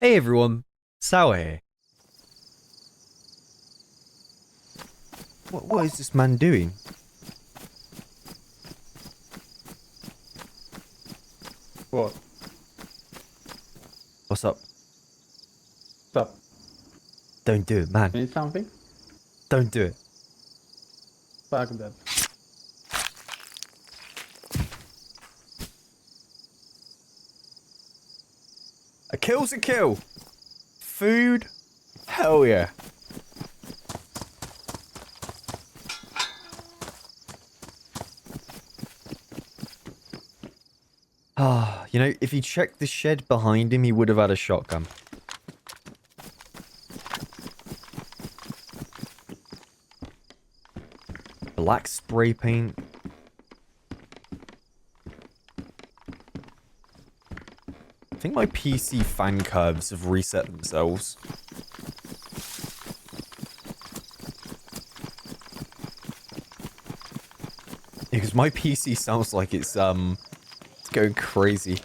Hey everyone, Sour here. What is this man doing? What? What's up? Stop. Don't do it, man. Need something? Don't do it. Fuck that. A kill's a kill. Food? Hell yeah. Ah, you know, if he checked the shed behind him, he would have had a shotgun. Black spray paint. I think my PC fan curves have reset themselves. Because my PC sounds like it's going crazy.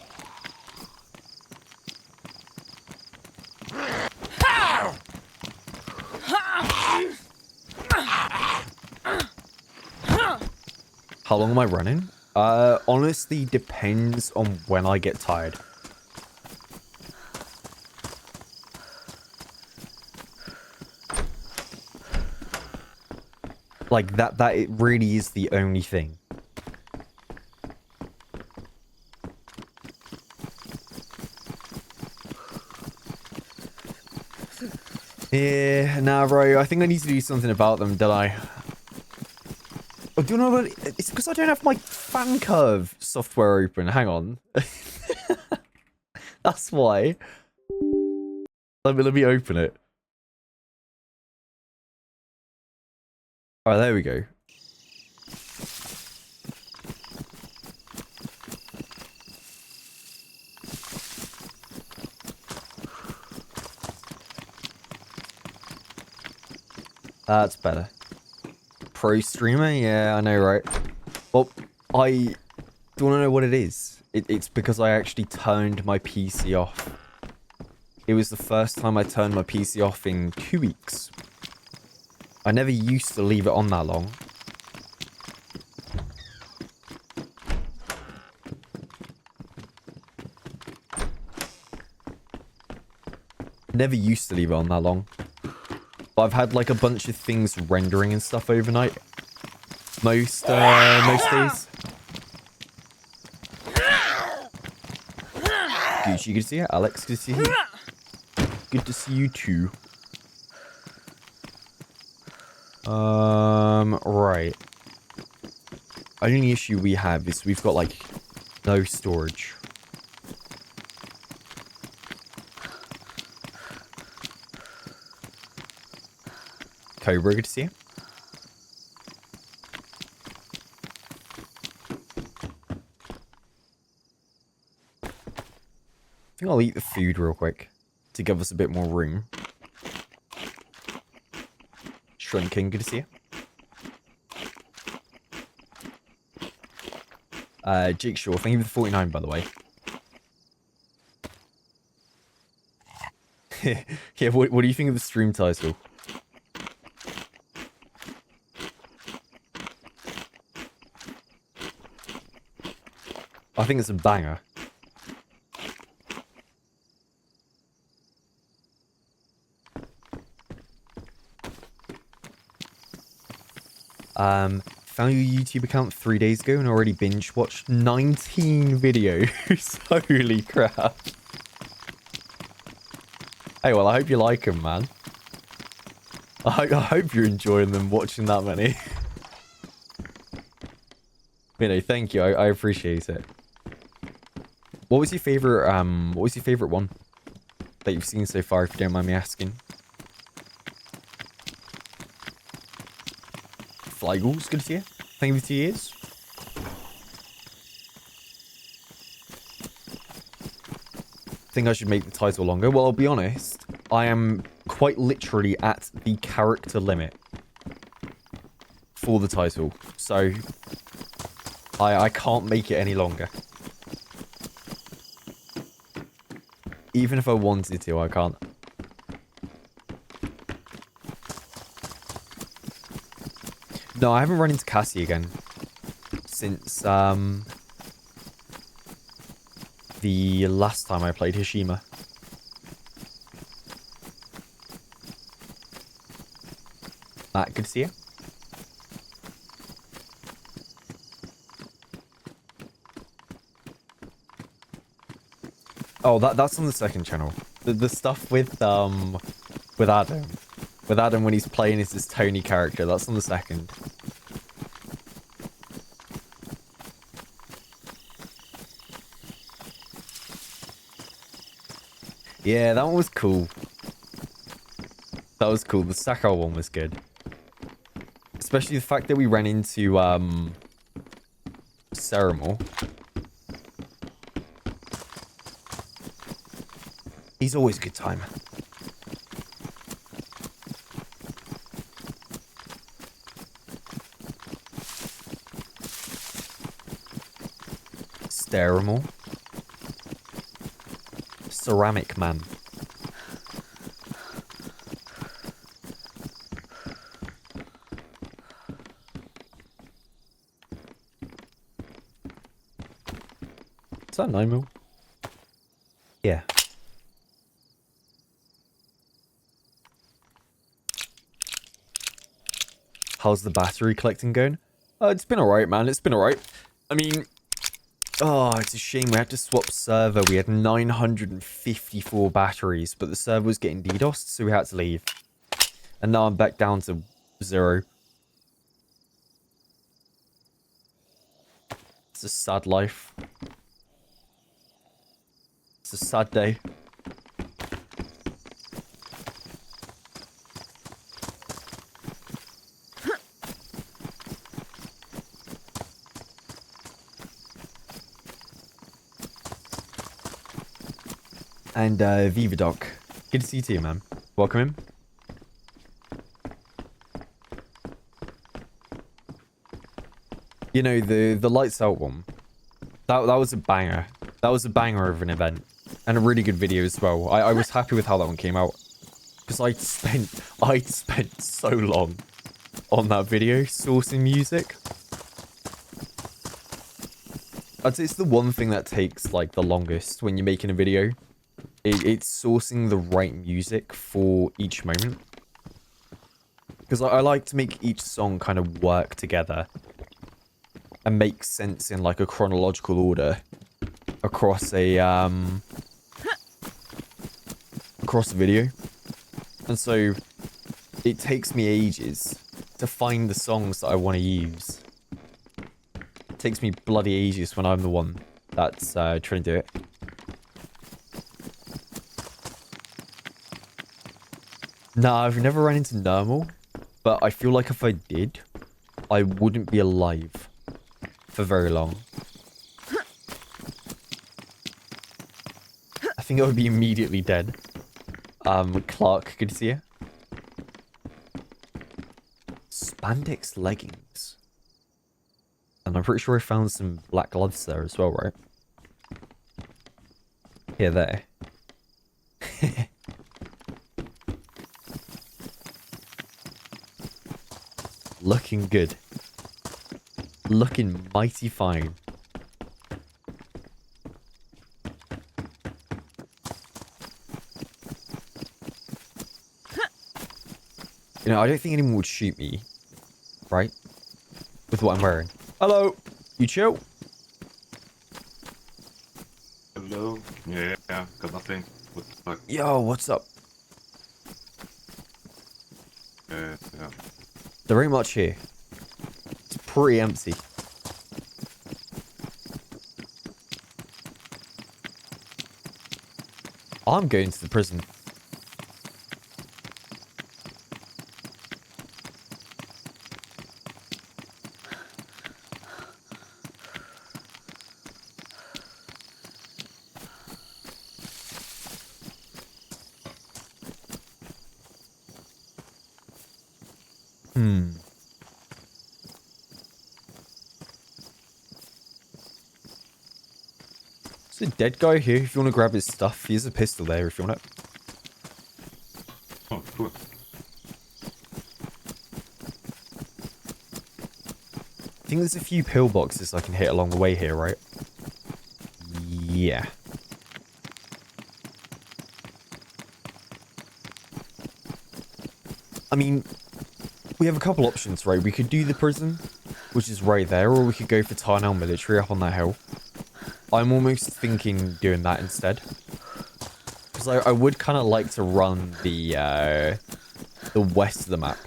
How long am I running? Honestly, depends on when I get tired. Like, that it really is the only thing. Yeah, nah, bro, I think I need to do something about them, don't I? Oh, do you know what? It's because I don't have my fan curve software open. Hang on. That's why. Let me open it. Alright, there we go. That's better. Pro streamer? Yeah, I know, right? Well, I... Do you want to know what it is? It's because I actually turned my PC off. It was the first time I turned my PC off in 2 weeks. I never used to leave it on that long. Never used to leave it on that long. But I've had like a bunch of things rendering and stuff overnight. Most days. Gucci, good to see you. Alex, good to see you. Good to see you too. Right. Only issue we have is we've got like no storage. Cobra, good to see you. I think I'll eat the food real quick to give us a bit more room. Shrinking, good to see you. Jake Shaw, thank you for the 49, by the way. Yeah, what do you think of the stream title? I think it's a banger. Found your YouTube account 3 days ago and already binge watched 19 videos. Holy crap. Hey, well, I hope you like them, man. I hope you're enjoying them, watching that many. You know, thank you. I appreciate it. What was your favorite one that you've seen so far, if you don't mind me asking? Flygulls, good to see you. Thank you for 2 years. Think I should make the title longer? Well, I'll be honest. I am quite literally at the character limit for the title. So, I can't make it any longer. Even if I wanted to, I can't. No, I haven't run into Cassie again since the last time I played Hishima. Matt, good to see you. Oh, that's on the second channel. The stuff with Adam. With Adam when he's playing as this Tony character, that's on the second. Yeah, that one was cool. That was cool. The Sakar one was good. Especially the fact that we ran into Ceremal. He's always a good time. Ceremal. Ceramic Man. Is that 9mm? Yeah. How's the battery collecting going? It's been alright, man. It's been alright. I mean, oh, it's a shame we had to swap server. We had 954 batteries, but the server was getting DDoSed, so we had to leave. And now I'm back down to 0. It's a sad life. It's a sad day. And Vivadoc. Good to see you too, man. Welcome in. You know, the Lights Out one. That was a banger. That was a banger of an event. And a really good video as well. I was happy with how that one came out. Because I'd spent so long on that video sourcing music. I'd say it's the one thing that takes like the longest when you're making a video. It's sourcing the right music for each moment. Because I like to make each song kind of work together and make sense in like a chronological order across a video. And so it takes me ages to find the songs that I want to use. It takes me bloody ages when I'm the one that's trying to do it. Nah, I've never run into Nermal, but I feel like if I did, I wouldn't be alive for very long. I think I would be immediately dead. Clark, good to see you. Spandex leggings. And I'm pretty sure I found some black gloves there as well, right? Yeah, there. Looking good. Looking mighty fine. You know, I don't think anyone would shoot me. Right? With what I'm wearing. Hello! You chill? Hello? Yeah, got nothing. What the fuck? Yo, what's up? Yeah. There ain't much here. It's pretty empty. I'm going to the prison. There's a dead guy here if you want to grab his stuff. He has a pistol there if you want it. Oh, cool. I think there's a few pillboxes I can hit along the way here, right? Yeah. I mean, we have a couple options, right? We could do the prison, which is right there, or we could go for Tarnell Military up on that hill. I'm almost thinking doing that instead. Because I would kind of like to run the west of the map.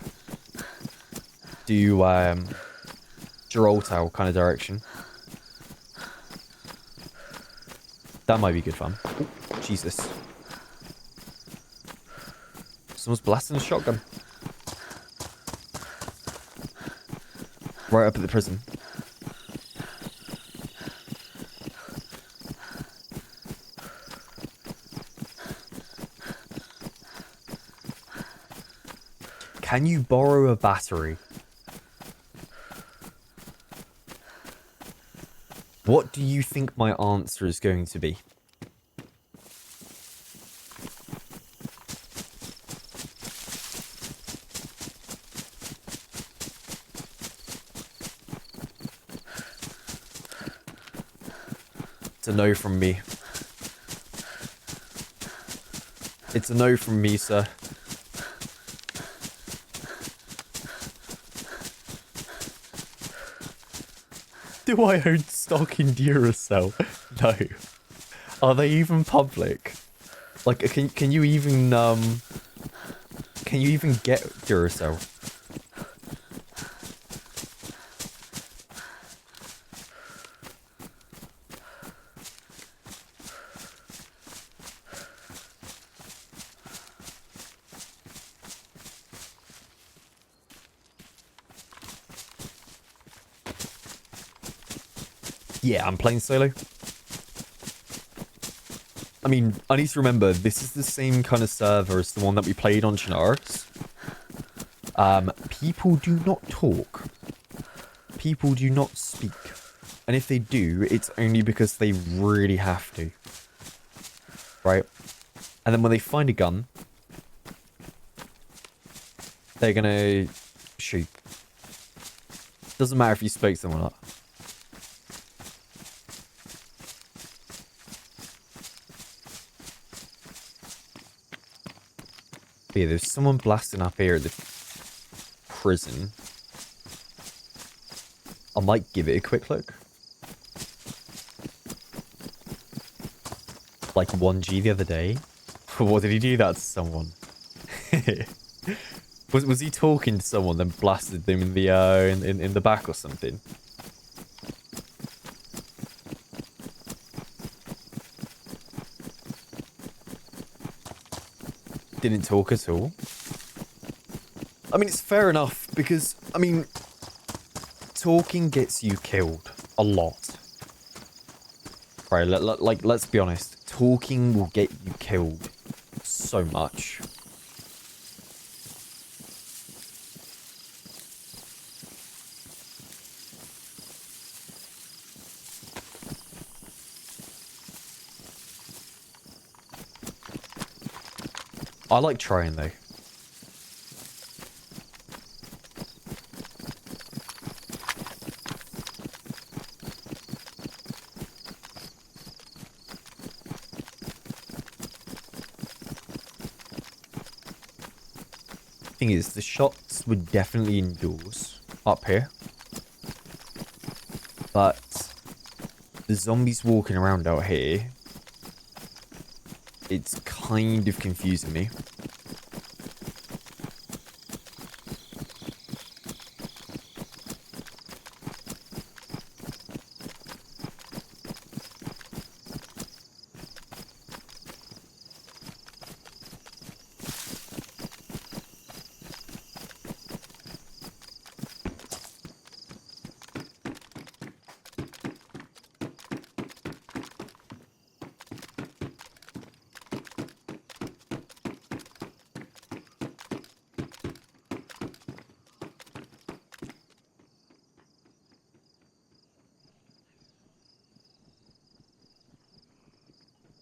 Do, Gibraltar kind of direction. That might be good fun. Oh, Jesus. Someone's blasting a shotgun. Right up at the prison. Can you borrow a battery? What do you think my answer is going to be? It's a no from me. It's a no from me, sir. Do I own stock in Duracell? No. Are they even public? Like, can you even get Duracell? Yeah, I'm playing solo. I mean, I need to remember, this is the same kind of server as the one that we played on Chinaris. People do not talk. People do not speak. And if they do, it's only because they really have to. Right? And then when they find a gun, they're gonna shoot. Doesn't matter if you spoke to them or not. But yeah, there's someone blasting up here at the prison. I might give it a quick look. Like 1G the other day. What did he do that to someone? was he talking to someone then blasted them in the in the back or something? Didn't talk at all. I mean, it's fair enough because, I mean, talking gets you killed a lot. Right, let's be honest. Talking will get you killed so much. I like trying though. Thing is, the shots were definitely indoors up here, but the zombies walking around out here, it's kind of confusing me.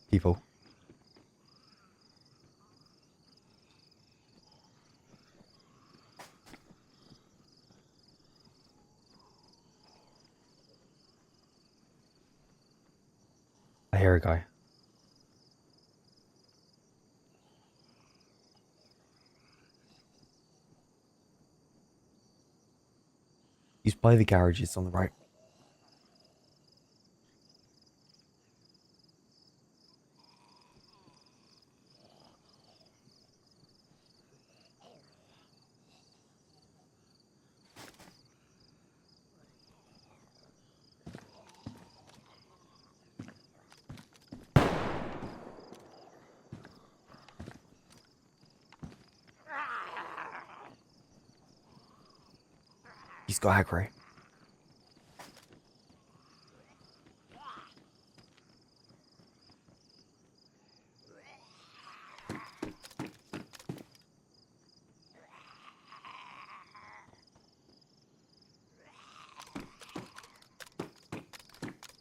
people. I hear a guy. He's by the garages on the right. He's got aggro.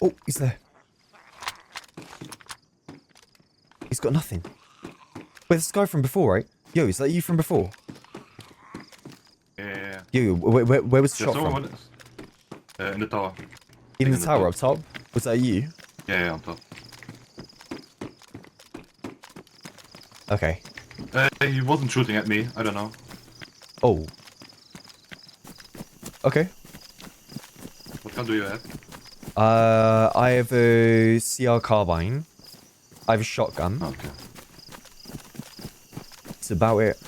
Oh, he's there. He's got nothing. Wait, this guy from before, right? Yo, is that you from before? Yeah. Yo, where was the shot someone from? in the tower. In the in the tower top. up top? Was that you? Yeah, on top. Okay. He wasn't shooting at me. I don't know. Oh. Okay. What gun do you have? I have a CR carbine. I have a shotgun. Okay. That's about it.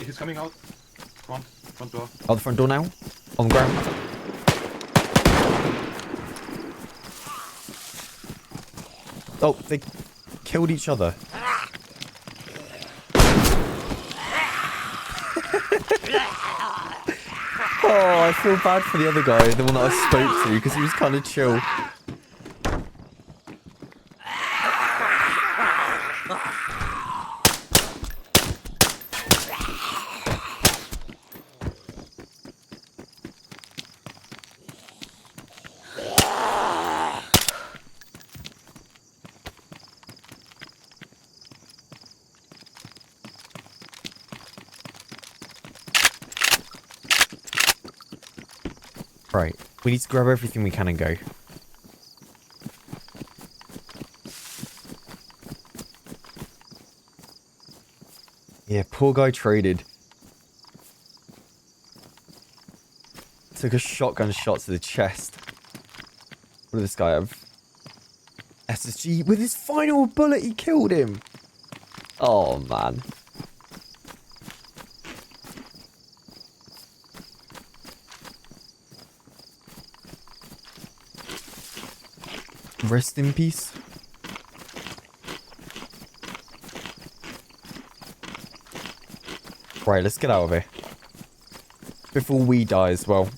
He's coming out. Front door. Out the front door now. On the ground. Oh, they killed each other. Oh, I feel bad for the other guy, the one that I spoke to, because he was kind of chill. Right, we need to grab everything we can and go. Yeah, poor guy traded. Took a shotgun shot to the chest. What did this guy have? SSG. With his final bullet, he killed him. Oh, man. Rest in peace. Right, let's get out of here. Before we die as well.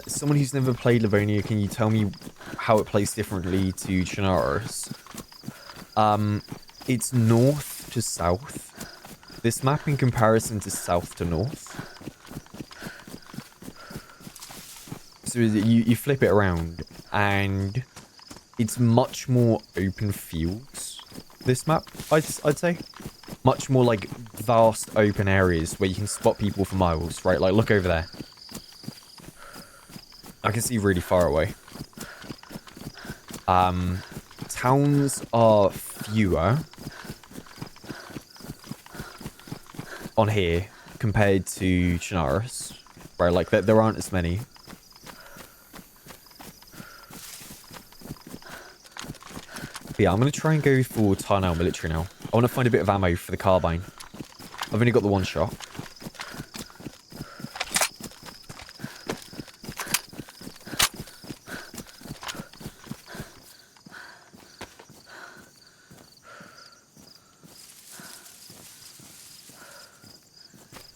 Someone who's never played Livonia, can you tell me how it plays differently to Chernarus? It's north to south. This map in comparison to south to north. So you flip it around and it's much more open fields. This map, I'd say. Much more like vast open areas where you can spot people for miles, right? Like look over there. I can see really far away. Towns are fewer on here compared to Chernarus, right? Like there aren't as many. But yeah, I'm gonna try and go for Tarnal military now. I want to find a bit of ammo for the carbine. I've only got the one shot.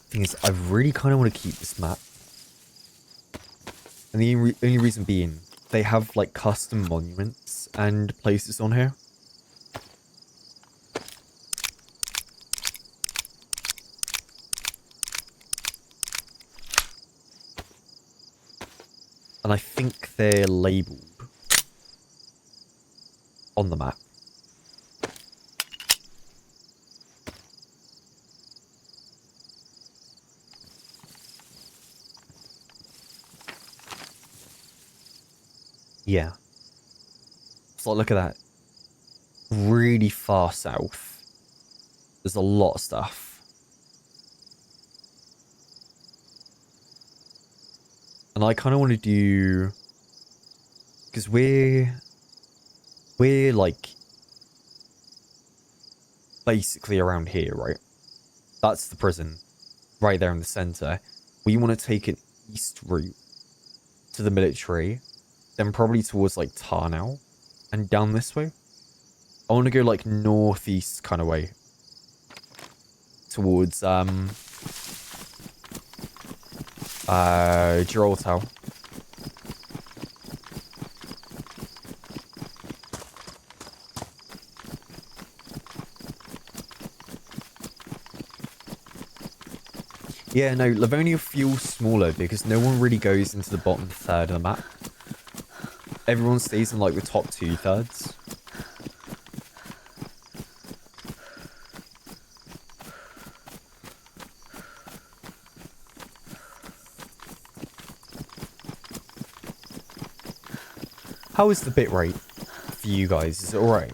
Thing is, I really kind of want to keep this map. And the only reason being, they have like custom monuments and place this on here. And I think they're labelled on the map. Yeah. So look at that. Really far south. There's a lot of stuff. And I kind of want to do... Because we're like... basically around here, right? That's the prison. Right there in the center. We want to take an east route to the military. Then probably towards like Tarnow. And down this way. I want to go like northeast kind of way. Towards Gibraltar. Yeah, no, Livonia feels smaller because no one really goes into the bottom third of the map. Everyone stays in like the top 2/3. How is the bitrate for you guys? Is it alright?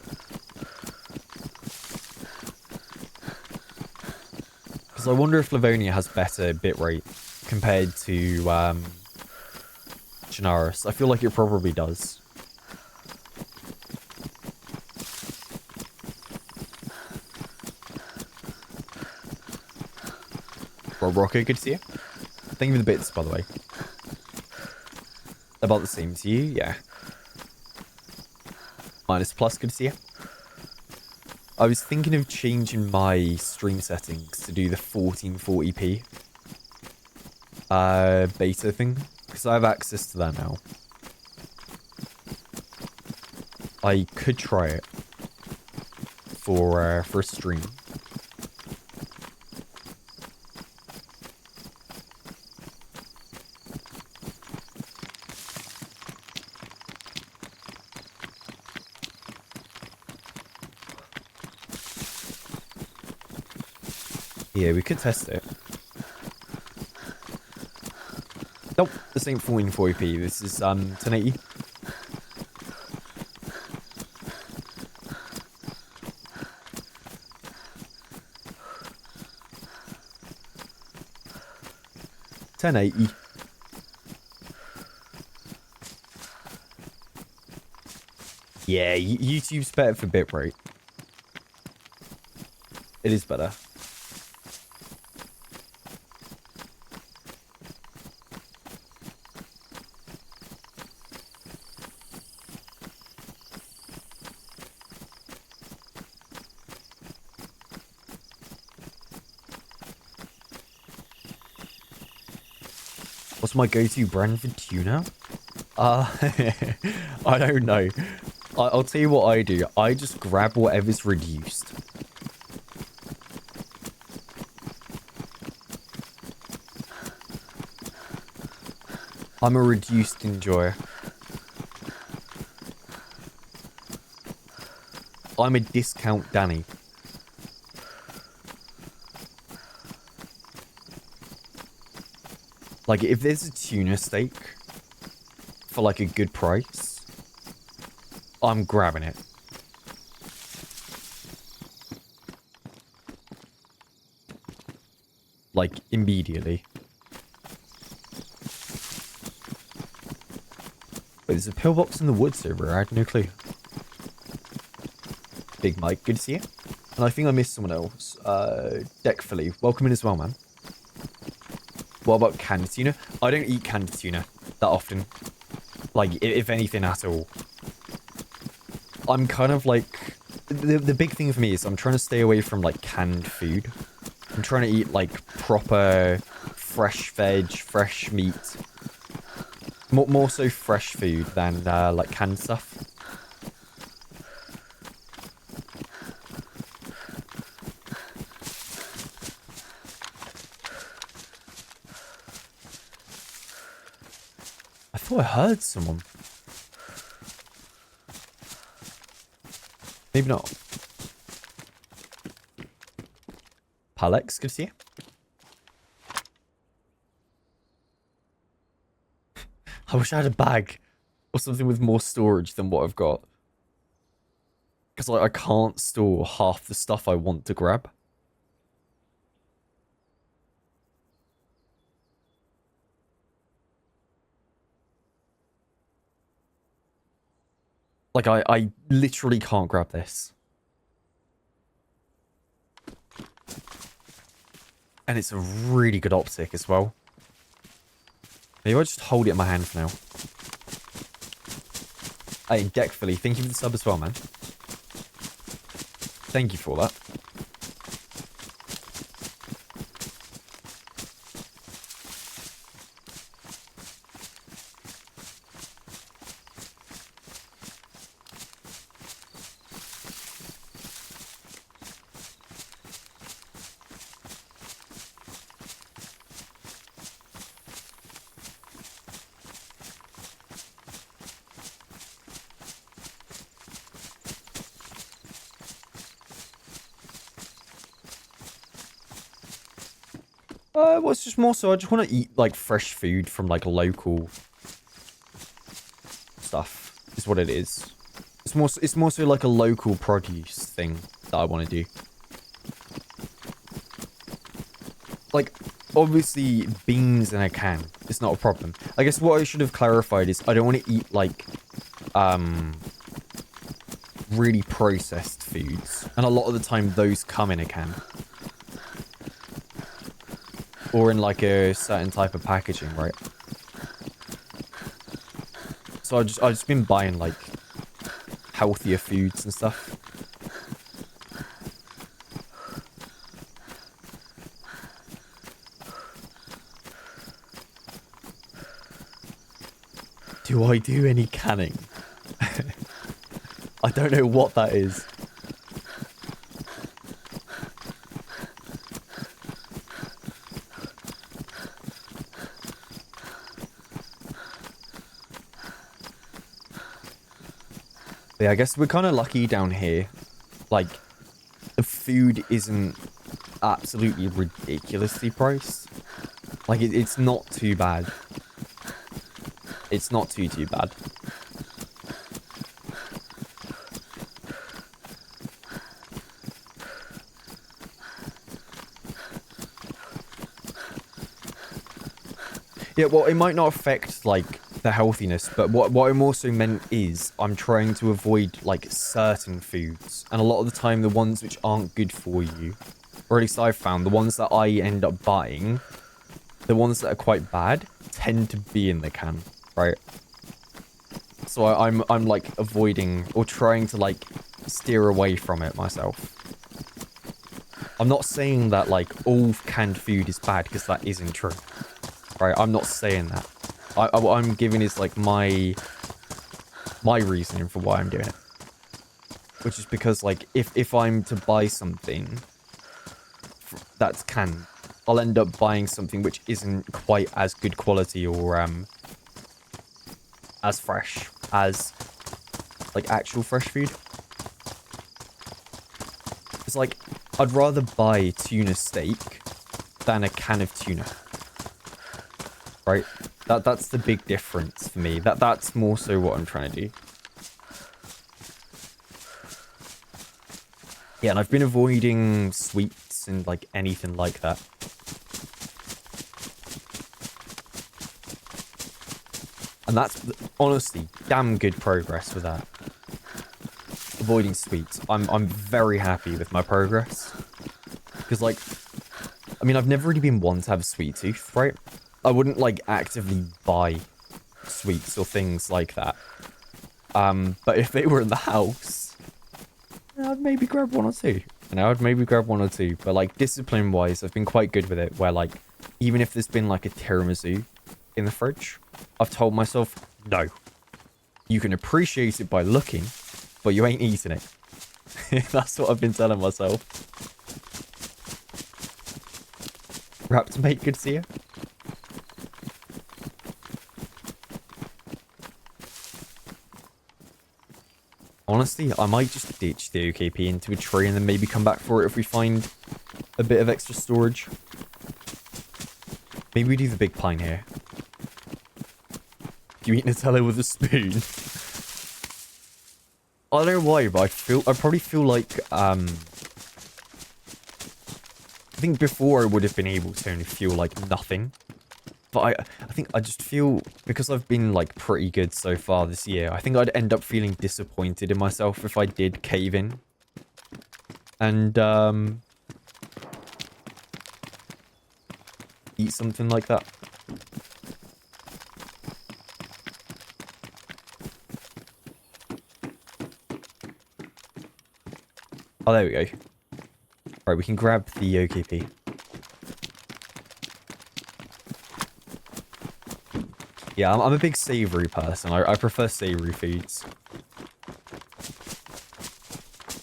Because I wonder if Livonia has better bitrate compared to Chernarus. I feel like it probably does. Rob Rocco, good to see you. Thank you for the bits, by the way. About the same to you, yeah. Minus plus, good to see you. I was thinking of changing my stream settings to do the 1440p beta thing, because I have access to that now. I could try it for a stream. Yeah, we could test it. Nope, this ain't 1440p. This is 1080. $1080. Yeah, YouTube's better for bitrate. It is better. What's my go-to brand for tuna? I don't know. I'll tell you what I do. I just grab whatever's reduced. I'm a reduced enjoyer. I'm a discount Danny. Like, if there's a tuna steak for, like, a good price, I'm grabbing it. Like, immediately. Wait, there's a pillbox in the woods over. I had no clue. Big Mike, good to see you. And I think I missed someone else. Deckfully, welcome in as well, man. What about canned tuna? I don't eat canned tuna that often. Like, if anything at all. I'm kind of like... The big thing for me is I'm trying to stay away from, like, canned food. I'm trying to eat, like, proper fresh veg, fresh meat. More so fresh food than, like, canned stuff. thought I heard someone. Maybe not. Palex, good to see you. I wish I had a bag or something with more storage than what I've got. Because like, I can't store half the stuff I want to grab. Like, I literally can't grab this. And it's a really good optic as well. Maybe I'll just hold it in my hand for now. Hey, Deckfully, thank you for the sub as well, man. Thank you for that. Well, it's just more so I just want to eat, like, fresh food from, like, local stuff, is what it is. It's more so, like, a local produce thing that I want to do. Like, obviously, beans in a can, it's not a problem. I guess what I should have clarified is I don't want to eat, like, really processed foods. And a lot of the time, those come in a can. Or in, like, a certain type of packaging, right? So I've just been buying, like, healthier foods and stuff. Do I do any canning? I don't know what that is. Yeah, I guess we're kind of lucky down here. Like, the food isn't absolutely ridiculously priced. Like, it's not too bad. It's not too bad. Yeah, well, it might not affect, like, the healthiness, but what I'm also meant is I'm trying to avoid, like, certain foods. And a lot of the time, the ones which aren't good for you, or at least I've found, the ones that I end up buying, the ones that are quite bad, tend to be in the can, right? So I'm like, avoiding, or trying to, like, steer away from it myself. I'm not saying that, like, all canned food is bad, because that isn't true. Right, I'm not saying that. What I'm giving is, like, my reasoning for why I'm doing it. Which is because, like, if I'm to buy something that's canned, I'll end up buying something which isn't quite as good quality or as fresh as, like, actual fresh food. It's like, I'd rather buy tuna steak than a can of tuna. Right? That's the big difference for me. That's more so what I'm trying to do. Yeah, and I've been avoiding sweets and, like, anything like that. And that's, honestly, damn good progress with that. Avoiding sweets. I'm very happy with my progress. Because, like, I mean, I've never really been one to have a sweet tooth, right? I wouldn't, like, actively buy sweets or things like that. But if they were in the house, I'd maybe grab one or two. You know, I'd maybe grab one or two. But, like, discipline-wise, I've been quite good with it. Where, like, even if there's been, like, a tiramisu in the fridge, I've told myself, no. You can appreciate it by looking, but you ain't eating it. That's what I've been telling myself. Raptor mate, good to see you. Honestly, I might just ditch the OKP into a tree and then maybe come back for it if we find a bit of extra storage. Maybe we do the big pine here. Do you eat Nutella with a spoon? I don't know why, but I probably feel like, I think before I would have been able to only feel like nothing. But I think I just feel, because I've been like pretty good so far this year, I think I'd end up feeling disappointed in myself if I did cave in. And, eat something like that. Oh, there we go. Right, we can grab the OKP. Yeah, I'm a big savoury person. I prefer savoury foods.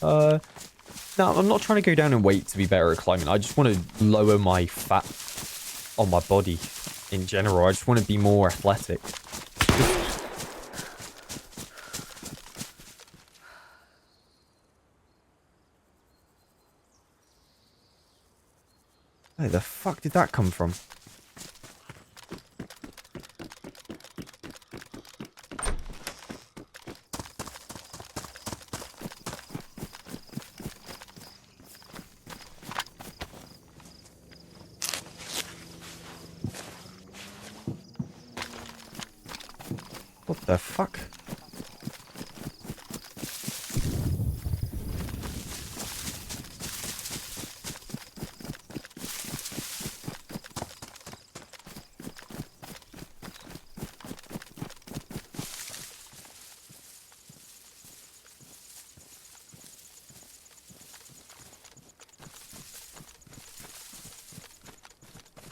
No, I'm not trying to go down in weight to be better at climbing. I just want to lower my fat on my body in general. I just want to be more athletic. Where the fuck did that come from? What the fuck?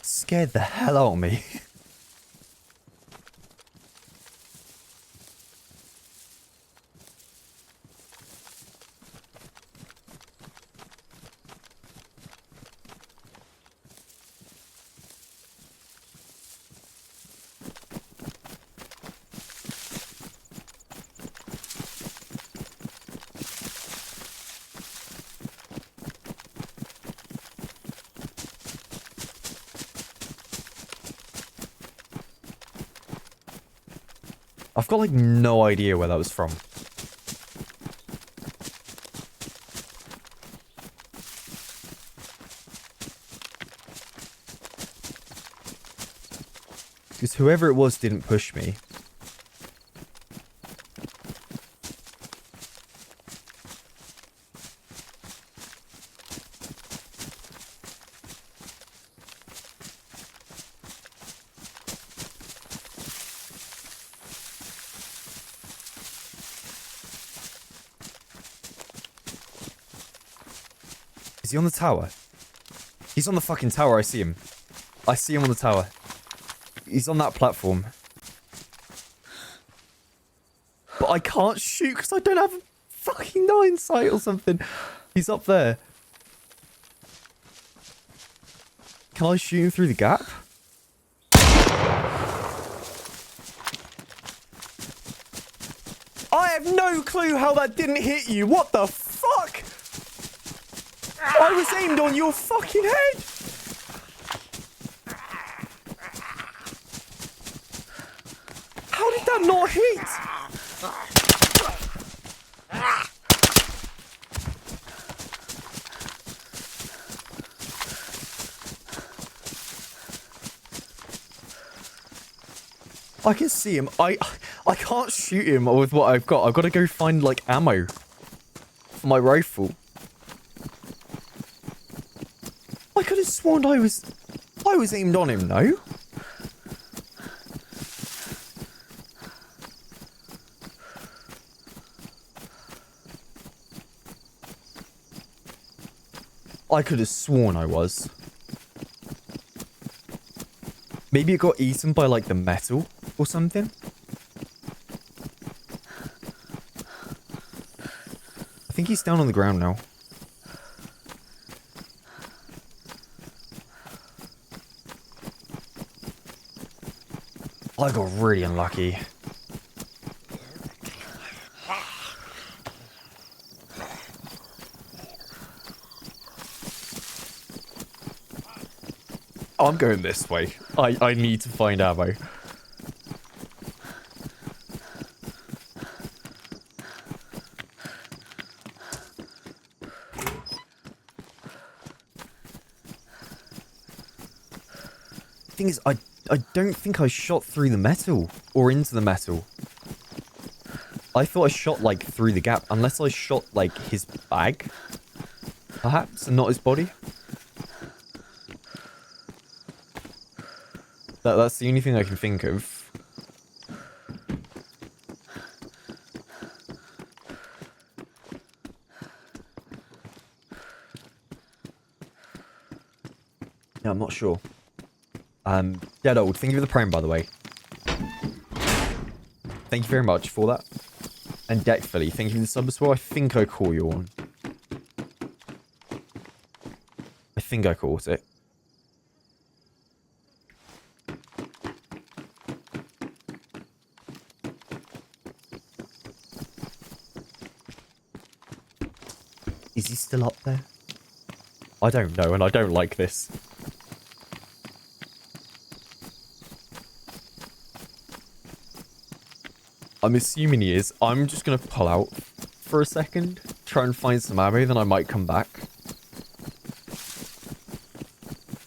Scared the hell out of me. I've got like no idea where that was from. Because whoever it was didn't push me. Is he on the tower? He's on the fucking tower, I see him. I see him on the tower. He's on that platform. But I can't shoot because I don't have a fucking 9 sight or something. He's up there. Can I shoot him through the gap? I have no clue how that didn't hit you. What the fuck? I was aimed on your fucking head. How did that not hit? I can see him. I can't shoot him with what I've got. I've got to go find like ammo for my rifle. I could have sworn I was aimed on him, no? I could have sworn I was. Maybe it got eaten by like the metal or something. I think he's down on the ground now. I got really unlucky. I'm going this way. I need to find ammo. Thing is, I don't think I shot through the metal or into the metal. I thought I shot like through the gap, unless I shot like his bag, perhaps, and not his body. That's the only thing I can think of. Yeah, I'm not sure. Dead Old, thank you for the prime, by the way. Thank you very much for that. And Deckfully, thank you for the sub as well. I think I caught you on. I think I caught it. Is he still up there? I don't know, and I don't like this. I'm assuming he is. I'm just going to pull out for a second, try and find some ammo, then I might come back.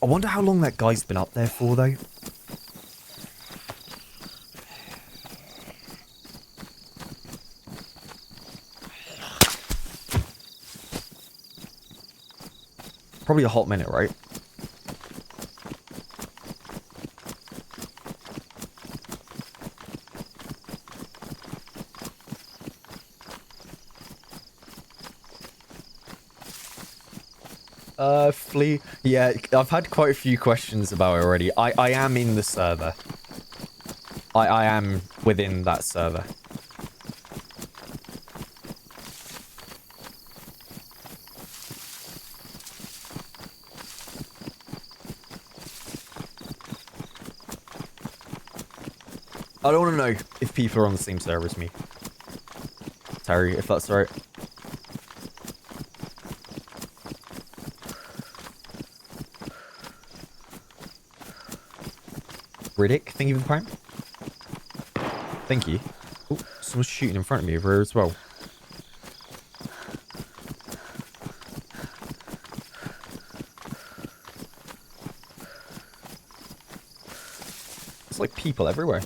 I wonder how long that guy's been up there for, though. Probably a hot minute, right? Flea. Yeah, I've had quite a few questions about it already. I am in the server. I am within that server. I don't want to know if people are on the same server as me. Terry, if that's right. Riddick, thank you for the prime. Thank you. Oh, someone's shooting in front of me over here as well. It's like people everywhere.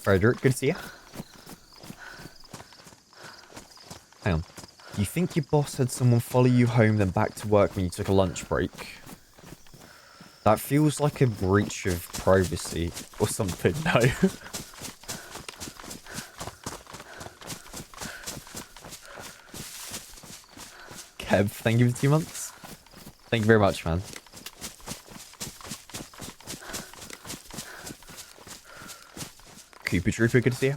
Frederick, good to see you. Hang on. Do you think your boss had someone follow you home then back to work when you took a lunch break? That feels like a breach of privacy or something, no? Kev, thank you for 2 months. Thank you very much, man. Cooper Trooper, good to see you.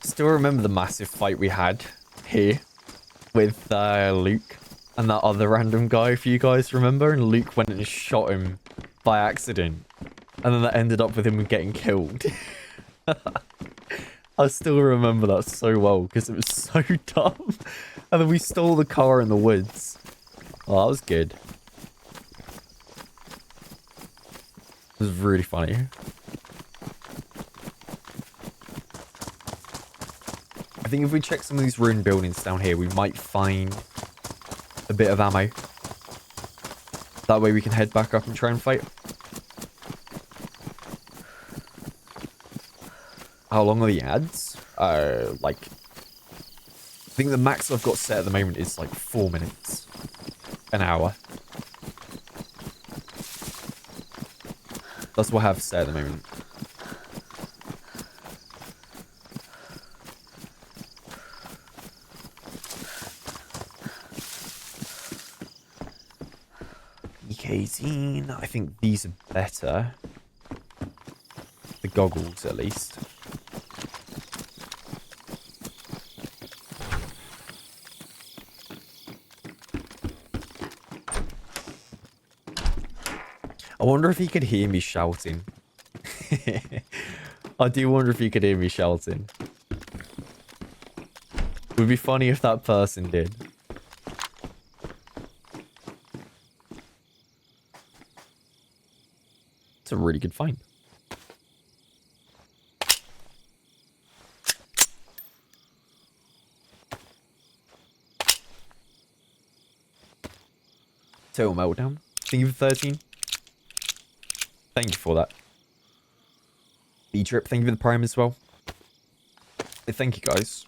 Still remember the massive fight we had here with Luke and that other random guy, if you guys remember, and Luke went and shot him by accident, and then that ended up with him getting killed. I still remember that so well because it was so dumb. And then we stole the car in the woods. Oh, that was good. It was really funny. I think if we check some of these ruined buildings down here, we might find a bit of ammo. That way we can head back up and try and fight. How long are the ads? Like, I think the max I've got set at the moment is like 4 minutes. An hour. That's what I have set at the moment. EK18, I think these are better. The goggles at least. I wonder if he could hear me shouting. I do wonder if he could hear me shouting. It would be funny if that person did. It's a really good find. Total meltdown. Thank you for 13. Thank you for that. B-Trip, thank you for the prime as well. Thank you, guys.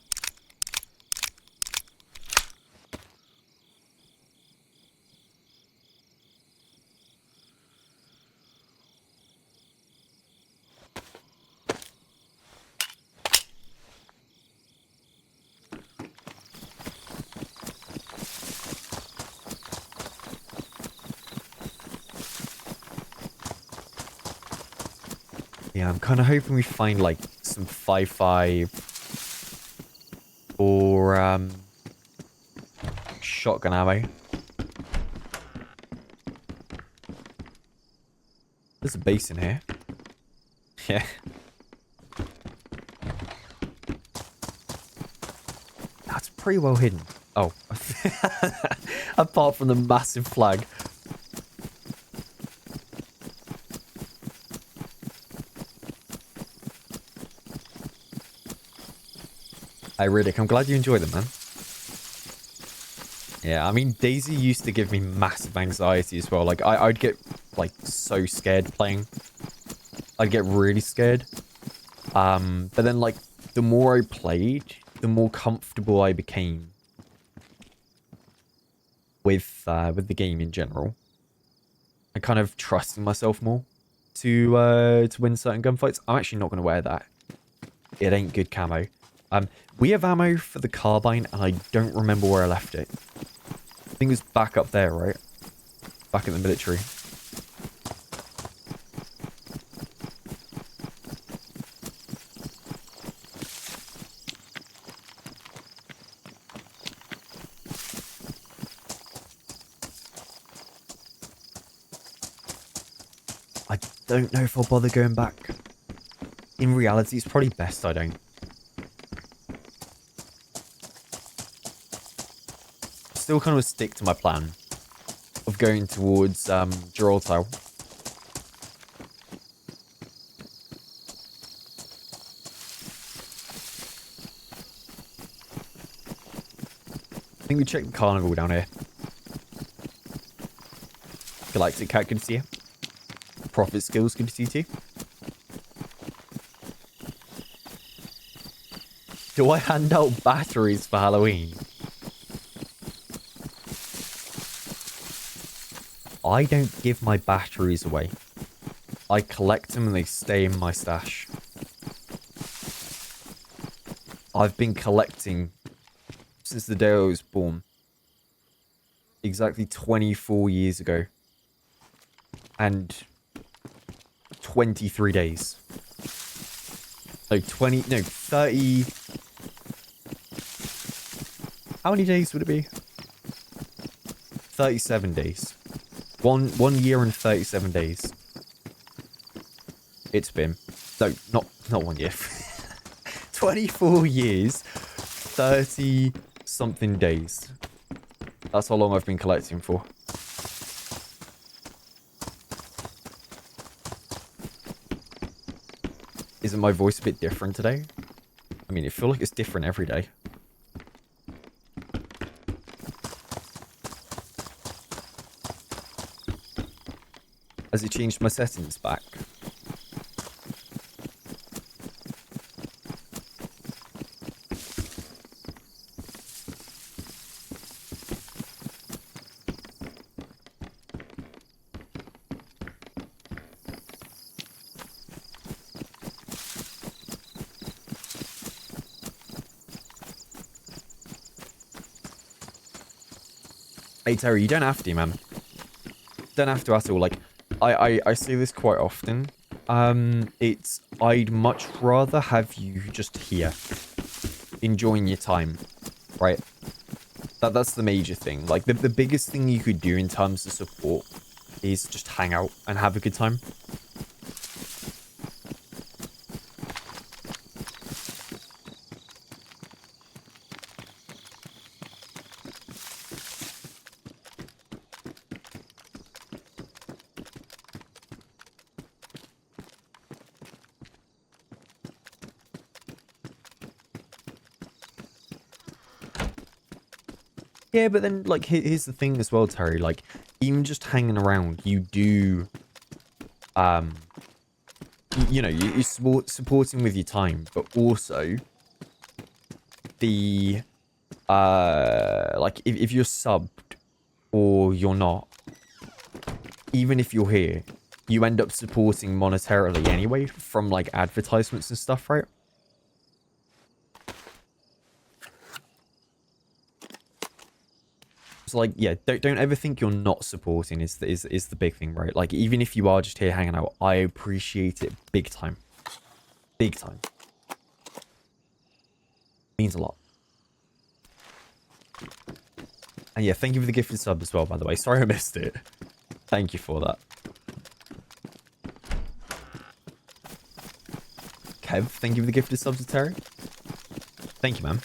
Yeah, I'm kind of hoping we find, like, some 5.5 or, shotgun ammo. There's a base in here. Yeah. That's pretty well hidden. Oh. Apart from the massive flag. Hey Riddick, I'm glad you enjoyed it, man. Yeah, I mean, DayZ used to give me massive anxiety as well. Like, I'd get, like, so scared playing. I'd get really scared. But then, like, the more I played, the more comfortable I became with the game in general. I kind of trusted myself more to win certain gunfights. I'm actually not going to wear that. It ain't good camo. We have ammo for the carbine, and I don't remember where I left it. I think it was back up there, right? Back in the military. I don't know if I'll bother going back. In reality, it's probably best I don't. Still kind of stick to my plan of going towards Gibraltar. I think we checked the carnival down here. Galactic Cat, good to see you. Prophet Skills, good to see you too. Do I hand out batteries for Halloween? I don't give my batteries away. I collect them and they stay in my stash. I've been collecting since the day I was born. Exactly 24 years ago. And 23 days. So 30... How many days would it be? 37 days. One year and 37 days. It's been. No, not 1 year. 24 years, 30 something days. That's how long I've been collecting for. Isn't my voice a bit different today? I mean, I feel like it's different every day. Has it changed my settings back? Hey Terry, you don't have to, man. Don't have to at all. Like, I say this quite often, I'd much rather have you just here, enjoying your time, right? That's the major thing. Like, the biggest thing you could do in terms of support is just hang out and have a good time. Yeah, but then, like, here's the thing as well, Terry. Like, even just hanging around, you do, you know, you're supporting with your time, but also the, like, if you're subbed or you're not, even if you're here, you end up supporting monetarily anyway from, like, advertisements and stuff, right? So, like, yeah, don't ever think you're not supporting is the big thing, right? Like, even if you are just here hanging out, I appreciate it big time. Big time. Means a lot. And yeah, thank you for the gifted sub as well, by the way. Sorry I missed it. Thank you for that. Kev, thank you for the gifted sub to Terry. Thank you, man.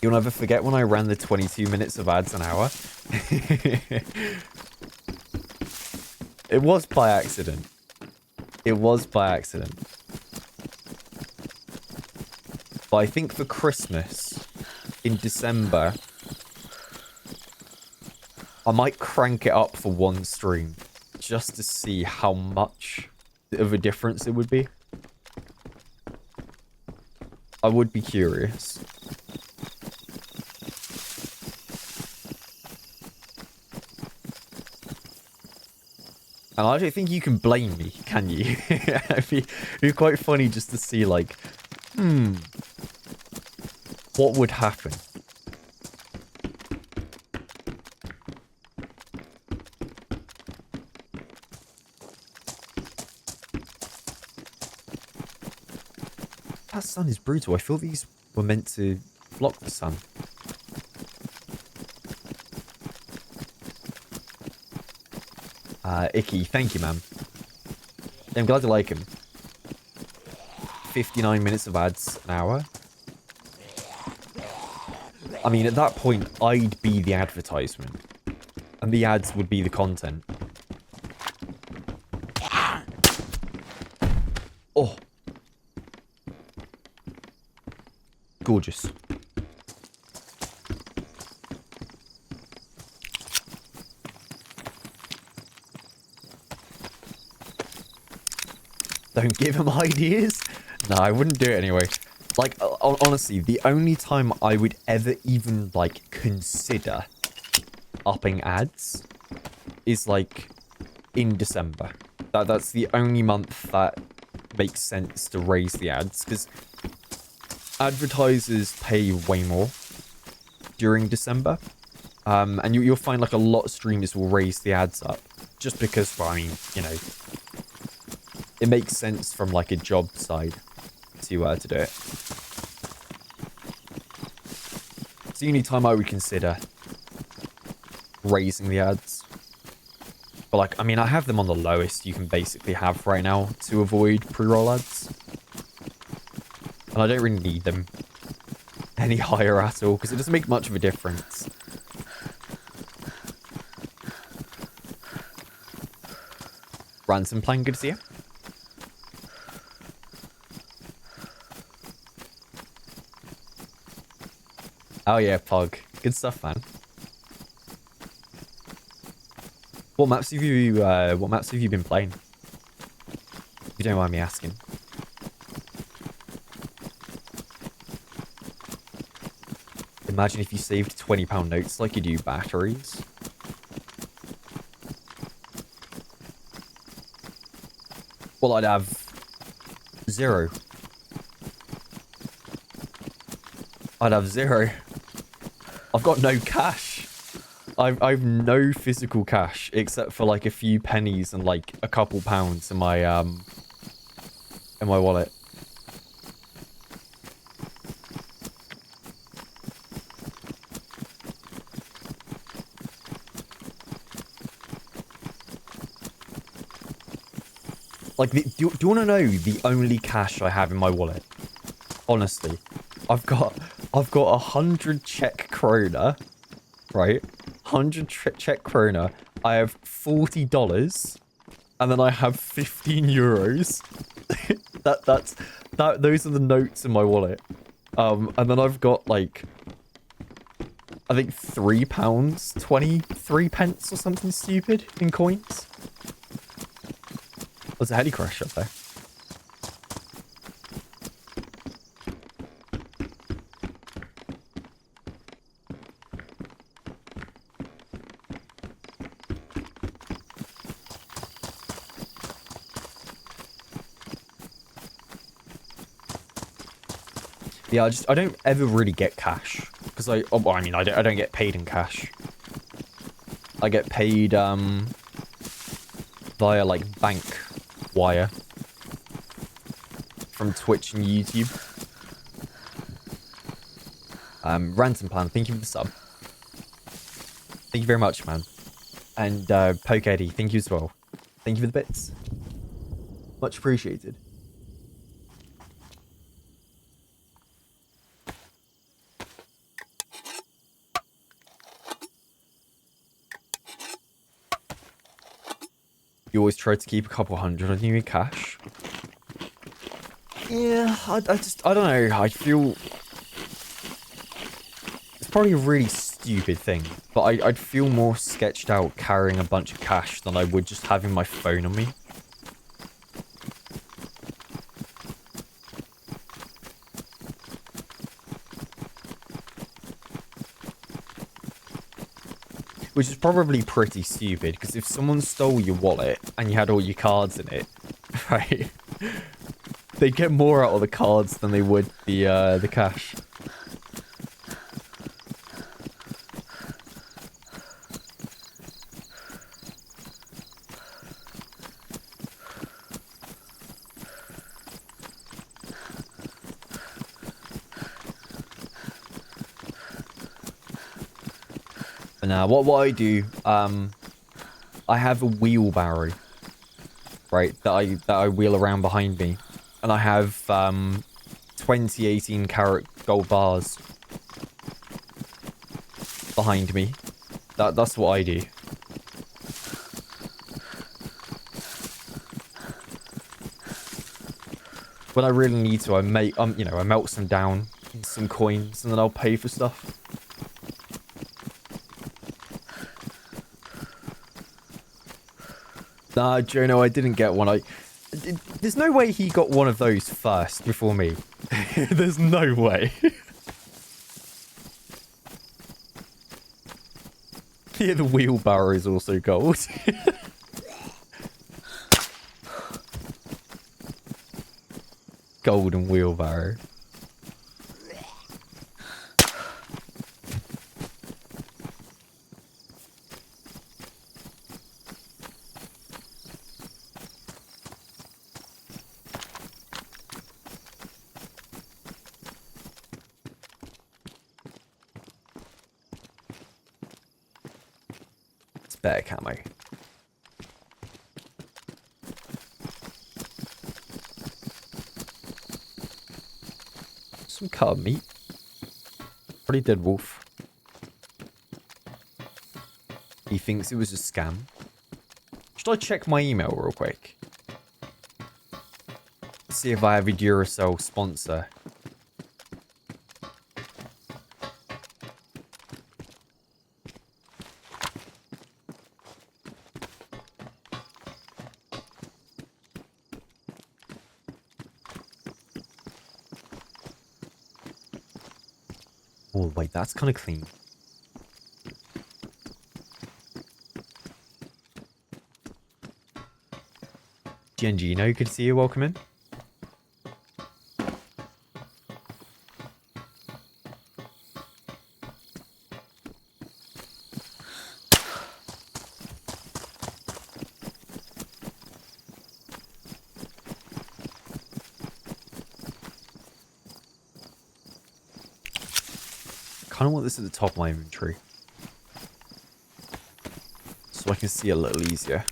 You'll never forget when I ran the 22 minutes of ads an hour? It was by accident. It was by accident. But I think for Christmas, in December, I might crank it up for one stream, just to see how much of a difference it would be. I would be curious. And I don't think you can blame me, can you? It'd be quite funny just to see, like, what would happen? That sun is brutal. I thought these were meant to block the sun. Icky, thank you, man. I'm glad you like him. 59 minutes of ads an hour. I mean, at that point, I'd be the advertisement. And the ads would be the content. Oh. Gorgeous. Don't give him ideas? No, I wouldn't do it anyway. Like, honestly, the only time I would ever even, like, consider upping ads is, like, in December. That's the only month that makes sense to raise the ads, because advertisers pay way more during December. And you'll find, like, a lot of streamers will raise the ads up, just because, well, I mean, you know, it makes sense from, like, a job side to do it. It's the only time I would consider raising the ads. But, like, I mean, I have them on the lowest you can basically have right now to avoid pre-roll ads. And I don't really need them any higher at all, because it doesn't make much of a difference. Ransom playing, good to see you. Oh yeah, Pog. Good stuff, man. What maps have you been playing? If you don't mind me asking. Imagine if you saved £20 notes like you do batteries. Well, I'd have 0. I'd have 0. I've got no cash. I've no physical cash except for like a few pennies and like a couple pounds in my wallet. Like, do you want to know the only cash I have in my wallet? Honestly, I've got 100 Czech krona, right? 100 Czech krona. I have $40, and then I have 15 euros. Those are the notes in my wallet. And then I've got like, I think £3, 23 pence or something stupid in coins. There's a heli crash up there. Yeah, I don't ever really get cash because I don't get paid in cash. I get paid via like bank wire from Twitch and YouTube. Ransom Plan, thank you for the sub. Thank you very much, man. And Poke Eddie, thank you as well. Thank you for the bits. Much appreciated. You always try to keep a couple hundred on you in cash. Yeah, I don't know. I feel it's probably a really stupid thing, but I'd feel more sketched out carrying a bunch of cash than I would just having my phone on me. Which is probably pretty stupid, because if someone stole your wallet and you had all your cards in it, right, they'd get more out of the cards than they would the cash. Now, what I do, I have a wheelbarrow, right, that I wheel around behind me, and I have 2018 karat gold bars behind me. That's what I do. When I really need to, I melt some down in some coins, and then I'll pay for stuff. Nah, Jono, I didn't get one. There's no way he got one of those first before me. There's no way. Yeah, the wheelbarrow is also gold. Golden wheelbarrow. Better camo. Some cut meat. Probably dead wolf. He thinks it was a scam. Should I check my email real quick? See if I have a Duracell sponsor. Oh, wait, that's kind of clean. Gengino, good to see you. Welcome in. kind of want this at the top of my inventory. So I can see a little easier.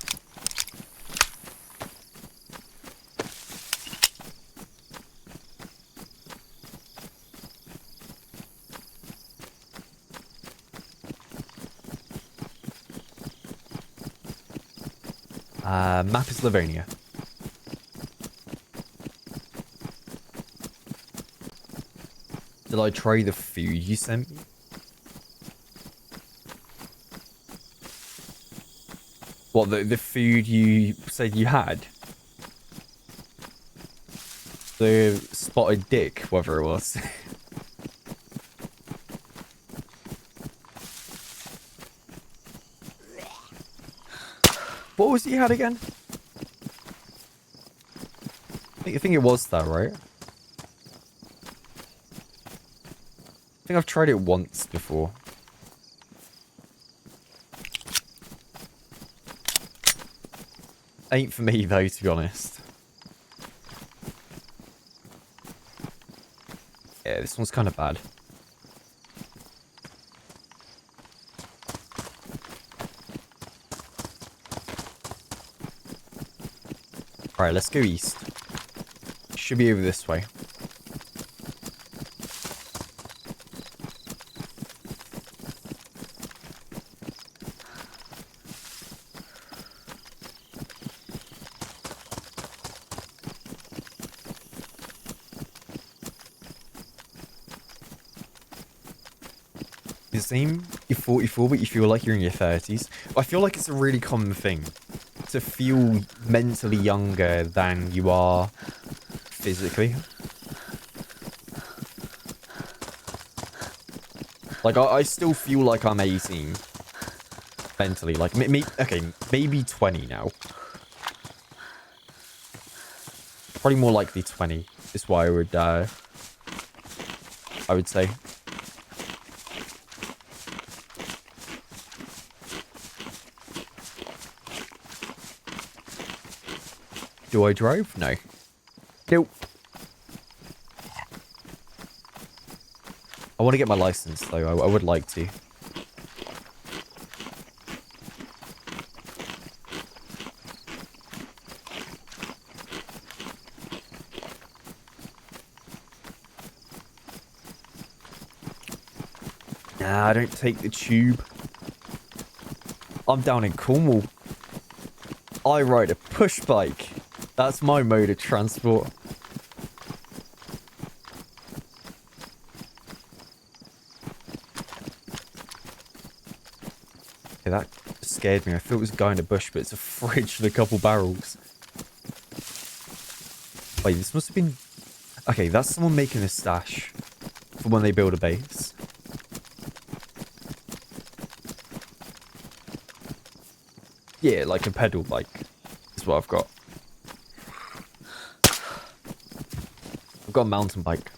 Map is Livonia. Did I try the food you sent me? What, the food you said you had? The spotted dick, whatever it was. What was it you had again? I think it was that, right? I think I've tried it once before. Ain't for me though, to be honest. Yeah, this one's kind of bad. Alright, let's go east. Should be over this way. The same, you're 44, but you feel like you're in your 30s. I feel like it's a really common thing to feel mentally younger than you are physically. Like, I still feel like I'm 18 mentally. Like, okay, maybe 20 now. Probably more likely 20 is what I would say. Do I drive? No. Nope. I want to get my license, though. I would like to. Nah, I don't take the tube. I'm down in Cornwall. I ride a push bike. That's my mode of transport. Okay, that scared me. I thought it was a guy in a bush, but it's a fridge with a couple barrels. Wait, this must have been... Okay, that's someone making a stash for when they build a base. Yeah, like a pedal bike is what I've got. I've got a mountain bike.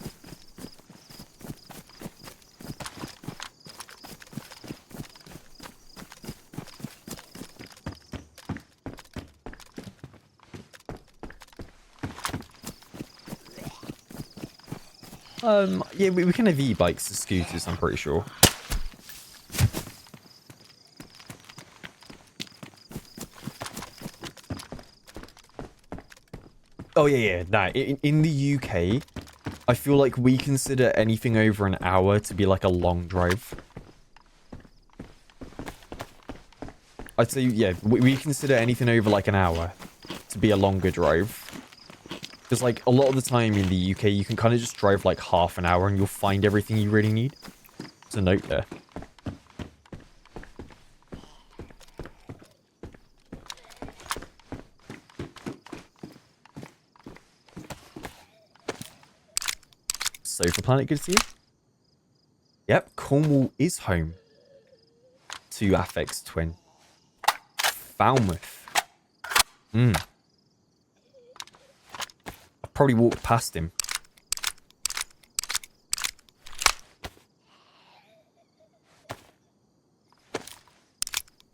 Yeah, we can have e-bikes and scooters, I'm pretty sure. Oh, yeah. Nah, in the UK, I feel like we consider anything over an hour to be like a long drive. I'd say, yeah, we consider anything over like an hour to be a longer drive. Because, like, a lot of the time in the UK, you can kind of just drive like half an hour and you'll find everything you really need. There's a note there. Sofa Planet, good to see you. Yep, Cornwall is home to Affect's twin. Falmouth. I probably walked past him.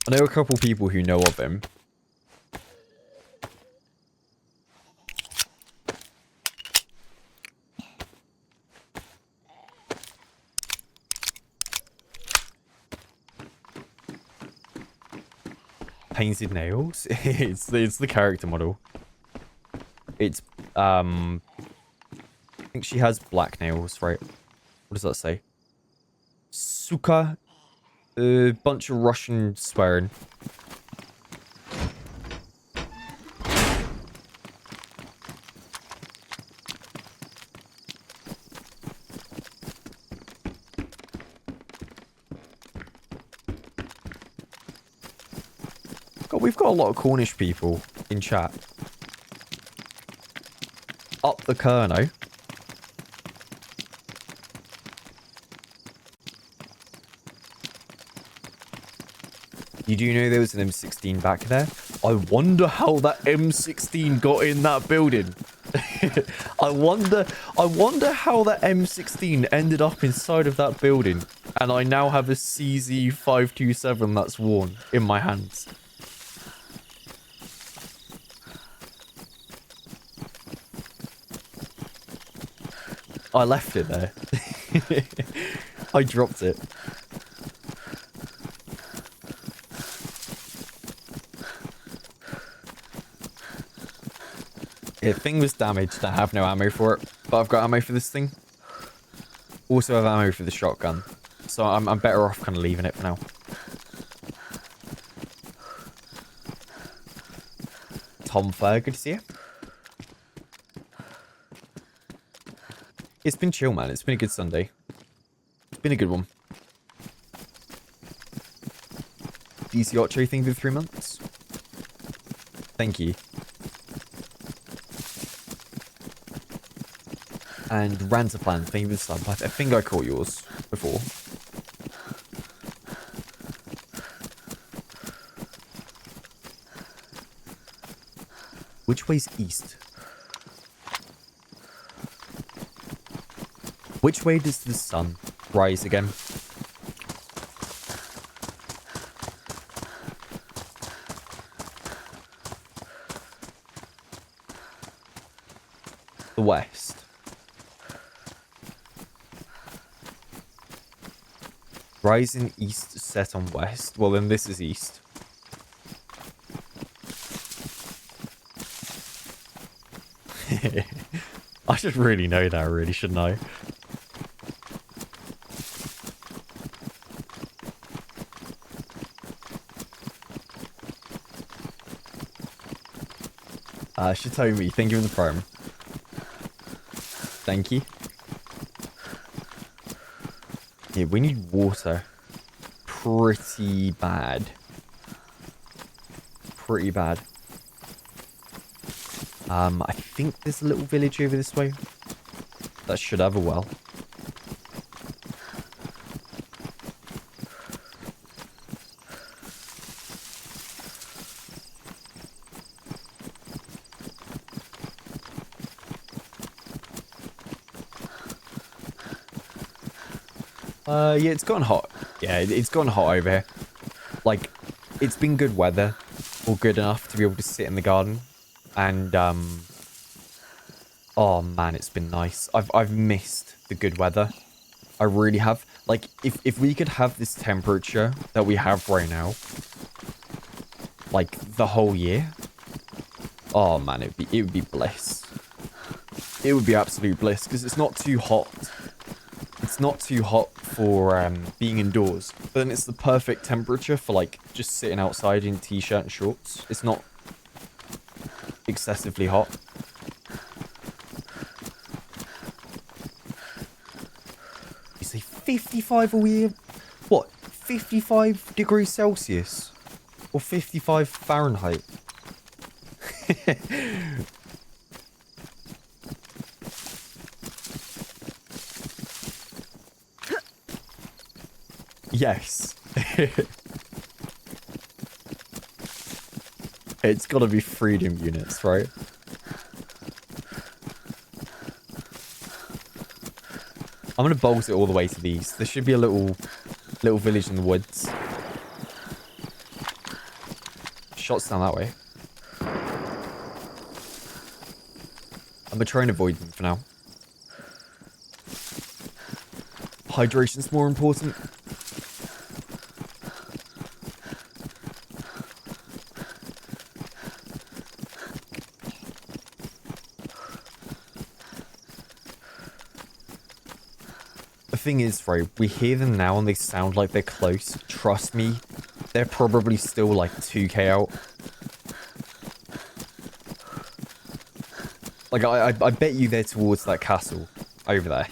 I know a couple people who know of him. Painted nails? it's the character model. It's, I think she has black nails, right? What does that say? Suka. A bunch of Russian swearing. God, we've got a lot of Cornish people in chat. Up the Kerno. You do know there was an M16 back there? I wonder how that M16 got in that building. I wonder how that M16 ended up inside of that building. And I now have a CZ527 that's worn in my hands. I left it there. I dropped it. Yeah, thing was damaged. I have no ammo for it, but I've got ammo for this thing. Also have ammo for the shotgun. So I'm better off kind of leaving it for now. Tom Fair, good to see you. It's been chill, man. It's been a good Sunday. It's been a good one. DC Ocho thing for 3 months. Thank you. And Rantaplan, thank you for the sub. I think I caught yours before. Which way's east? Which way does the sun rise again? The west. Rising east, set on west. Well, then this is east. I should really know that, really, shouldn't I? Shitomi, thank you in the prime. Thank you. Yeah, we need water. Pretty bad. Pretty bad. I think there's a little village over this way. That should have a well. Yeah, it's gotten hot. Yeah, it's gotten hot over here. Like, it's been good weather, or good enough to be able to sit in the garden. And, oh man, it's been nice. I've missed the good weather. I really have. Like, if we could have this temperature that we have right now, like, the whole year, oh man, it would be bliss. It would be absolute bliss, because it's not too hot. It's not too hot for being indoors, but then it's the perfect temperature for like just sitting outside in t-shirt and shorts. It's not excessively hot. You say 55 all year? What? 55 degrees Celsius? Or 55 Fahrenheit? Yes. It's gotta be freedom units, right? I'm gonna bolt it all the way to the east. There should be a little village in the woods. Shots down that way. I'm gonna try and avoid them for now. Hydration's more important. thing is, right, we hear them now and they sound like they're close. Trust me, they're probably still like 2k out. Like, I bet you they're towards that castle over there.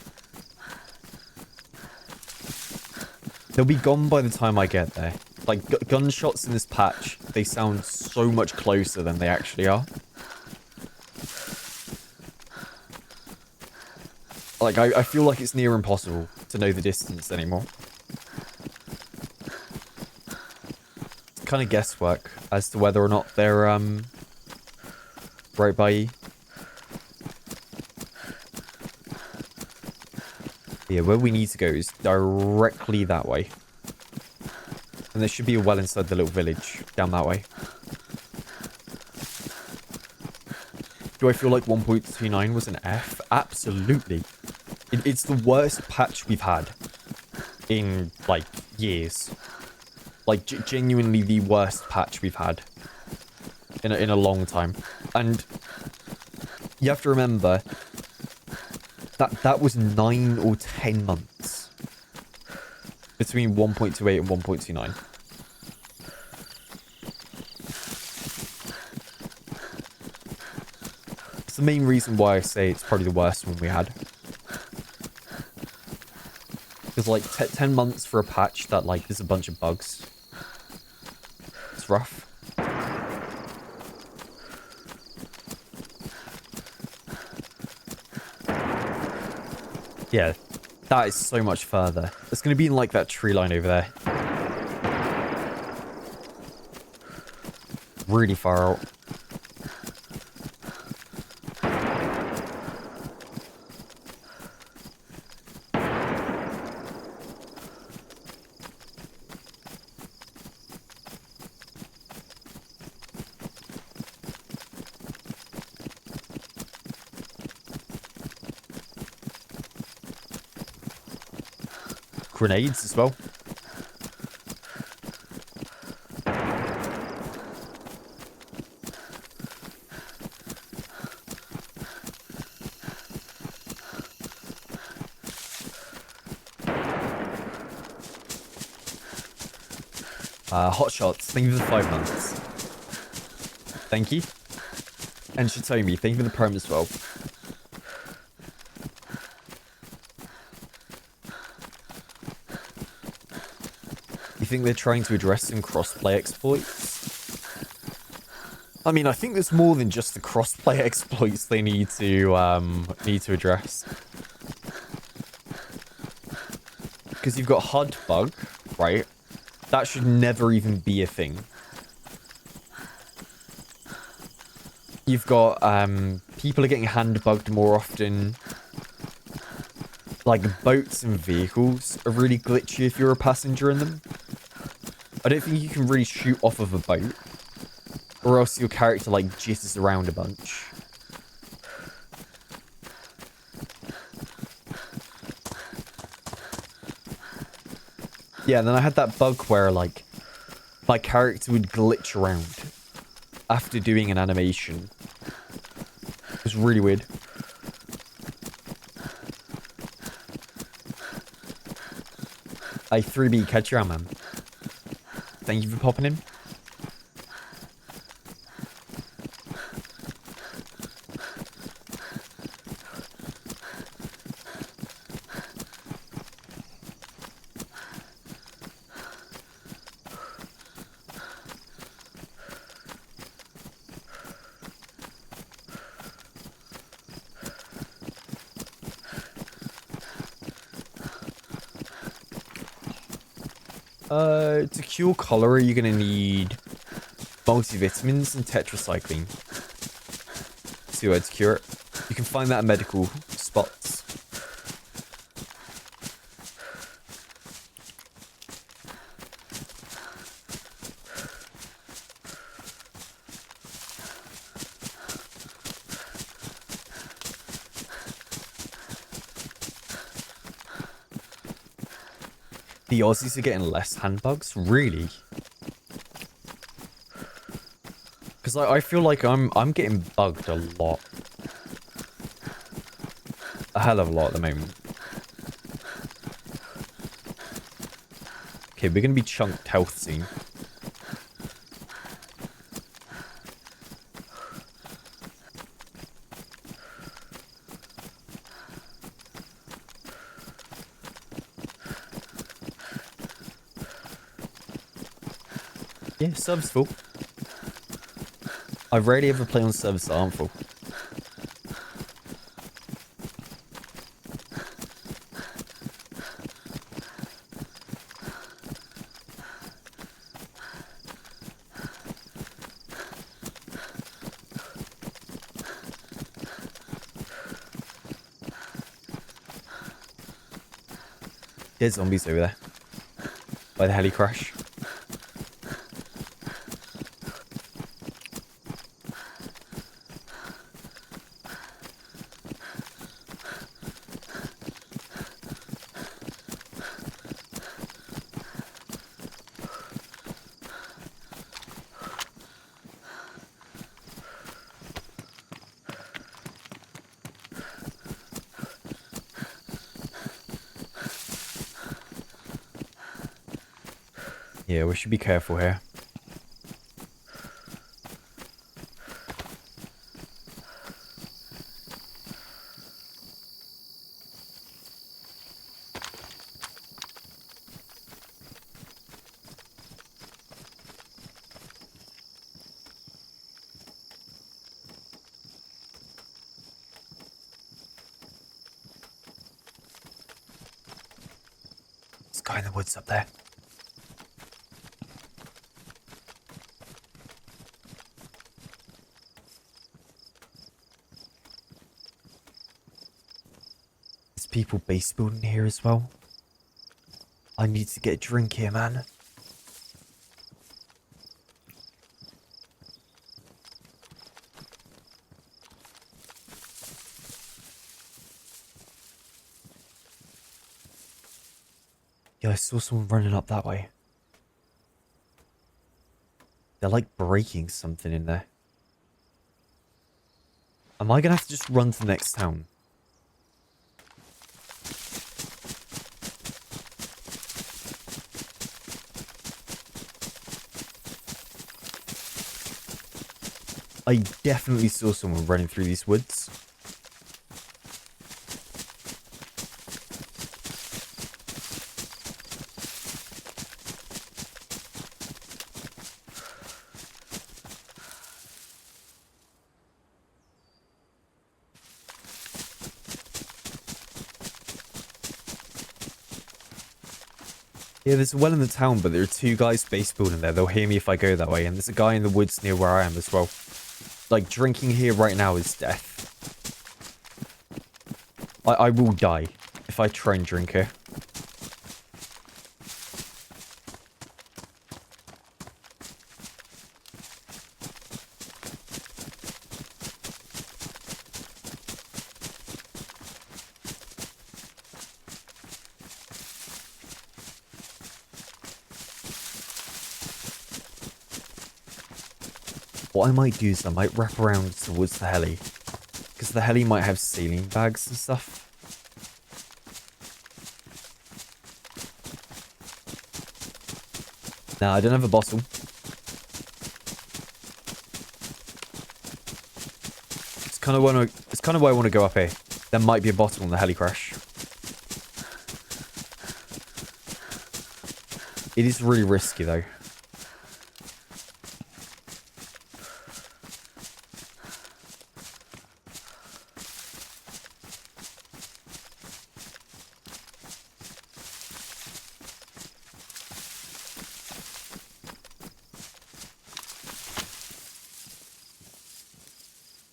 They'll be gone by the time I get there. Like, gunshots in this patch, they sound so much closer than they actually are. Like, I feel like it's near impossible to know the distance anymore. It's kind of guesswork as to whether or not they're, right by you. Yeah, where we need to go is directly that way. And there should be a well inside the little village down that way. Do I feel like 1.29 was an F? Absolutely. It's the worst patch we've had in, like, years. Like, genuinely the worst patch we've had in a long time. And you have to remember that was 9 or 10 months between 1.28 and 1.29. It's the main reason why I say it's probably the worst one we had. Because, like, 10 months for a patch that, like, there's a bunch of bugs. It's rough. Yeah, that is so much further. It's going to be in, like, that tree line over there. Really far out. Grenades as well. Hot shots. Thank you for the 5 months. Thank you. And Shitomi, thank you for the perm as well. You think they're trying to address some crossplay exploits? I mean, I think there's more than just the crossplay exploits they need to address. Because you've got HUD bug, right? That should never even be a thing. You've got people are getting hand bugged more often. Like, boats and vehicles are really glitchy if you're a passenger in them. I don't think you can really shoot off of a boat, or else your character, like, jitters around a bunch. Yeah, and then I had that bug where, like, my character would glitch around after doing an animation. It was really weird. Hey, 3B, catch your man. Thank you for popping in. To cure cholera, you're going to need multivitamins and tetracycline to cure it. You can find that at medical spots. The Aussies are getting less handbugs? Really? Because I feel like I'm getting bugged a lot. A hell of a lot at the moment. Okay, we're gonna be chunked health soon. Yeah, server's full. I rarely ever play on servers that aren't full. There's zombies over there. By the heli crash. Yeah, we should be careful here. There's a guy in the woods up there. People base building here as well. I need to get a drink here, man. Yeah, I saw someone running up that way. They're like breaking something in there. Am I gonna have to just run to the next town? I definitely saw someone running through these woods. Yeah, there's a well in the town, but there are two guys base building there. They'll hear me if I go that way. And there's a guy in the woods near where I am as well. Like, drinking here right now is death. I will die if I try and drink here. What I might do is I might wrap around towards the heli. Because the heli might have ceiling bags and stuff. Nah, I don't have a bottle. It's kind of why I want to go up here. There might be a bottle on the heli crash. It is really risky though.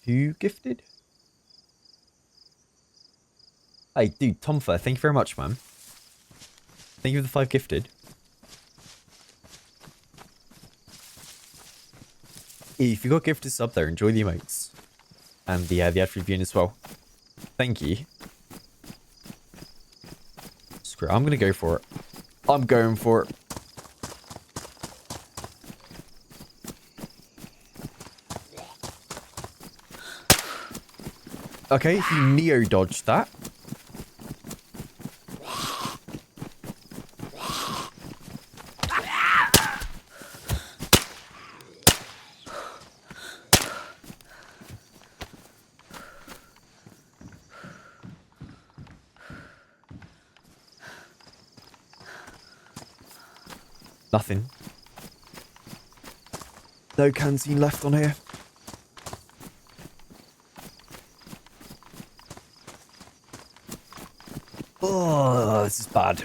You gifted? Hey, dude, Tomfer, thank you very much, man. Thank you for the 5 gifted. If you got gifted sub there, enjoy the emotes. And the ad-free viewing as well. Thank you. Screw it, I'm gonna go for it. I'm going for it. Okay, he neo-dodged that. Nothing. No canteen left on here. Oh, this is bad.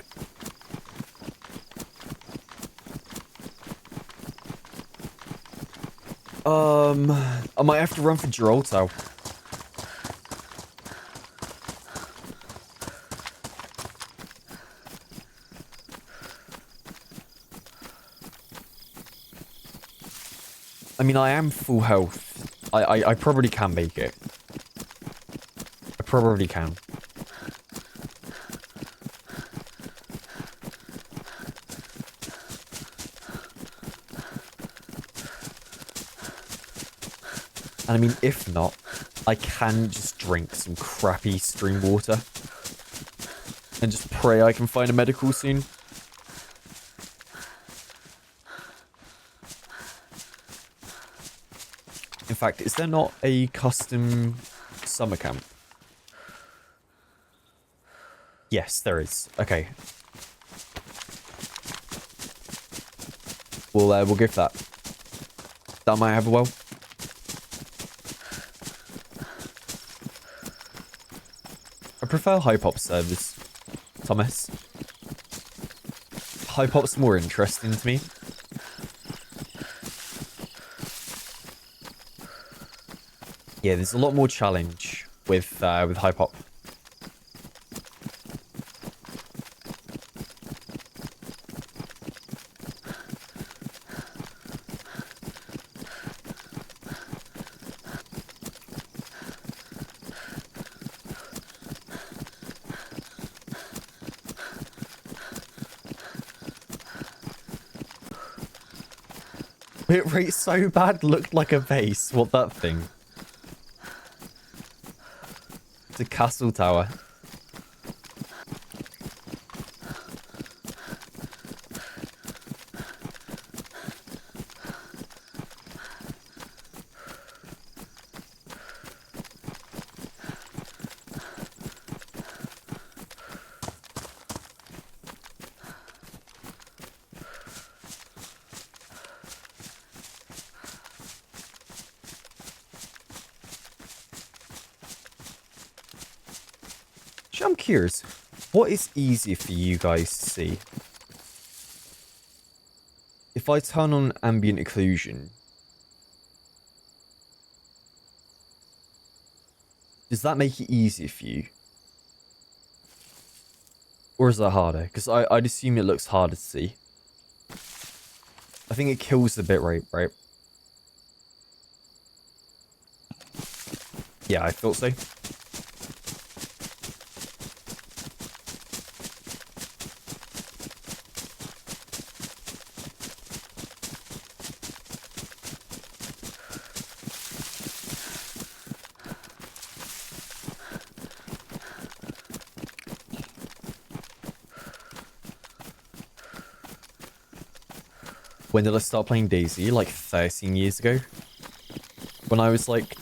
I might have to run for Gibraltar. I mean, I am full health. I probably can make it. I probably can. And I mean, if not, I can just drink some crappy stream water. And just pray I can find a medical soon. In fact, is there not a custom summer camp? Yes, there is. Okay. We'll give that. That might have a well. I prefer Hypop servers, Thomas. Hypop's more interesting to me. Yeah, there's a lot more challenge with Hypop. Hit rate so bad, looked like a base. What, that thing? It's a castle tower. I'm curious, what is easier for you guys to see? If I turn on ambient occlusion, does that make it easier for you? Or is that harder? Because I'd assume it looks harder to see. I think it kills the bitrate, right? Yeah, I thought so. When did I start playing DayZ? Like 13 years ago? When I was like,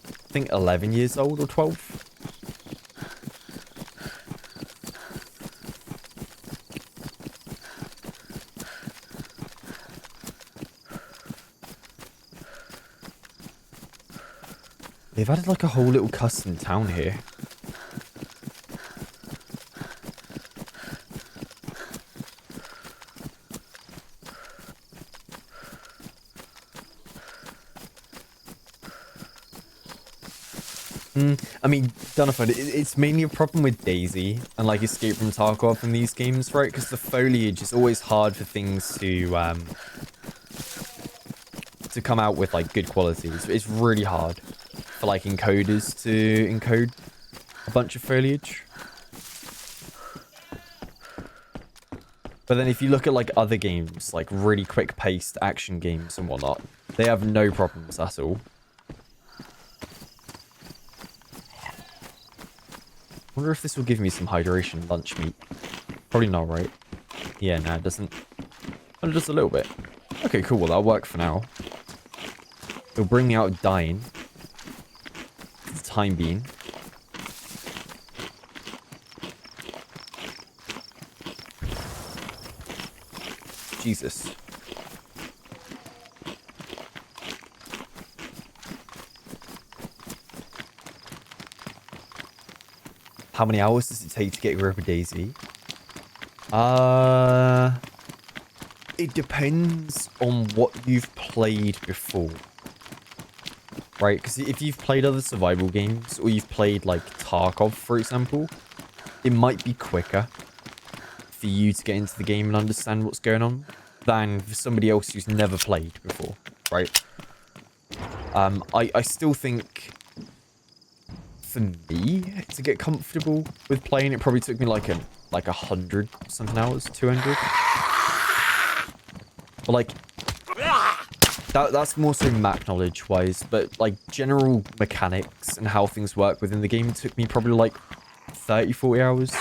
I think 11 years old or 12? They've added like a whole little custom town here. I mean, don't know if it's mainly a problem with DayZ and like Escape from Tarkov in these games, right? Because the foliage is always hard for things to come out with like good quality. It's really hard for like encoders to encode a bunch of foliage. But then if you look at like other games, like really quick paced action games and whatnot, they have no problems at all. I wonder if this will give me some hydration lunch meat. Probably not, right? Yeah, no, it doesn't. Oh, just a little bit. Okay, cool. Well, that'll work for now. It'll bring me out of dying. For the time being. Jesus. How many hours does it take to get a grip of DayZ? It depends on what you've played before. Right, because if you've played other survival games, or you've played, like, Tarkov, for example, it might be quicker for you to get into the game and understand what's going on than for somebody else who's never played before, right? I still think, for me, to get comfortable with playing, it probably took me like 100 something hours, 200. But like, that's more so map knowledge wise, but like general mechanics and how things work within the game took me probably like 30, 40 hours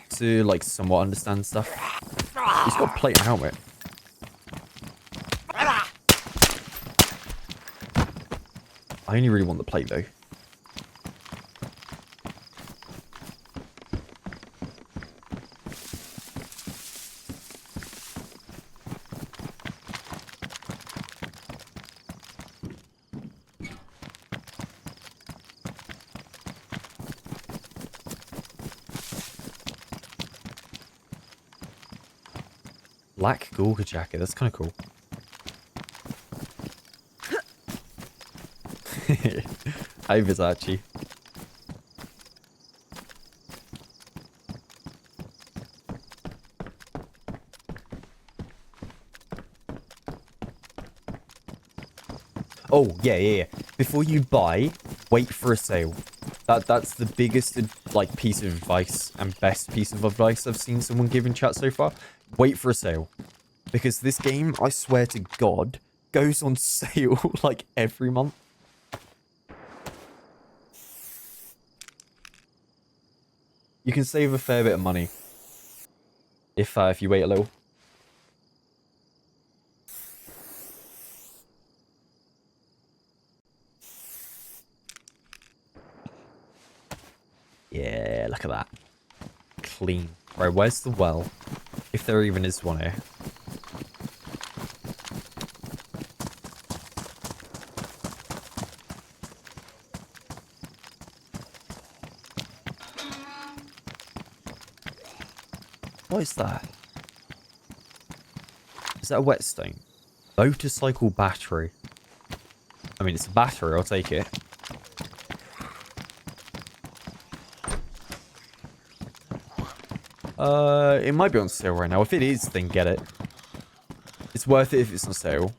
to like somewhat understand stuff. He's got a plate and helmet. I only really want the plate though. Black Gorga jacket, that's kind of cool. Hi, Versace. Oh, yeah. Before you buy, wait for a sale. That's the biggest, like, piece of advice and best piece of advice I've seen someone give in chat so far. Wait for a sale. Because this game, I swear to God, goes on sale, like, every month. You can save a fair bit of money if you wait a little. Yeah, look at that. Clean. Right, where's the well? If there even is one here. What is that? Is that a whetstone? Motorcycle battery. I mean, it's a battery, I'll take it. It might be on sale right now. If it is, then get it. It's worth it if it's on sale.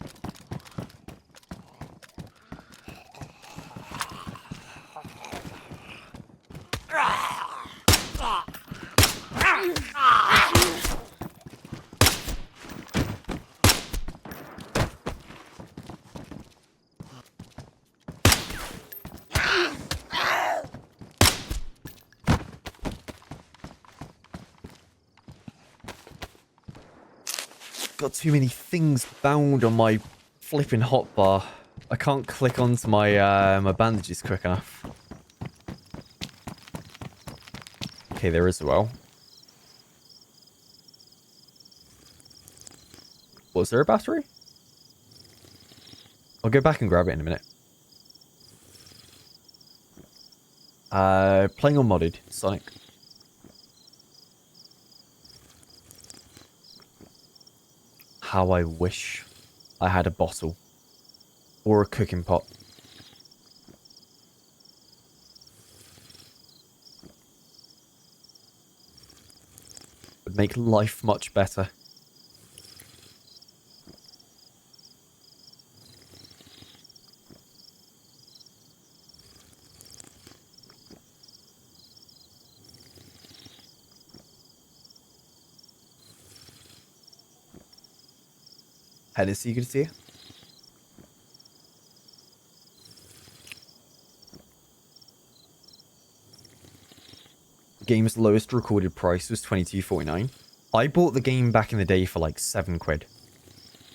Got too many things bound on my flipping hotbar. I can't click onto my my bandages quick enough. Okay, there is a well. Was there a battery? I'll go back and grab it in a minute. Playing on modded Sonic. How I wish I had a bottle or a cooking pot. Would make life much better. Hennessy, good to see you. Game's lowest recorded price was £22.49. I bought the game back in the day for like £7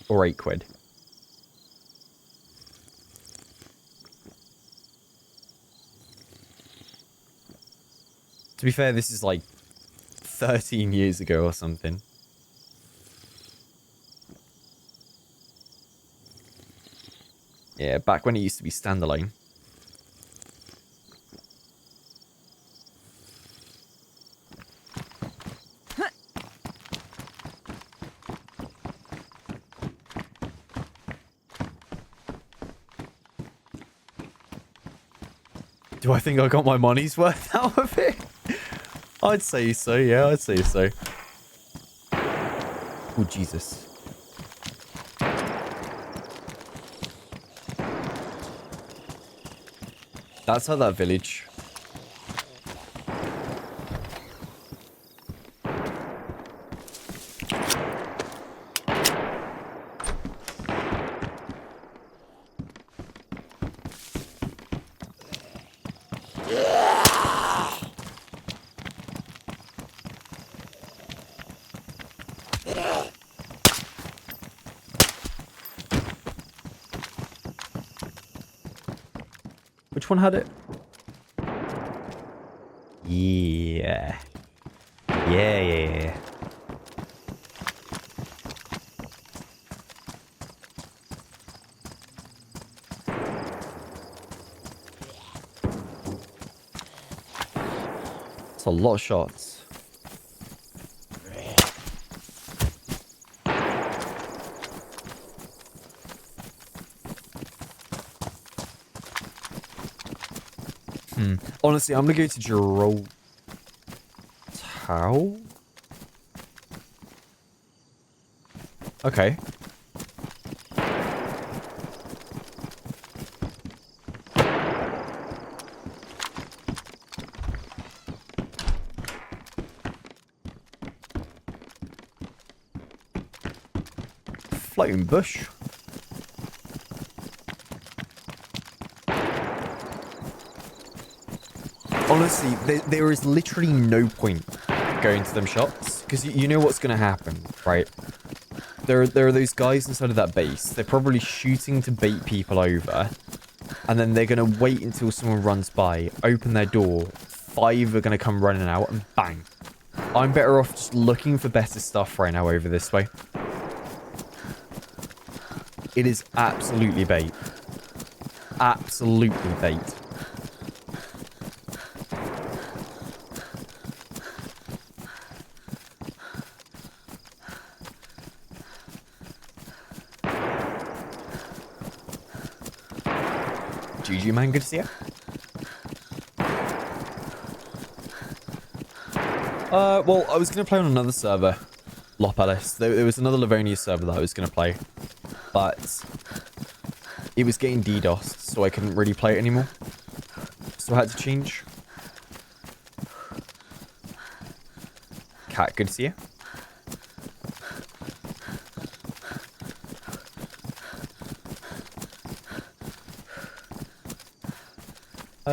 or £8. To be fair, this is like 13 years ago or something. Yeah, back when it used to be standalone. Do I think I got my money's worth out of it? I'd say so, yeah, I'd say so. Oh, Jesus. That's how that village. Which one had it? Yeah. Yeah. It's a lot of shots. Honestly, I'm gonna go to Gibraltar. Okay. Floating bush. Honestly, there is literally no point going to them shots because you know what's going to happen, right? There are those guys inside of that base. They're probably shooting to bait people over, and then they're going to wait until someone runs by, open their door. 5 are going to come running out, and bang. I'm better off just looking for better stuff right now over this way. It is absolutely bait. Absolutely bait. GG, man. Good to see you. Well, I was going to play on another server. Lopalis. There was another Livonia server that I was going to play. But it was getting DDoSed, so I couldn't really play it anymore. So I had to change. Cat, good to see you.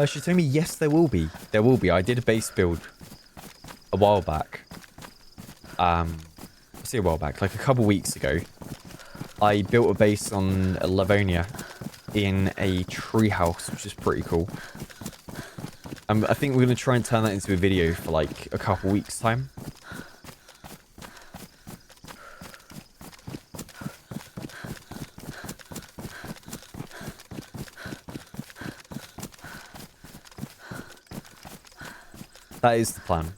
She told me, yes, there will be. There will be. I did a base build a while back. I say a while back, like a couple weeks ago. I built a base on Livonia in a treehouse, which is pretty cool. I think we're going to try and turn that into a video for like a couple weeks' time. That is the plan.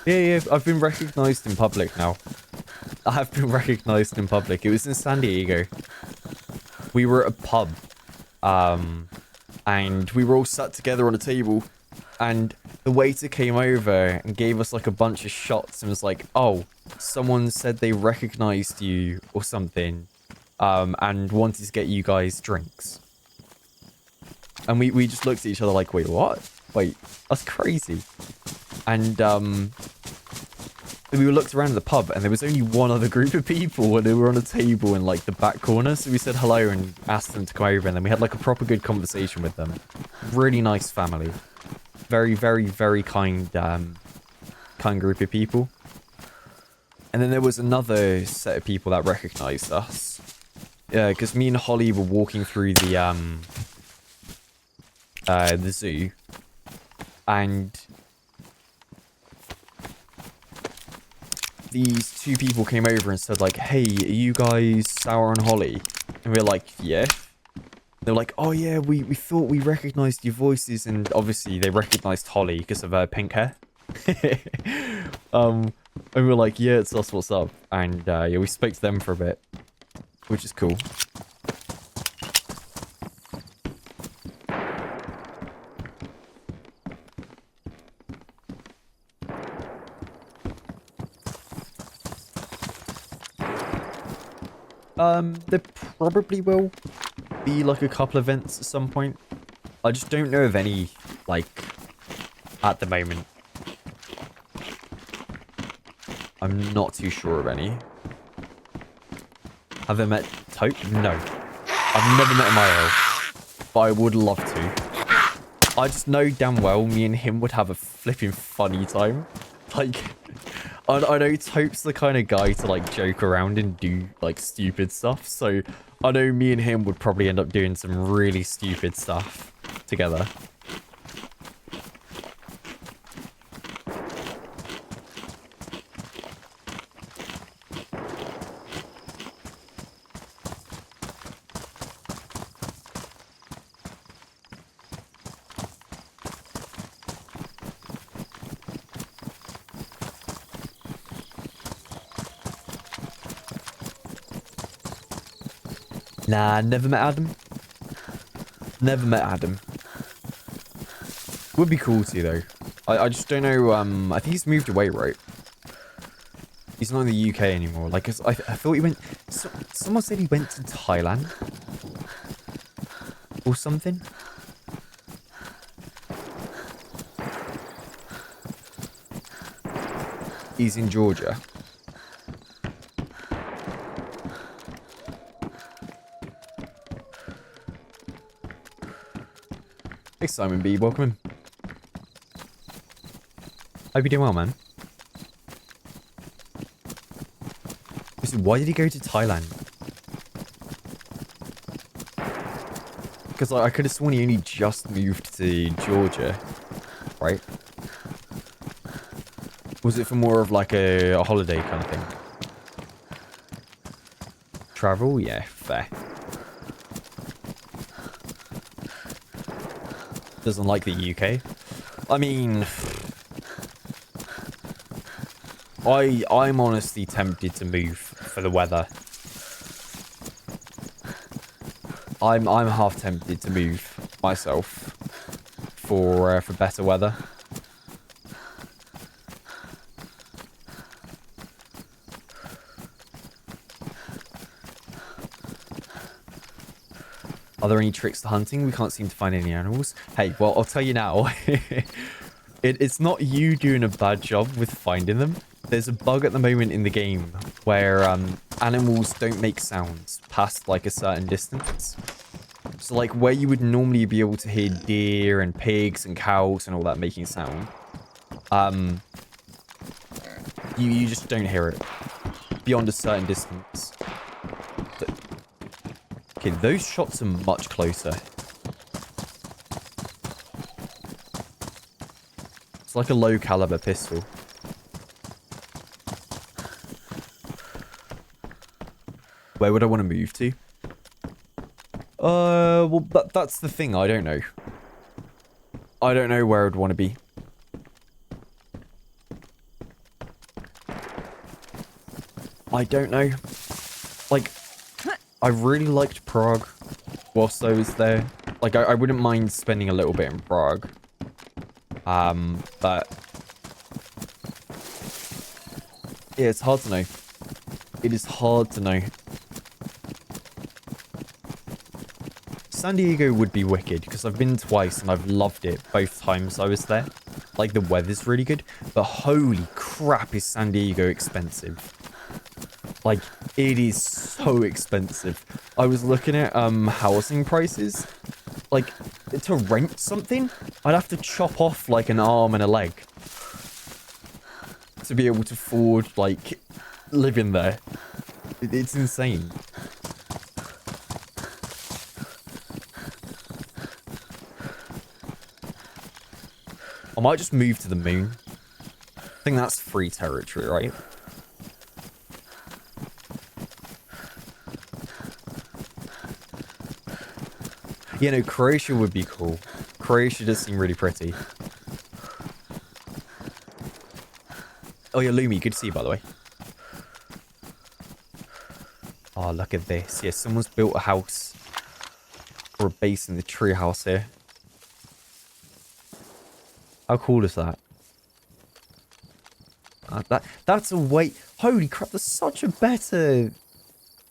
Yeah, I've been recognized in public now. I have been recognized in public. It was in San Diego. We were at a pub. And we were all sat together on a table. And the waiter came over and gave us like a bunch of shots and was like, oh, someone said they recognized you or something. And wanted to get you guys drinks. And we just looked at each other like, wait, what? Wait, that's crazy. And we looked around the pub and there was only one other group of people and they were on a table in like the back corner. So we said hello and asked them to come over and then we had like a proper good conversation with them. Really nice family. Very, very, very kind group of people. And then there was another set of people that recognized us. Yeah, because me and Holly were walking through the zoo. And these two people came over and said like, hey, are you guys Sour and Holly? And we're like, yeah. They're like, oh yeah, we thought we recognized your voices, and obviously they recognized Holly because of her pink hair. And we're like, yeah, it's us, what's up? And yeah, we spoke to them for a bit, which is cool. There probably will be like a couple events at some point. I just don't know of any, like, at the moment. I'm not too sure of any. Have I met Tope? No. I've never met him IRL, but I would love to. I just know damn well me and him would have a flipping funny time. Like, I know Tope's the kind of guy to like joke around and do like stupid stuff, so I know me and him would probably end up doing some really stupid stuff together. Nah, never met Adam. Never met Adam. Would be cool to though. I just don't know. I think he's moved away, right? He's not in the UK anymore. Like, I thought he went. Someone said he went to Thailand or something. He's in Georgia. Hey Simon B, welcome in. Hope you're doing well, man. Listen, why did he go to Thailand? Because I could have sworn he only just moved to Georgia, right? Was it for more of like a holiday kind of thing? Travel? Yeah, fair. Doesn't like the UK. I mean, I'm honestly tempted to move for the weather. I'm half tempted to move myself for better weather. Are there any tricks to hunting? We can't seem to find any animals. Hey, well, I'll tell you now. It's not you doing a bad job with finding them. There's a bug at the moment in the game where animals don't make sounds past like a certain distance. So like where you would normally be able to hear deer and pigs and cows and all that making sound, you just don't hear it beyond a certain distance. Okay, those shots are much closer. It's like a low caliber pistol. Where would I want to move to? Well, that's the thing. I don't know. I don't know where I'd want to be. I don't know. Like, I really liked Prague whilst I was there. Like, I wouldn't mind spending a little bit in Prague. But yeah, it's hard to know. It is hard to know. San Diego would be wicked because I've been twice and I've loved it both times I was there. Like, the weather's really good, but holy crap is San Diego expensive. Like, it is so expensive. I was looking at housing prices. Like, to rent something, I'd have to chop off like an arm and a leg to be able to afford like living there. It's insane. I might just move to the moon. I think that's free territory, right? You know, Croatia would be cool. Croatia does seem really pretty. Oh, yeah, Lumi, good to see you, by the way. Oh, look at this. Yeah, someone's built a house. Or a base in the tree house here. How cool is that? That's a way... Holy crap, that's such a better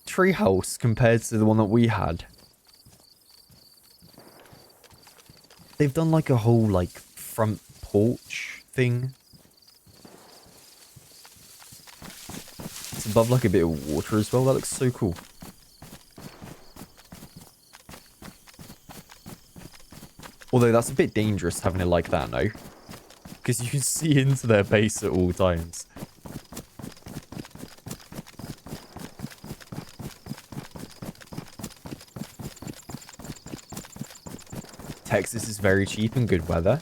treehouse compared to the one that we had. They've done like a whole like front porch thing. It's above like a bit of water as well. That looks so cool. Although that's a bit dangerous having it like that now. Because you can see into their base at all times. Texas is very cheap and good weather.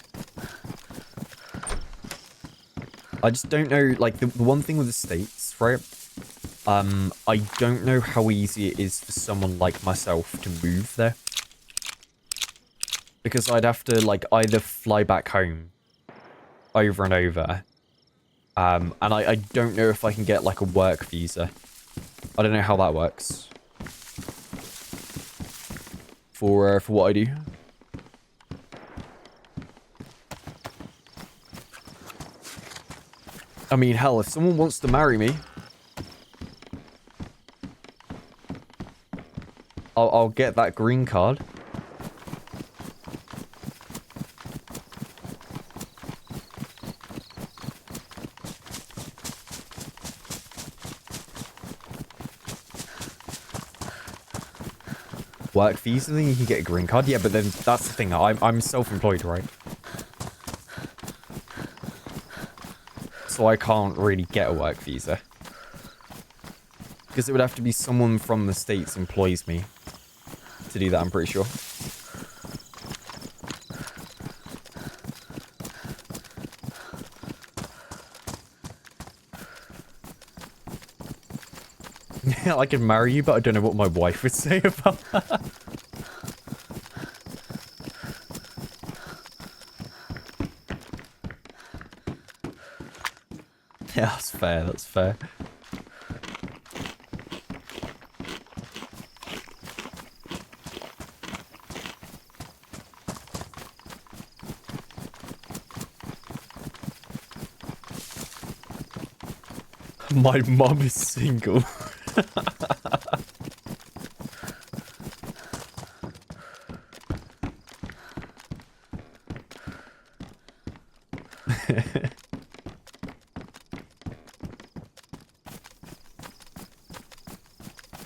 I just don't know, like, the one thing with the States, right? I don't know how easy it is for someone like myself to move there. Because I'd have to, like, either fly back home over and over. And I don't know if I can get, like, a work visa. I don't know how that works. For what I do. I mean, hell, if someone wants to marry me, I'll get that green card. Work visa, then you can get a green card. Yeah, but then that's the thing. I'm self-employed, right? So I can't really get a work visa. Because it would have to be someone from the States employs me to do that, I'm pretty sure. Yeah, I could marry you, but I don't know what my wife would say about that. Yeah, that's fair, that's fair. My mum is single.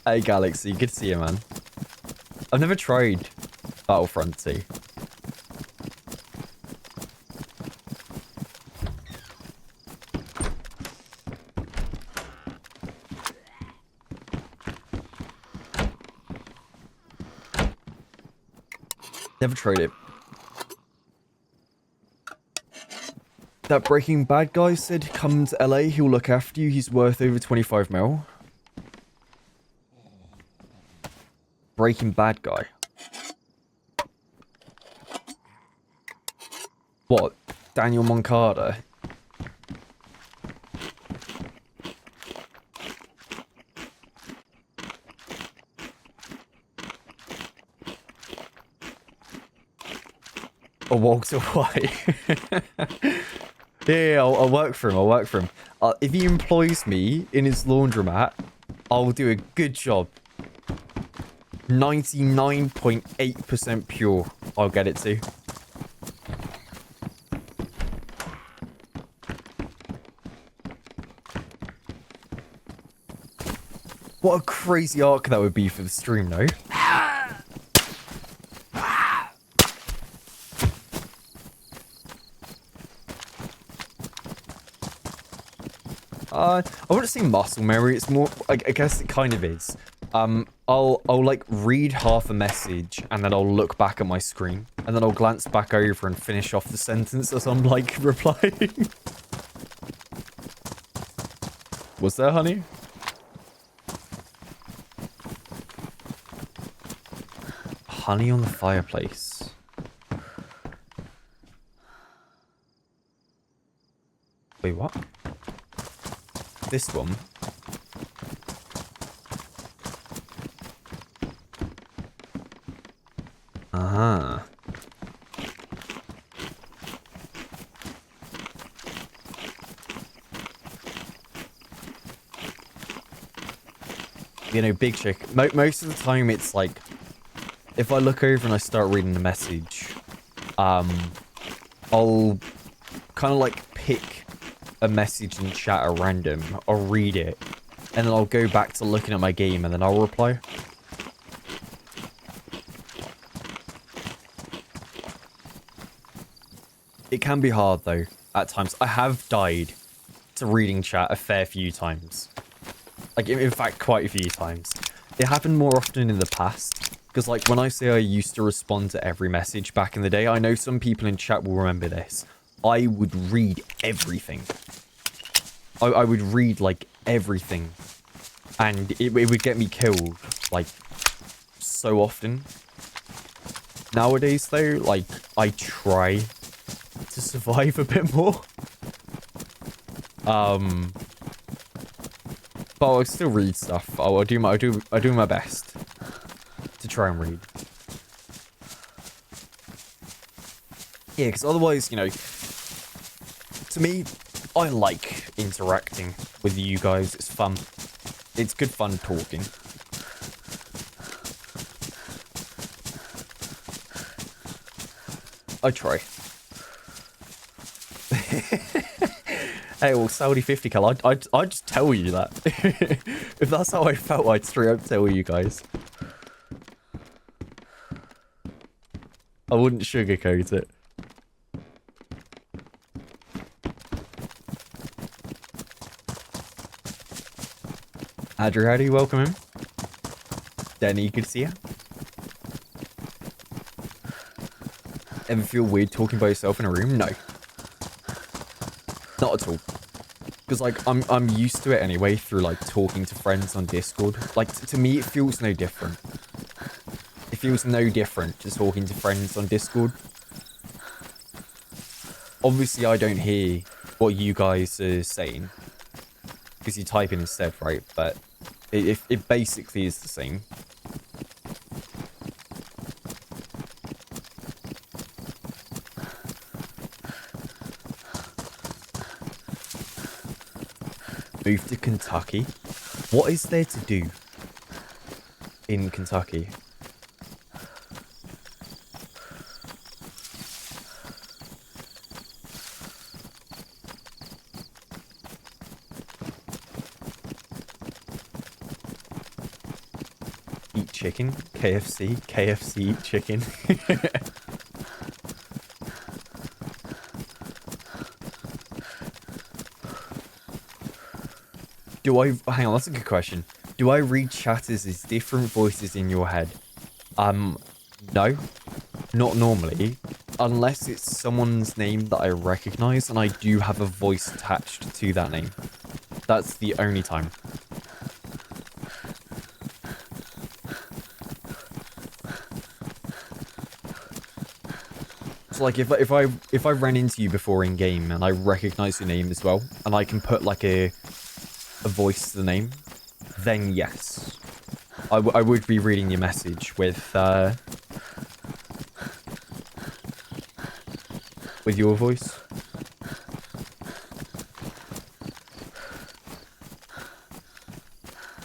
Hey Galaxy, good to see you, man. I've never tried Battlefront 2. Never tried it. That Breaking Bad guy said, come to LA, he'll look after you. He's worth over 25 mil. Breaking Bad guy. What? Daniel Moncada? Or Walter White? Yeah, I'll work for him. I'll work for him. If he employs me in his laundromat, I'll do a good job. 99.8% pure, I'll get it to. What a crazy arc that would be for the stream, though. I wouldn't say muscle memory. It's more, I guess it kind of is. I'll like read half a message and then I'll look back at my screen and then I'll glance back over and finish off the sentence as I'm like replying. Was there, honey? honey on the fireplace. Wait, what? This one? Ah. You know, big chick. Most of the time it's like, if I look over and I start reading the message, I'll kind of like pick a message in chat at random. I'll read it, and then I'll go back to looking at my game, and then I'll reply. It can be hard though, at times. I have died to reading chat a fair few times. Like, in fact, quite a few times. It happened more often in the past. Because, like, when I say I used to respond to every message back in the day, I know some people in chat will remember this. I would read everything. I would read, like, everything. And it would get me killed, like, so often. Nowadays, though, like, I try to survive a bit more. But I still read stuff. I do my best to try and read. Yeah, because otherwise, you know, to me, I like interacting with you guys. It's fun. It's good fun talking. I try. Hey, well, Saudi 50 cal, I'd just tell you that. If that's how I felt, I'd straight up tell you guys. I wouldn't sugarcoat it. Andrew, how do you welcome him? Danny, good to see you. Ever feel weird talking by yourself in a room? No. Not at all. Because, like, I'm used to it anyway through, like, talking to friends on Discord. Like, to me, it feels no different. It feels no different just talking to friends on Discord. Obviously, I don't hear what you guys are saying. Because you type in instead, right? But it basically is the same. Move to Kentucky? What is there to do in Kentucky? Eat chicken? KFC? KFC eat chicken? Do I... Hang on, that's a good question. Do I read chatters as different voices in your head? No. Not normally. Unless it's someone's name that I recognize and I do have a voice attached to that name. That's the only time. So, like, if I ran into you before in game and I recognize your name as well, and I can put like a voice to the name, then yes, I would be reading your message with your voice.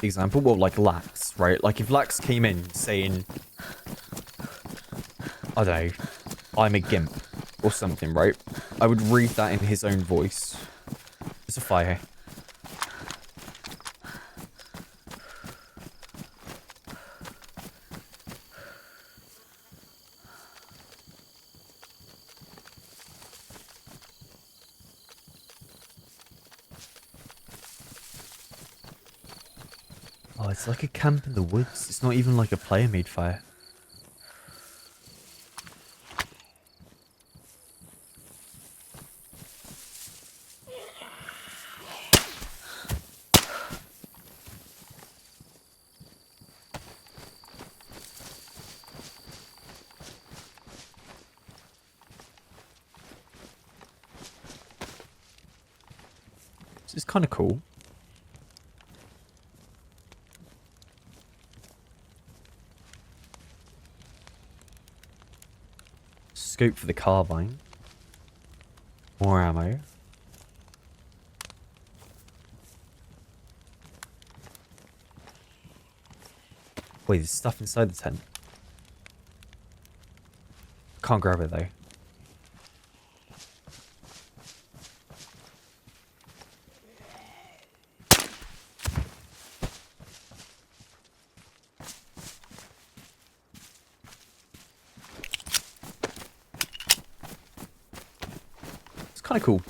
Example, well, like Lax, right? Like if Lax came in saying, I don't know, I'm a gimp or something, right? I would read that in his own voice. It's a fire. Oh, it's like a camp in the woods. It's not even like a player-made fire. It's kind of cool. Scope for the carbine. More ammo. Wait, there's stuff inside the tent. Can't grab it though. It's kind of cool.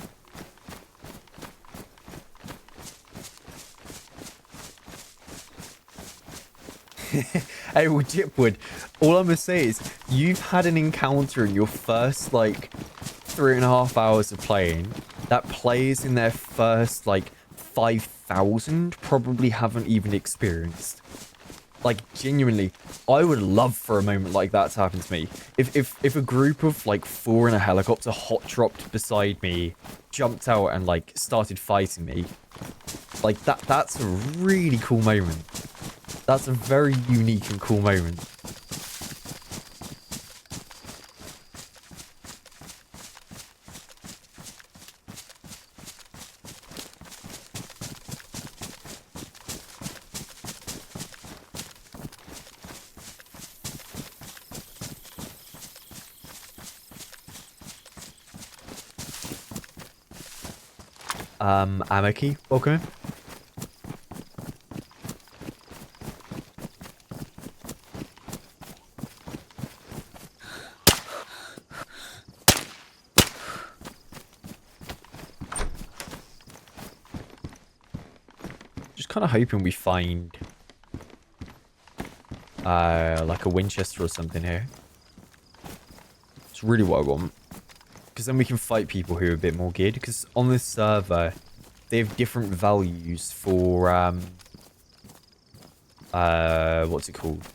Hey, well, Jipwood, all I'm gonna say is you've had an encounter in your first like 3.5 hours of playing that players in their first like 5,000 probably haven't even experienced. Like, genuinely, I would love for a moment like that to happen to me. If a group of like 4 in a helicopter hot dropped beside me, jumped out and like started fighting me, like that's a really cool moment. That's a very unique and cool moment. Ammo key, welcome in. Just kind of hoping we find like a Winchester or something here. It's really what I want. Because then we can fight people who are a bit more geared. Because on this server, they have different values for, what's it called?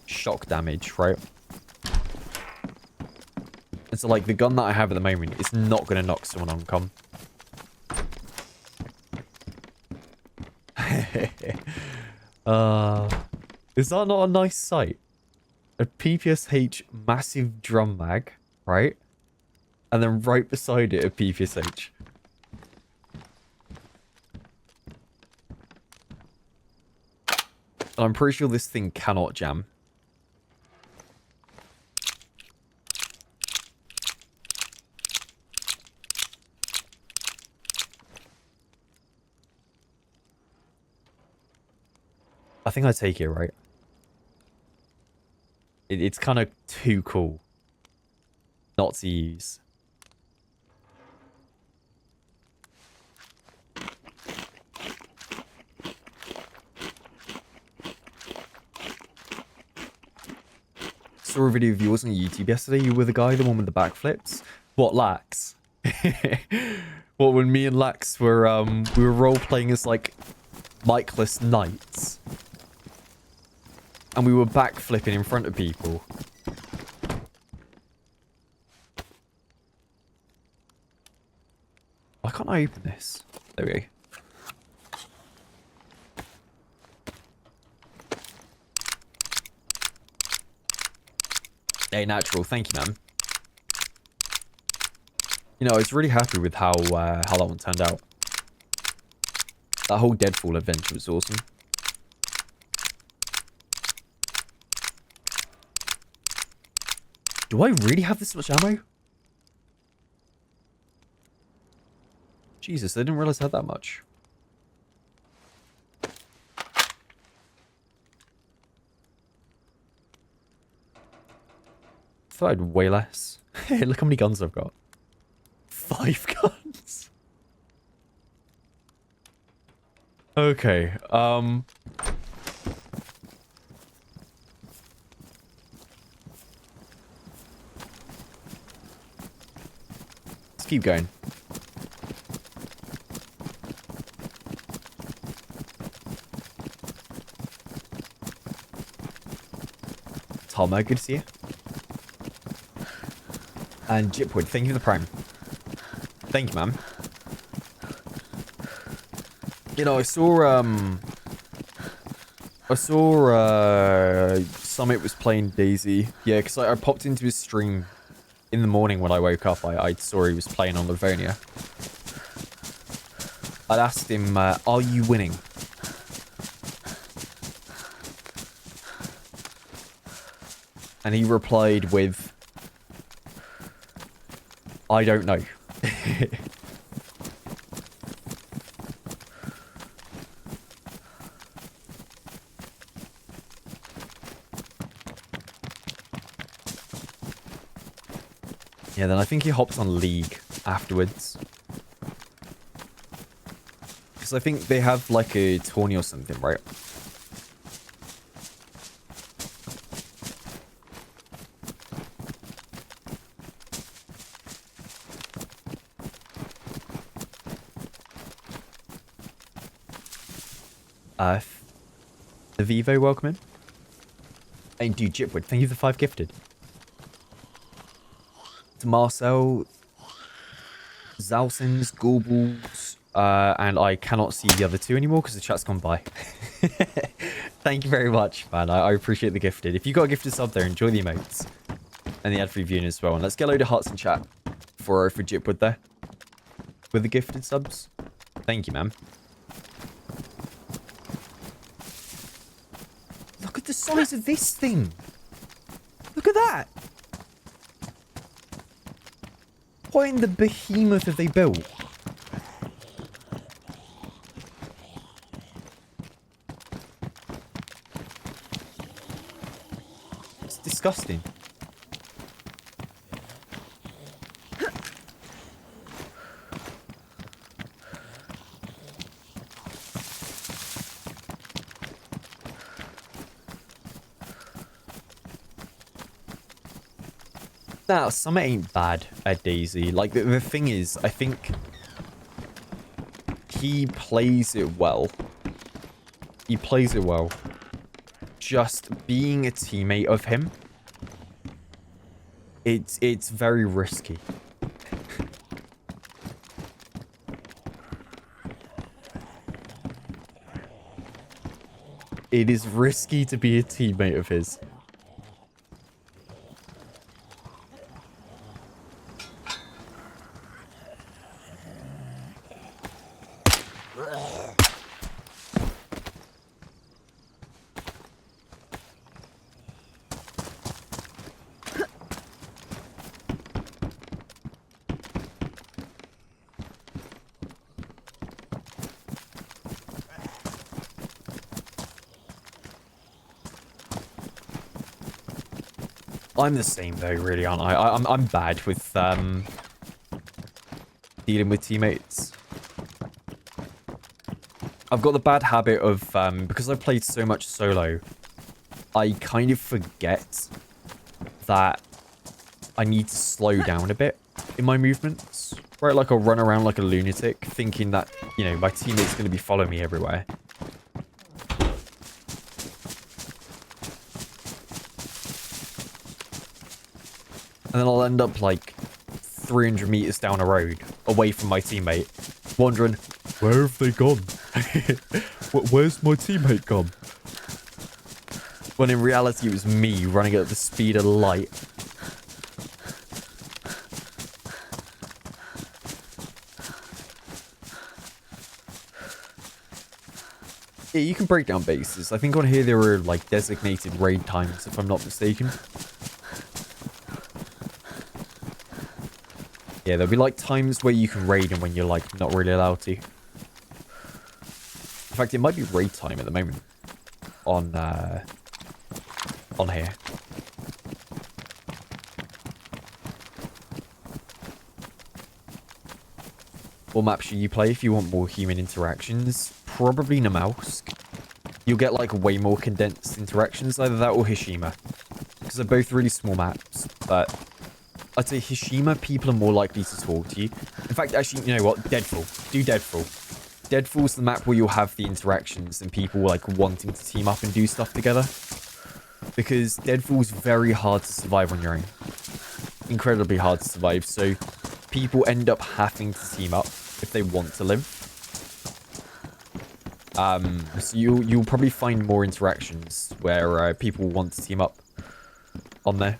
Shock damage, right? And so, like, the gun that I have at the moment is not going to knock someone on comm. Is that not a nice sight? A PPSH massive drum mag, right? And then right beside it, a PPSH. And I'm pretty sure this thing cannot jam. I think I take it, right? It's kind of too cool not to use. Saw a video of yours on YouTube yesterday. You were the guy, the one with the backflips. What, Lax? What, when me and Lax were we were role playing as like miceless knights, and we were backflipping in front of people. Why can't I open this? There we go. Hey, natural. Thank you, man. You know, I was really happy with how that one turned out. That whole Deadfall adventure was awesome. Do I really have this much ammo? Jesus, I didn't realize I had that much. Thought I had way less. Look how many guns I've got. 5 guns. Okay, let's keep going. Tomo, good to see you. And Jipwood, thank you for the prime. Thank you, man. You know, I saw Summit was playing DayZ. Yeah, because I popped into his stream in the morning when I woke up. I saw he was playing on Livonia. I asked him, are you winning? And he replied with, I don't know. Yeah, then I think he hops on League afterwards. Because I think they have like a tourney or something, right? The Vivo, welcome in. And dude, Jipwood, thank you for the 5 gifted. To Marcel, Zalsins, Gaubles, and I cannot see the other 2 anymore because the chat's gone by. Thank you very much, man. I appreciate the gifted. If you got a gifted sub there, enjoy the emotes. And the ad-free viewing as well. And let's get a load of hearts in chat for Jipwood there. With the gifted subs. Thank you, man. Look at the size of this thing. Look at that. What in the behemoth have they built? It's disgusting. Now, Summit ain't bad at DayZ. Like, the thing is, I think he plays it well. He plays it well. Just being a teammate of him, it's very risky. It is risky to be a teammate of his. I'm the same though, really, aren't I? I'm bad with dealing with teammates. I've got the bad habit of because I've played so much solo, I kind of forget that I need to slow down a bit in my movements. Right, like I'll run around like a lunatic, thinking that, you know, my teammate's going to be following me everywhere. And then I'll end up like 300 meters down a road away from my teammate, wondering, where have they gone? Where's my teammate gone? When in reality it was me running at the speed of light. Yeah, you can break down bases. I think on here there were like designated raid times, if I'm not mistaken. Yeah, there'll be like times where you can raid and when you're like not really allowed to. In fact, it might be raid time at the moment on here. What map should you play if you want more human interactions? Probably Namalsk. You'll get like way more condensed interactions, either that or Hishima. Because they're both really small maps, but I'd say Hishima, people are more likely to talk to you. In fact, actually, you know what? Deadfall. Do Deadfall. Deadfall's the map where you'll have the interactions and people like wanting to team up and do stuff together. Because Deadfall's very hard to survive on your own. Incredibly hard to survive, so people end up having to team up if they want to live. So you'll probably find more interactions where people want to team up on there.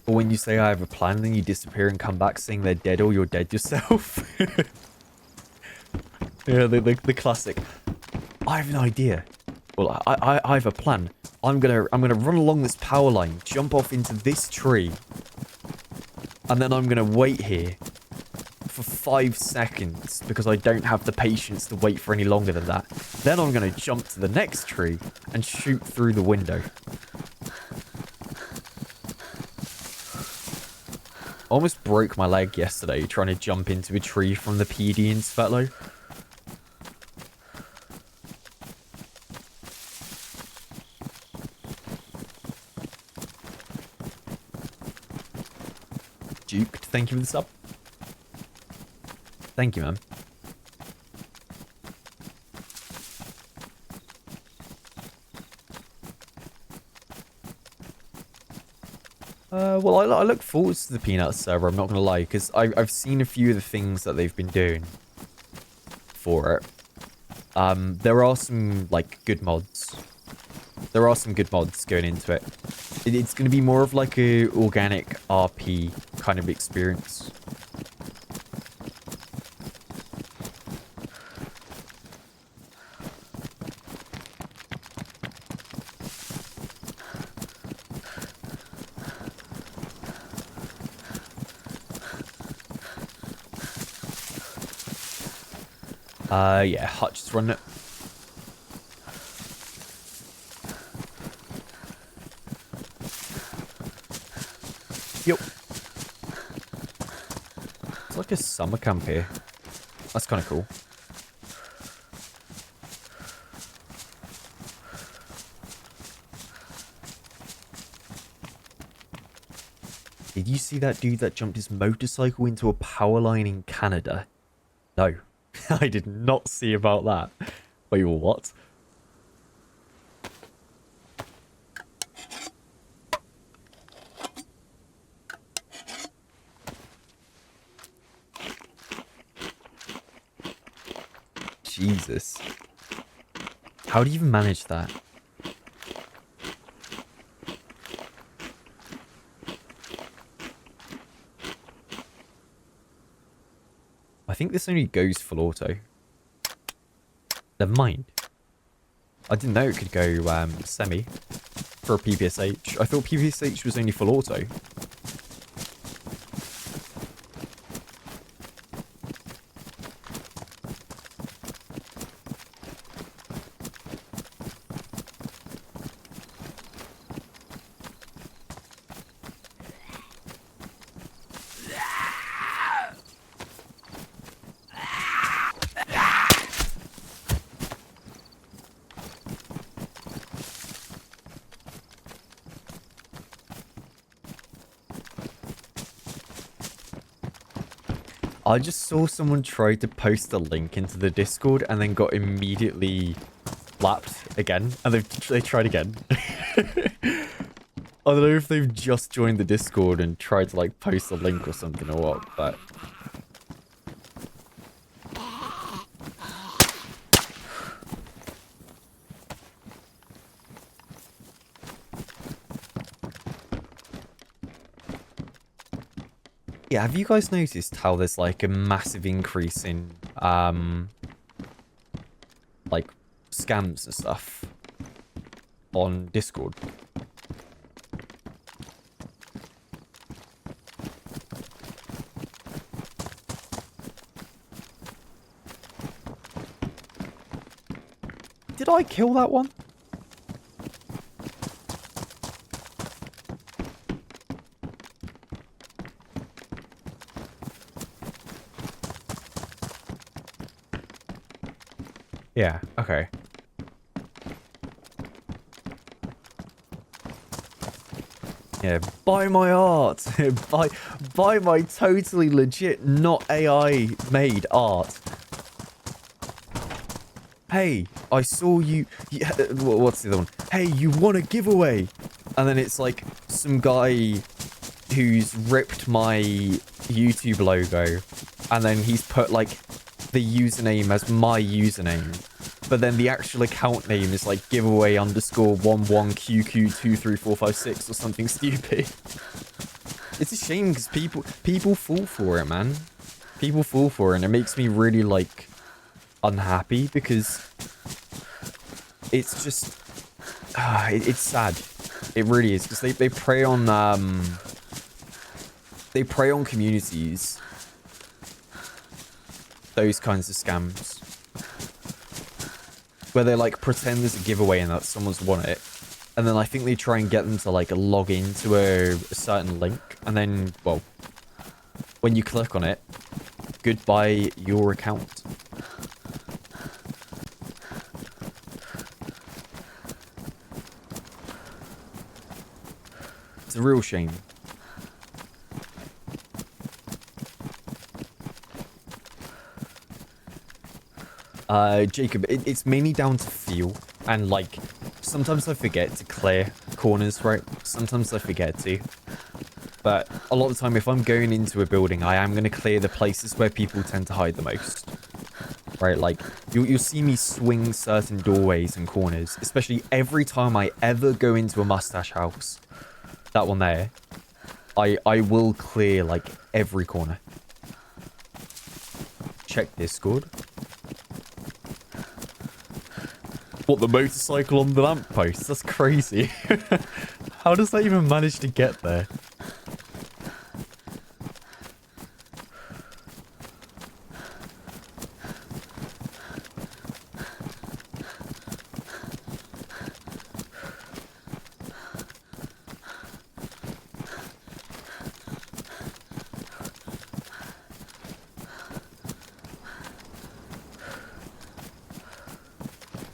Or when you say I have a plan, then you disappear and come back saying they're dead or you're dead yourself. Yeah, the classic. I have an idea. Well, I have a plan. I'm gonna run along this power line, jump off into this tree, and then I'm gonna wait here for 5 seconds because I don't have the patience to wait for any longer than that. Then I'm gonna jump to the next tree and shoot through the window. Almost broke my leg yesterday trying to jump into a tree from the PD in Svetlo. Duked, thank you for the sub. Thank you, man. Well, I look forward to the Peanuts server, I'm not going to lie, because I've seen a few of the things that they've been doing for it. There are some, like, good mods. There are some good mods going into it. It's going to be more of, like, a organic RP kind of experience. Yeah, Hutch is running it. Yep. It's like a summer camp here. That's kind of cool. Did you see that dude that jumped his motorcycle into a power line in Canada? No. I did not see about that. Wait, what? Jesus. How do you even manage that? I think this only goes full auto. Never mind. I didn't know it could go semi for a PPSH. I thought PPSH was only full auto. I just saw someone try to post a link into the Discord and then got immediately lapped again. And they tried again. I don't know if they've just joined the Discord and tried to like post a link or something or what, but... Yeah, have you guys noticed how there's like a massive increase in like scams and stuff on Discord? Did I kill that one? Yeah, okay. Yeah, buy my art. buy my totally legit, not AI made art. Hey, I saw you. What's the other one? Hey, you want a giveaway? And then it's like some guy who's ripped my YouTube logo, and then he's put like the username as my username, but then the actual account name is like giveaway underscore 11QQ23456 or something stupid. It's a shame because people fall for it, man. People fall for it, and it makes me really like unhappy because it's just it's sad. It really is, because they prey on communities. Those kinds of scams where they like pretend there's a giveaway and that someone's won it, and then I think they try and get them to like log into a certain link, and then, well, when you click on it, goodbye your account. It's a real shame. Jacob, it's mainly down to feel, and like sometimes I forget to clear corners, right? Sometimes I forget to, but a lot of the time if I'm going into a building, I am going to clear the places where people tend to hide the most, right? Like you'll see me swing certain doorways and corners, especially every time I ever go into a mustache house. That one there, I will clear like every corner. Check Discord. What, the motorcycle on the lamppost? That's crazy. How does that even manage to get there?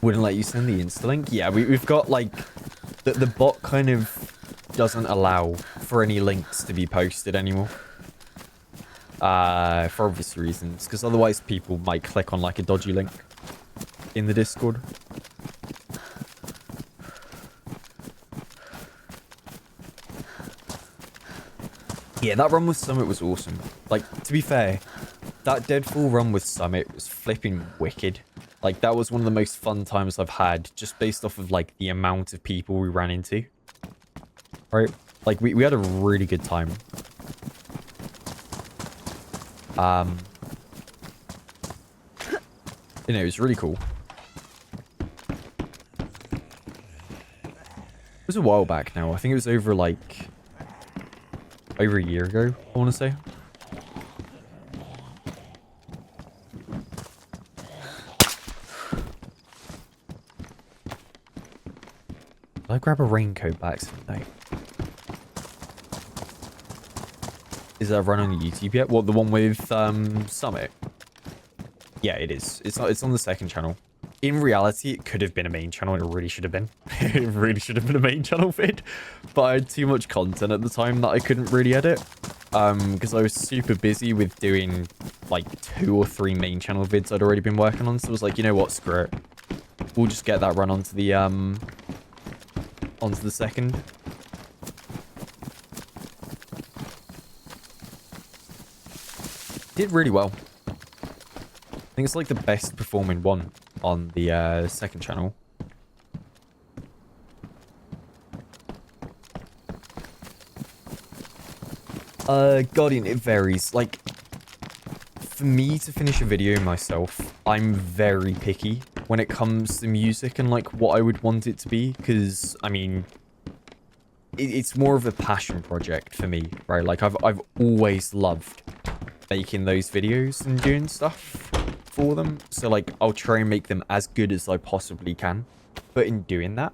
Wouldn't let you send the Insta link? Yeah, we've got like the bot kind of doesn't allow for any links to be posted anymore, for obvious reasons, because otherwise people might click on like a dodgy link in the Discord. Yeah, that run with Summit was awesome. Like, to be fair, that Deadfall run with Summit was flipping wicked. Like, that was one of the most fun times I've had, just based off of, like, the amount of people we ran into. Right? Like, we had a really good time. You know, it was really cool. It was a while back now. I think it was over, like, over a year ago, I want to say. Did I grab a raincoat by accident? No. Is that run on YouTube yet? What, the one with Summit? Yeah, it is. It's on the second channel. In reality, it could have been a main channel. It really should have been. It really should have been a main channel vid. But I had too much content at the time that I couldn't really edit. Because I was super busy with doing like 2 or 3 main channel vids I'd already been working on. So I was like, you know what, screw it. We'll just get that run onto the second. Did really well. I think it's like the best performing one on the second channel. Guardian, it varies. Like, for me to finish a video myself, I'm very picky when it comes to music and like what I would want it to be, because I mean, it's more of a passion project for me, right? Like I've always loved making those videos and doing stuff for them, so like I'll try and make them as good as I possibly can, but in doing that,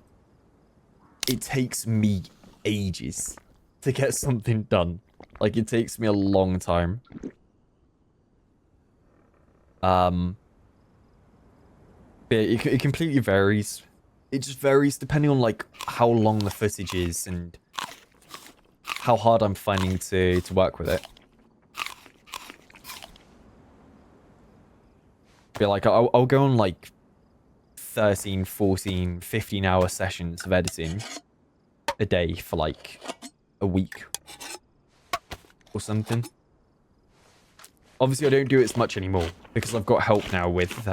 it takes me ages to get something done. Like, it takes me a long time. But it completely varies. It just varies depending on like how long the footage is and how hard I'm finding to work with it. But like I'll go on like 13, 14, 15 hour sessions of editing. a day for like a week or something. Obviously, I don't do it as much anymore because I've got help now with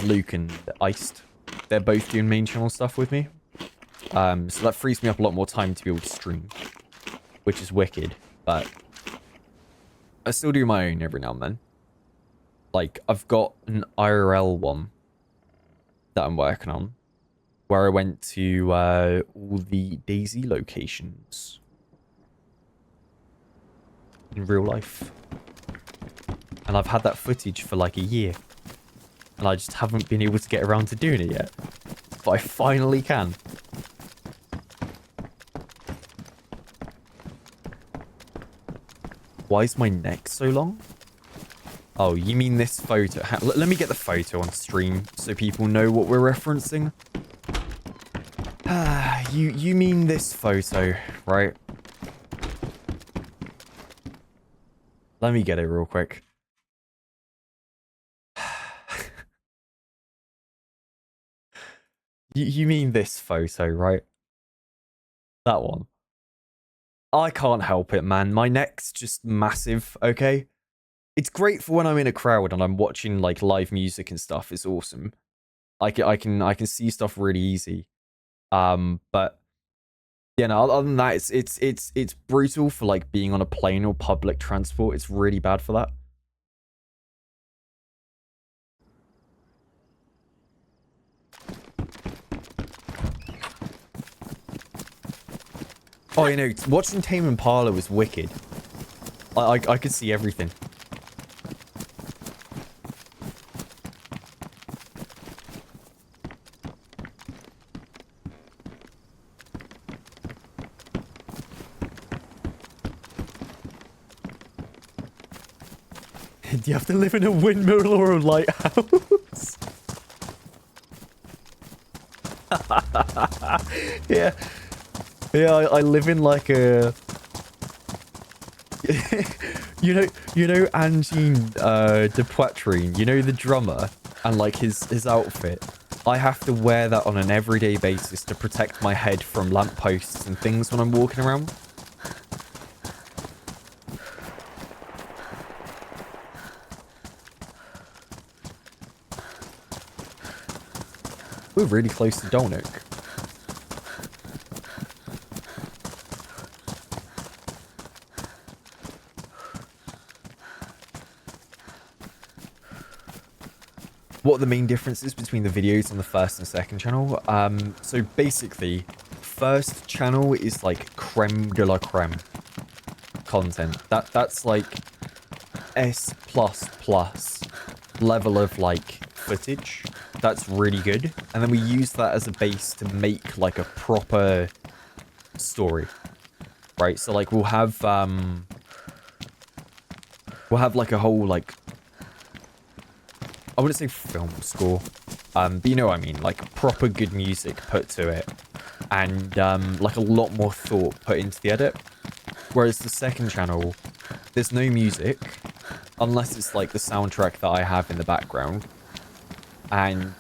Luke and Iced. They're both doing main channel stuff with me. So that frees me up a lot more time to be able to stream, which is wicked. But I still do my own every now and then. Like, I've got an IRL one that I'm working on, where I went to all the DayZ locations in real life. And I've had that footage for like a year. And I just haven't been able to get around to doing it yet. But I finally can. Why is my neck so long? Oh, you mean this photo? Let me get the photo on stream so people know what we're referencing. You mean this photo, right? Let me get it real quick. You mean this photo, right? That one. I can't help it, man. My neck's just massive, okay? It's great for when I'm in a crowd and I'm watching like live music and stuff. It's awesome. I can see stuff really easy. But yeah, no, other than that, it's brutal for like being on a plane or public transport. It's really bad for that. Oh, you know, watching Tame Impala was wicked. I could see everything. Do you have to live in a windmill or a lighthouse? Yeah. Yeah, I live in like a... you know Angine de Poitrine, you know the drummer, and like his outfit. I have to wear that on an everyday basis to protect my head from lampposts and things when I'm walking around. We're really close to Dolnik. What are the main differences between the videos on the first and second channel? So basically, first channel is like creme de la creme content. That's like S++ level of like footage. That's really good. And then we use that as a base to make like a proper story. Right? So like we'll have like a whole like, I wouldn't say film score, but you know what I mean, like proper good music put to it, and like a lot more thought put into the edit. Whereas the second channel, there's no music, unless it's like the soundtrack that I have in the background, and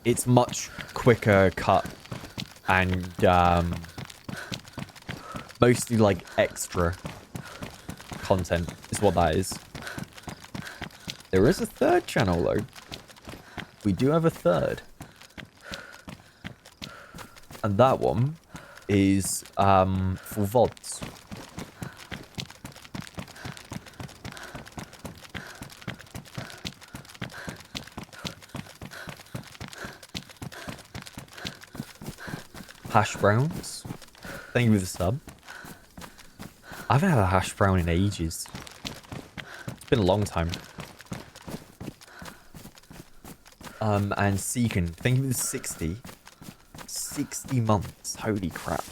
it's much quicker cut, and mostly like extra content is what that is. There is a third channel, though. We do have a third. And that one is for VODs. Hash browns. Thank you for the sub. I haven't had a hash brown in ages. It's been a long time. And Seekin, thank you for the 60. 60 months. Holy crap.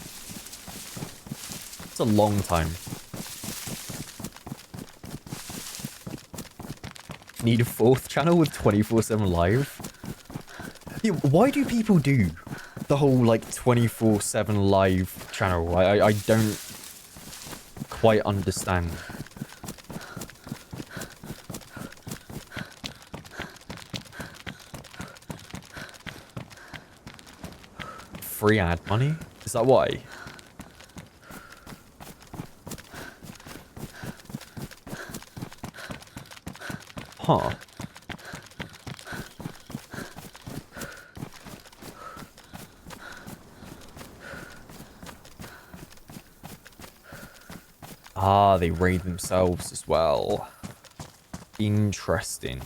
It's a long time. Need a fourth channel with 24/7 live? Yeah, why do people do the whole like 24/7 live channel? I don't quite understand. free ad money? Is that why? Huh. Ah, they raid themselves as well. Interesting.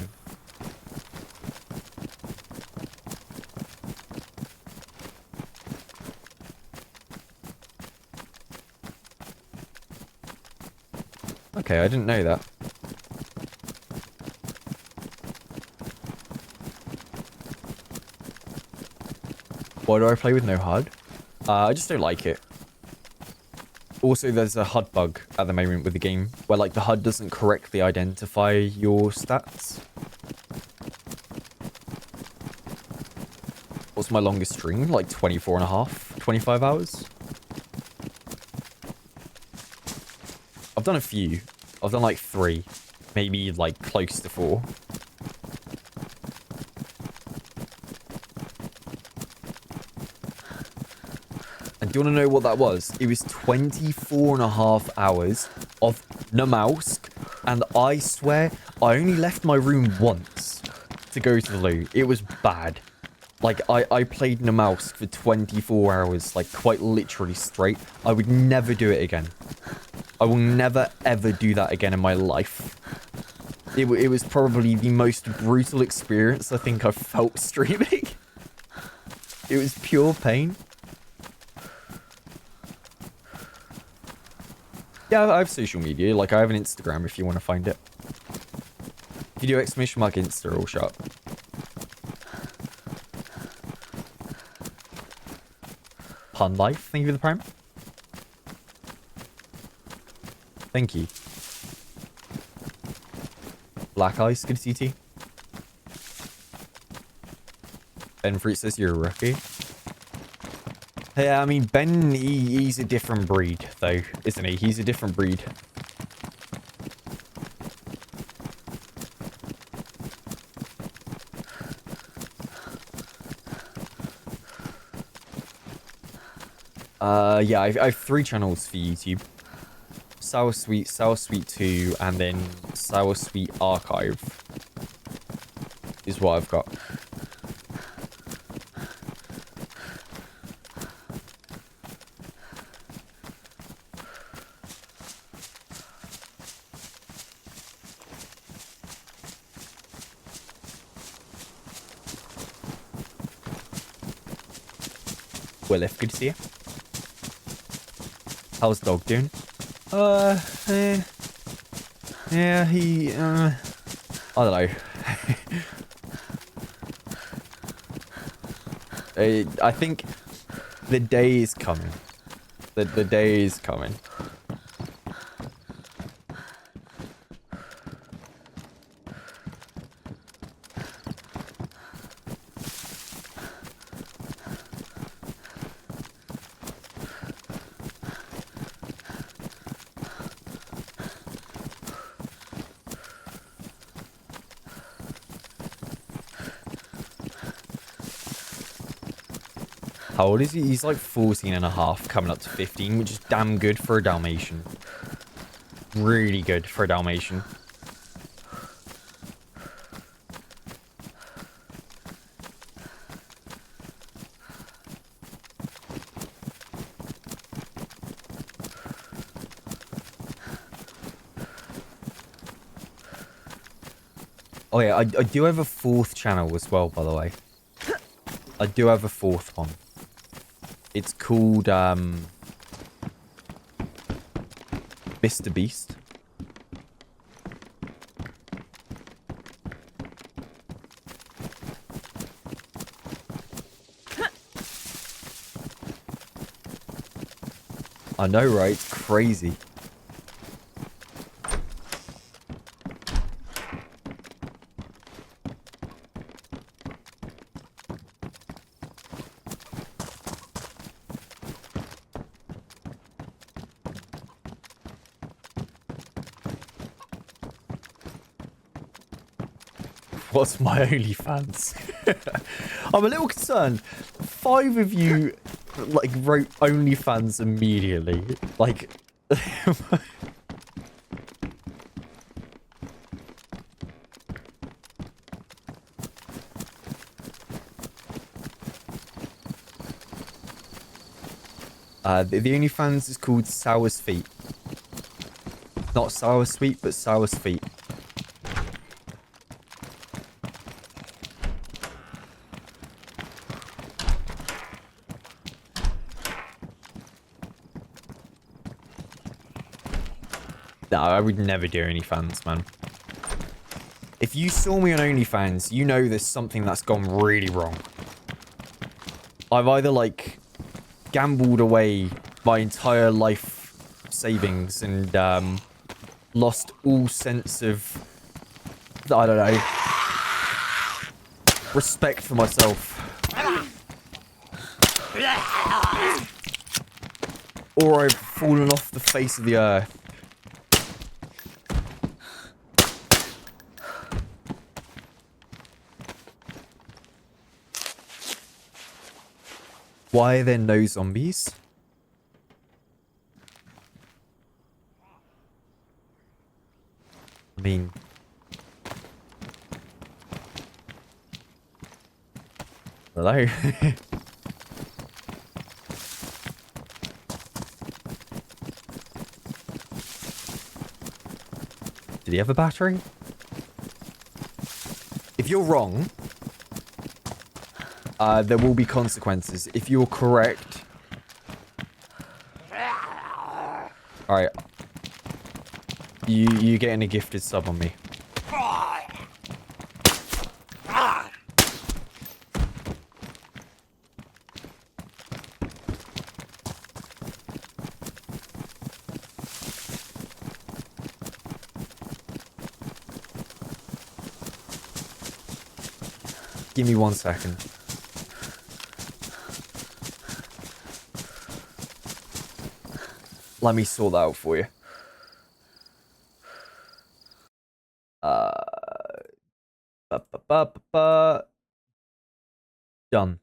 Okay, I didn't know that. Why do I play with no HUD? I just don't like it. Also, there's a HUD bug at the moment with the game, where like the HUD doesn't correctly identify your stats. What's my longest stream? Like 24 and a half, 25 hours? I've done a few. I've done like 3, maybe like close to 4. And do you want to know what that was? It was 24 and a half hours of Namausk, and I swear I only left my room once to go to the loo. It was bad. Like, I played Namausk for 24 hours, like, quite literally straight. I would never do it again. I will never, ever do that again in my life. It was probably the most brutal experience I think I've felt streaming. It was pure pain. Yeah, I have social media. Like, I have an Instagram if you want to find it. If you do exclamation mark Insta, all shut. Pun Life, thank you for the prime. Thank you. Black Ice, good to see you. Ben Fruit says you're a rookie. Yeah, I mean, Ben, he's a different breed, though, isn't he? He's a different breed. Yeah, I have 3 channels for YouTube. SourSweet, SourSweet 2, and then SourSweet Archive is what I've got. Willif, good to see you. How's dog doing? Yeah, he, I don't know. I think the day is coming. The day is coming. How old is he? He's like 14 and a half, coming up to 15, which is damn good for a Dalmatian. Really good for a Dalmatian. Oh yeah, I do have a 4th channel as well, by the way. I do have a 4th one. It's called, Mr. Beast. I know, right? It's crazy. what's my OnlyFans? I'm a little concerned. 5 of you, like, wrote OnlyFans immediately. Like... the OnlyFans is called SourSweet. Not SourSweet, but SourSweet. No, I would never do OnlyFans, man. If you saw me on OnlyFans, you know there's something that's gone really wrong. I've either, like, gambled away my entire life savings and, lost all sense of, I don't know, respect for myself. Or I've fallen off the face of the earth. Why are there no zombies? I mean... Hello? Did he have a battery? If you're wrong... there will be consequences. If you're correct... Alright. You getting a gifted sub on me. Give me 1 second. Let me sort that out for you. Done.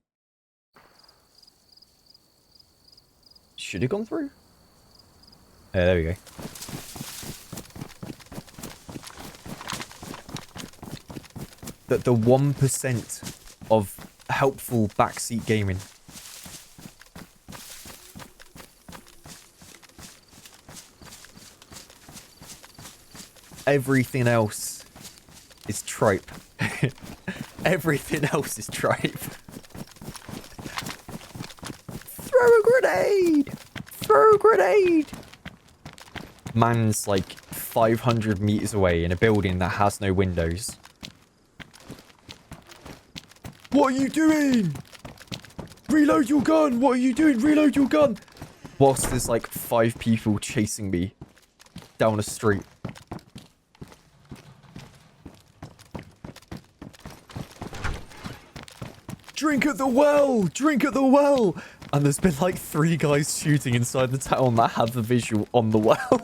Should have gone through. Yeah, there we go. The 1% of helpful backseat gaming. Everything else is tripe. Everything else is tripe. Throw a grenade! Throw a grenade! Man's like 500 meters away in a building that has no windows. What are you doing? Reload your gun! What are you doing? Reload your gun! Whilst there's like 5 people chasing me down a street. Drink at the well! Drink at the well! And there's been like 3 guys shooting inside the town that have the visual on the well.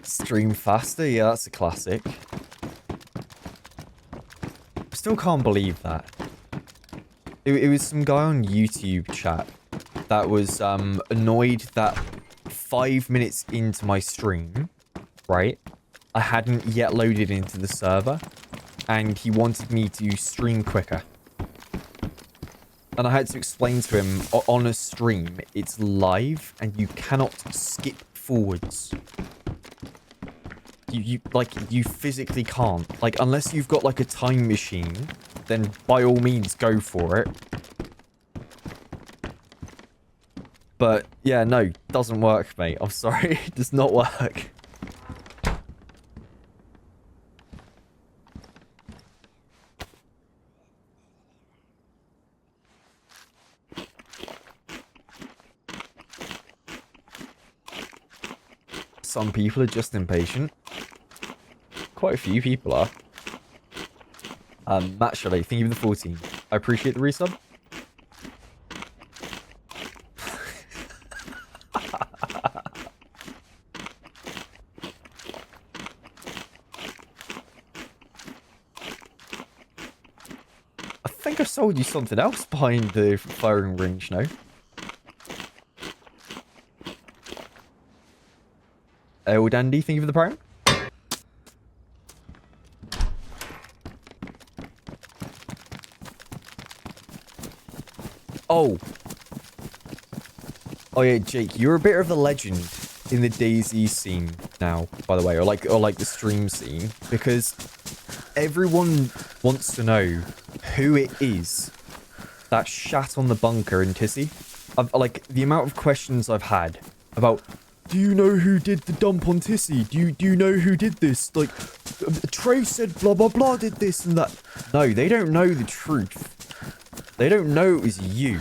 Stream faster? Yeah, that's a classic. I still can't believe that. It was some guy on YouTube chat that was annoyed that 5 minutes into my stream, right, I hadn't yet loaded into the server, and he wanted me to stream quicker. And I had to explain to him, on a stream, it's live, and you cannot skip forwards. You physically can't. Like, unless you've got, like, a time machine, then by all means, go for it. But, yeah, no, doesn't work, mate. I'm sorry, it does not work. Some people are just impatient. Quite a few people are. Matt Shelley, thank you for the 14. I appreciate the resub. I think I sold you something else behind the firing range now. Oh, Dandy, thank you for the prime. Oh. Oh yeah, Jake, you're a bit of a legend in the DayZ scene now, by the way, or like the stream scene, because everyone wants to know who it is that shat on the bunker in Tissy. Like the amount of questions I've had about, do you know who did the dump on Tissy? Do you know who did this? Like, Trey said blah blah blah did this and that. No, they don't know the truth. They don't know it was you.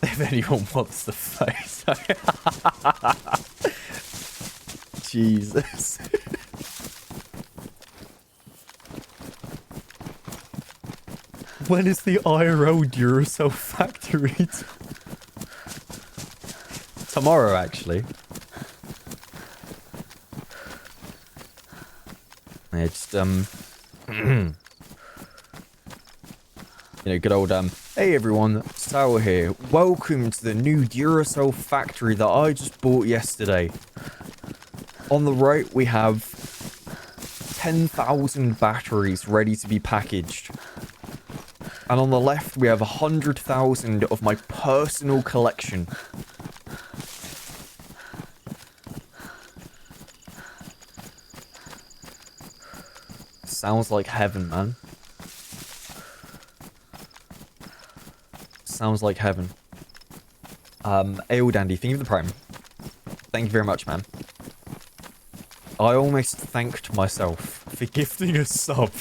If anyone wants the face. Jesus. When is the IRL Duracell factory? Tomorrow, actually. Yeah, just, you know, good old, hey everyone, Sour here. Welcome to the new Duracell factory that I just bought yesterday. On the right, we have 10,000 batteries ready to be packaged. And on the left, we have 100,000 of my personal collection. Sounds like heaven, man. Sounds like heaven. Ayo Dandy, thank you for the prime. Thank you very much, man. I almost thanked myself for gifting a sub.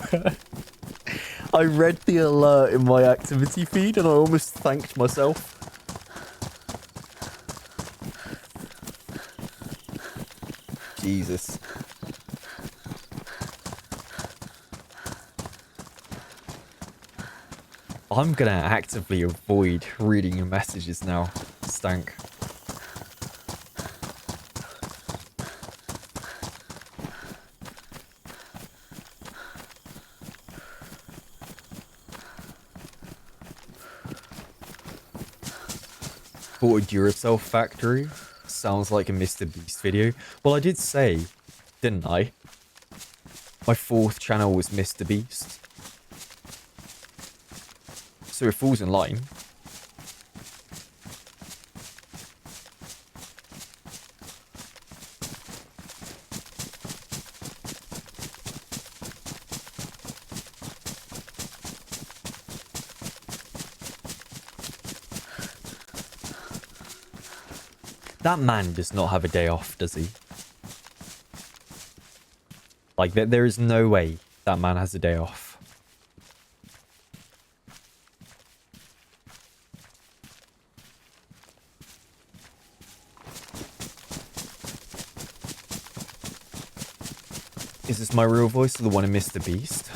I read the alert in my activity feed and I almost thanked myself. Jesus. I'm gonna actively avoid reading your messages now, Stank. Bought a Duracell factory. Sounds like a Mr. Beast video. Well, I did say, didn't I? My 4th channel was Mr. Beast. So it falls in line. That man does not have a day off, does he? Like, there is no way that man has a day off. Is this my real voice or the one in Mr. Beast?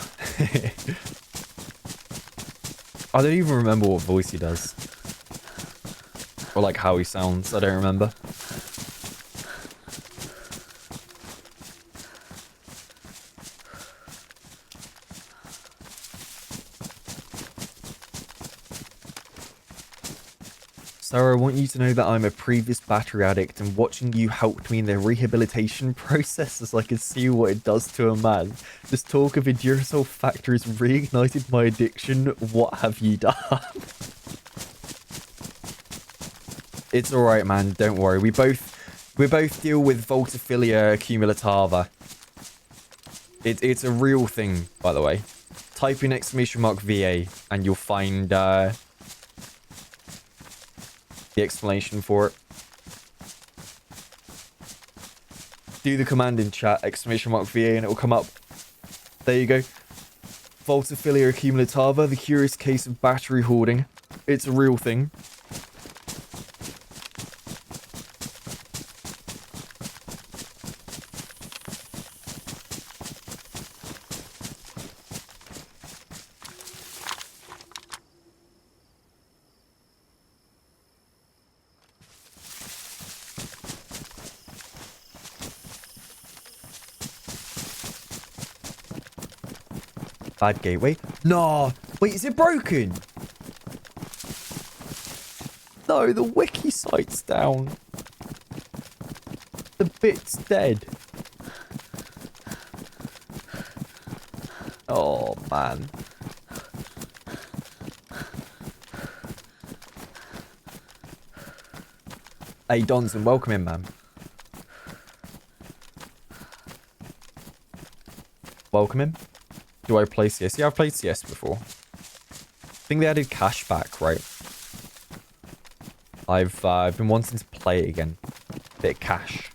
I don't even remember what voice he does. Or like how he sounds, I don't remember. Sarah, I want you to know that I'm a previous battery addict and watching you helped me in the rehabilitation process as I could see what it does to a man. This talk of a Duracell factory has reignited my addiction. What have you done? It's alright, man. Don't worry. We both deal with Voltophilia Cumulata. It's a real thing, by the way. Type in !VA and you'll find the explanation for it. do the command in chat, !VA, and it will come up. There you go. Voltophilia accumulata, the curious case of battery hoarding. It's a real thing. Bad gateway. No! Wait, is it broken? No, the wiki site's down. The bit's dead. Oh, man. Hey, Donson, welcome in, man. Welcome in. Do I play CS? Yeah, I've played CS before. I think they added cash back, right? I've been wanting to play it again. Bit of cash.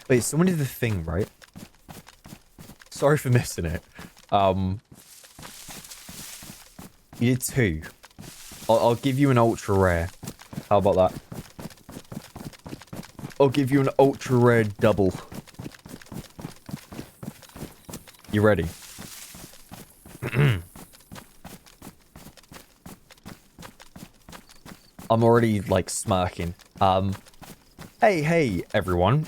Wait, someone did the thing, right? Sorry for missing it. You did 2. I'll give you an ultra rare. How about that? I'll give you an ultra rare double. You ready? I'm already like smirking. Hey, everyone.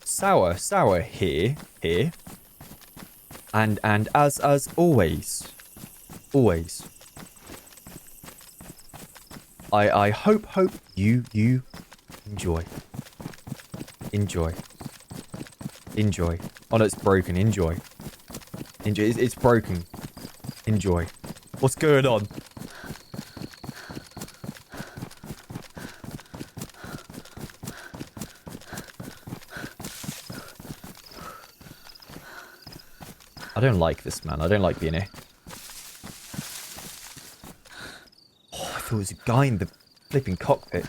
Sour here. And as always. I hope you enjoy. Oh no, it's broken. Enjoy. It's broken. Enjoy. What's going on? I don't like this, man. I don't like being here. Oh, I thought it was a guy in the flipping cockpit.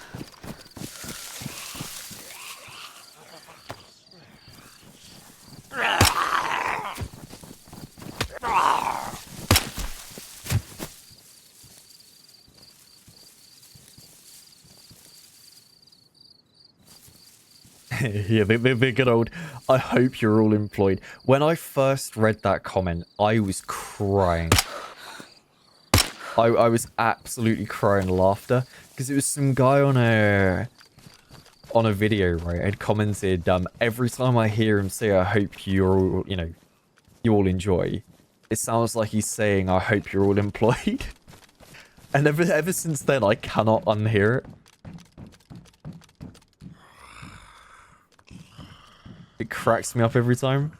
Yeah, the good old, I hope you're all employed. When I first read that comment, I was crying. I was absolutely crying laughter. Because it was some guy on a video, right, had commented, every time I hear him say, I hope you're all, you all enjoy, it sounds like he's saying, I hope you're all employed. And ever since then, I cannot unhear it. It cracks me up every time.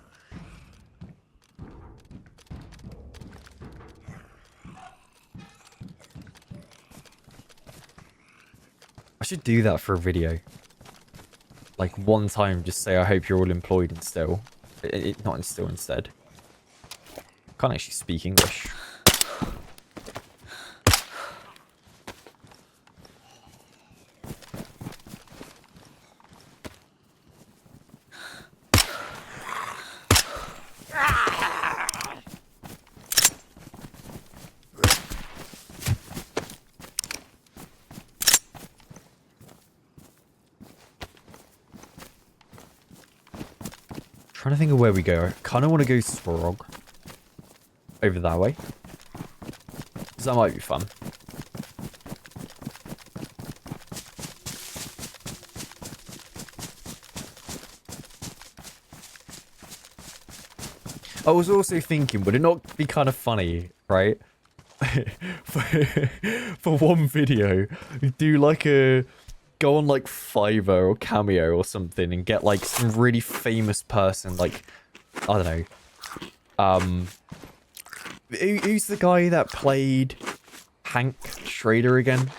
I should do that for a video. Like one time, just say, I hope you're all employed and still. Not in still instead. Can't actually speak English. Trying to think of where we go. I kind of want to go Sporog. Over that way. Because that might be fun. I was also thinking, would it not be kind of funny, right? for one video, do like a... Go on like Fiverr or Cameo or something and get like some really famous person, like, I don't know. Who's the guy that played Hank Schrader again?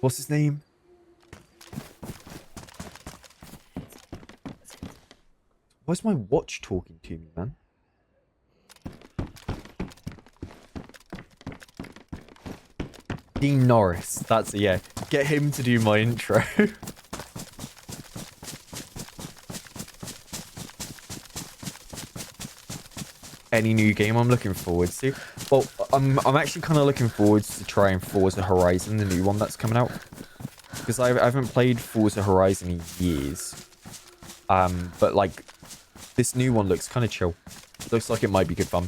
What's his name? Why's my watch talking to me, man? Dean Norris. That's it, yeah. Get him to do my intro. Any new game I'm looking forward to? Well, I'm actually kind of looking forward to trying Forza Horizon, the new one that's coming out. Because I haven't played Forza Horizon in years. But like, this new one looks kind of chill. Looks like it might be good fun.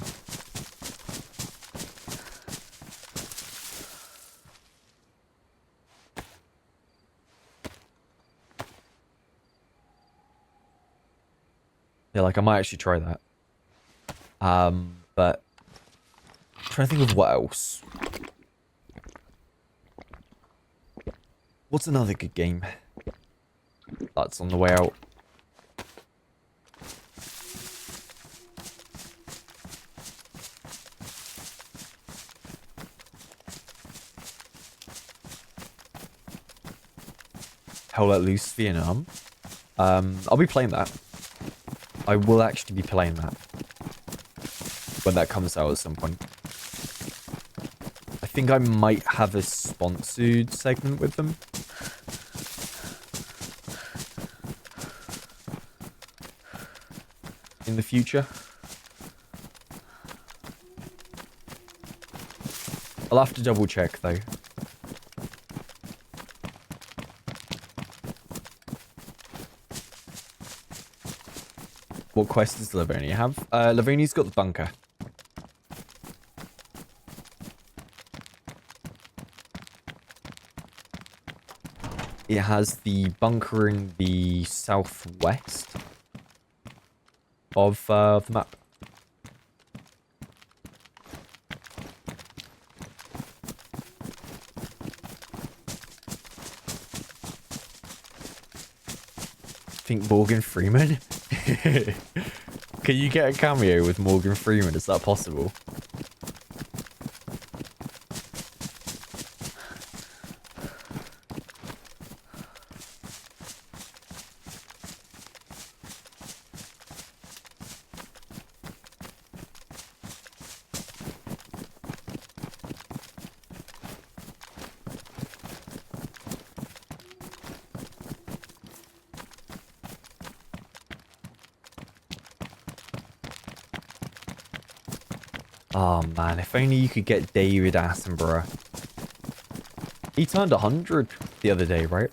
Yeah, like I might actually try that. But I'm trying to think of what else. What's another good game that's on the way out? Hell Let Loose Vietnam. I'll be playing that. I will actually be playing that when that comes out at some point. I think I might have a sponsored segment with them. In the future. I'll have to double check though. What quest does Livonia have? Livonia's got the bunker. It has the bunker in the southwest of the map. Think Morgan Freeman? Can you get a cameo with Morgan Freeman? Is that possible? Oh man, if only you could get David Attenborough. He turned 100 the other day, right?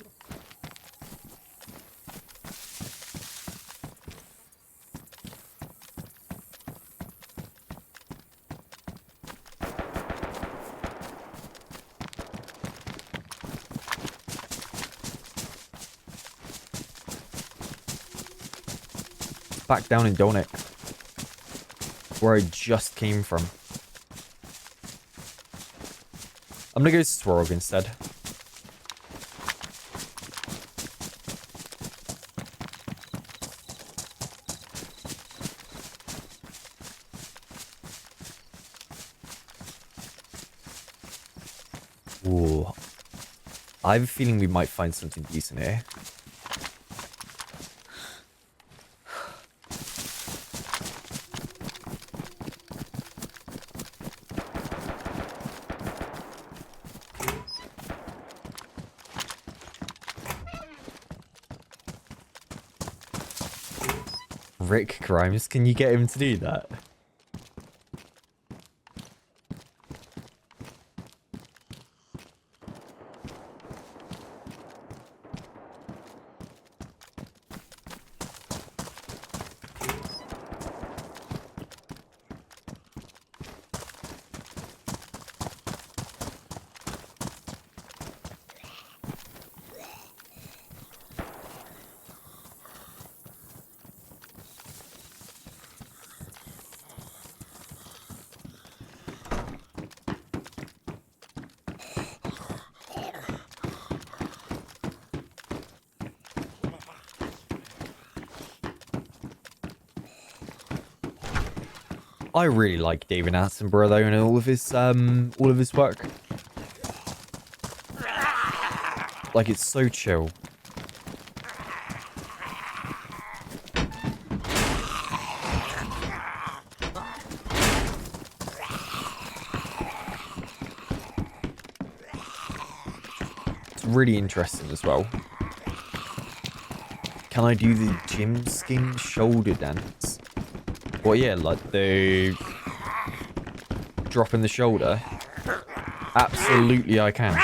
Back down in Donut, where I just came from. I'm gonna go to Swarog instead. Ooh. I have a feeling we might find something decent here. Rick Grimes, can you get him to do that? I really like David Attenborough though, and all of his work. Like, it's so chill. what's really interesting as well. Can I do the gym skin shoulder dance? Well, yeah, like the drop in the shoulder. Absolutely, I can.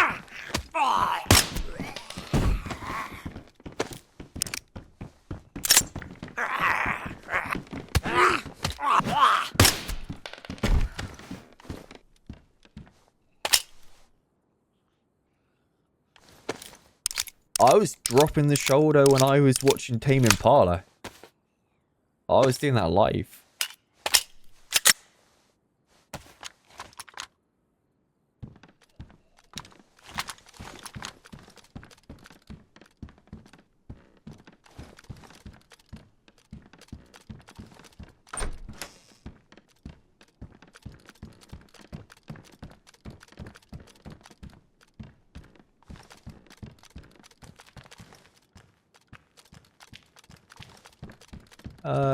I was dropping the shoulder when I was watching Tame Impala. I was doing that live.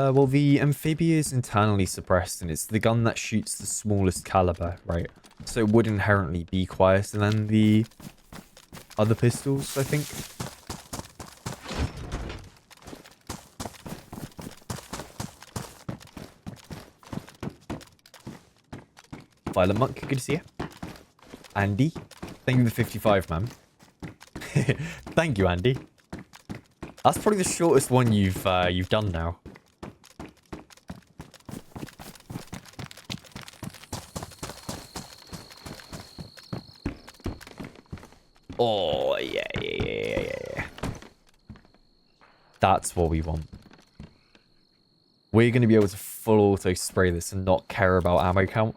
Well, the amphibia is internally suppressed, and it's the gun that shoots the smallest caliber, right? So it would inherently be quieter than the other pistols, I think. Violet Monk, good to see you. Andy, thank you for the 55, man. Thank you, Andy. That's probably the shortest one you've done now. Oh, yeah. That's what we want. We're going to be able to full auto spray this and not care about ammo count.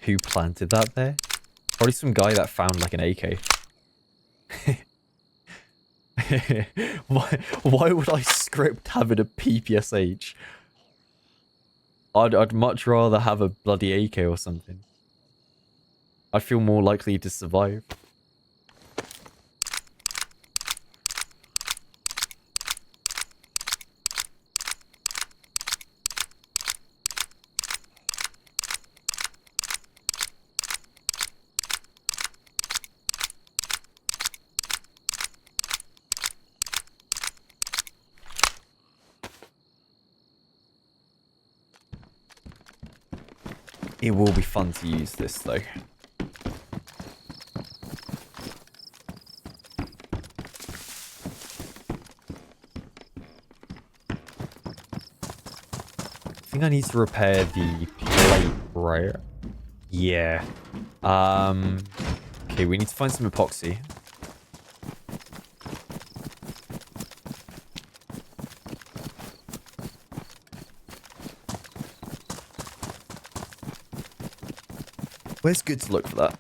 Who planted that there? Probably some guy that found like an AK. Why would I script having a PPSH? I'd much rather have a bloody AK or something. I feel more likely to survive. It will be fun to use this, though. I think I need to repair the plate, right? Yeah. Okay, we need to find some epoxy. Where's good to look for that?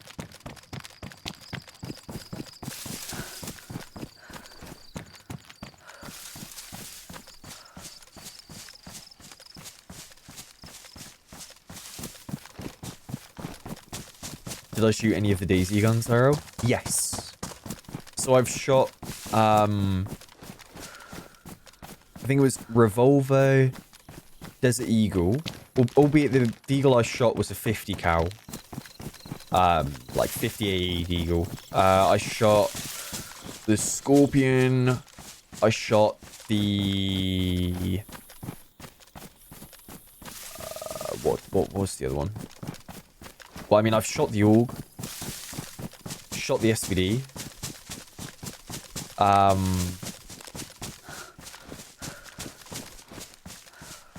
Did I shoot any of the DayZ guns, Arrow? Yes. So I've shot, I think it was Revolver, Desert Eagle, albeit the eagle I shot was a 50 cal. Like 58 Eagle. I shot the Scorpion. I shot the... what was the other one? Well, I mean, I've shot the AUG. Shot the SVD.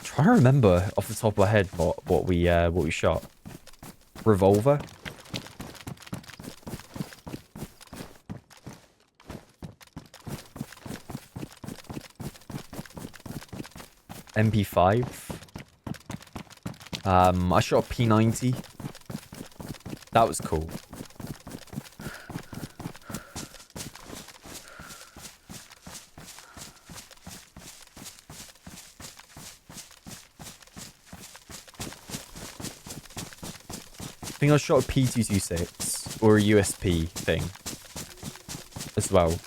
Trying to remember off the top of my head what we shot. Revolver. MP5. I shot a P90. That was cool. think I shot a P226 or a USP thing as well.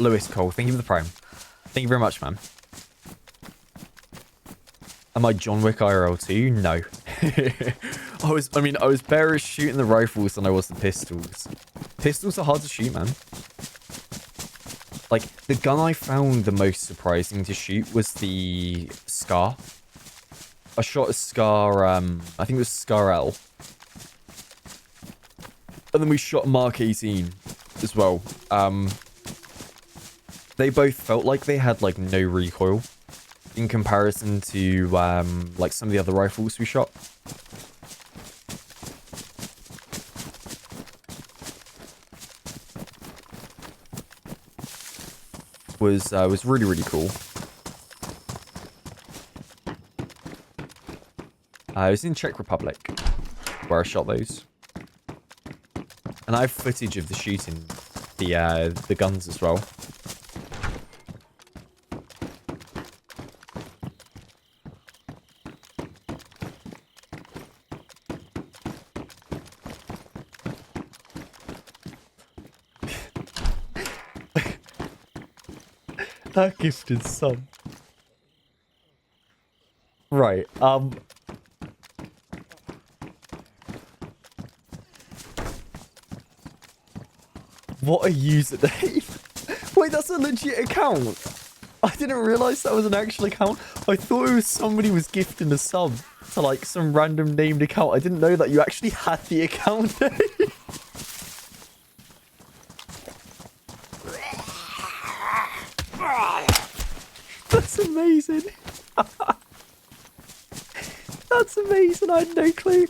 Lewis Cole, thank you for the prime. Thank you very much, man. Am I John Wick IRL too? No. I was better at shooting the rifles than I was the pistols. Pistols are hard to shoot, man. Like, the gun I found the most surprising to shoot was the Scar. I shot a Scar, I think it was Scar L. And then we shot Mark 18 as well. They both felt like they had, like, no recoil in comparison to, like, some of the other rifles we shot. Was really, really cool. I was in Czech Republic where I shot those. And I have footage of the shooting, the guns as well. That gifted sub. Right, what a username. Wait, that's a legit account. I didn't realize that was an actual account. I thought it was somebody was gifting a sub to like some random named account. I didn't know that you actually had the account name. That's amazing. That's amazing. I had no clue.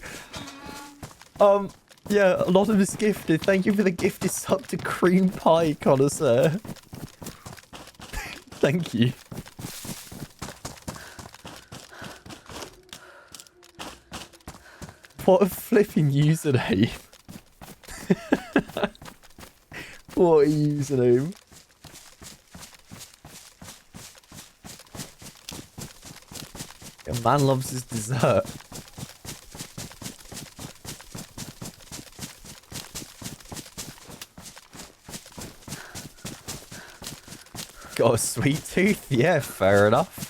Yeah, a lot of us gifted. Thank you for the gifted sub to Cream Pie Connoisseur. Thank you. What a flipping username. What a username. A man loves his dessert. Got a sweet tooth? Yeah, fair enough.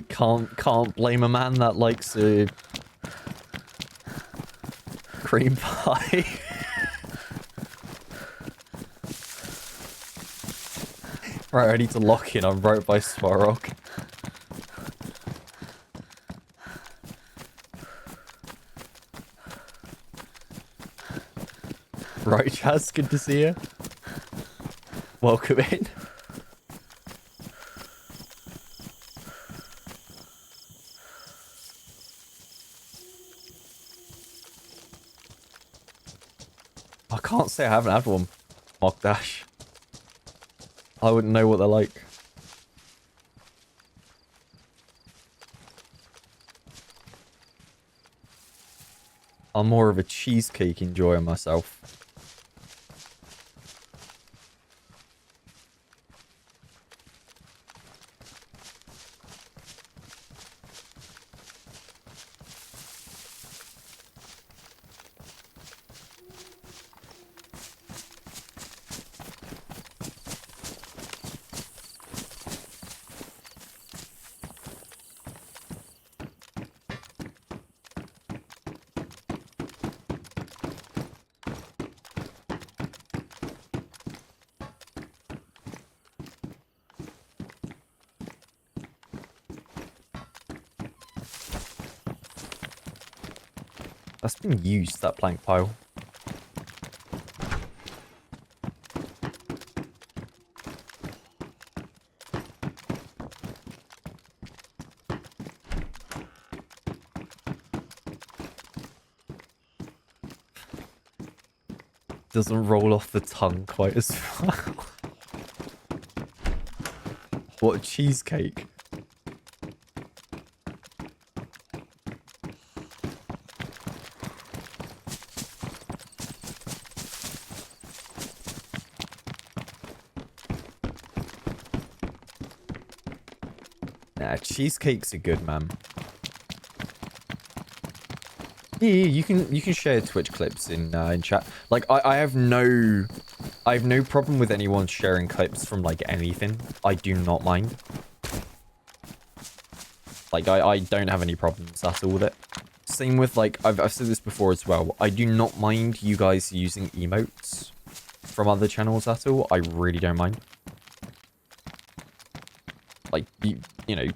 Can't blame a man that likes a cream pie. Right, I need to lock in. I'm right by Swarog. Right, Chaz, good to see you. Welcome in. I can't say I haven't had one, Mock Dash. I wouldn't know what they're like. I'm more of a cheesecake enjoyer myself. That's been used, that plank pile. Doesn't roll off the tongue quite as well. What a cheesecake. Nah, cheesecakes are good, man. Yeah, you can share Twitch clips in chat. Like I have no problem with anyone sharing clips from like anything. I do not mind. Like I don't have any problems at all with it. Same with like I've said this before as well. I do not mind you guys using emotes from other channels at all. I really don't mind. Like you know,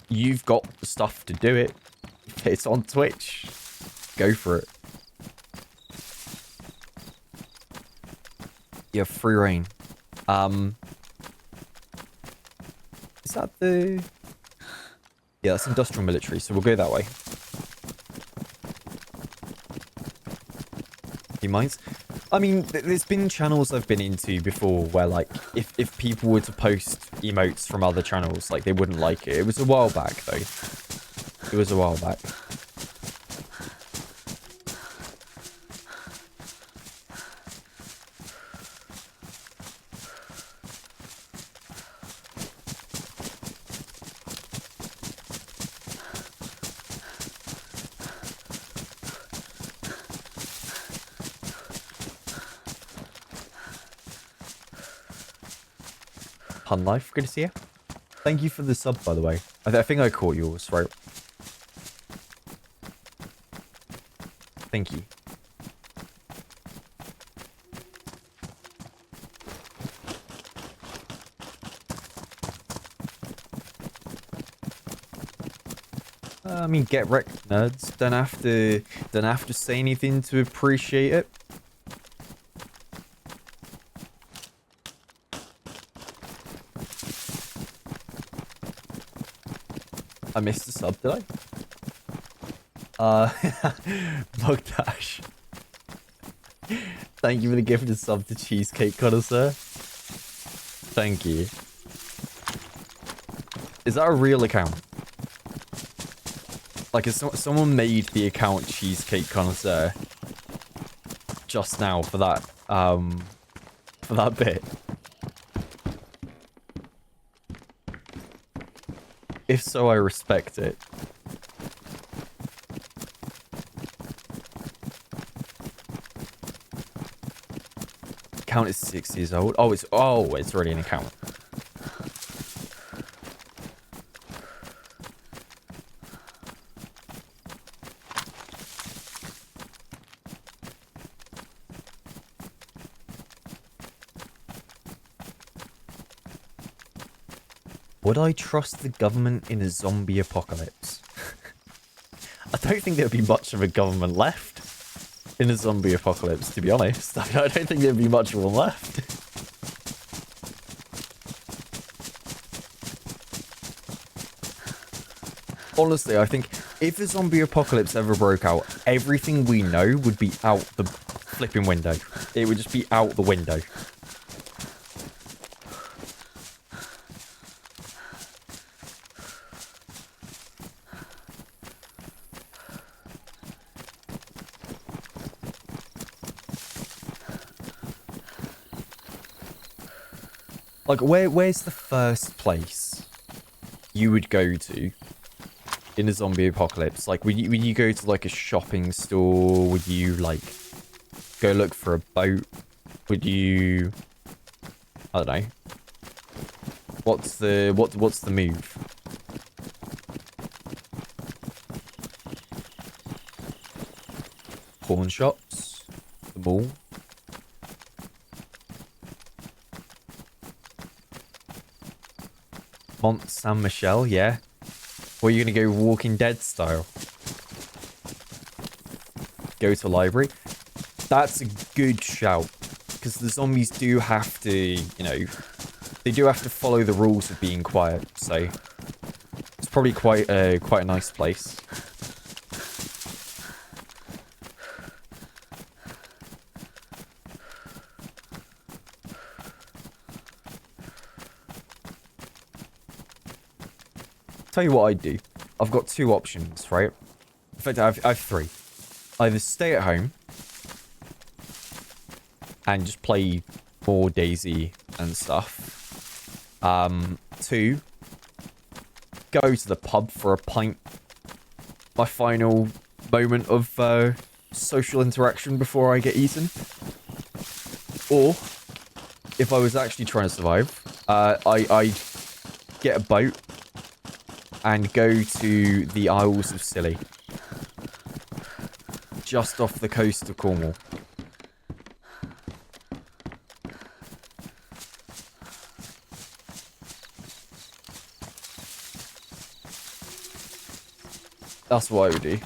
you've got the stuff to do it. It's on Twitch. Go for it. Yeah, free reign. Is that the... Yeah, that's industrial military, so we'll go that way. He minds? I mean, there's been channels I've been into before where, like, if people were to post emotes from other channels, like, they wouldn't like it. It was a while back, though. It was a while back. Pun Life, good to see you. Thank you for the sub, by the way. I think I caught yours, right? Thank you. I mean, get wrecked, nerds. Don't have to say anything to appreciate it. I missed the sub, did I? Bugdash. Thank you for the gifted sub to Cheesecake Connoisseur. Thank you. Is that a real account? Like, is someone made the account Cheesecake Connoisseur just now for that bit? If so, I respect it. Account is 6 years old. Oh, it's already an account. Would I trust the government in a zombie apocalypse? I don't think there'd be much of a government left in a zombie apocalypse, to be honest. I don't think there'd be much of one left. Honestly, I think if a zombie apocalypse ever broke out, everything we know would be out the flipping window. It would just be out the window. Like, where's the first place you would go to in a zombie apocalypse? Like, would you go to, like, a shopping store? Would you, like, go look for a boat? Would you... I don't know. What's the move? Pawn shops? The mall? Mont Saint Michel, yeah. Or are you gonna go Walking Dead style? Go to library? That's a good shout. Because the zombies do have to, you know, they do have to follow the rules of being quiet. So it's probably quite a nice place. Tell you what I'd do. I've got two options, right? In fact, I have three. Either stay at home and just play more DayZ and stuff. Two, go to the pub for a pint. My final moment of social interaction before I get eaten. Or, if I was actually trying to survive, I'd get a boat and go to the Isles of Scilly. Just off the coast of Cornwall. That's what I would do.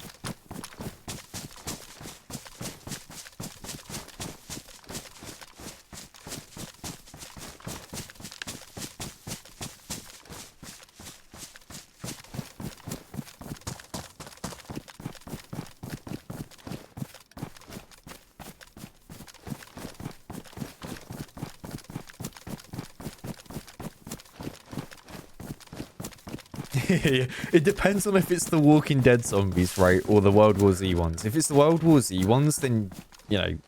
It depends on if it's the Walking Dead zombies, right, or the World War Z ones. If it's the World War Z ones, then, you know,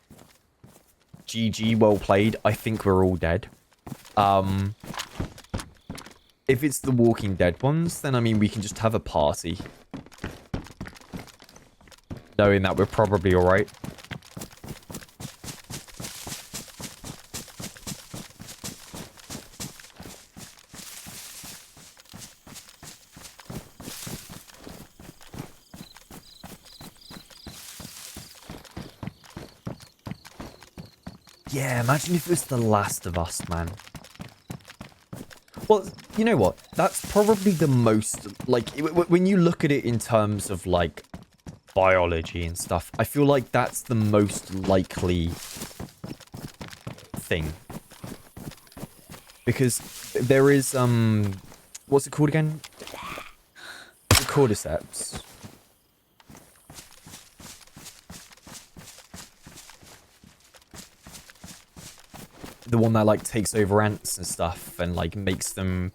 GG, well played. I think we're all dead. If it's the Walking Dead ones, then, I mean, we can just have a party. Knowing that we're probably alright. Yeah, imagine if it was The Last of Us, man. Well, you know what? That's probably the most, like, when you look at it in terms of, like, biology and stuff, I feel like that's the most likely thing. Because there is, what's it called again? The cordyceps. The one that, like, takes over ants and stuff and, like, makes them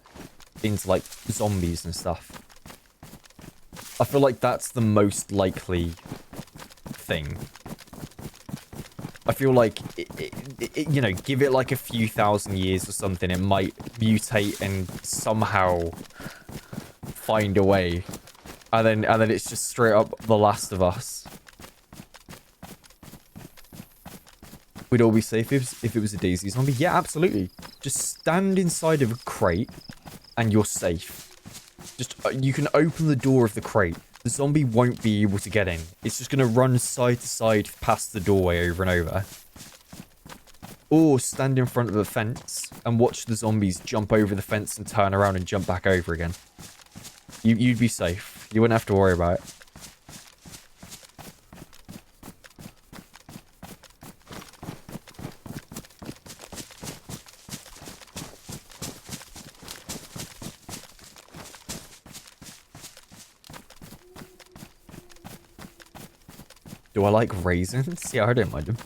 into, like, zombies and stuff. I feel like that's the most likely thing. I feel like, you know, give it, like, a few thousand years or something, it might mutate and somehow find a way. And then it's just straight up The Last of Us. We'd all be safe if it was a DayZ zombie. Yeah, absolutely. Just stand inside of a crate and you're safe. Just, you can open the door of the crate. The zombie won't be able to get in. It's just going to run side to side past the doorway over and over. Or stand in front of a fence and watch the zombies jump over the fence and turn around and jump back over again. You'd be safe. You wouldn't have to worry about it. Do I like raisins? Yeah, I don't mind them.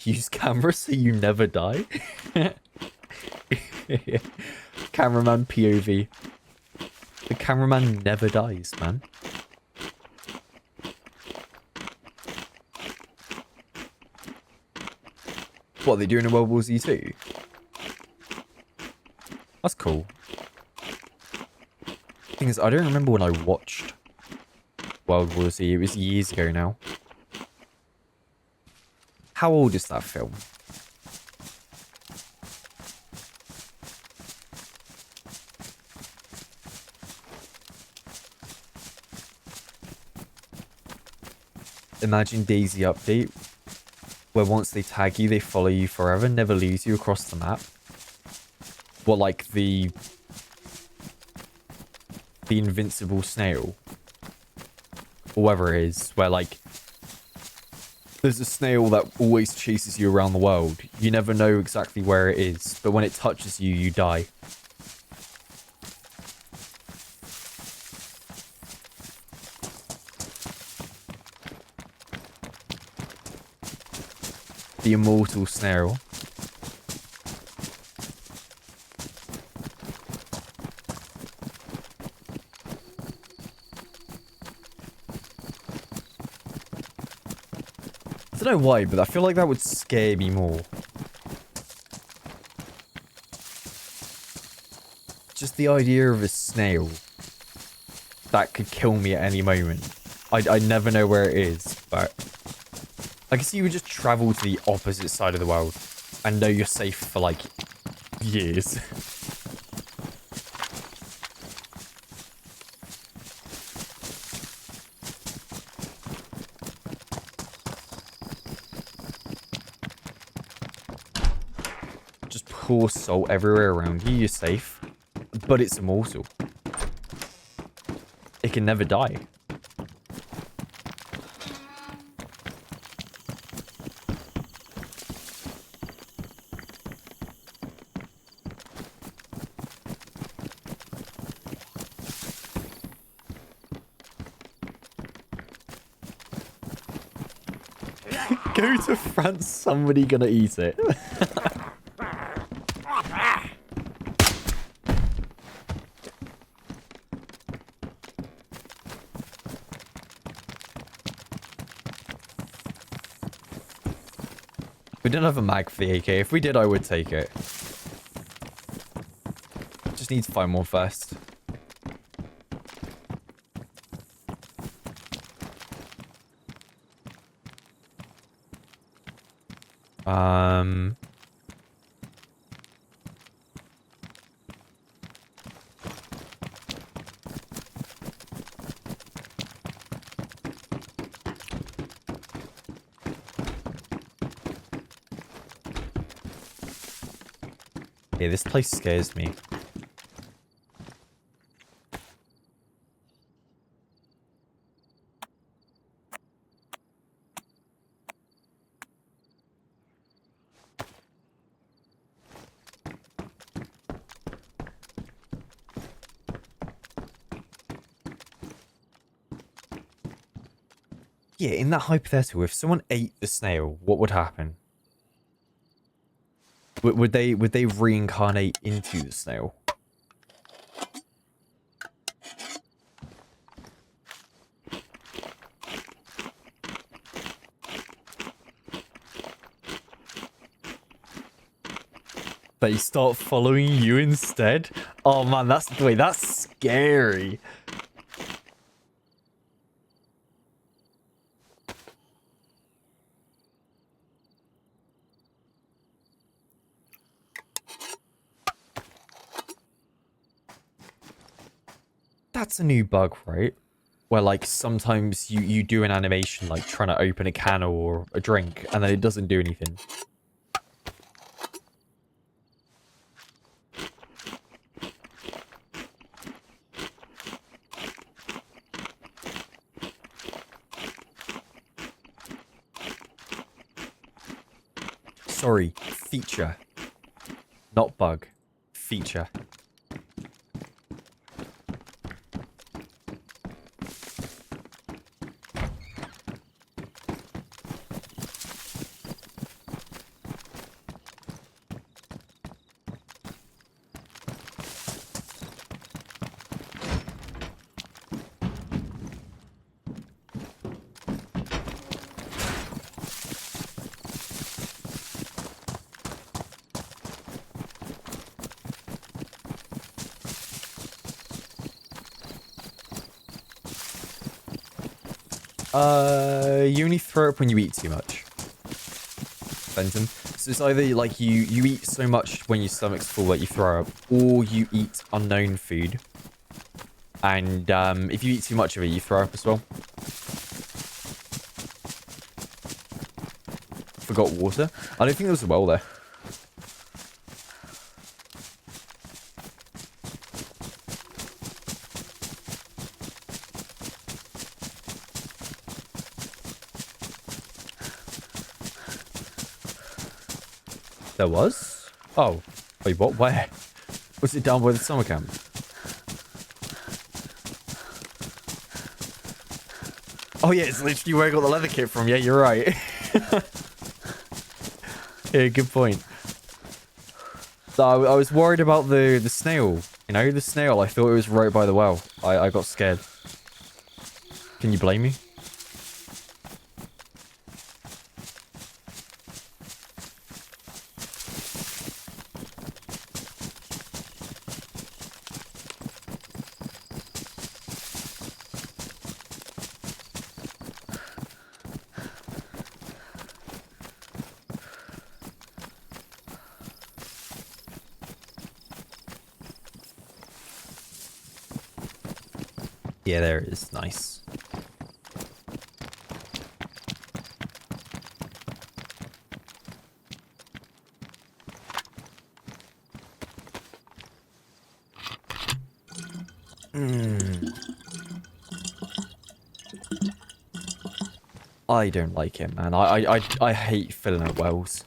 Use camera so you never die? Cameraman POV. The cameraman never dies, man. What, are they doing in World War Z too? That's cool. Thing is, I don't remember when I watched World War Z. It was years ago now. How old is that film? Imagine DayZ update, where once they tag you, they follow you forever, never lose you across the map. What, like the invincible snail? Or whatever it is, where, like, there's a snail that always chases you around the world. You never know exactly where it is, but when it touches you, you die. The immortal snail. don't know why, but I feel like that would scare me more. Just the idea of a snail that could kill me at any moment. I never know where it is, but I guess you would just travel to the opposite side of the world and know you're safe for like years. Just pour salt everywhere around you, you're safe. But it's immortal. It can never die. Go to France, somebody gonna eat it. We don't have a mag for the AK. If we did, I would take it. Just need to find more first. Yeah, this place scares me. Yeah, in that hypothetical, if someone ate the snail, what would happen? Would they reincarnate into the snail? They start following you instead? Oh man, that's scary. That's a new bug, right? Where like sometimes you do an animation like trying to open a can or a drink and then it doesn't do anything. Sorry, feature. Not bug. Feature. You only throw up when you eat too much. Benton. So it's either like you eat so much when your stomach's full that you throw up, or you eat unknown food. And if you eat too much of it, you throw up as well. Forgot water. I don't think there was a well there. There was? Oh. Wait, what? Where? Was it down by the summer camp? Oh yeah, it's literally where I got the leather kit from. Yeah, you're right. Yeah, good point. So I was worried about the snail. You know, the snail. I thought it was right by the well. I got scared. Can you blame me? Yeah, there it is. Nice. I don't like it, man. I hate filling up wells.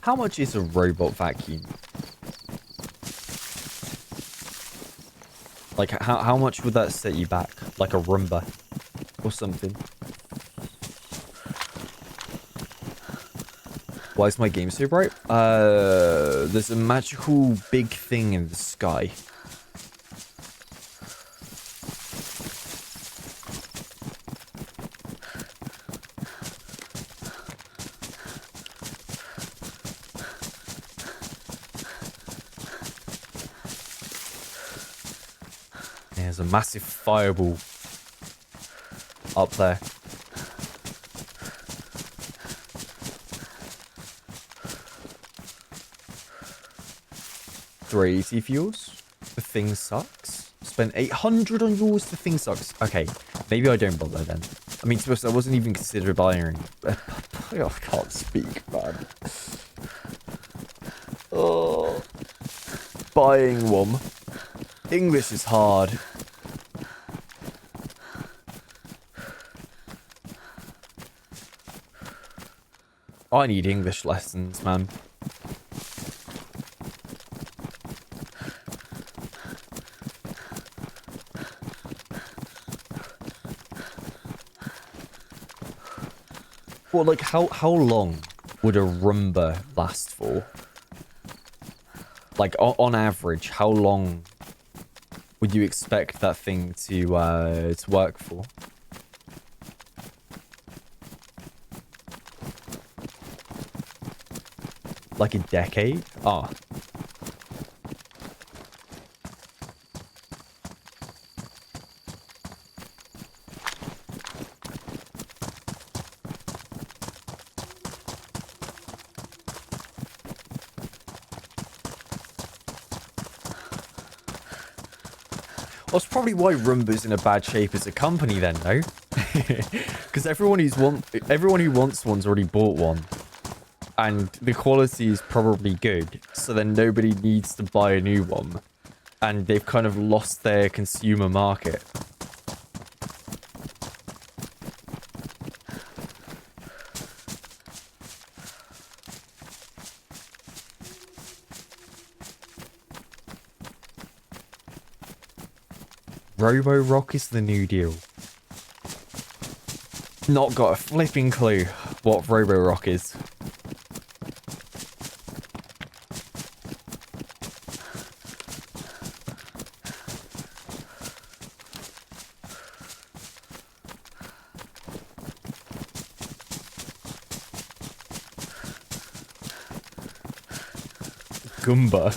How much is a robot vacuum? Like, how much would that set you back? Like a Roomba or something? Why is my game so bright? There's a magical big thing in the sky. There's a massive fireball up there. $380 for yours. The thing sucks. Spent 800 on yours. The thing sucks. Okay, maybe I don't bother then. I mean, to be honest, I wasn't even considering buying. I can't speak, man. Oh, buying one. English is hard. I need English lessons, man. Well, like, how long would a Roomba last for? Like, on average, how long would you expect that thing to work for? Like a decade? Ah. Well, it's probably why Roomba's in a bad shape as a company then, no? Because everyone who wants one's already bought one. And the quality is probably good, so then nobody needs to buy a new one. And they've kind of lost their consumer market. Robo-Rock is the new deal. Not got a flipping clue what Robo-Rock is. Goomba.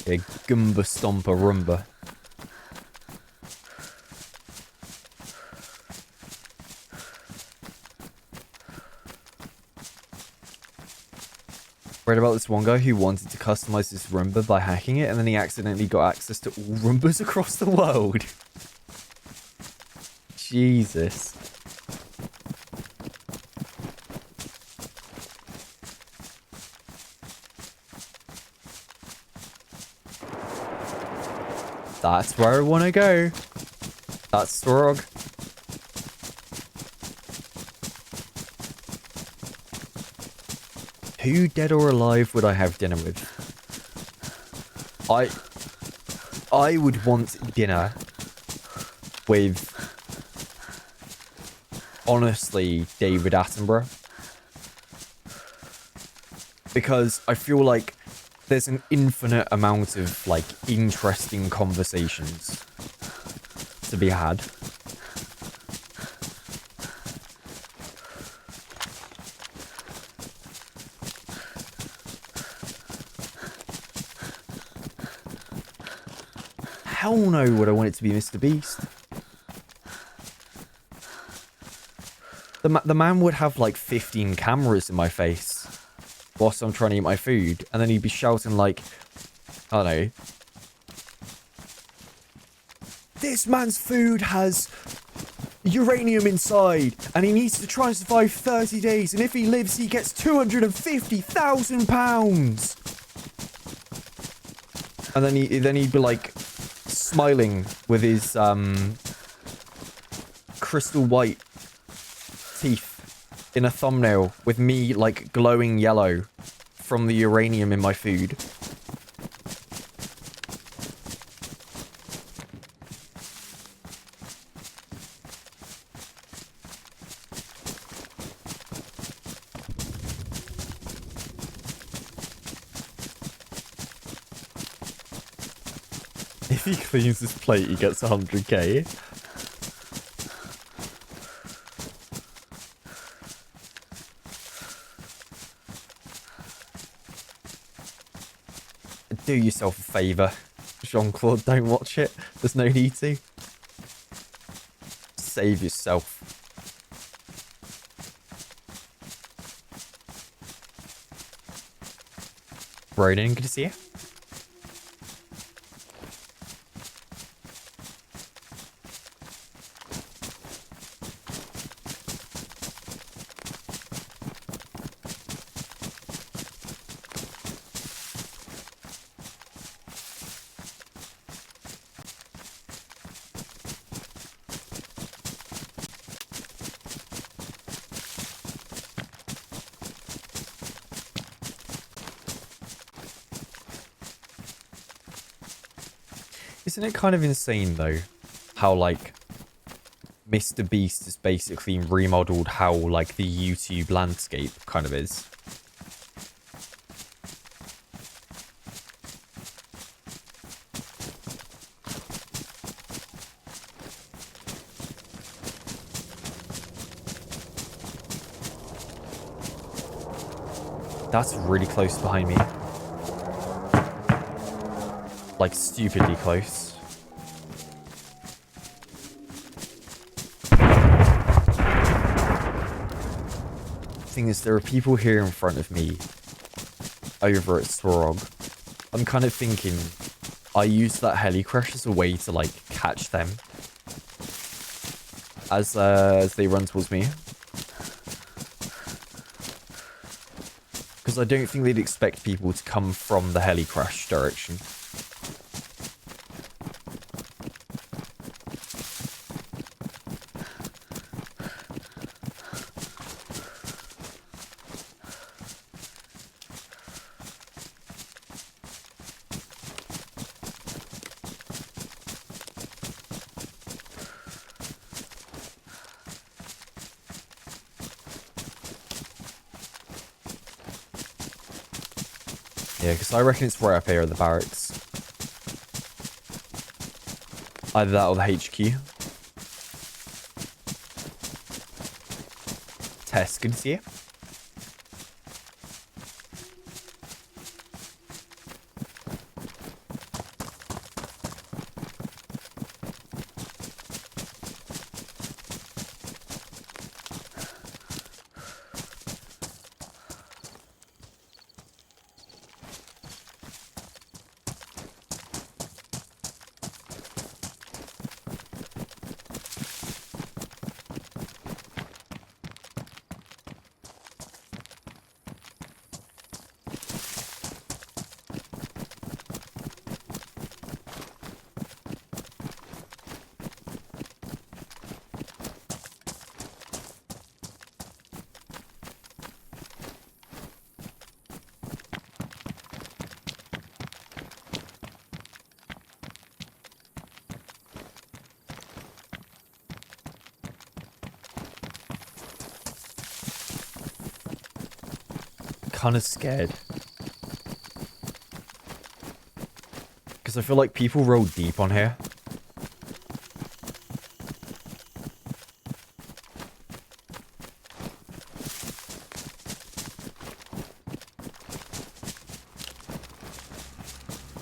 Yeah, Goomba Stomper Roomba. Read about this one guy who wanted to customize this Roomba by hacking it, and then he accidentally got access to all Roombas across the world. Jesus. That's where I want to go. That's Storog. Who, dead or alive, would I have dinner with? I would want dinner with, honestly, David Attenborough. Because I feel like there's an infinite amount of, like, interesting conversations to be had. Hell no, would I want it to be Mr. Beast. The man would have like 15 cameras in my face whilst I'm trying to eat my food, and then he'd be shouting like, I don't know, this man's food has uranium inside, and he needs to try and survive 30 days, and if he lives, he gets £250,000. And then he'd be like smiling with his crystal white teeth in a thumbnail with me like glowing yellow from the uranium in my food. If he cleans his plate, he gets 100k. Do yourself a favour, Jean-Claude, don't watch it. There's no need to. Save yourself. Ronan, good to see you. Isn't it kind of insane, though, how, like, Mr. Beast has basically remodeled how, like, the YouTube landscape kind of is? That's really close behind me. Like, stupidly close. Thing is, there are people here in front of me over at Storog. I'm kind of thinking I use that heli crash as a way to, like, catch them as they run towards me. Because I don't think they'd expect people to come from the heli crash direction. Yeah, because I reckon it's right up here at the barracks. Either that or the HQ. Tess, good to see you. Kind of scared. Because I feel like people roll deep on here.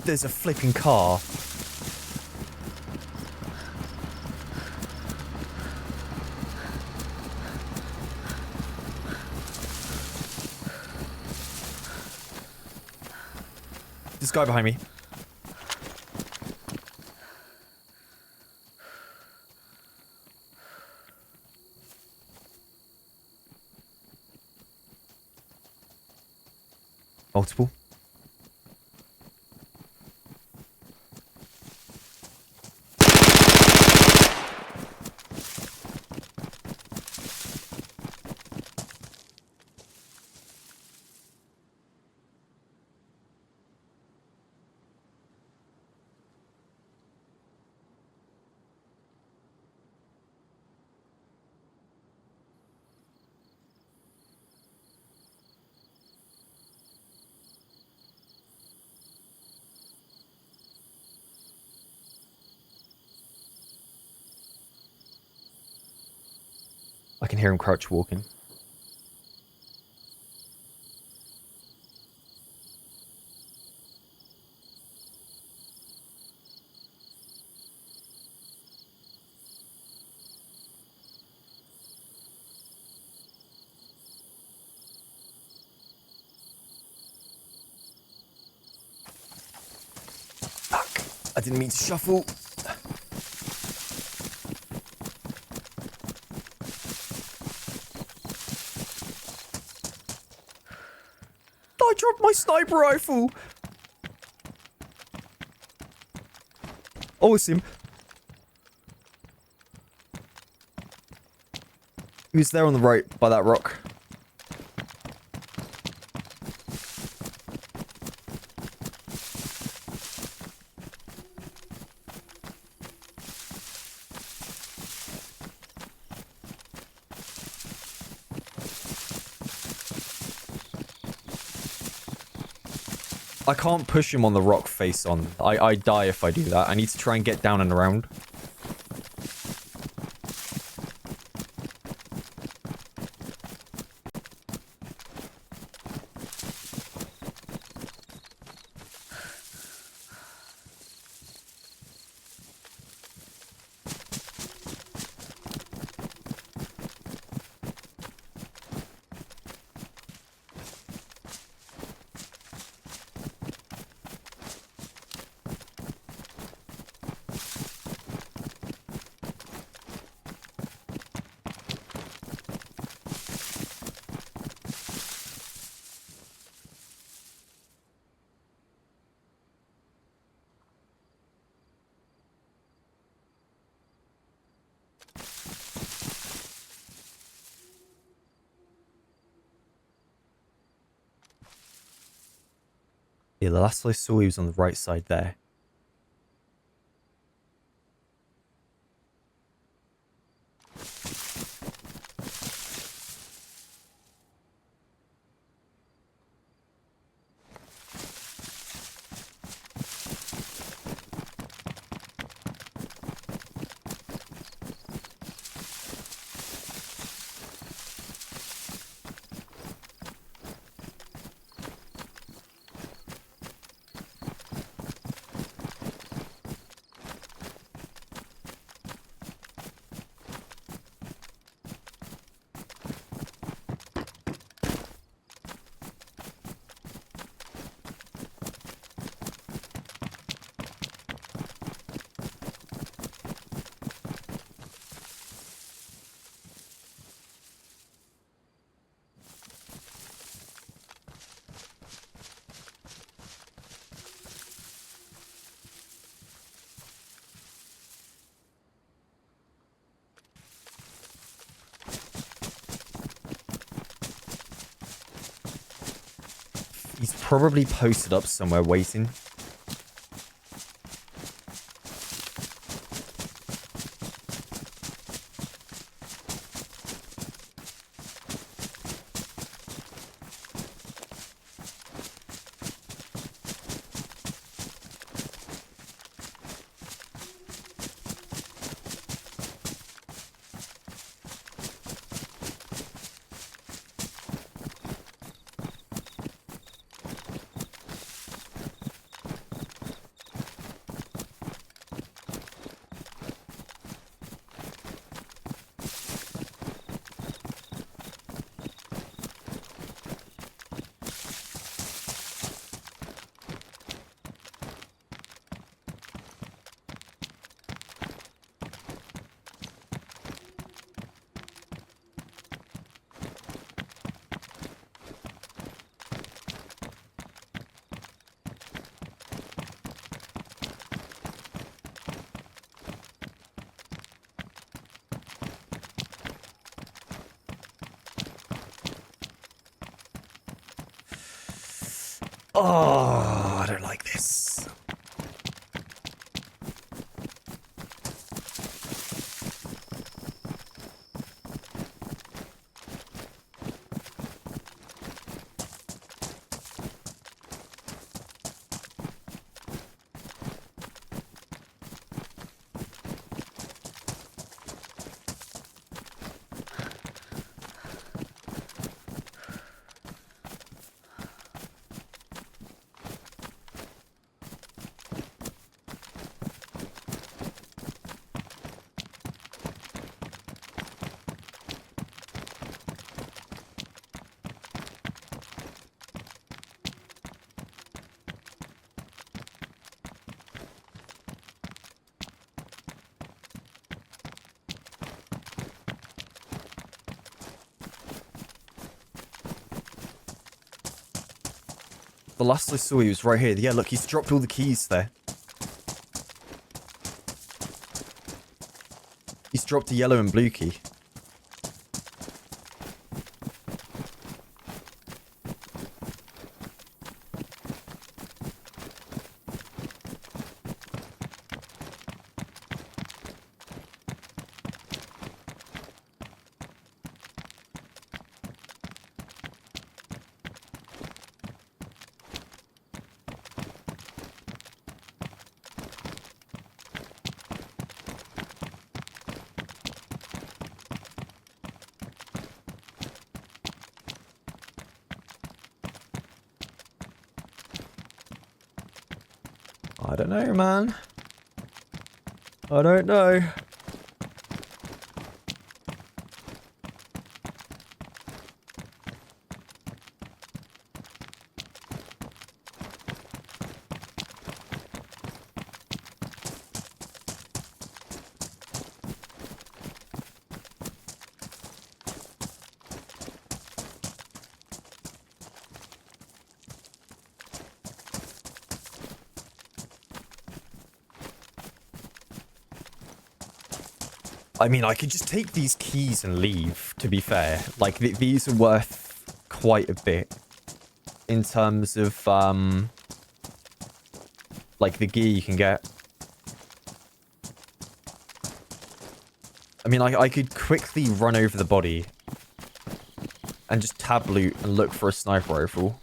There's a flipping car. This guy behind me. Multiple. I can hear him crouch walking. Fuck! I didn't mean to shuffle. I dropped my sniper rifle. Oh, it's him. He was there on the right by that rock. I can't push him on the rock face on. I die if I do that. I need to try and get down and around. Yeah, the last I saw he was on the right side there. He's probably posted up somewhere waiting. Oh, I don't like this. The last I saw, he was right here. Yeah, look, he's dropped all the keys there. He's dropped a yellow and blue key. I don't know, man. I don't know. I mean, I could just take these keys and leave, to be fair. Like, these are worth quite a bit in terms of, like, the gear you can get. I mean, I could quickly run over the body and just tab loot and look for a sniper rifle.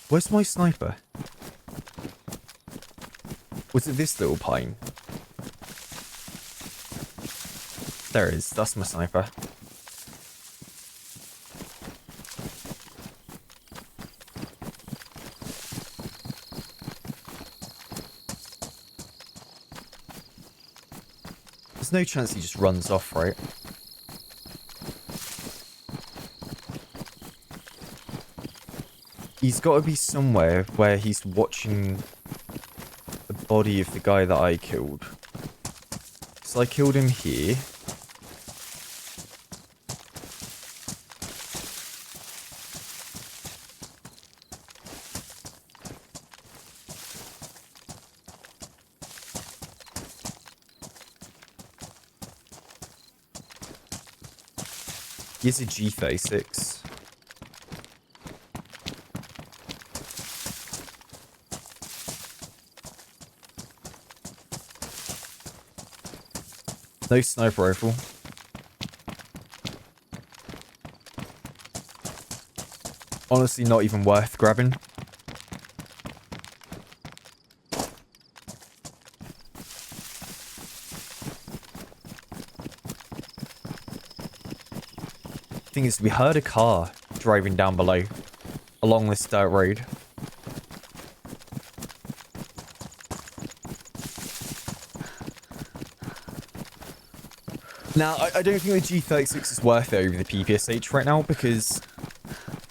Where's my sniper? Was it this little pine? There it is. That's my sniper. There's no chance he just runs off, right? He's got to be somewhere where he's watching the body of the guy that I killed. So I killed him here. Here's a G36. No sniper rifle. Honestly, not even worth grabbing. Thing is, we heard a car driving down below along this dirt road. Now, I don't think the G36 is worth it over the PPSH right now, because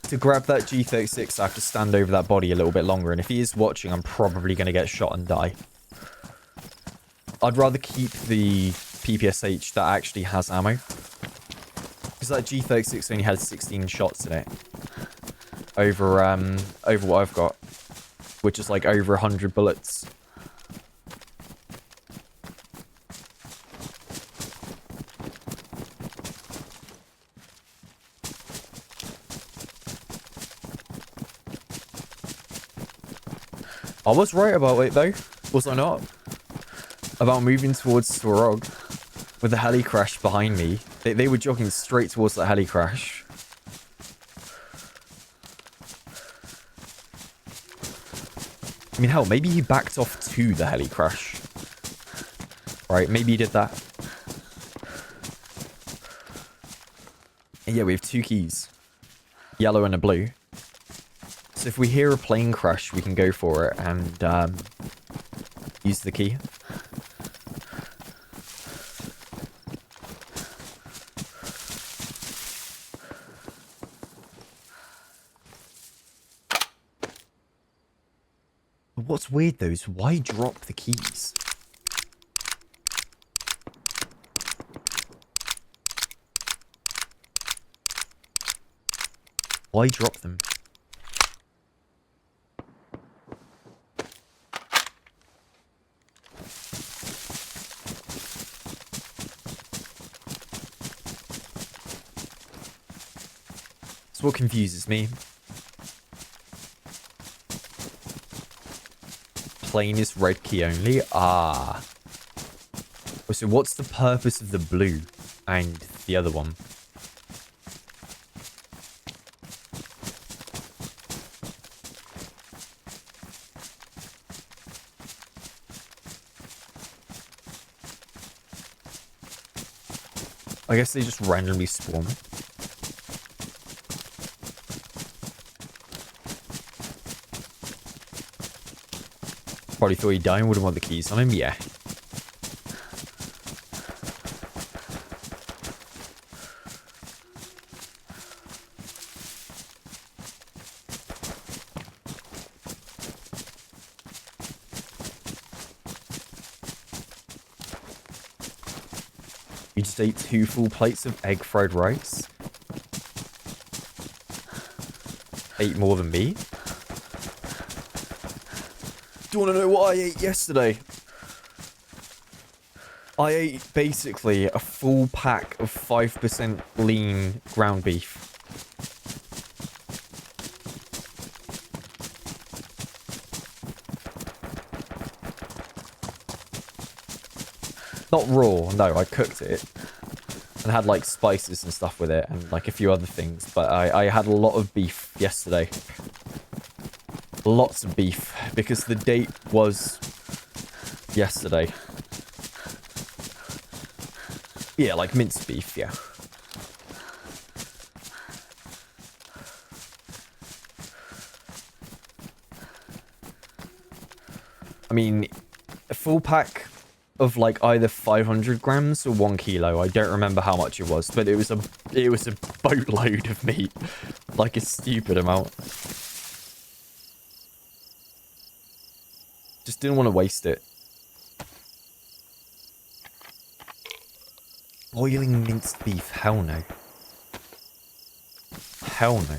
to grab that G36, I have to stand over that body a little bit longer. And if he is watching, I'm probably going to get shot and die. I'd rather keep the PPSH that actually has ammo. Because that G36 only had 16 shots in it. Over what I've got. Which is like over 100 bullets. I was right about it though, was I not? About moving towards Storog with the heli crash behind me. They were jogging straight towards that heli crash. I mean, hell, maybe he backed off to the heli crash. Right, maybe he did that. And yeah, we have 2 keys. Yellow and a blue. So if we hear a plane crash, we can go for it and use the key. But what's weird though is why drop the keys? Why drop them? That's what confuses me. Plane is red key only? Ah. Oh, so what's the purpose of the blue and the other one? I guess they just randomly spawn. Probably thought he'd die and wouldn't want the keys on him, yeah. You just ate 2 full plates of egg fried rice? Ate more than me? Do you want to know what I ate yesterday? I ate basically a full pack of 5% lean ground beef. Not raw, no, I cooked it. And had like spices and stuff with it and like a few other things. But I had a lot of beef yesterday. Lots of beef because the date was yesterday. Yeah, like minced beef, yeah. I mean, a full pack of like either 500 grams or 1 kilo. I don't remember how much it was, but it was a boatload of meat. Like a stupid amount. Just didn't want to waste it. Boiling minced beef, hell no. Hell no.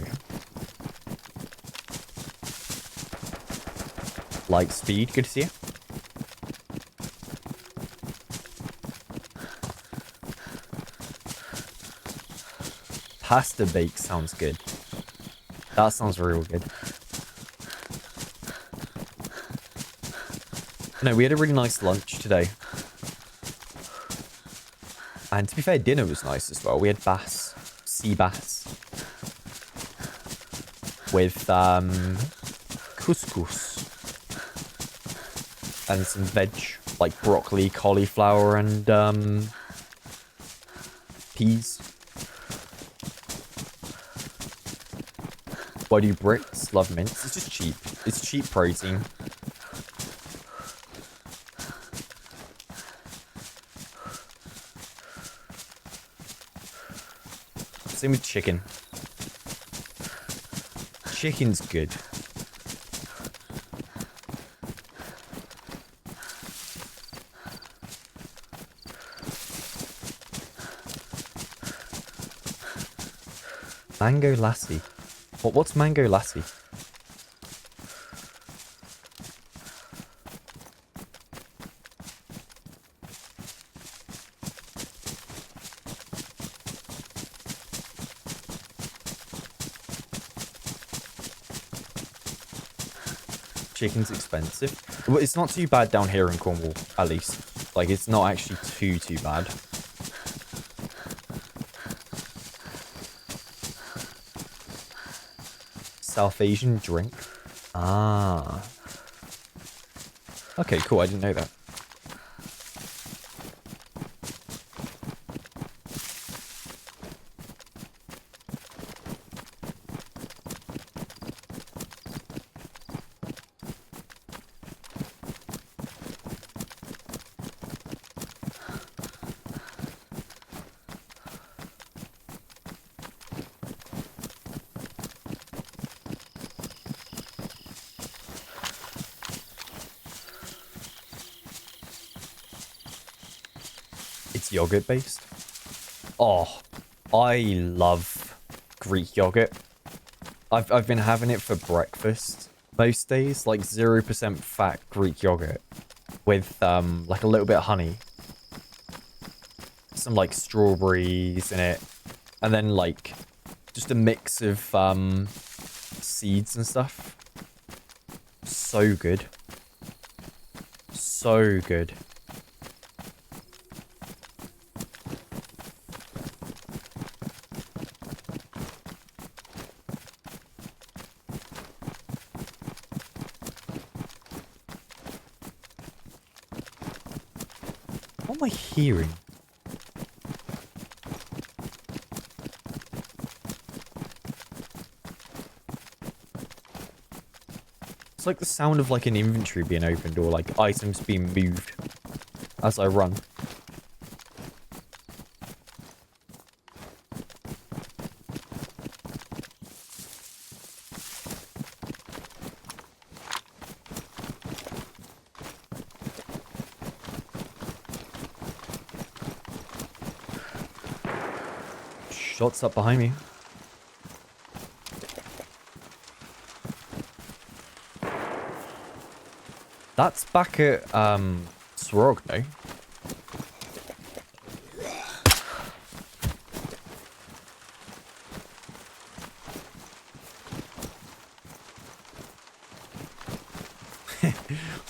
Light speed, good to see you. Pasta bake sounds good. That sounds real good. No, we had a really nice lunch today. And to be fair, dinner was nice as well. We had bass, sea bass. With couscous. And some veg, like broccoli, cauliflower, and peas. Why do bricks love mince? It's just cheap. It's cheap protein. Same with chicken. chicken's good. Mango lassi. What's mango lassi? Chicken's expensive. Well, it's not too bad down here in Cornwall, at least. Like, it's not actually too bad. South Asian drink. Ah. Okay, cool. I didn't know that. It's yogurt based. Oh, I love Greek yogurt. I've been having it for breakfast most days, like 0% fat Greek yogurt with like a little bit of honey, some like strawberries in it, and then like just a mix of seeds and stuff. So good. So good. What am I hearing? It's like the sound of like an inventory being opened or like items being moved as I run. Shots up behind me. That's back at Swarog, no?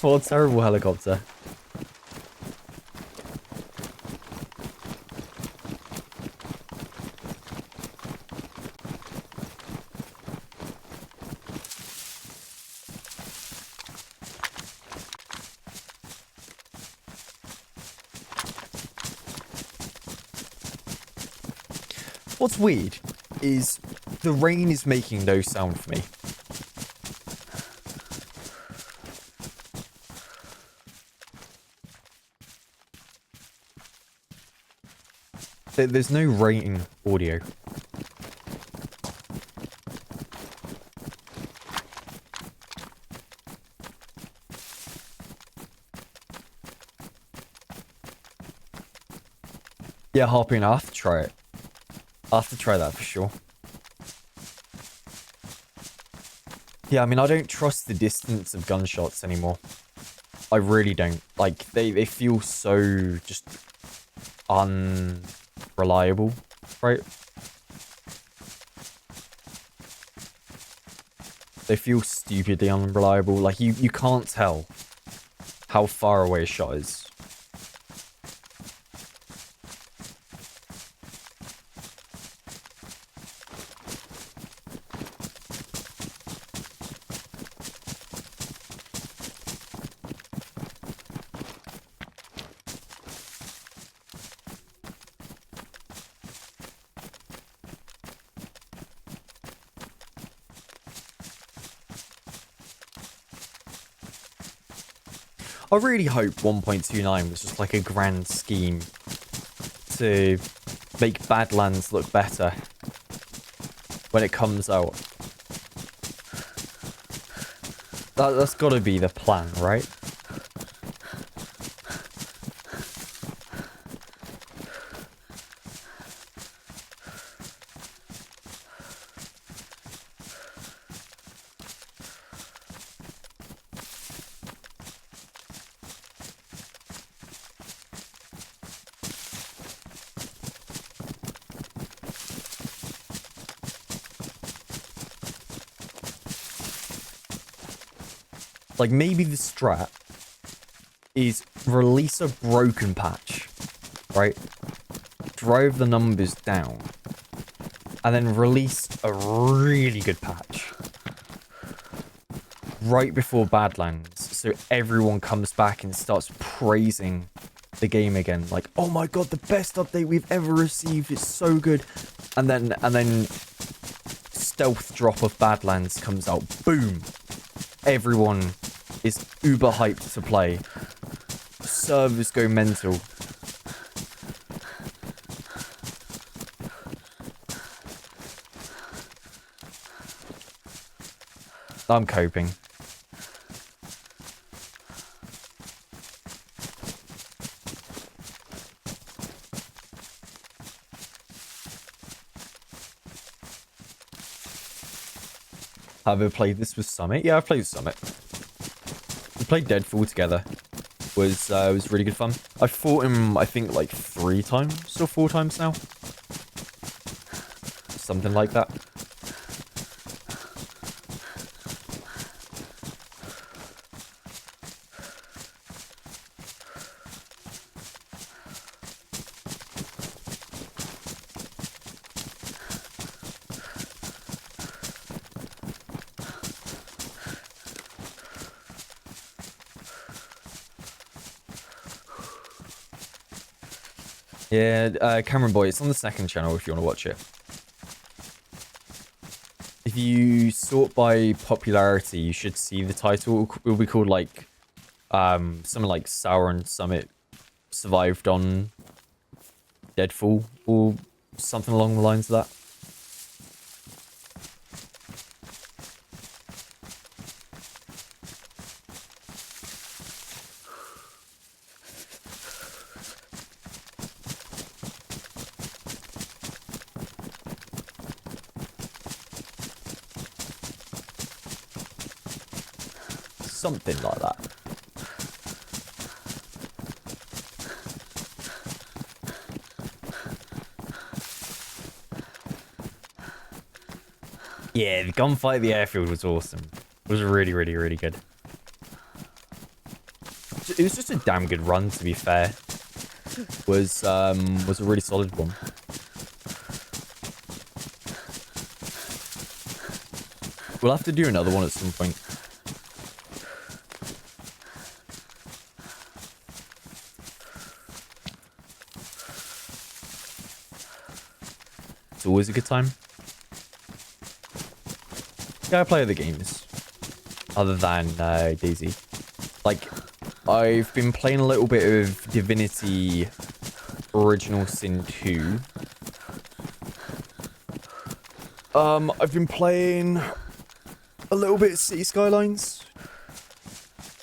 What a terrible helicopter. What's weird is the rain is making no sound for me. There's no rain audio. Yeah, Harpoon, I'll have to try it. I'll have to try that for sure. Yeah, I mean, I don't trust the distance of gunshots anymore. I really don't. Like, they feel so just unreliable, right? They feel stupidly unreliable. Like, you can't tell how far away a shot is. I really hope 1.29 was just like a grand scheme to make Badlands look better when it comes out. That's got to be the plan, right? Like, maybe the strat is release a broken patch, right? Drive the numbers down. And then release a really good patch. Right before Badlands. So everyone comes back and starts praising the game again. Like, oh my god, the best update we've ever received. It's so good. And then stealth drop of Badlands comes out. Boom. Everyone is uber hyped to play. Servers go mental. I'm coping. Have you played this with Summit? Yeah, I've played with Summit. We played Deadfall together. Was really good fun. I fought him, I think, like 3 times or 4 times now. Something like that. Yeah, Cameron Boy, it's on the second channel if you want to watch it. If you sort by popularity, you should see the title. It will be called like something like Sour and Summit survived on Deadfall or something along the lines of that. Something like that. Yeah, the gunfight at the airfield was awesome. It was really, really, really good. It was just a damn good run, to be fair. Was a really solid one. We'll have to do another one at some point. It's always a good time. Yeah, I play other games other than DayZ. Like, I've been playing a little bit of Divinity Original Sin 2. I've been playing a little bit of City Skylines.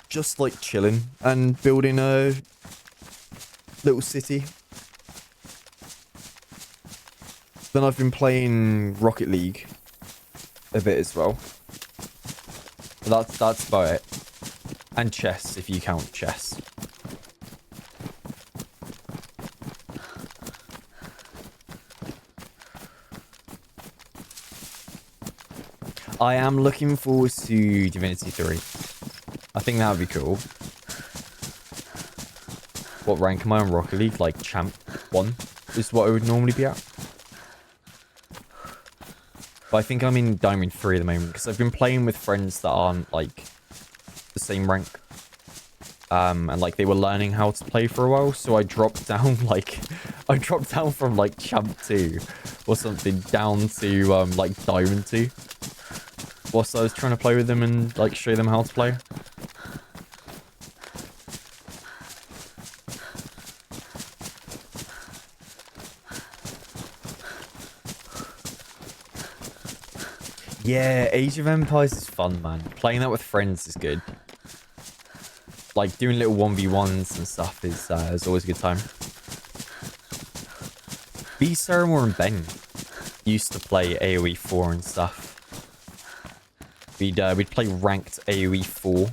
Just like chilling and building a little city. Then I've been playing Rocket League a bit as well. But that's about it. And chess, if you count chess. I am looking forward to Divinity 3. I think that would be cool. What rank am I on Rocket League? Like Champ 1 is what I would normally be at. But I think I'm in Diamond 3 at the moment because I've been playing with friends that aren't like the same rank. And like they were learning how to play for a while, so I dropped down like I dropped down from like Champ 2 or something down to like Diamond 2. Whilst I was trying to play with them and like show them how to play. Yeah, Age of Empires is fun, man. Playing that with friends is good. Like, doing little 1v1s and stuff is always a good time. B, Saramore, and Ben used to play AoE 4 and stuff. We'd play ranked AoE 4.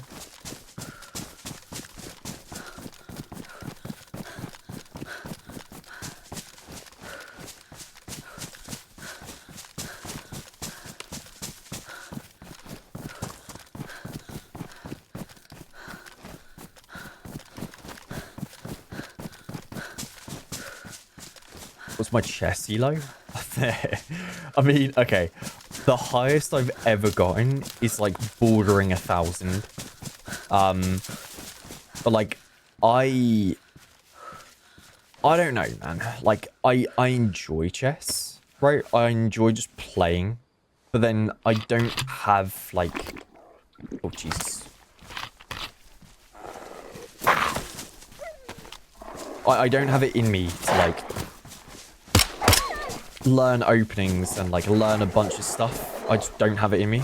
What's my chest elo? I mean, okay. The highest I've ever gotten is like bordering 1,000. But like, I don't know, man. Like, I enjoy chess, right? I enjoy just playing. But then I don't have like, oh Jesus. I don't have it in me to like learn openings and like learn a bunch of stuff. I just don't have it in me.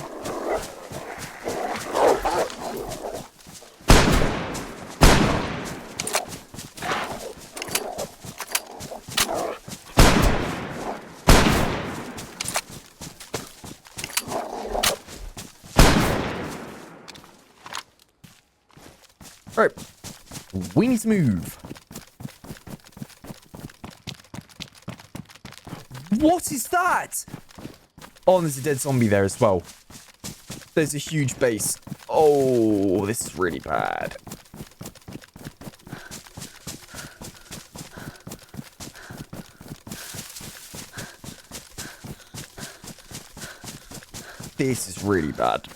Right, we need to move. What is that? Oh, and there's a dead zombie there as well. There's a huge base. Oh, this is really bad. This is really bad.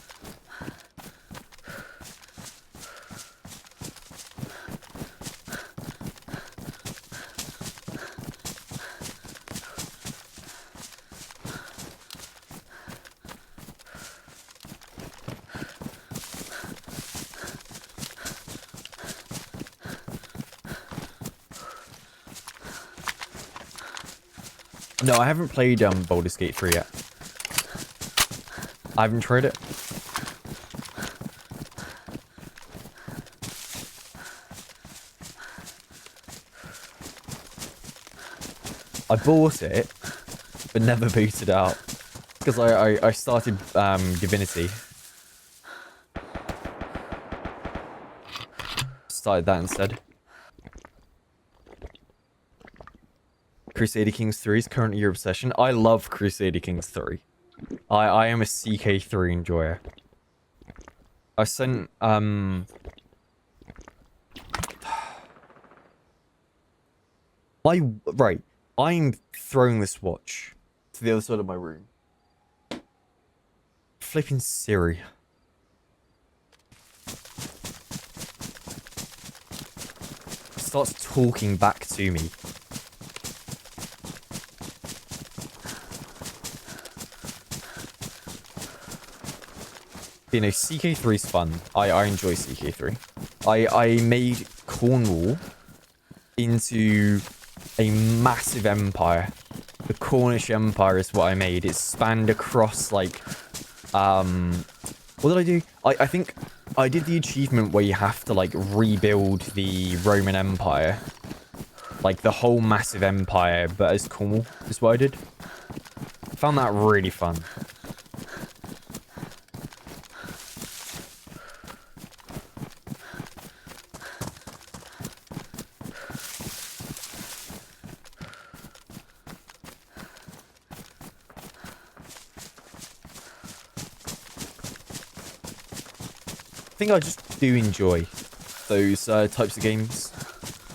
No, I haven't played Baldur's Gate 3 yet. I haven't tried it. I bought it, but never booted out. Because I started Divinity. Started that instead. Crusader Kings 3 is currently your obsession. I love Crusader Kings 3. I am a CK3 enjoyer. I sent right. I'm throwing this watch to the other side of my room. Flipping Siri. Starts talking back to me. You know, CK3 is fun. I enjoy CK3. I made Cornwall into a massive empire. The Cornish Empire is what I made. It spanned across, like, what did I do? I think I did the achievement where you have to, like, rebuild the Roman Empire. Like, the whole massive empire, but as Cornwall is what I did. Found that really fun. I think I just do enjoy those types of games,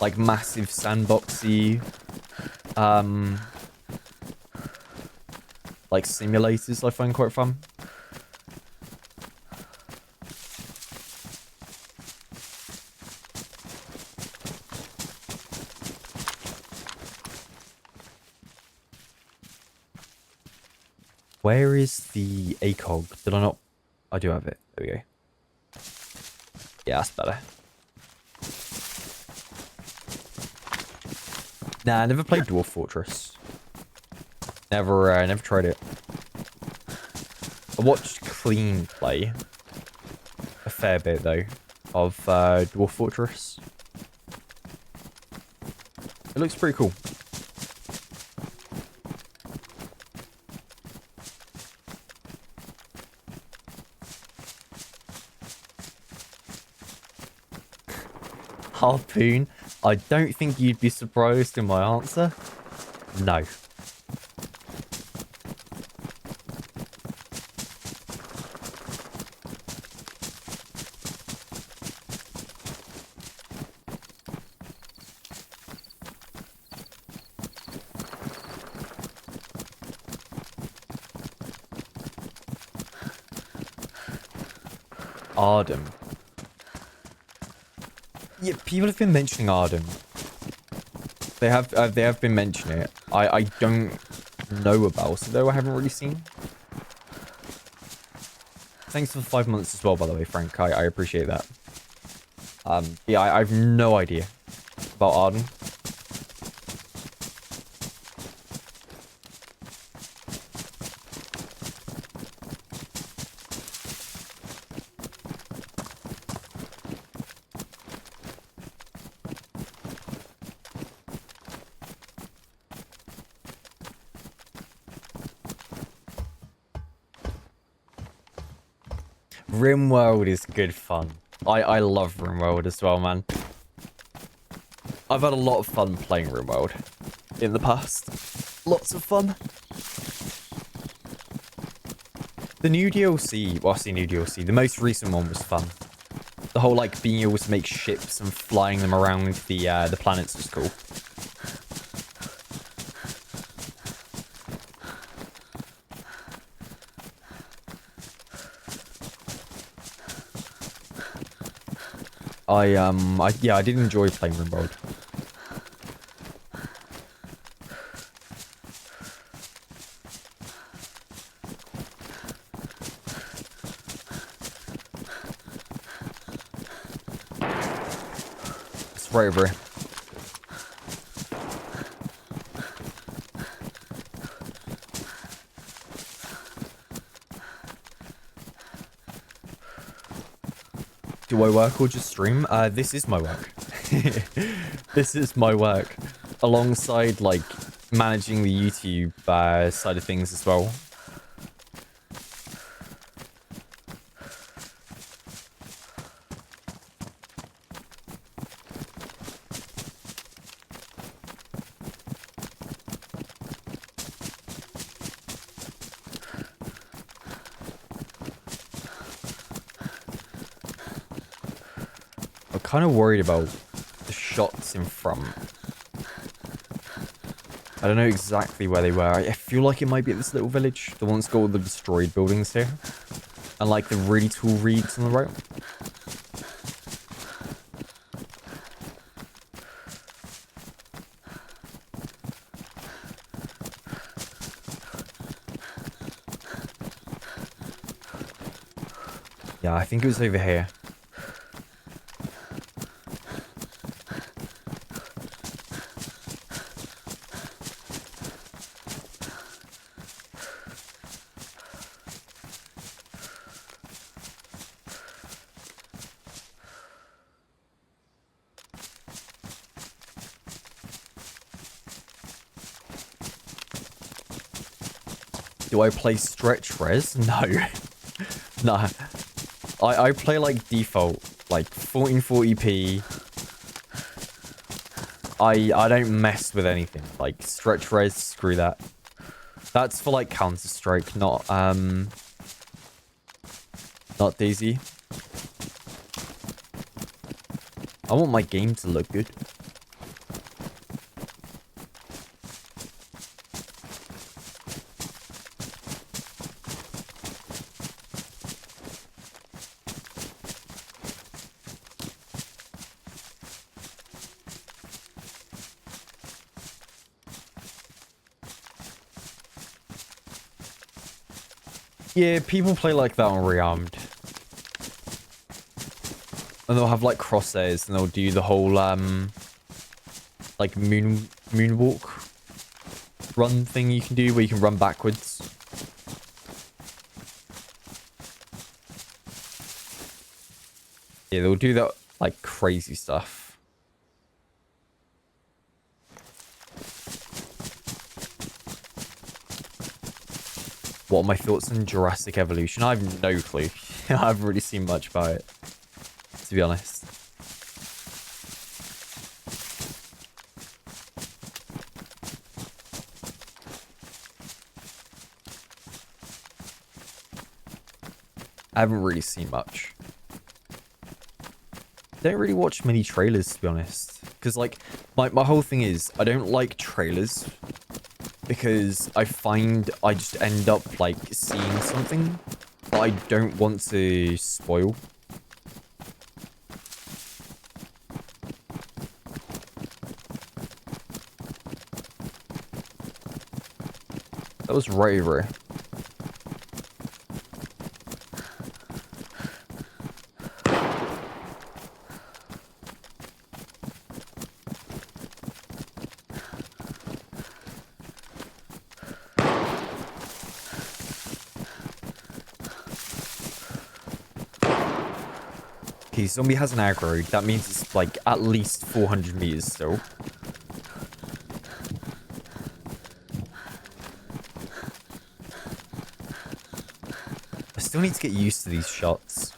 like massive sandboxy, like simulators. I find quite fun. Where is the ACOG? Did I not? I do have it. There we go. Yeah, that's better. Nah, I never played Dwarf Fortress. Never tried it. I watched Clean play a fair bit though of Dwarf Fortress. It looks pretty cool. Harpoon? I don't think you'd be surprised in my answer. No. Arden. Yeah, people have been mentioning Arden. They have been mentioning it. I don't know about it though. I haven't really seen. Thanks for the 5 months as well, by the way, Frank. I appreciate that. Yeah, I have no idea about Arden. RimWorld is good fun. I love RimWorld as well, man. I've had a lot of fun playing RimWorld in the past. Lots of fun. The new DLC, well, I say new DLC, the most recent one was fun. The whole, like, being able to make ships and flying them around the planets was cool. Yeah, I did enjoy playing RimWorld. It's right over here. Do I work or just stream? This is my work. This is my work. Alongside, like, managing the YouTube side of things as well. Kind of worried about the shots in front. I don't know exactly where they were. I feel like it might be at this little village. The one that's got all the destroyed buildings here. And like the really tall reeds on the right. Yeah, I think it was over here. Do I play stretch res? No. Nah. I play like default, like 1440p. I don't mess with anything. Like stretch res, screw that. That's for like Counter-Strike, not DayZ. I want my game to look good. Yeah, people play like that on Rearmed. And they'll have like crosshairs and they'll do the whole like moonwalk run thing you can do where you can run backwards. Yeah, they'll do that, like, crazy stuff. What are my thoughts on Jurassic Evolution? I have no clue. I haven't really seen much about it, to be honest. I haven't really seen much. Don't really watch many trailers, to be honest. Because, like, my whole thing is, I don't like trailers. Because I find I just end up, like, seeing something that I don't want to spoil. That was right over here. Okay, zombie has an aggro. That means it's like at least 400 meters still. I still need to get used to these shots.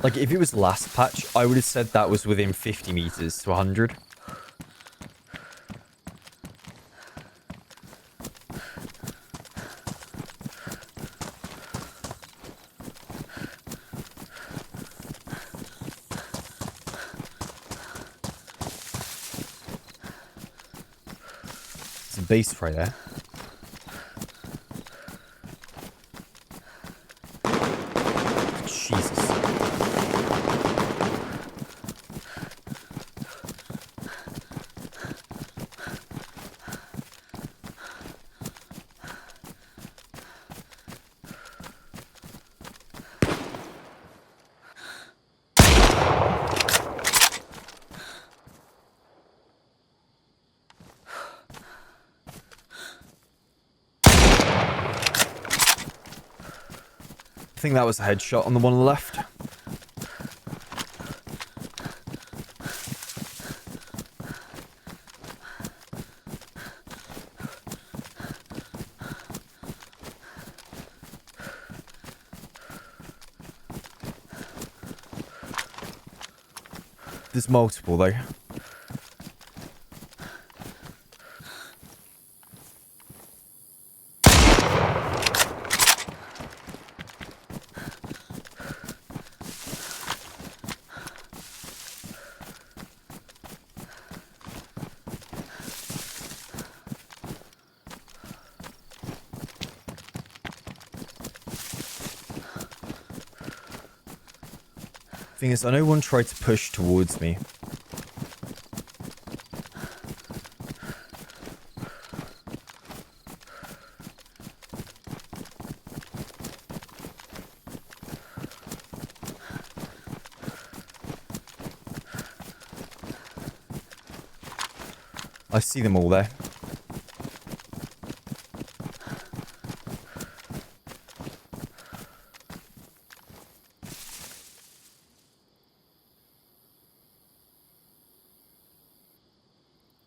Like, if it was last patch, I would have said that was within 50 meters to 100. Base right there. Jesus. I think that was a headshot on the one on the left. There's multiple though. Thing is, I know one tried to push towards me. I see them all there.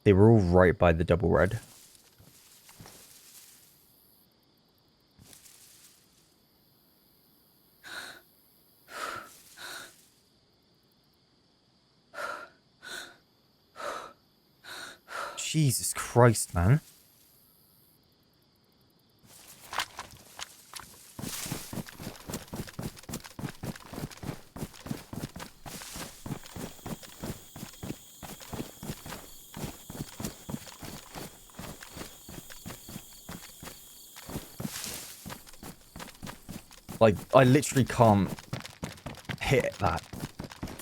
They were all right by the double red. Jesus Christ, man. Like, I literally can't hit that.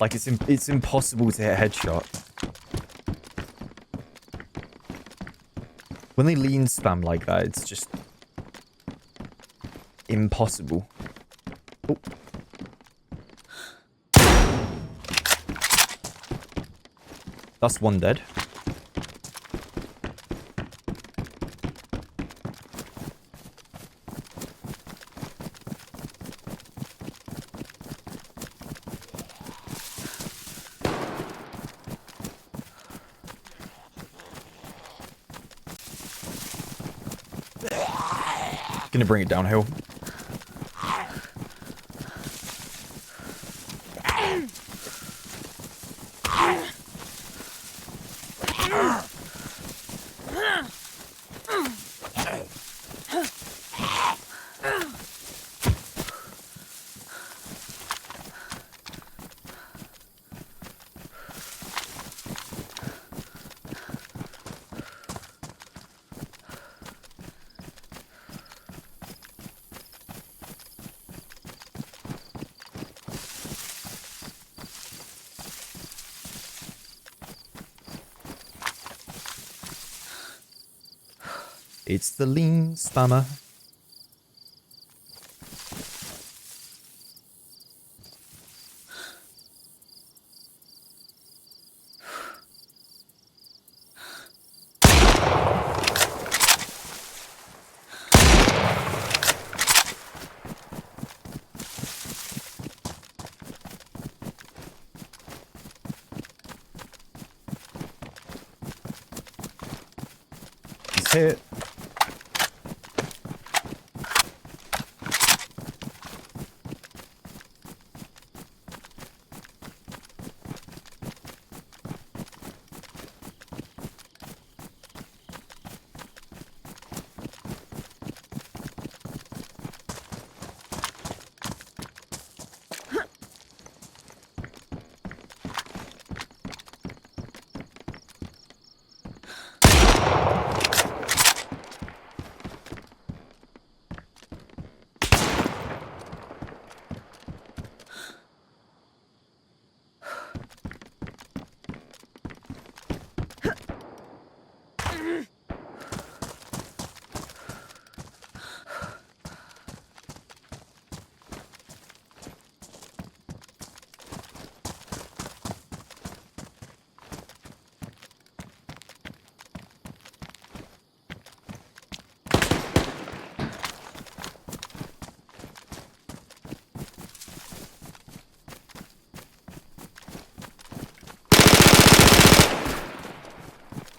Like, it's impossible to hit a headshot. When they lean spam like that, it's just impossible. Oh. That's one dead. gonna bring it downhill. It's the lean spammer. He's hit.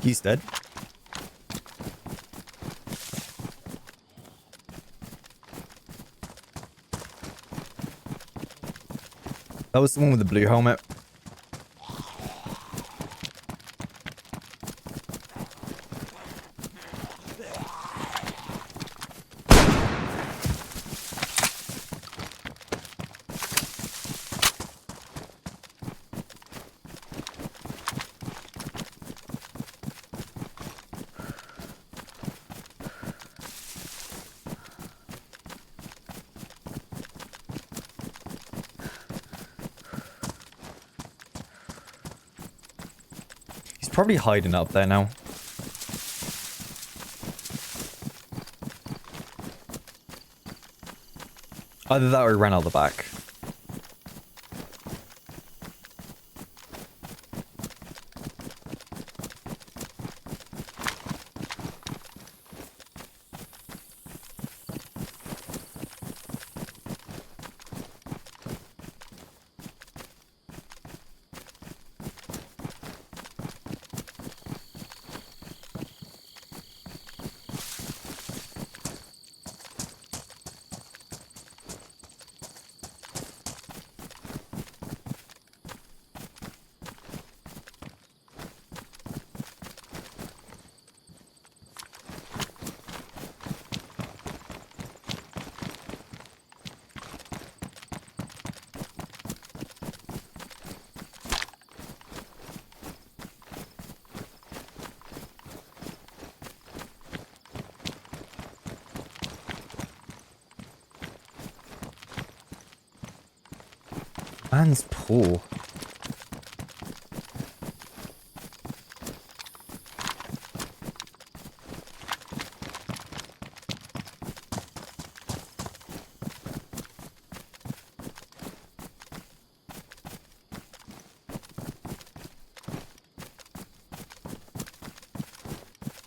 He's dead. That was the one with the blue helmet. Probably hiding up there now. Either that or he ran out the back. Man's poor.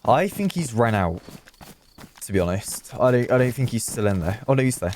I think he's ran out, to be honest. I don't think he's still in there. Oh no, he's there.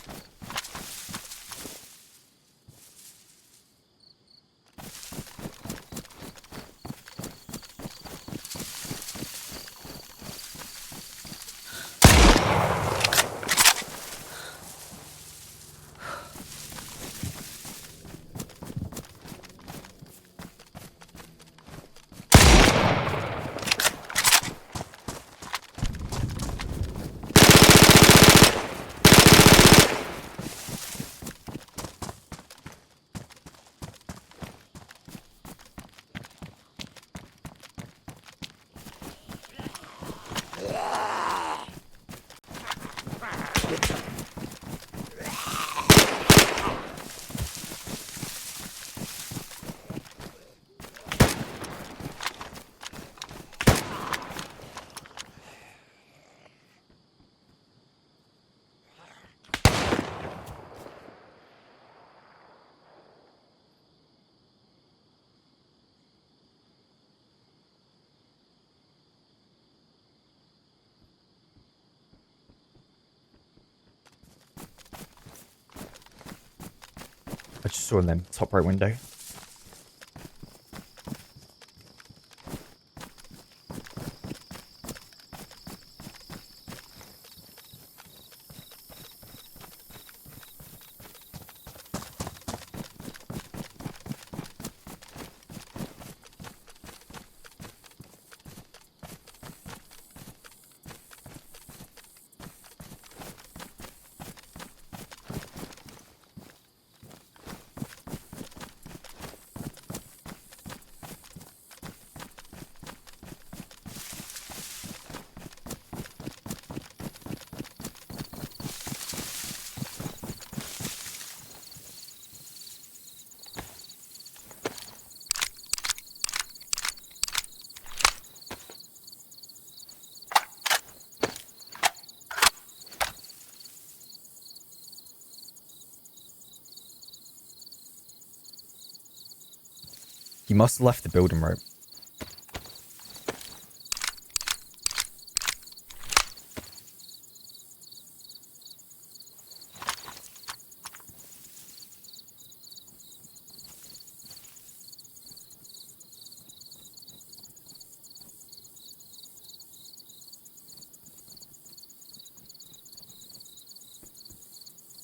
I just saw in the top right window. He must have left the building, right?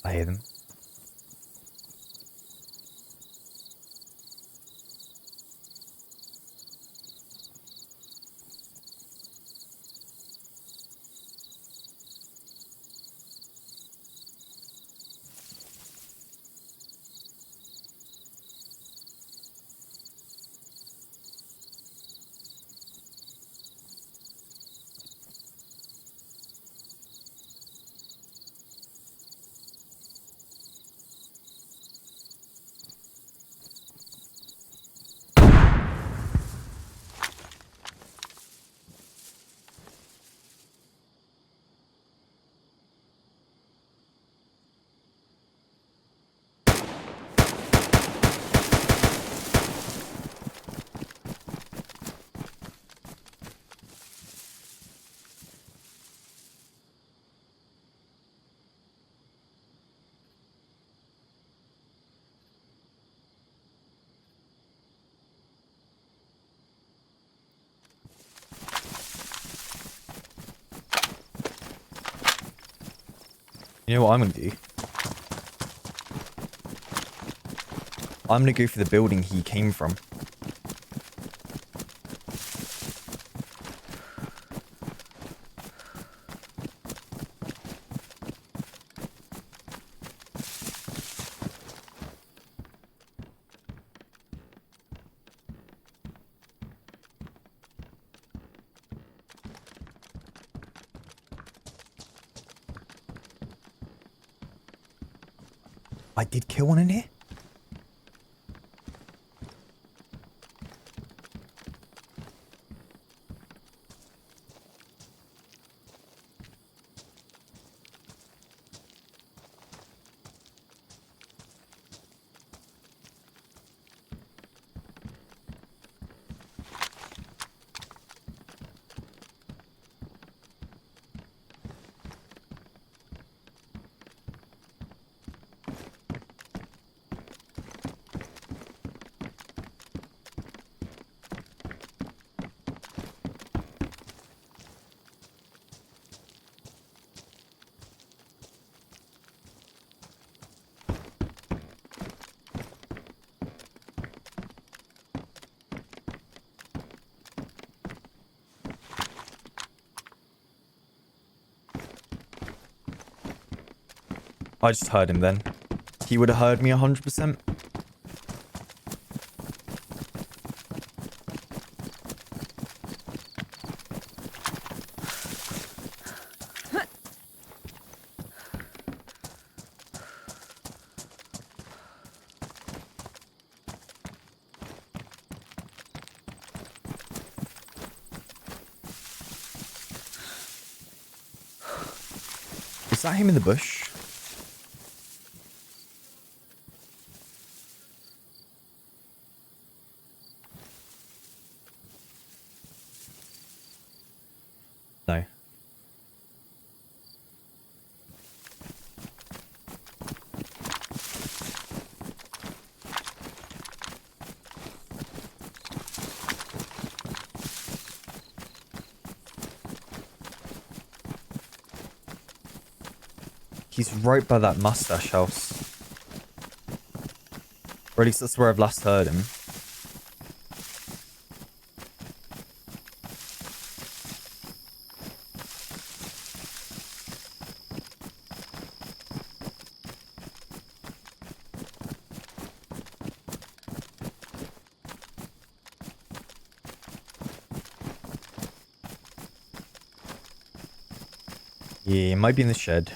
I hear them. You know what I'm gonna do? I'm gonna go for the building he came from. I did kill one in here? I just heard him then. He would have heard me 100%. Is that him in the bush? No. He's right by that mustache house. Or at least that's where I've last heard him. Yeah, it might be in the shed.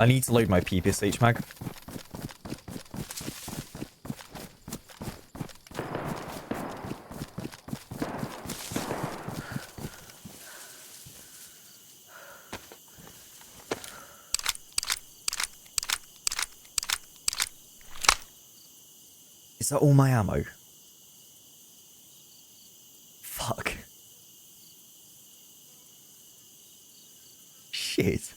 I need to load my PPSH mag. Is that all my ammo? Fuck. Shit.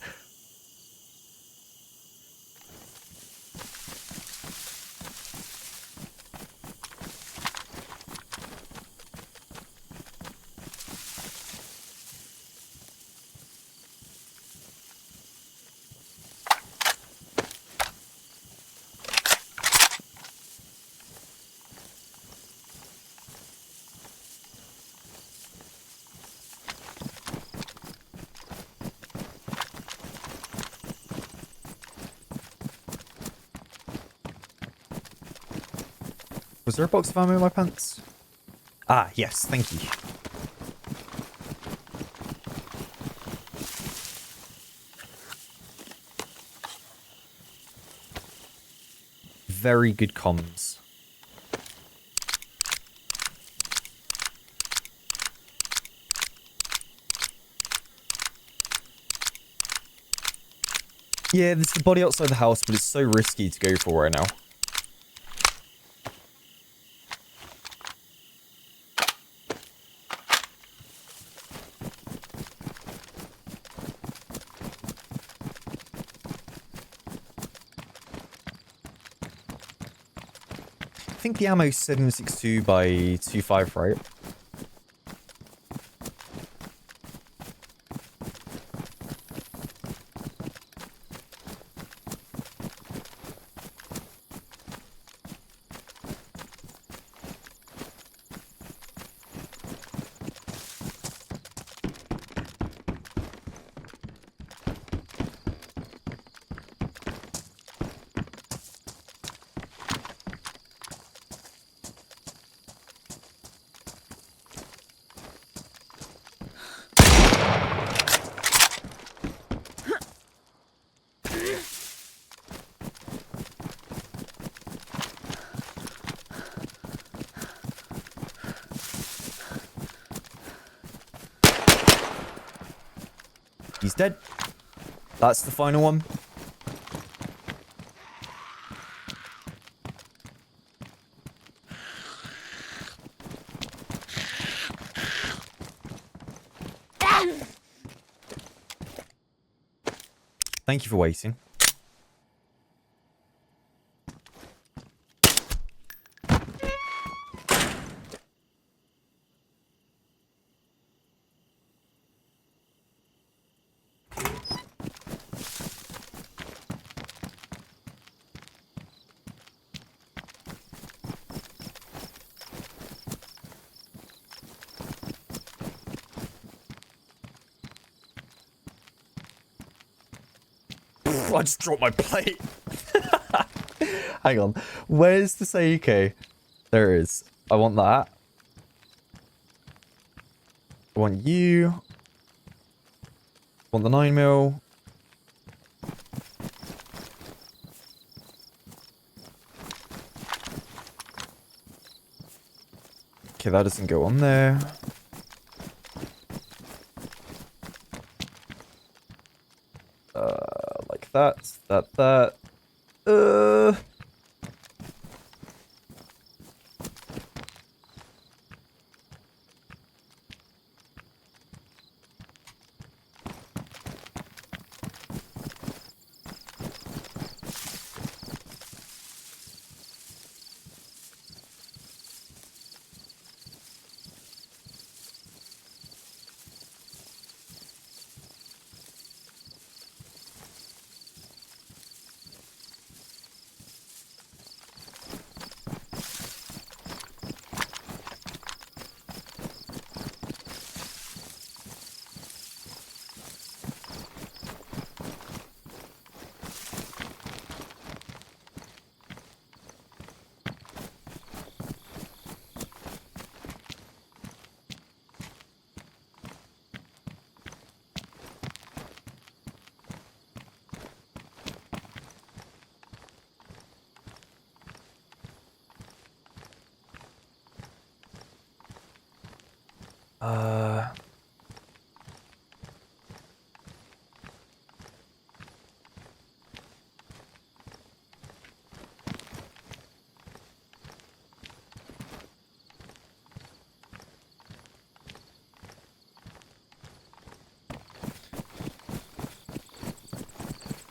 Was there a box of ammo in my pants? Ah, yes, thank you. Very good comms. Yeah, there's the body outside the house, but it's so risky to go for right now. I think the ammo's 762 by 25, right? He's dead. That's the final one. Thank you for waiting. I just dropped my plate. Hang on. Where's the Seiko? There it is. I want that. I want you. I want the 9mm. Okay, that doesn't go on there. Like that. Uh...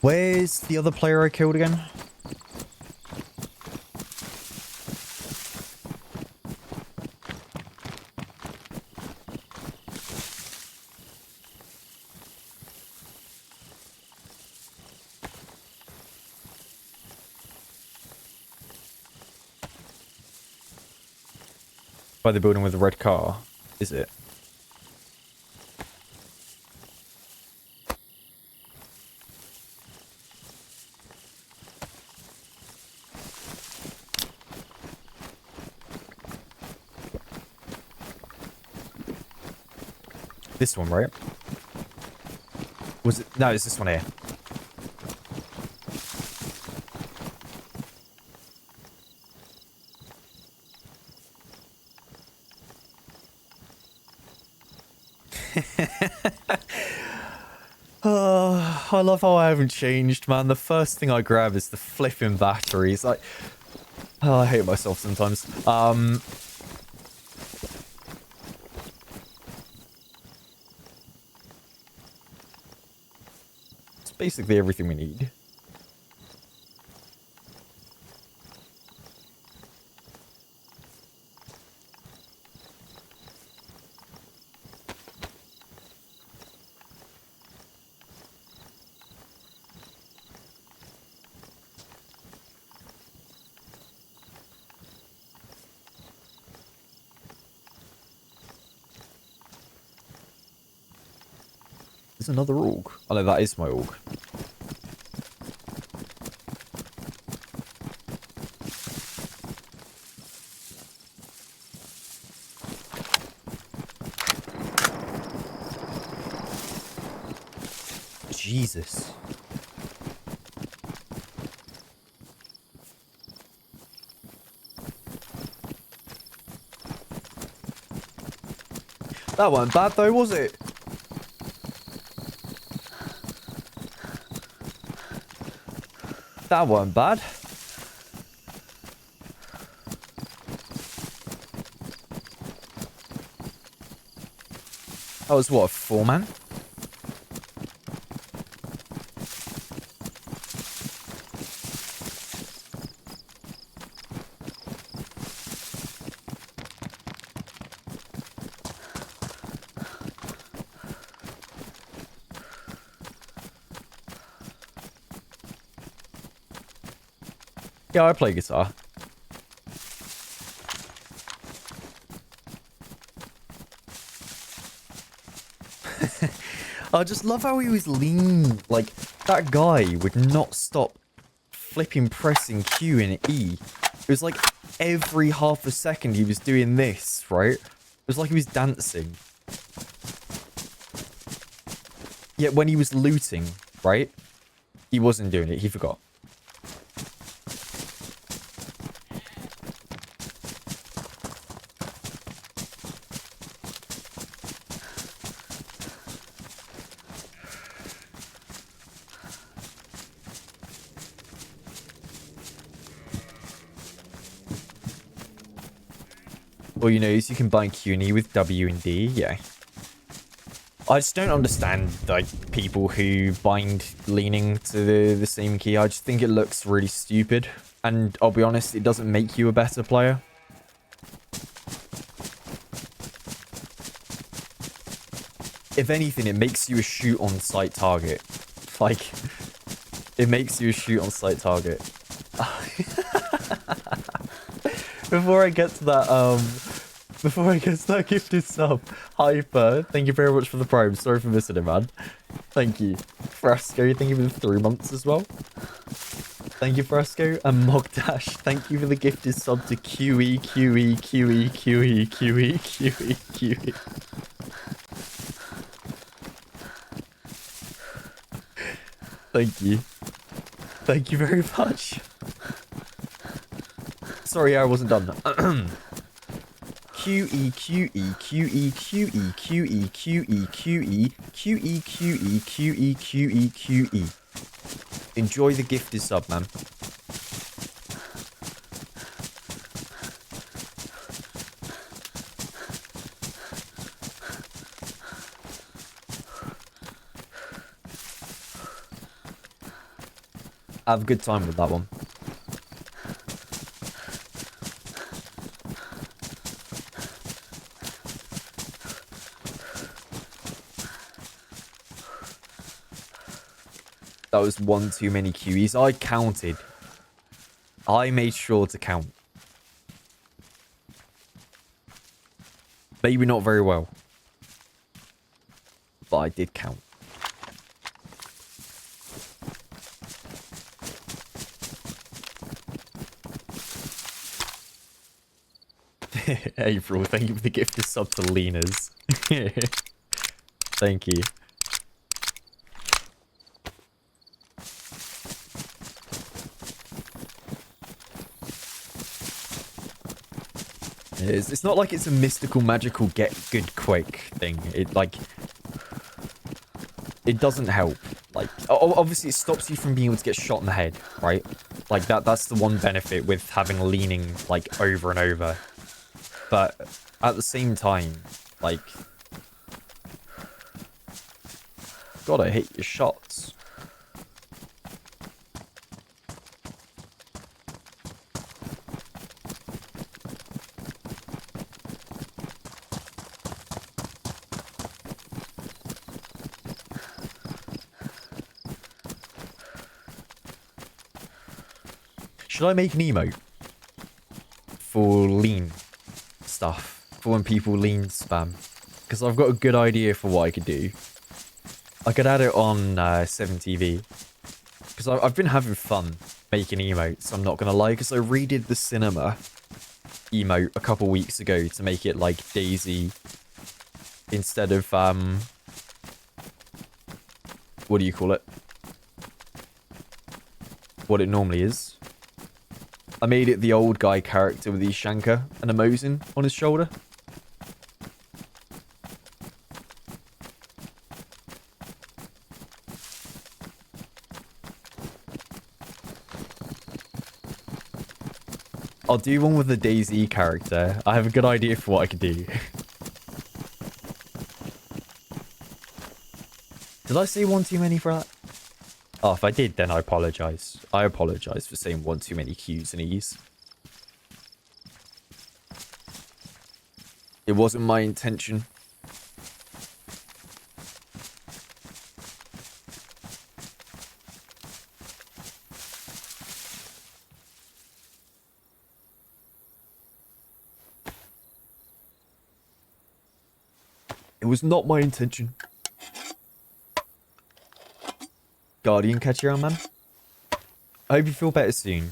Where's the other player I killed again? By the building with the red car, is it? This one, right? Was it? No, it's this one here. Oh, I love how I haven't changed, man. The first thing I grab is the flipping batteries. Like, oh, I hate myself sometimes. It's basically everything we need. There's another org. Oh no, that is my org. Jesus. That wasn't bad though, was it? That wasn't bad. That was what, a 4-man? Yeah, I play guitar. I just love how he was lean. Like, that guy would not stop flipping pressing Q and E. It was like every half a second he was doing this, right? It was like he was dancing. Yet when he was looting, right? He wasn't doing it. He forgot. Well, you know, you can bind Q and E with W and D, yeah. I just don't understand, like, people who bind leaning to the same key. I just think it looks really stupid. And I'll be honest, it doesn't make you a better player. If anything, it makes you a shoot-on-sight target. Like, it makes you a shoot-on-sight target. Before I get to that, gifted sub, Hyper, thank you very much for the prime. Sorry for missing it, man. Thank you. Frasco, thank you for the 3 months as well. Thank you, Frasco. And Mogdash, thank you for the gifted sub to QE, QE, QE, QE, QE, QE, QE. Thank you. Thank you very much. Sorry, I wasn't done. Q E Q E Q E Q E Q E Q E Q E Q E Q E Q E Q E Q E. Enjoy the gifted sub, man. Have a good time with that one. That was one too many QEs. I counted. I made sure to count. Maybe not very well. But I did count. April, thank you for the gifted sub to Lena's. Thank you. It's not like it's a mystical, magical, get good quick thing. It doesn't help. Like, obviously it stops you from being able to get shot in the head, right? Like, that's the one benefit with having leaning, like, over and over. But at the same time, like, gotta hit your shots. Should I make an emote for lean stuff? For when people lean spam? Because I've got a good idea for what I could do. I could add it on 7TV. Because I've been having fun making emotes, I'm not going to lie. Because I redid the cinema emote a couple weeks ago to make it like DayZ. Instead of, what do you call it? What it normally is. I made it the old guy character with the Shanka and a Mosin on his shoulder. I'll do one with the DayZ character. I have a good idea for what I could do. Did I say one too many for that? Oh, if I did, then I apologize. I apologize for saying one too many Q's and E's. It wasn't my intention. It was not my intention. Guardian, catch you around, man. I hope you feel better soon.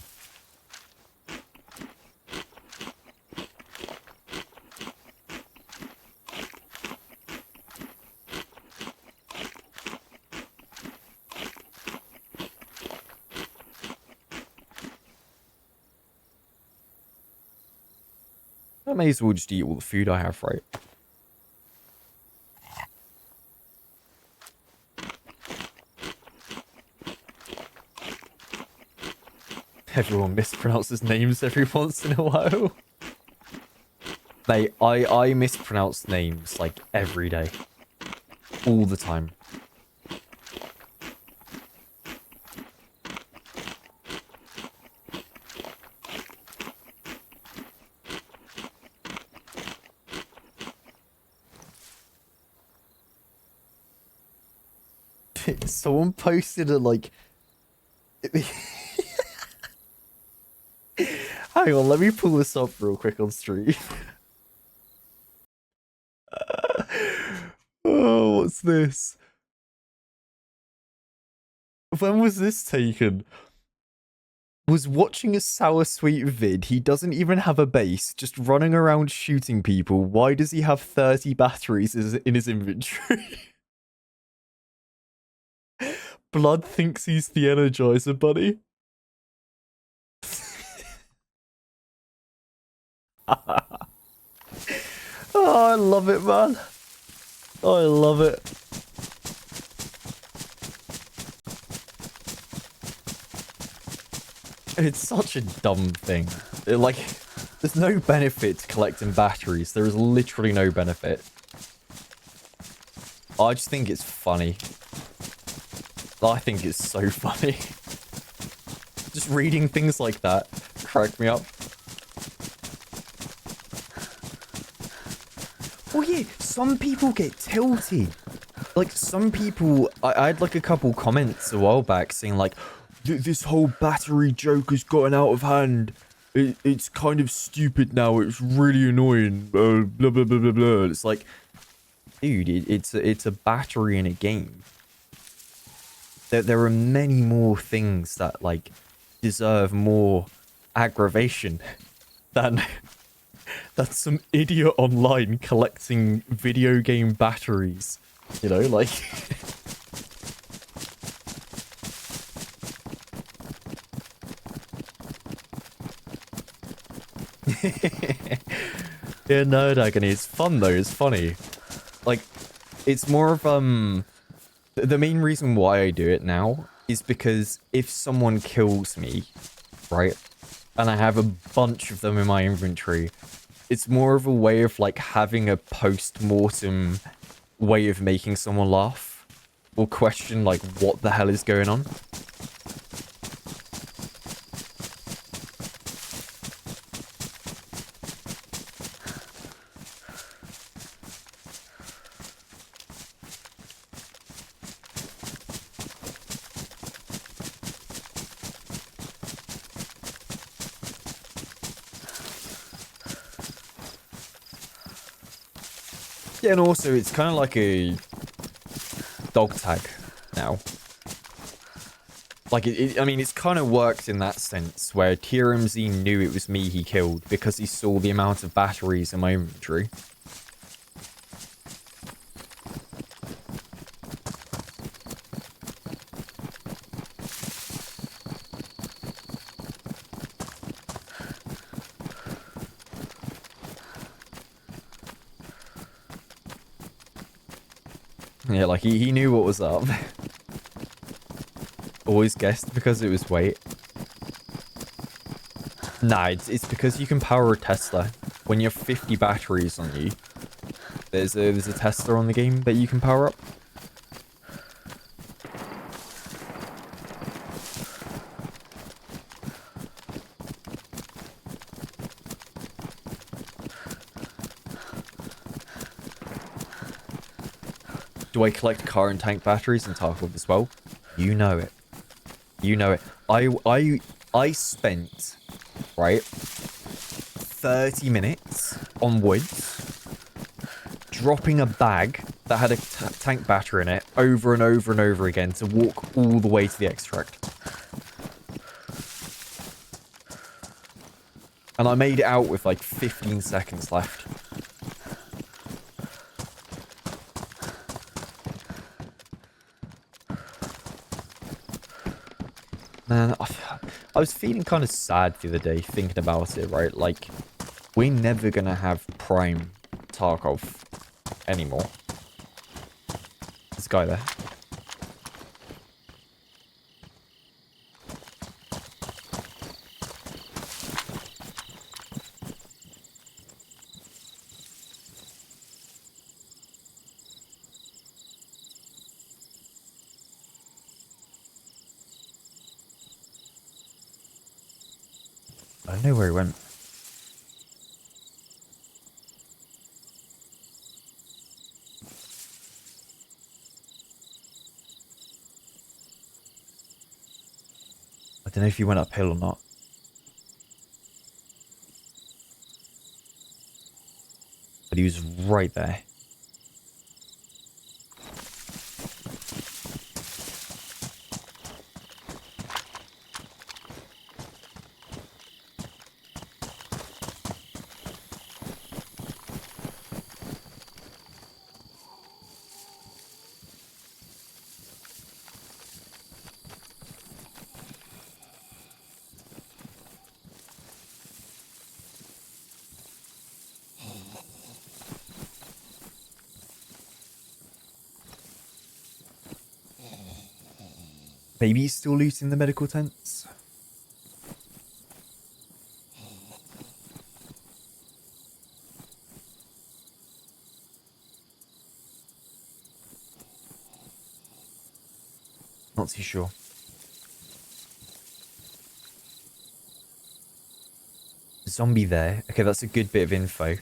I may as well just eat all the food I have, right? Everyone mispronounces names every once in a while. Mate, I mispronounce names like every day. All the time. Someone posted a like... Hang on, let me pull this up real quick on stream. Oh, what's this? When was this taken? Was watching a SourSweet vid. He doesn't even have a base, just running around shooting people. Why does he have 30 batteries in his inventory? Blood thinks he's the Energizer Bunny. Oh, I love it, man. Oh, I love it. It's such a dumb thing. Like, there's no benefit to collecting batteries. There is literally no benefit. I just think it's funny. I think it's so funny. Just reading things like that crack me up. Oh yeah, some people get tilted. Like, some people... I had, like, a couple comments a while back saying, like, this whole battery joke has gotten out of hand. It's kind of stupid now. It's really annoying. Blah, blah, blah, blah, blah. It's like, dude, it's a battery in a game. There are many more things that, like, deserve more aggravation than some idiot online collecting video game batteries. You know, like... Yeah, no, Agony. It's fun though. It's funny. Like, it's more of the main reason why I do it now is because if someone kills me, right, and I have a bunch of them in my inventory, it's more of a way of like having a post-mortem way of making someone laugh or question like what the hell is going on. Yeah, and also it's kind of like a dog tag now. Like, I mean, it's kind of worked in that sense where TRMZ knew it was me he killed because he saw the amount of batteries in my inventory. Yeah, like, he knew what was up. Always guessed because it was weight. Nah, it's because you can power a Tesla. When you have 50 batteries on you, there's a Tesla on the game that you can power up. Do I collect car and tank batteries in Tarkov as well? You know it. You know it. I spent, right, 30 minutes on woods dropping a bag that had a tank battery in it over and over and over again to walk all the way to the extract. And I made it out with like 15 seconds left. Man, I was feeling kind of sad the other day thinking about it, right? Like, we're never going to have Prime Tarkov anymore. This guy there. I don't know where he went. I don't know if he went uphill or not. But he was right there. Maybe he's still looting the medical tents. Not too sure. Zombie there. Okay, that's a good bit of info.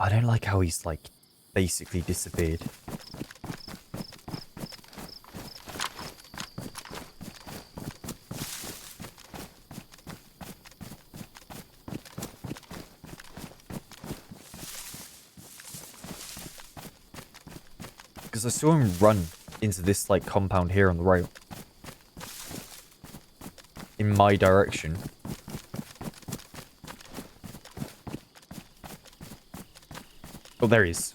I don't like how he's, like, basically disappeared. Because I saw him run into this, like, compound here on the rail. In my direction. Oh, there he is.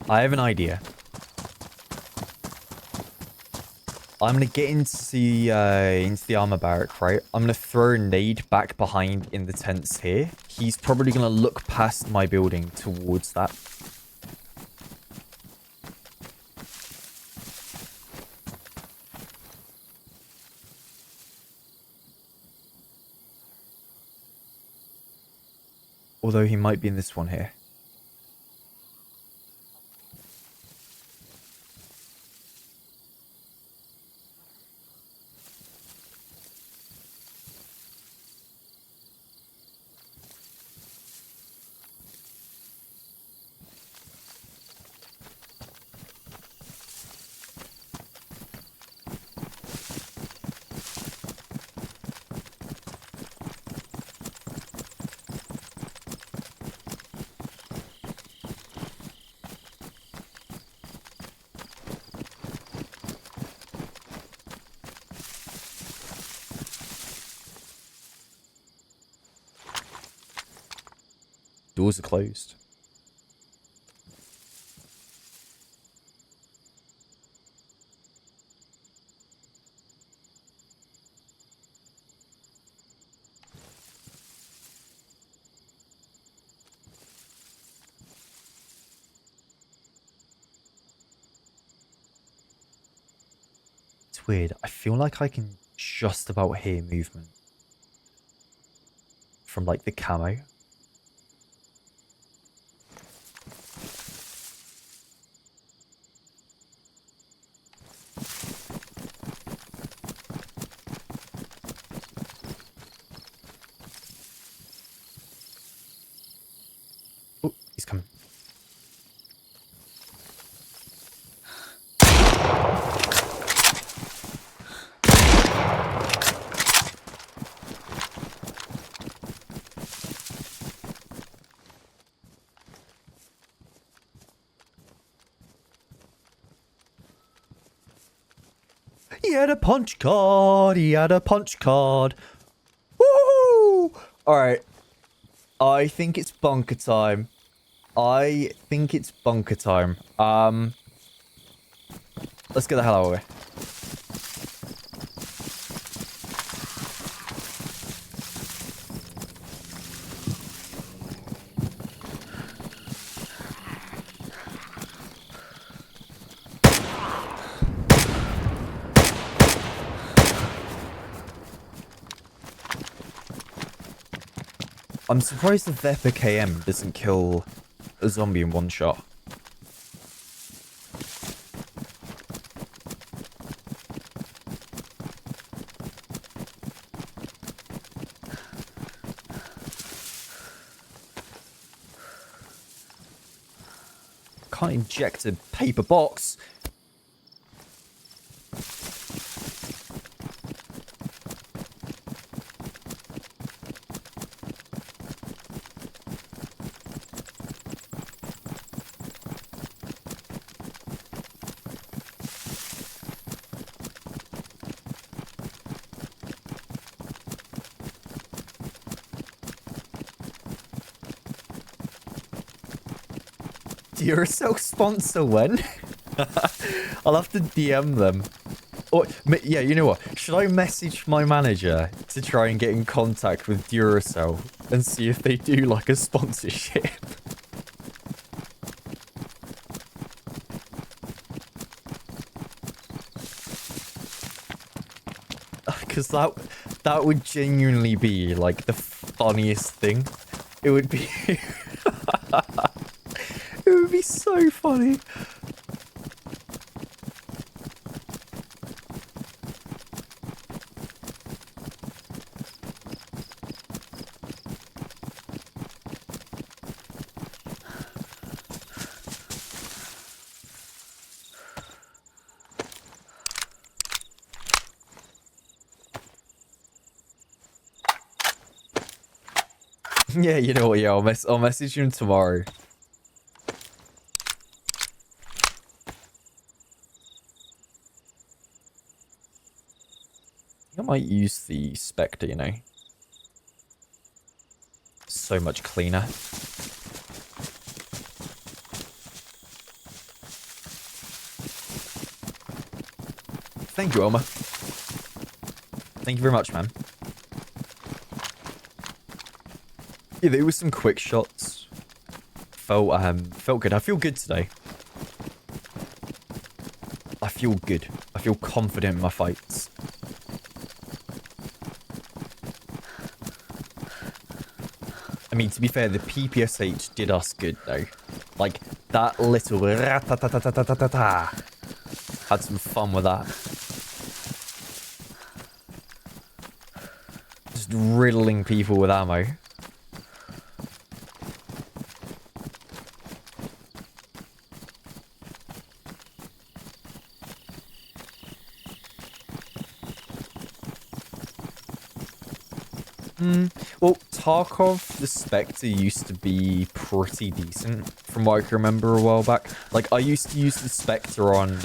I have an idea. I'm gonna get into the armor barrack, right? I'm gonna throw a nade back behind in the tents here. He's probably gonna look past my building towards that. Although he might be in this one here. Doors are closed. It's weird. I feel like I can just about hear movement from, like, the camo. Oh, he's coming. He had a punch card. He had a punch card. Woo! Alright. I think it's bunker time. I think it's bunker time. Let's get the hell out of here. I'm surprised the Vepa KM doesn't kill a zombie in one shot. Can't inject a paper box. Duracell sponsor when? I'll have to DM them. Or, yeah, you know what? Should I message my manager to try and get in contact with Duracell and see if they do like a sponsorship? Because that would genuinely be like the funniest thing. It would be... It would be so funny. Yeah, you know what? Yeah, I'll message him tomorrow. I might use the Spectre, you know. So much cleaner. Thank you, Oma. Thank you very much, man. Yeah, there were some quick shots. Felt good. I feel good today. I feel good. I feel confident in my fights. I mean, to be fair, the PPSH did us good, though. Like, that little rat-ta-ta-ta-ta-ta-ta. Had some fun with that. Just riddling people with ammo. Well, Tarkov, the Spectre, used to be pretty decent, from what I can remember a while back. Like, I used to use the Spectre on,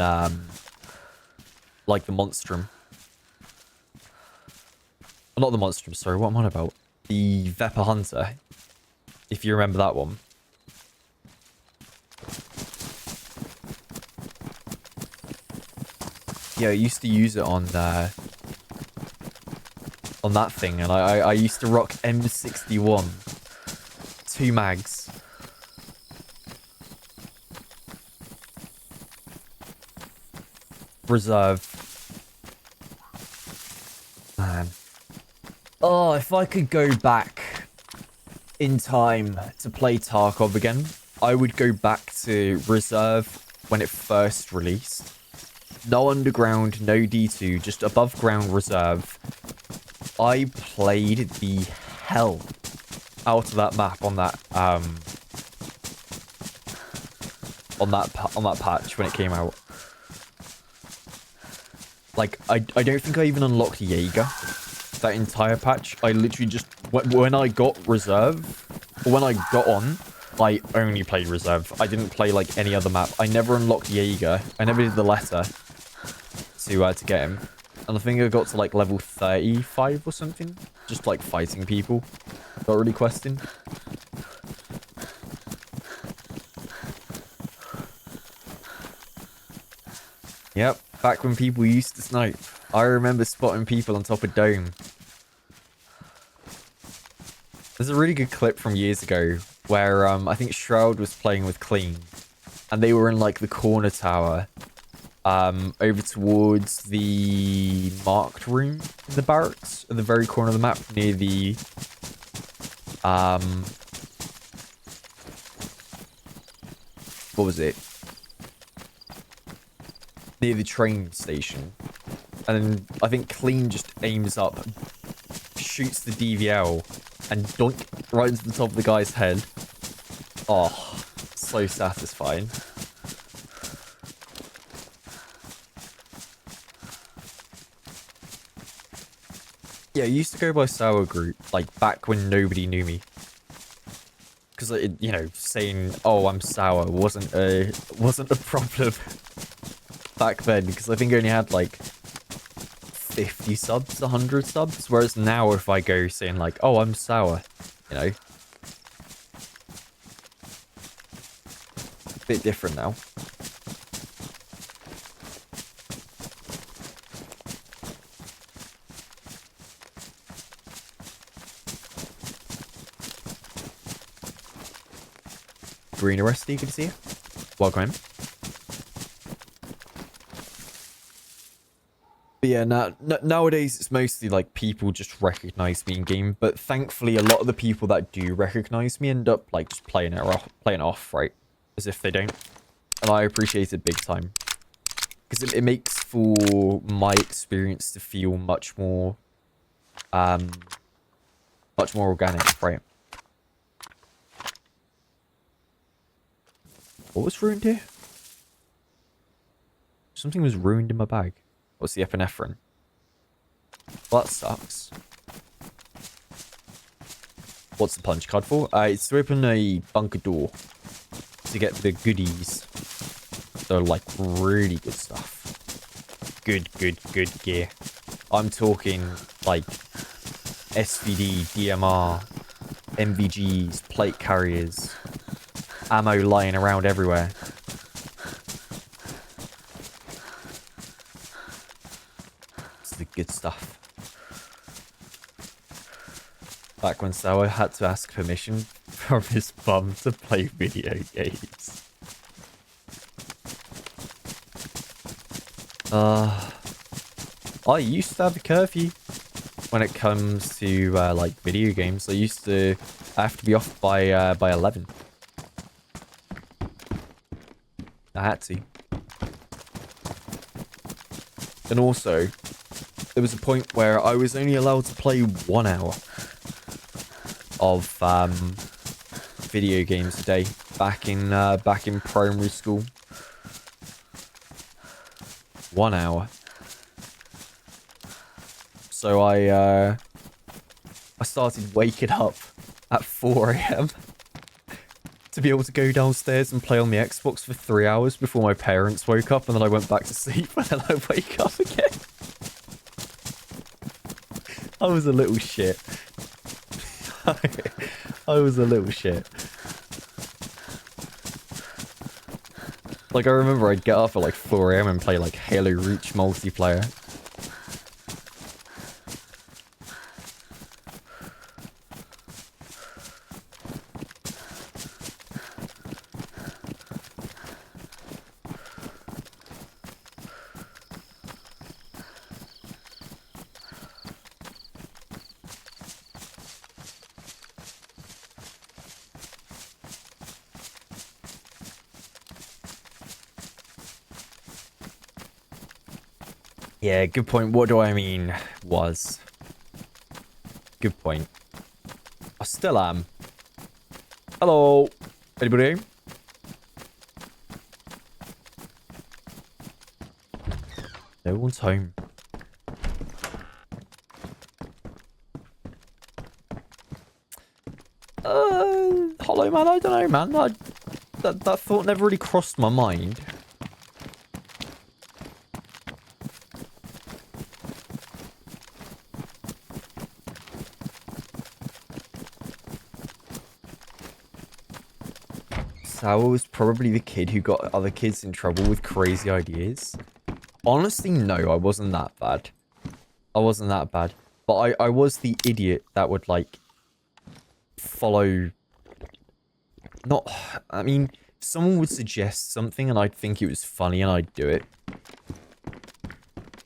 like, the Monstrum. Not the Monstrum, sorry, what am I on about? The Vepa Hunter, if you remember that one. Yeah, I used to use it on that thing, and I used to rock M61. 2 mags. Reserve. Man. Oh, if I could go back in time to play Tarkov again, I would go back to Reserve when it first released. No underground, no D2, just above ground Reserve. I played the hell out of that map on that patch when it came out. Like, I don't think I even unlocked Jaeger that entire patch. I literally just, when I got Reserve, or when I got on, I only played Reserve. I didn't play like any other map. I never unlocked Jaeger. I never did the letter to get him. And I think I got to like level 35 or something. Just like fighting people. Not really questing. Yep, back when people used to snipe. I remember spotting people on top of Dome. There's a really good clip from years ago where I think Shroud was playing with Clean. And they were in like the corner tower. Over towards the marked room in the barracks at the very corner of the map near the What was it? Near the train station. And then I think Clean just aims up, shoots the DVL, and doink right into the top of the guy's head. Oh, so satisfying. Yeah, I used to go by Sour Group, like, back when nobody knew me. Because, you know, saying, oh, I'm sour wasn't a problem back then. Because I think I only had, like, 50 subs, 100 subs. Whereas now, if I go saying, like, oh, I'm sour, you know. A bit different now. Green Arresty, good to see you. Welcome in. But yeah, nowadays it's mostly like people just recognize me in game, but thankfully a lot of the people that do recognize me end up like just playing it off, right? As if they don't. And I appreciate it big time. Because it makes for my experience to feel much more organic, right? What was ruined here? Something was ruined in my bag. What's the epinephrine? Well, that sucks. What's the punch card for? It's to open a bunker door to get the goodies. So, like, really good stuff. Good gear. I'm talking, like, SVD, DMR, MVGs, plate carriers, ammo lying around everywhere. It's the good stuff. Back when Sour had to ask permission from his bum to play video games. I used to have a curfew when it comes to like video games. I have to be off by 11. I had to. And also, there was a point where I was only allowed to play 1 hour of video games a day back in primary school. 1 hour. So I started waking up at 4 a.m. to be able to go downstairs and play on the Xbox for 3 hours before my parents woke up, and then I went back to sleep, and then I wake up again. I was a little shit. I was a little shit. Like, I remember I'd get up at like 4 a.m. and play like Halo Reach multiplayer. Yeah, good point. What do I mean was? Good point. I still am. Hello? Anybody? No one's home. Hello, man. I don't know, man. That thought never really crossed my mind. Sour was probably the kid who got other kids in trouble with crazy ideas. Honestly, no, I wasn't that bad. I wasn't that bad. But I was the idiot that would, like, follow... Not... I mean, someone would suggest something and I'd think it was funny and I'd do it.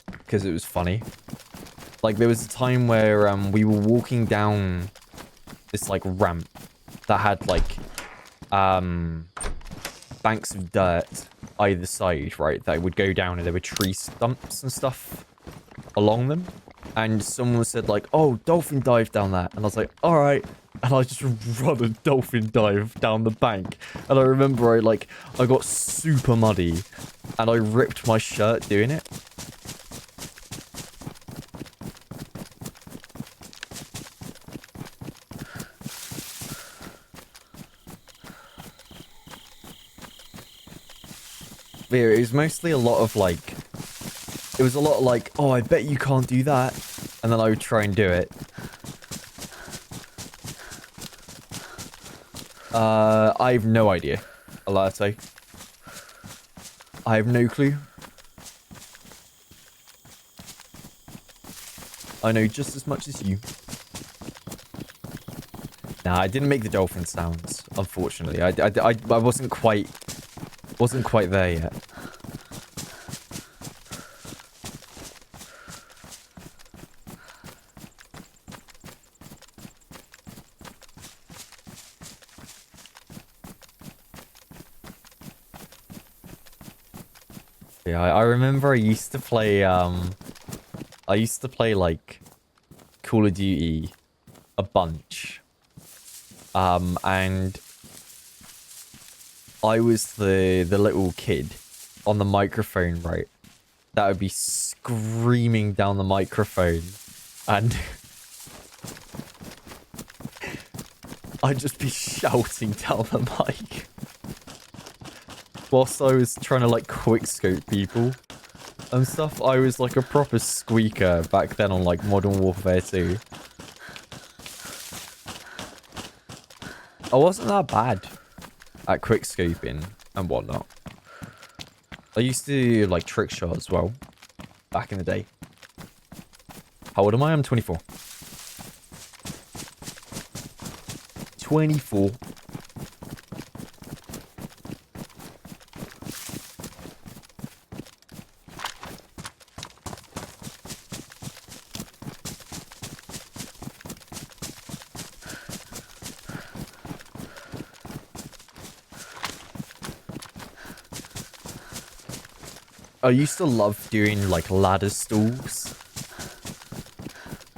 Because it was funny. Like, there was a time where we were walking down this like ramp that had like banks of dirt either side, right? That would go down, and there were tree stumps and stuff along them. And someone said like, "Oh, dolphin dive down that," and I was like, "All right." And I just run a dolphin dive down the bank. And I remember I got super muddy, and I ripped my shirt doing it. But yeah, it was mostly a lot of like, it was a lot of like, "Oh, I bet you can't do that," and then I would try and do it. I have no idea, I'll say. I have no clue. I know just as much as you. Nah, I didn't make the dolphin sounds, unfortunately. I wasn't quite there yet. Yeah, I remember I used to play like Call of Duty a bunch. And I was the little kid on the microphone, right? That would be screaming down the microphone, and I'd just be shouting down the mic whilst I was trying to like quickscope people and stuff. I was like a proper squeaker back then on like Modern Warfare 2. I wasn't that bad at quickscoping and whatnot. I used to like trick shot as well back in the day. How old am I? I'm 24. 24. I used to love doing like ladder stalls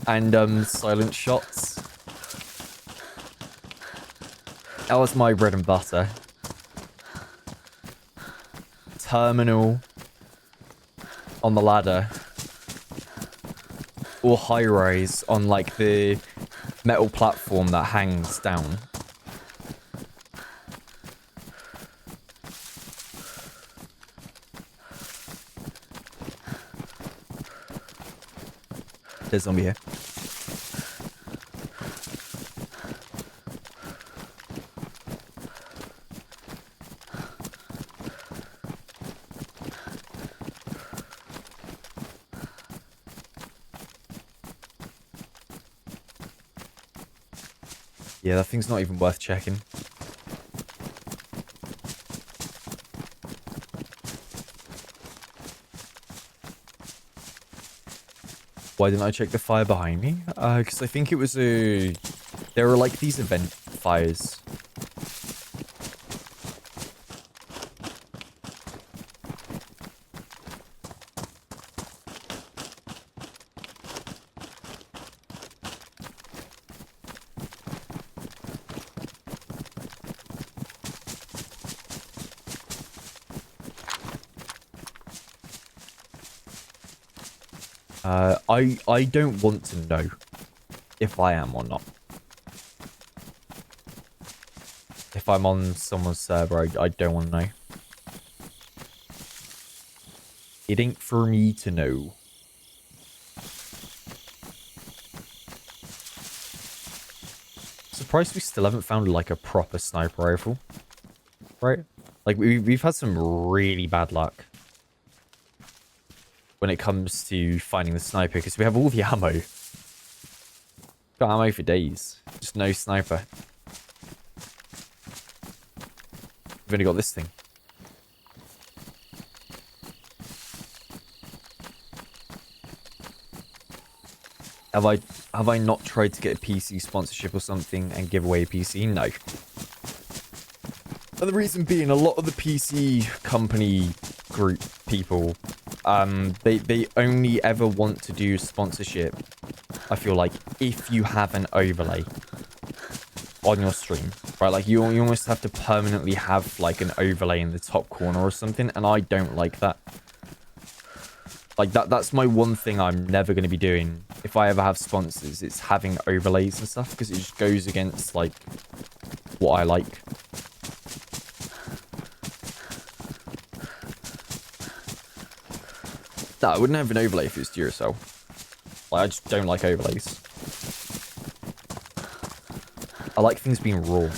and silent shots. That was my bread and butter. Terminal on the ladder, or high rise on like the metal platform that hangs down. There's a zombie here. Yeah, that thing's not even worth checking. Why didn't I check the fire behind me? Because I think it was a... There were like these event fires. I don't want to know if I am or not. If I'm on someone's server, I don't want to know. It ain't for me to know. Surprised we still haven't found like a proper sniper rifle. Right? Like we've had some really bad luck when it comes to finding the sniper, because we have all the ammo. Got ammo for days. Just no sniper. We've only got this thing. Have I not tried to get a PC sponsorship or something and give away a PC? No. And the reason being, a lot of the PC company group people, they only ever want to do sponsorship, I feel like, if you have an overlay on your stream, right? Like, you almost have to permanently have, like, an overlay in the top corner or something, and I don't like that. Like, that's my one thing I'm never going to be doing if I ever have sponsors. It's having overlays and stuff, because it just goes against, like, what I like. No, I wouldn't have an overlay if it was Duracell. Like, I just don't like overlays. I like things being raw.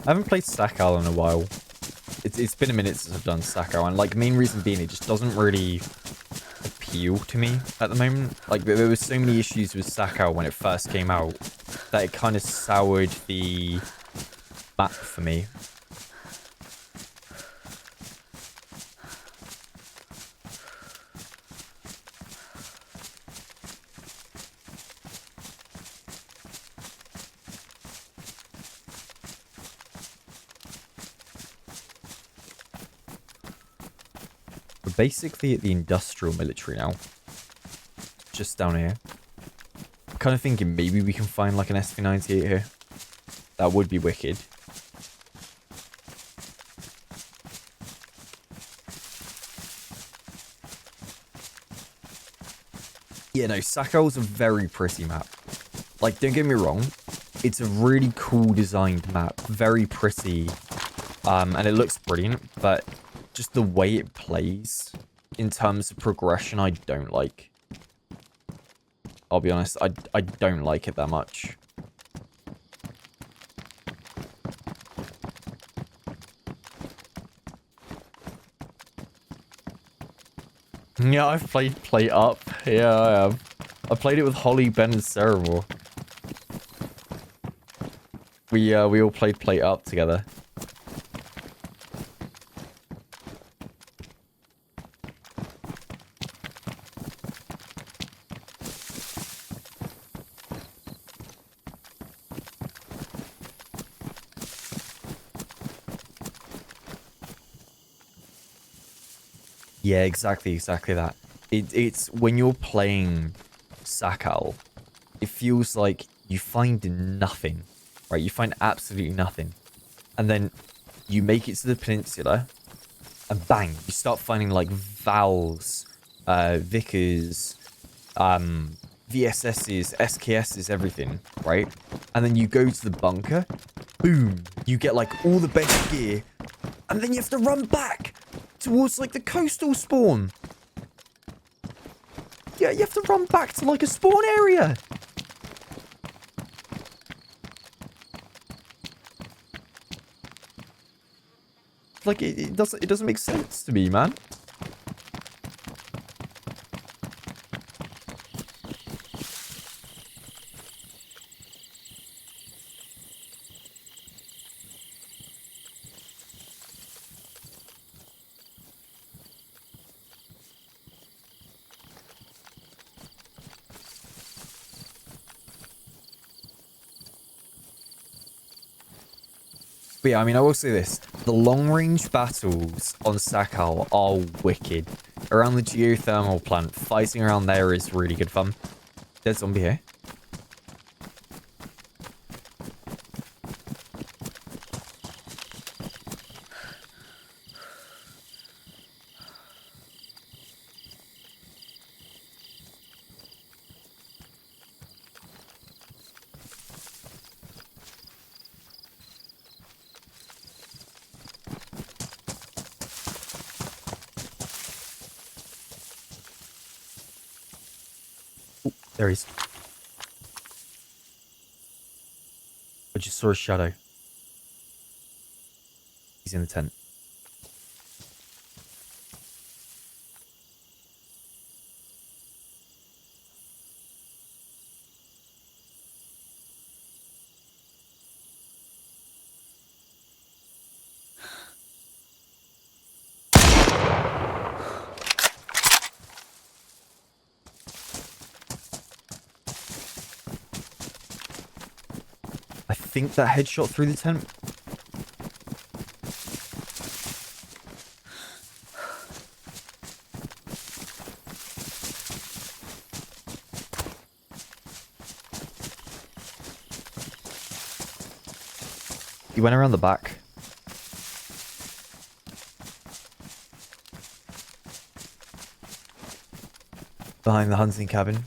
I haven't played Sakal in a while. It's been a minute since I've done Sakal, and like main reason being it just doesn't really appeal to me at the moment. Like there were so many issues with Sakal when it first came out that it kind of soured the map for me. Basically at the industrial military now. Just down here. I'm kind of thinking maybe we can find like an SV98 here. That would be wicked. Yeah, no, Sakal's a very pretty map. Like, don't get me wrong. It's a really cool designed map. Very pretty. And it looks brilliant, but just the way it plays in terms of progression, I don't like. I'll be honest, I don't like it that much. Yeah, I've played Play Up. Yeah, I have. I played it with Holly, Ben, and Cerebral. We all played Play Up together. Yeah, exactly that. It's when you're playing Sakal, it feels like you find nothing, right? You find absolutely nothing. And then you make it to the peninsula, and bang, you start finding like Vals, Vickers, VSSs, SKSs, everything, right? And then you go to the bunker, boom, you get like all the best gear, and then you have to run back towards like the coastal spawn. Yeah, you have to run back to like a spawn area. Like it doesn't make sense to me, man. But yeah, I mean, I will say this. The long-range battles on Sakal are wicked. Around the geothermal plant, fighting around there is really good fun. There's zombie here. There he is. I just saw a shadow. He's in the tent. think that headshot through the tent. He went around the back. Behind the hunting cabin.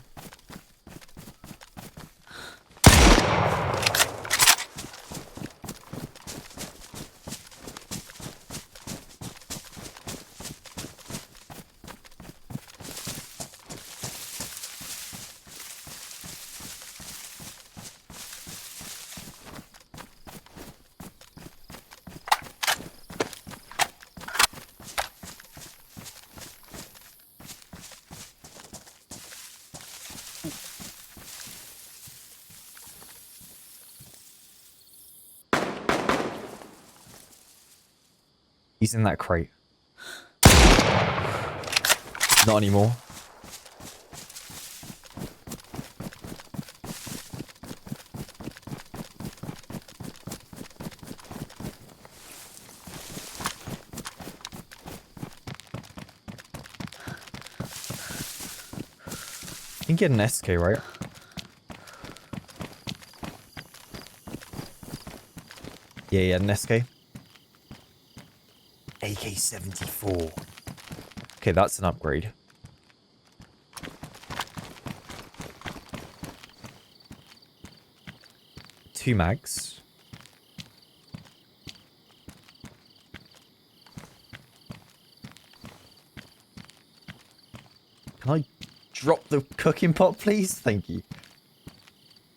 He's in that crate. Not anymore. You can get an SK, right? Yeah, an SK. AK-74. Okay, that's an upgrade. Two mags. Can I drop the cooking pot, please? Thank you.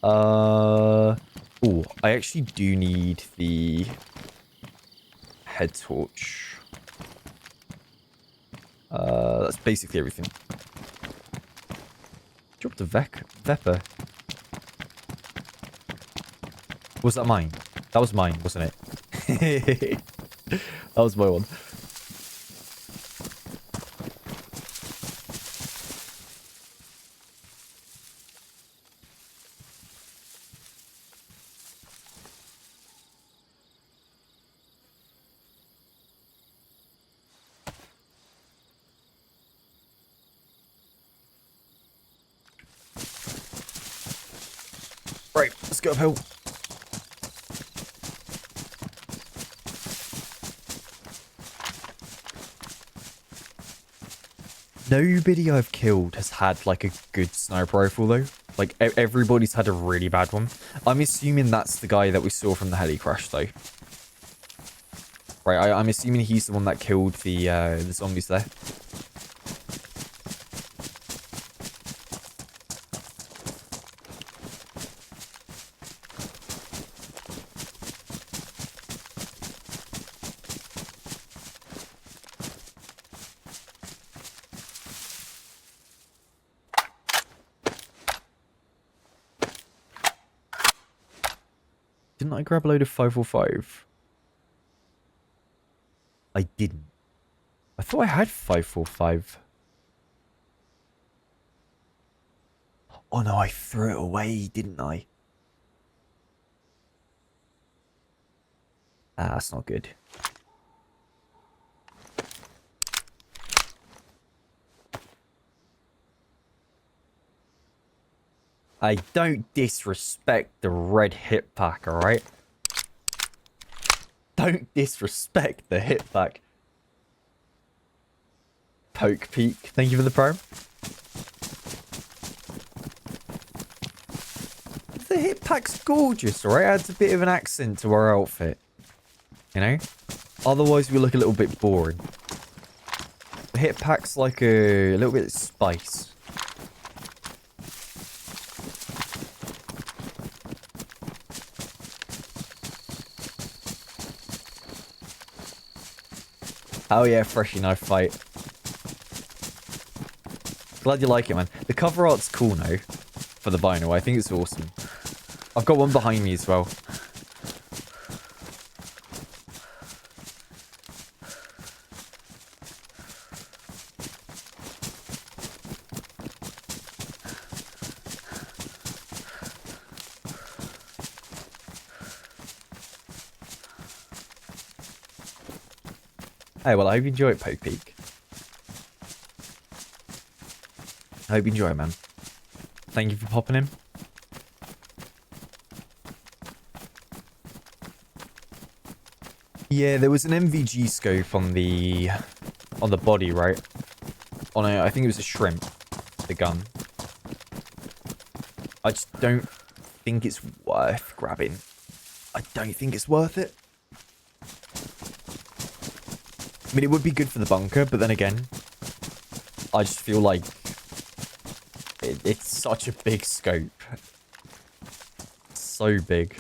Oh, I actually do need the head torch. That's basically everything. Drop the Vepper. Was that mine? That was mine, wasn't it? That was my one. Right, let's go uphill. Nobody I've killed has had like a good sniper rifle though. Like everybody's had a really bad one. I'm assuming that's the guy that we saw from the heli crash though. Right, I'm assuming he's the one that killed the zombies there. Didn't I grab a load of 545? I didn't. I thought I had 545. Oh no, I threw it away, didn't I? Ah, that's not good. I don't disrespect the red hip pack, alright? Don't disrespect the hip pack. Poke Peak, thank you for the prime. The hip pack's gorgeous, alright? Adds a bit of an accent to our outfit. You know? Otherwise we look a little bit boring. The hip pack's like a little bit of spice. Oh yeah, Freshie Knife Fight. Glad you like it, man. The cover art's cool now for the vinyl. I think it's awesome. I've got one behind me as well. Hey, well, I hope you enjoy it, Poke Peak. I hope you enjoy it, man. Thank you for popping in. Yeah, there was an MVG scope on the body, right? On a, I think it was a shrimp, the gun. I just don't think it's worth grabbing. I don't think it's worth it. I mean, it would be good for the bunker, but then again, I just feel like it's such a big scope. So big.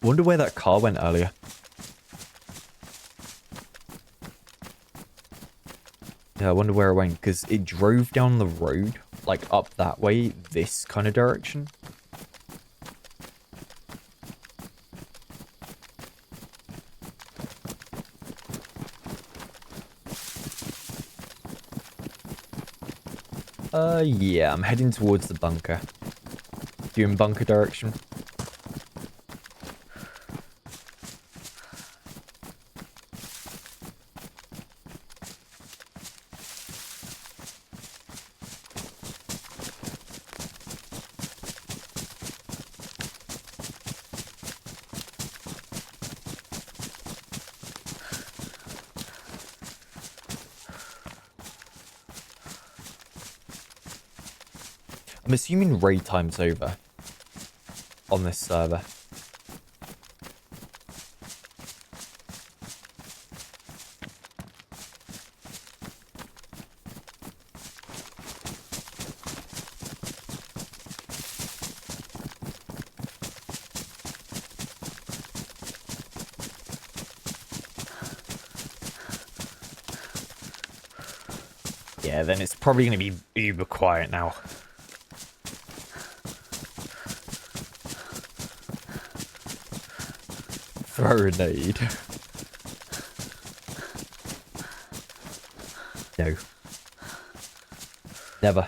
Wonder where that car went earlier. Yeah, I wonder where it went, because it drove down the road, like up that way, this kind of direction. Yeah, I'm heading towards the bunker. You in bunker direction? I'm assuming raid time's over on this server. Yeah, then it's probably going to be uber quiet now. Throw a nade. No. Never.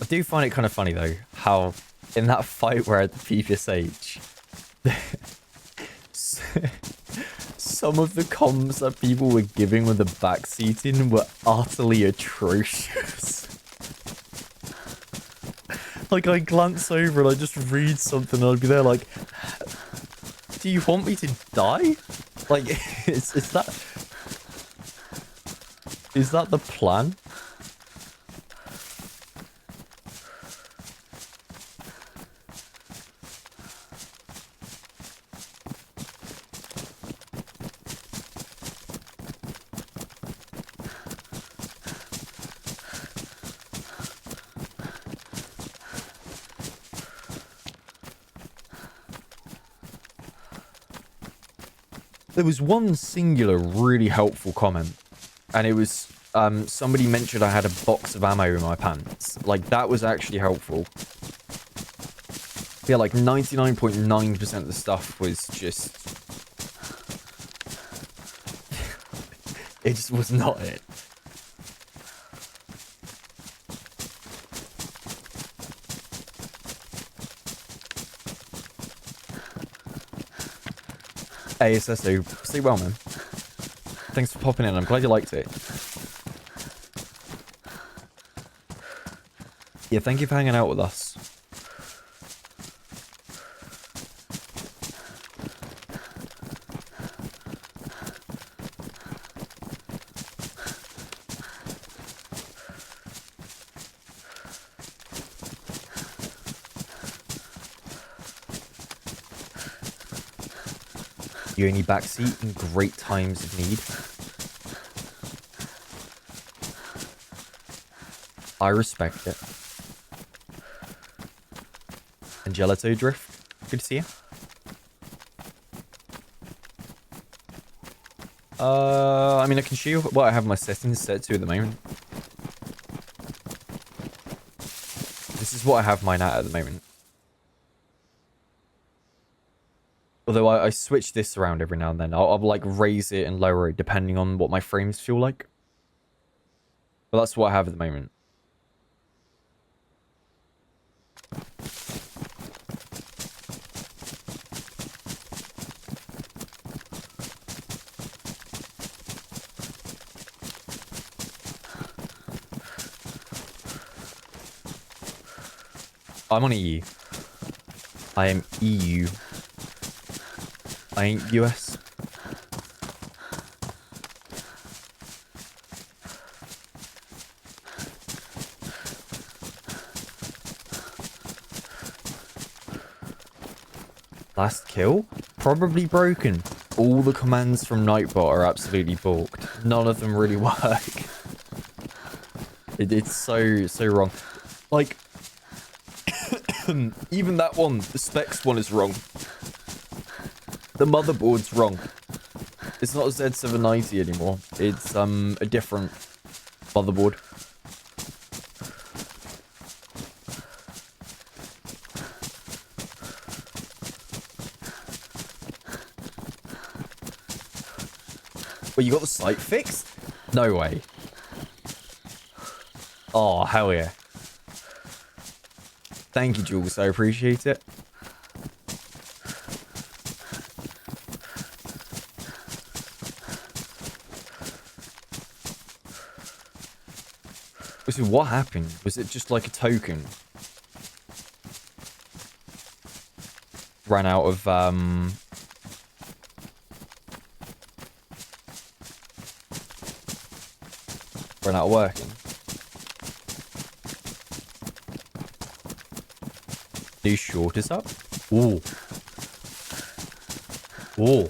I do find it kind of funny though, how in that fight where at the PPSH, some of the comms that people were giving with the backseating were utterly atrocious. Like, I glance over and I just read something and I'd be there like, do you want me to die? Like, is that the plan? There was one singular really helpful comment, and it was somebody mentioned I had a box of ammo in my pants. Like, that was actually helpful. Yeah, like 99.9% of the stuff was just... it just was not it. Hey, SSO, stay well, man. Thanks for popping in. I'm glad you liked it. Yeah, thank you for hanging out with us. You only backseat in great times of need. I respect it. And Gelato Drift, good to see you. I mean, I can show you what I have my settings set to at the moment. This is what I have mine at the moment. Although I switch this around every now and then. I'll like raise it and lower it depending on what my frames feel like. But that's what I have at the moment. I'm on EU. I am EU. I ain't US. Last kill? Probably broken. All the commands from Nightbot are absolutely balked. None of them really work. It's so wrong. Like, even that one, the specs one is wrong. The motherboard's wrong. It's not a Z790 anymore. It's a different motherboard. Well, you got the site fixed? No way. Oh, hell yeah. Thank you, Jules. I appreciate it. So what happened? Was it just like a token? Ran out of, ran out of working. New short is up. Ooh. Ooh.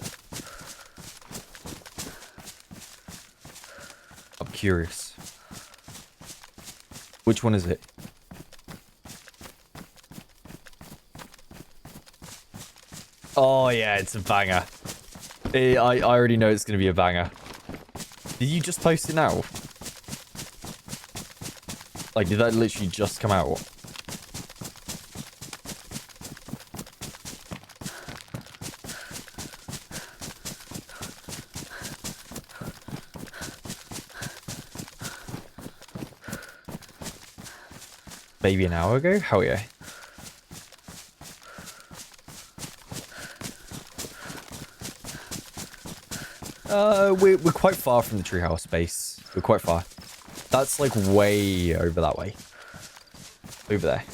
I'm curious. Which one is it? Oh yeah, it's a banger. I already know it's gonna be a banger. Did you just post it now? Like, did that literally just come out? Maybe an hour ago? Hell yeah. We're quite far from the treehouse base. We're quite far. That's like way over that way. Over there.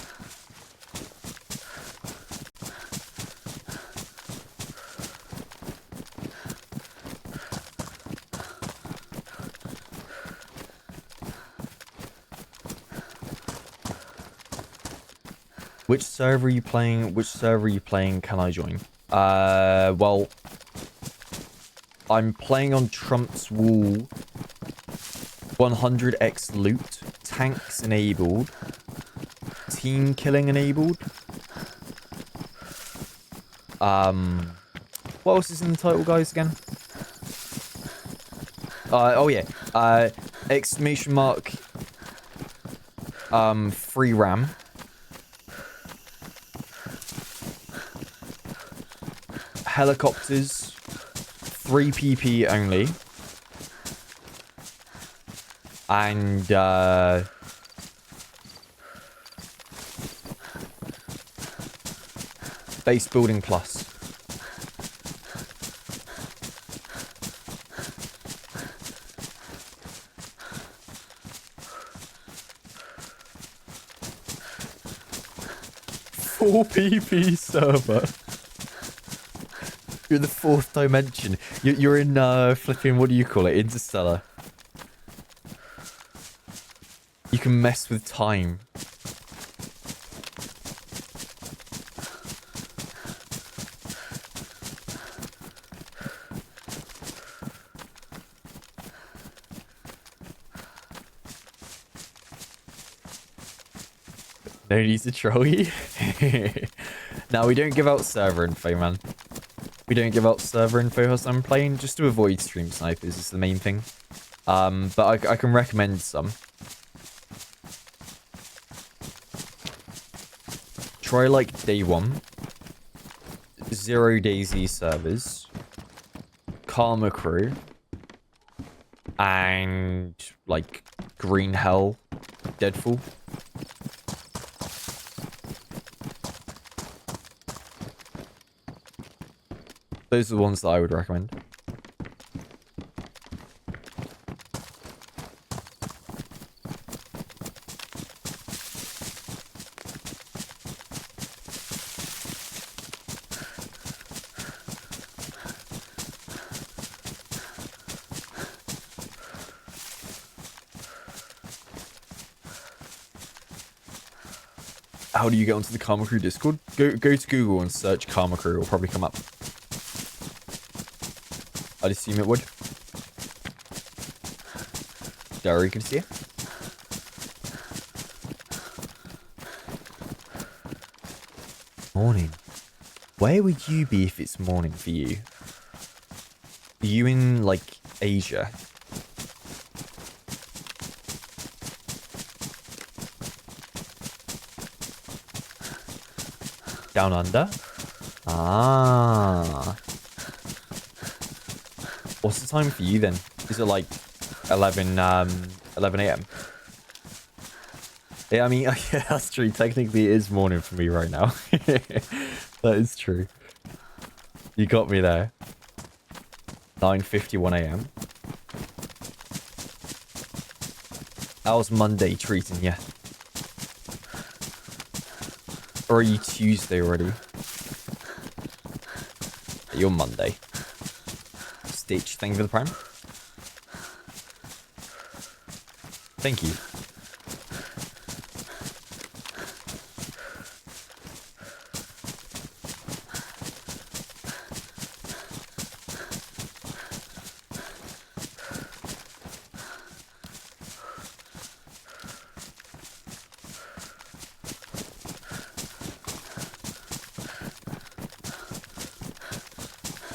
Which server are you playing? Which server are you playing? Can I join? Well, I'm playing on Trump's Wall. 100x loot. Tanks enabled. Team killing enabled. What else is in the title, guys, again? Oh yeah. Exclamation mark. Free RAM. Helicopters, 3 PP only, and base building plus. Four PP server. You're in the 4th dimension. You're in flipping, what do you call it? Interstellar. You can mess with time. No need to troll you. Now we don't give out server info, man. We don't give out server info as I'm playing, just to avoid stream snipers is the main thing. But I can recommend some. Try like day 1. 0 DayZ servers. Karma Crew. And like Green Hell. Deadfall. Those are the ones that I would recommend. How do you get onto the Karma Crew Discord? Go to Google and search Karma Crew. It'll probably come up. I'd assume it would. Derry, good to see you. Morning. Where would you be if it's morning for you? Are you in, like, Asia? Down under? Ah. What's the time for you then? Is it like 11 a.m.? Yeah, I mean, yeah, that's true. Technically, it is morning for me right now. That is true. You got me there. 9:51 a.m. How's Monday treating you? Or are you Tuesday already? You're Monday. Stitch, thank you for the prime. Thank you.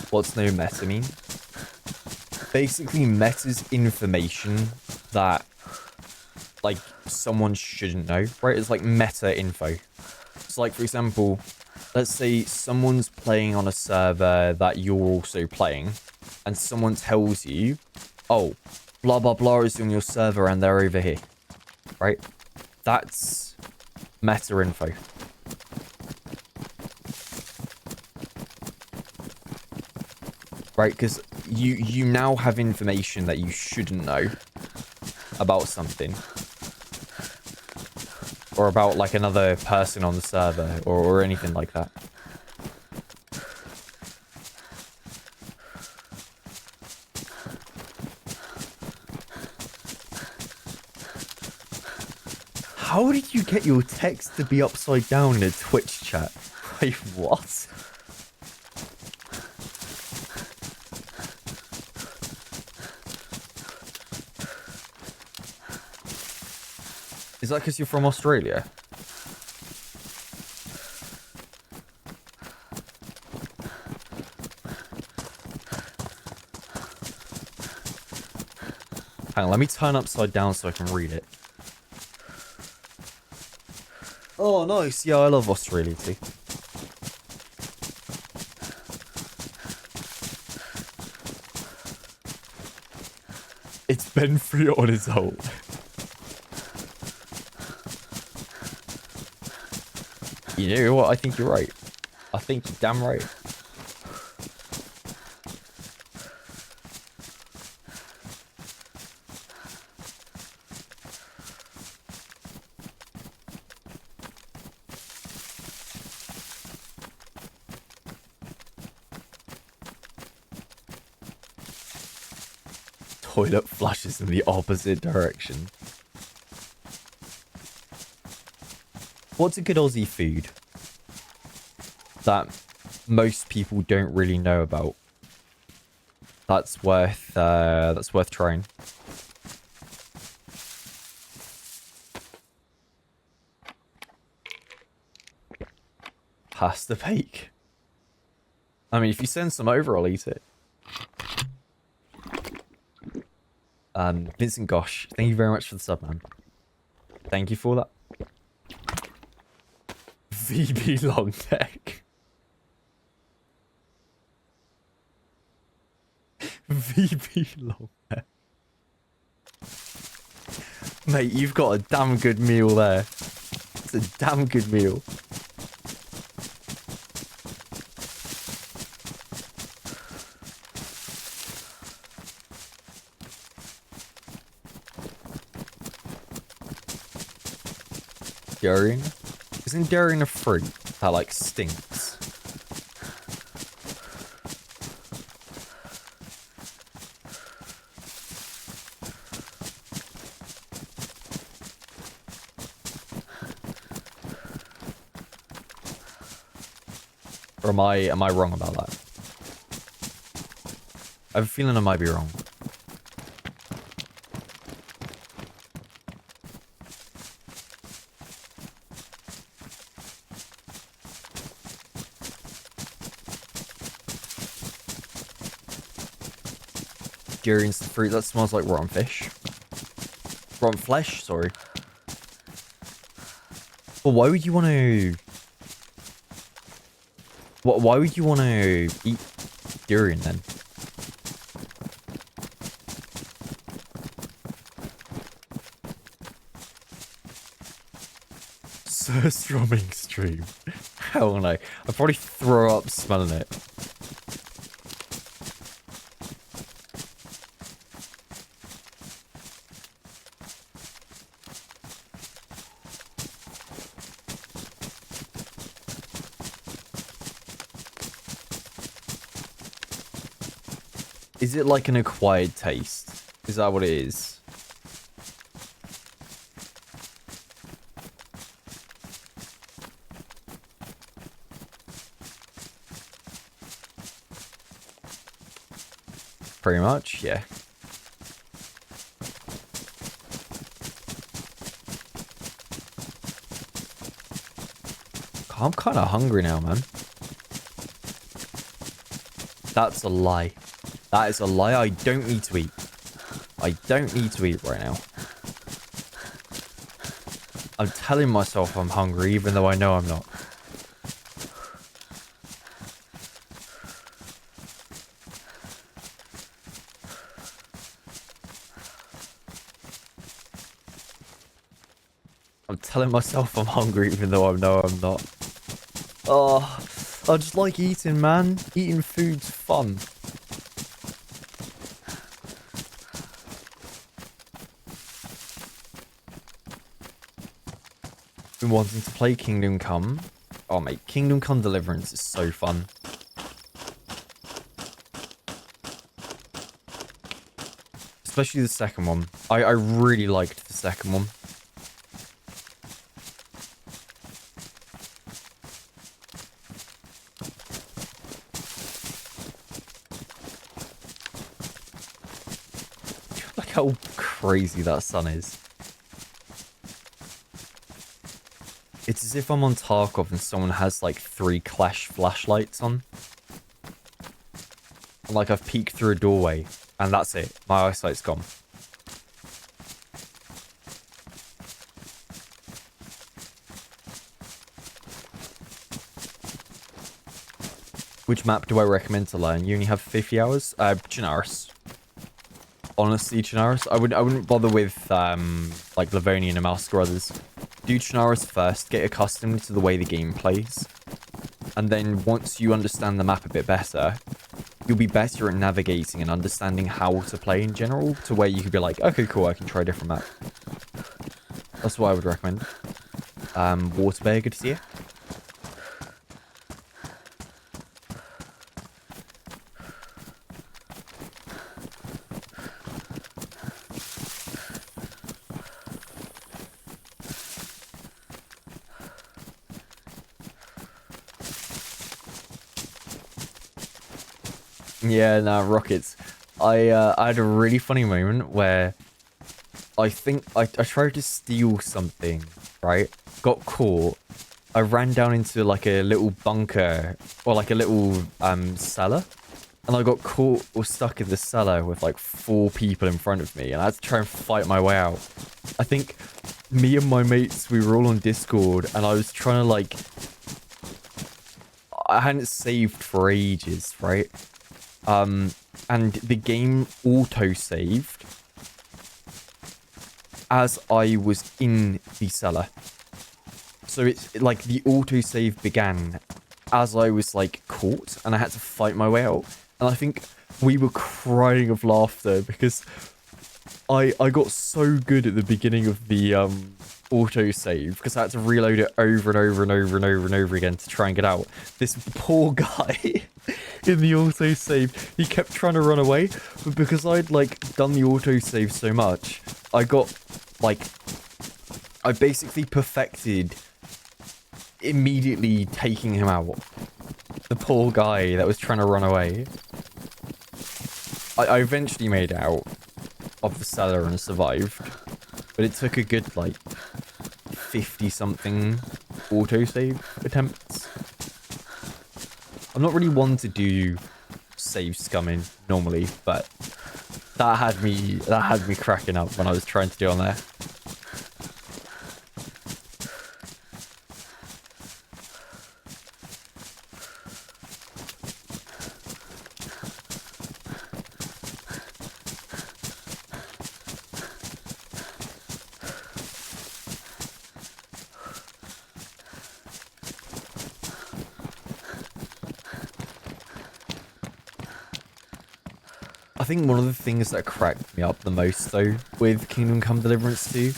What's no meta mean? Basically, meta's information that, like, someone shouldn't know, right? It's like meta info. So, like, for example, let's say someone's playing on a server that you're also playing, and someone tells you, oh, blah, blah, blah is on your server and they're over here, right? That's meta info. Right, because you now have information that you shouldn't know about something. Or about, like, another person on the server, or anything like that. How did you get your text to be upside down in a Twitch chat? Wait, what? Is that because you're from Australia? Hang on, let me turn upside down so I can read it. Oh, nice. Yeah, I love Australia too. It's been through on his own. You know what? I think you're right. I think you're damn right. Toilet flushes in the opposite direction. What's a good Aussie food that most people don't really know about? That's worth trying. pasta bake. I mean, if you send some over, I'll eat it. Vincent Gosh, thank you very much for the sub, man. Thank you for that. VB long neck. VB long neck. Mate, you've got a damn good meal there. It's a damn good meal. Durian? Isn't durian a fruit that like stinks? Or am I wrong about that? I have a feeling I might be wrong. Durian's the fruit that smells like rotten fish. Rotten flesh, sorry. But why would you want to... Why would you want to eat durian then? Surströmming stream. Hell no. I'd probably throw up smelling it. Is it like an acquired taste? Is that what it is? Pretty much, yeah. I'm kind of hungry now, man. That's a lie. That is a lie. I don't need to eat. I don't need to eat right now. I'm telling myself I'm hungry, even though I know I'm not. I'm telling myself I'm hungry, even though I know I'm not. Oh, I just like eating, man. Eating food's fun. Been wanting to play Kingdom Come. Oh mate, Kingdom Come Deliverance is so fun. Especially the second one. I really liked the second one. Look how crazy that sun is. It's as if I'm on Tarkov and someone has like 3 Clash flashlights on. And like I've peeked through a doorway and that's it. My eyesight's gone. Which map do I recommend to learn? You only have 50 hours? Chernarus. Honestly, Chernarus. I wouldn't bother with like Livonia and Masqueraders. Do Chernarus first, get accustomed to the way the game plays, and then once you understand the map a bit better, you'll be better at navigating and understanding how to play in general, to where you could be like, okay, cool, I can try a different map. That's what I would recommend. Waterbear, good to see you. Yeah, nah, rockets. I had a really funny moment where I think I tried to steal something, right? Got caught, I ran down into like a little bunker or like a little cellar, and I got caught or stuck in the cellar with like 4 people in front of me, and I had to try and fight my way out. I think me and my mates, we were all on Discord, and I was trying to like, I hadn't saved for ages, right? And the game auto-saved as I was in the cellar. So it's like the autosave began as I was like caught, and I had to fight my way out. And I think we were crying of laughter because I got so good at the beginning of the autosave because I had to reload it over and over and over and over and over again to try and get out. This poor guy in the autosave, he kept trying to run away, but because I'd like done the autosave so much, I got like, I basically perfected immediately taking him out. The poor guy that was trying to run away. I eventually made it out of the cellar and survived, but it took a good like 50 something autosave attempts. I'm not really one to do save scumming normally, but that had me cracking up when I was trying to do on there. I think one of the things that cracked me up the most though with Kingdom Come Deliverance 2,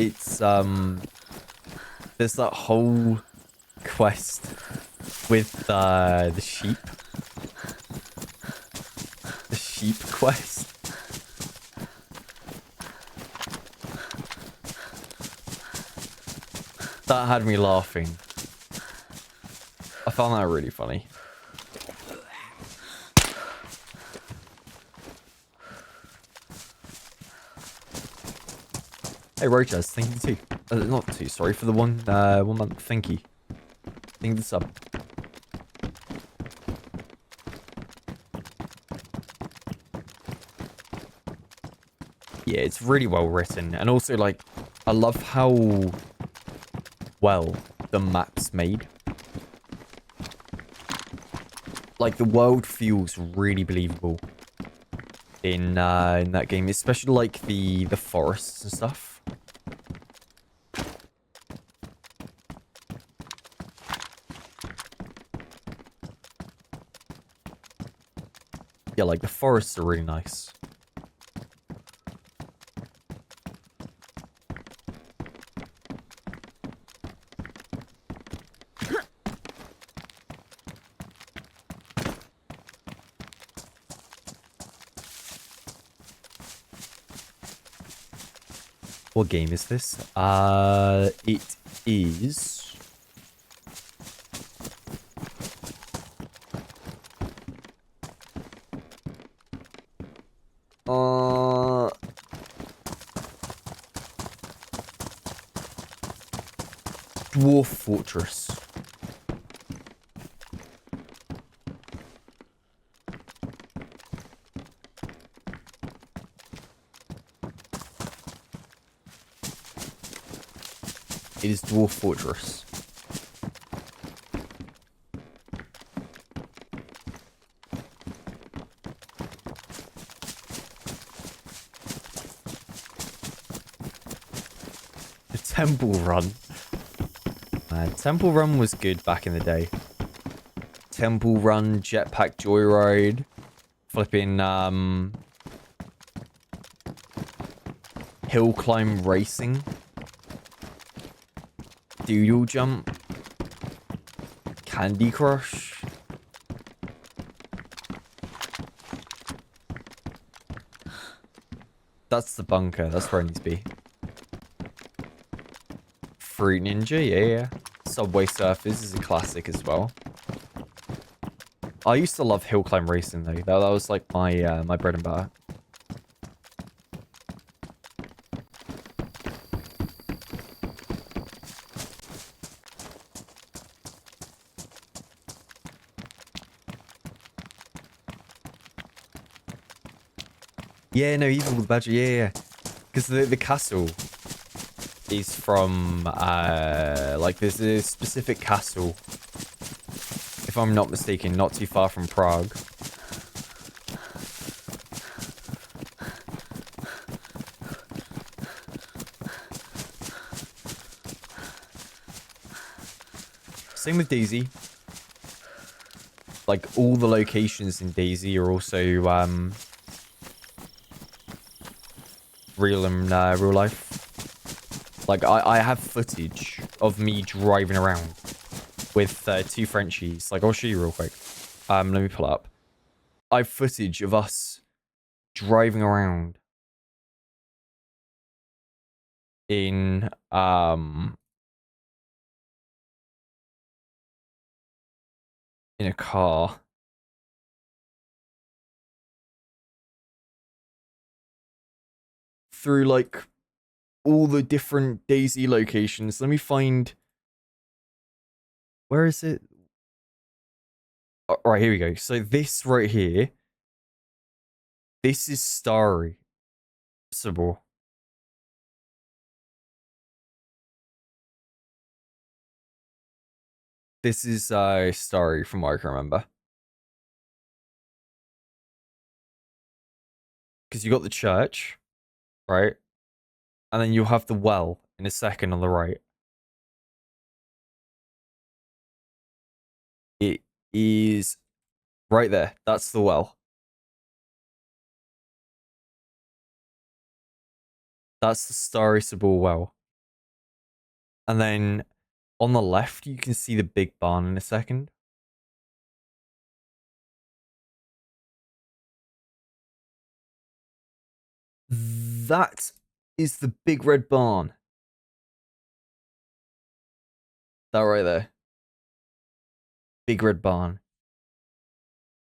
it's there's that whole quest with the sheep. The sheep quest. That had me laughing. I found that really funny. Hey Rochas, thank you too. Not two, sorry, for the 1 month, thank you. Thank you for the sub. Yeah, it's really well written, and also like, I love how well the map's made. Like the world feels really believable in that game, especially like the forests and stuff. Yeah, like the forests are really nice. What game is this? It is... Dwarf Fortress. It is Dwarf Fortress. The Temple Run. Temple Run was good back in the day. Temple Run, Jetpack Joyride, flipping Hill Climb Racing, Doodle Jump, Candy Crush. That's the bunker, that's where it needs to be. Fruit Ninja, yeah. Subway Surfers is a classic as well. I used to love Hill Climb Racing though. That was like my my bread and butter. Yeah, no, even with Badger, yeah. Because the castle is from, like, there's a specific castle, if I'm not mistaken, not too far from Prague. Same with DayZ. Like, all the locations in DayZ are also, real in real life. Like, I have footage of me driving around with two Frenchies. Like, I'll show you real quick. Let me pull it up. I have footage of us driving around in a car. Through, like, all the different DayZ locations. Let me find... Where is it? Oh, right, here we go. So this right here, this is Starry. Possible. This is Starry from what I can remember. Because you got the church, right? And then you'll have the well in a second on the right. It is right there. That's the well. That's the Starry Sabal well. And then on the left, you can see the big barn in a second. That is the big red barn. That right there. Big red barn.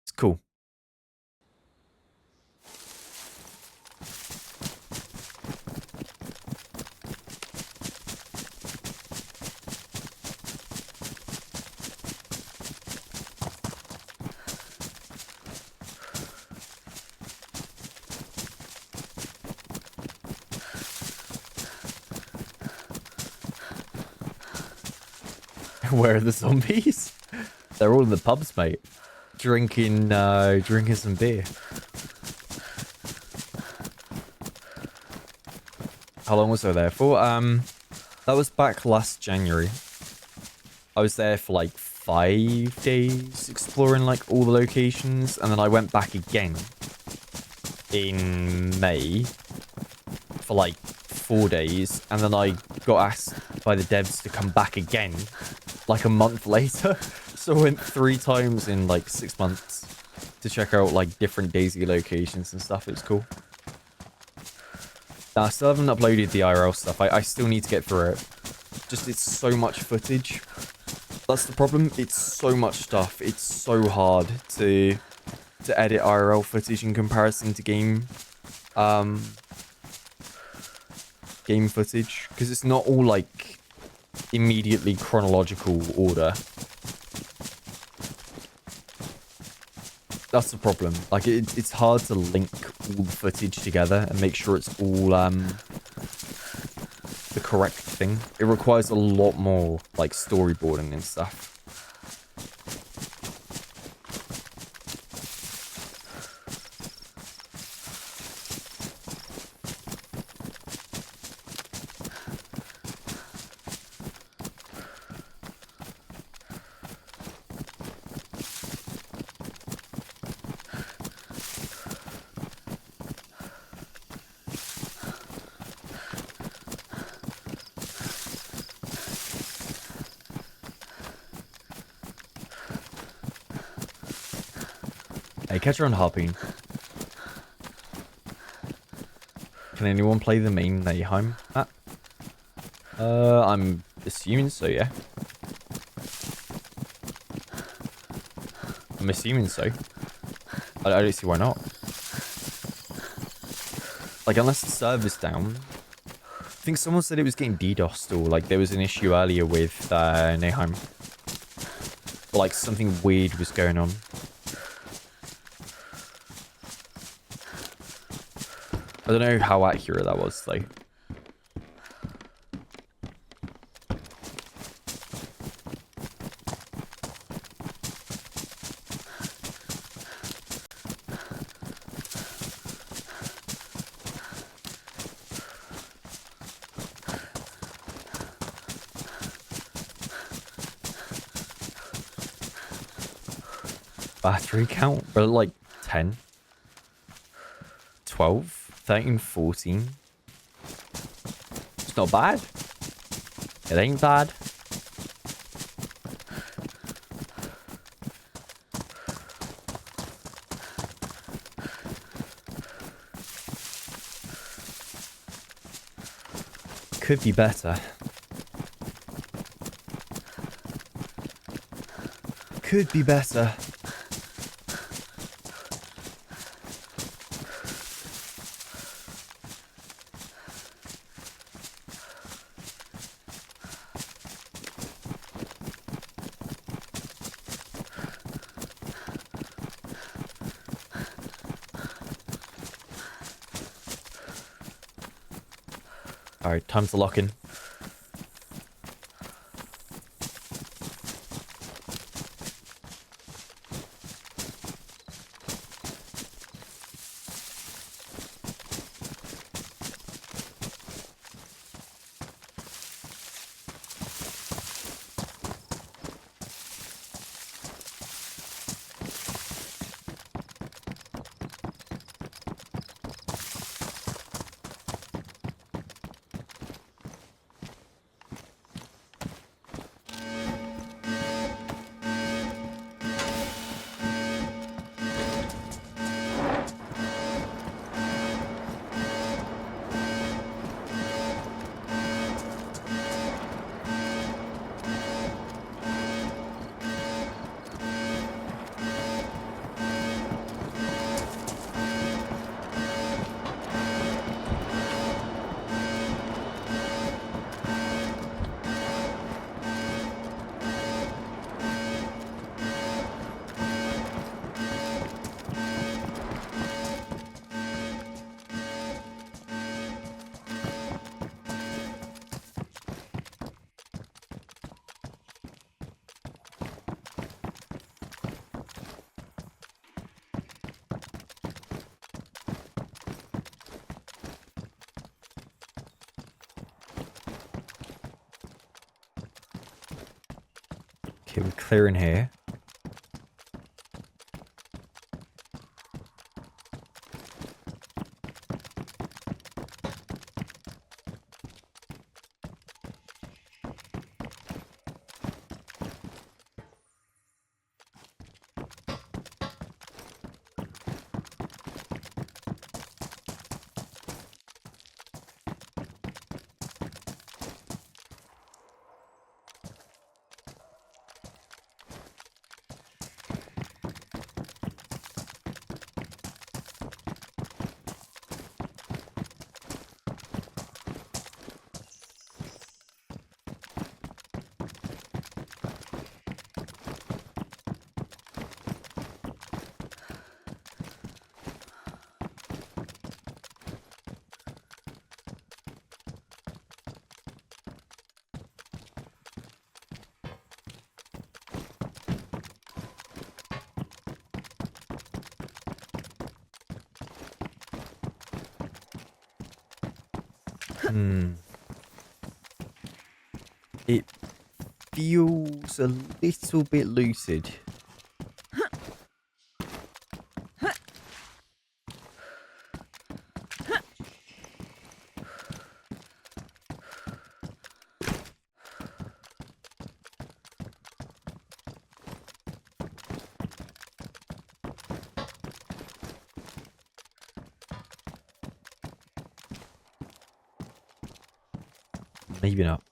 It's cool. Where are the zombies? They're all in the pubs, mate. Drinking some beer. How long was I there for? That was back last January. I was there for like 5 days exploring like all the locations, and then I went back again in May for like 4 days, and then I got asked by the devs to come back again like a month later. So I went 3 times in like 6 months to check out like different DayZ locations and stuff. It was cool. Now, I still haven't uploaded the IRL stuff. I still need to get through it. Just, it's so much footage. That's the problem. It's so much stuff. It's so hard to edit IRL footage in comparison to game footage, because it's not all like immediately chronological order. That's the problem. Like, it's hard to link all the footage together and make sure it's all the correct thing. It requires a lot more like storyboarding and stuff. Hey, catch her on Harpoon. Can anyone play the main Nahheim map? I'm assuming so, yeah. I'm assuming so. I don't see why not. Like, unless the server's down. I think someone said it was getting DDoSed, or like there was an issue earlier with Nahheim. Or like something weird was going on. I don't know how accurate that was, though. Battery count? But like 10, 12, 13, 14. It's not bad. It ain't bad. Could be better. Could be better. Alright, time to lock in. Okay, we're clearing here. It feels a little bit lucid. Maybe not.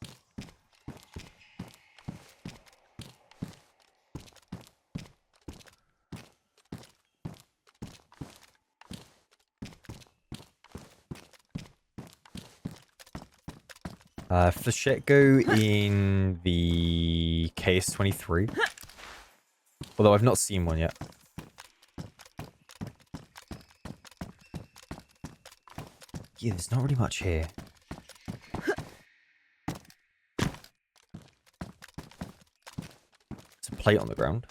Flechette in the KS-23. Although I've not seen one yet. Yeah, there's not really much here. There's a plate on the ground.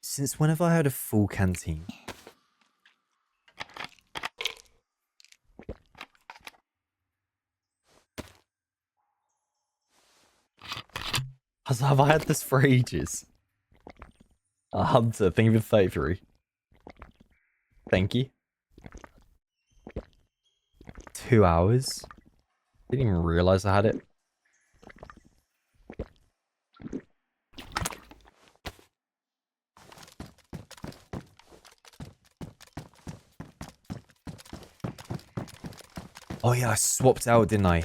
Since when have I had a full canteen? Have I had this for ages? Hunter, thank you for 33. Thank you. 2 hours? Didn't even realize I had it. Oh yeah, I swapped out, didn't I?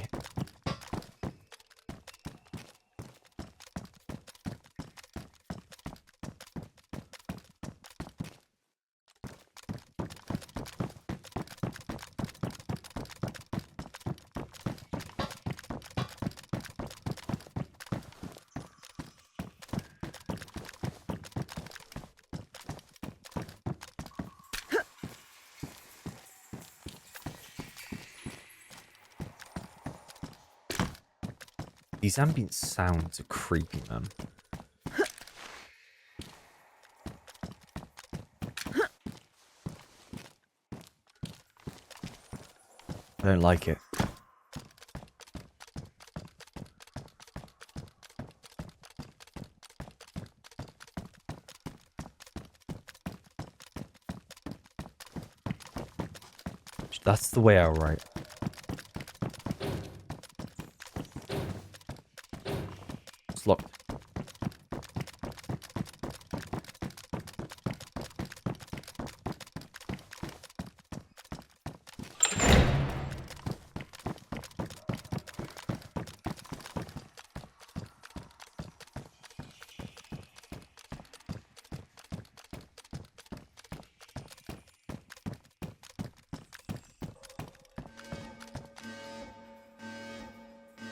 These ambient sounds are creepy, man. I don't like it. That's the way I write. It's locked.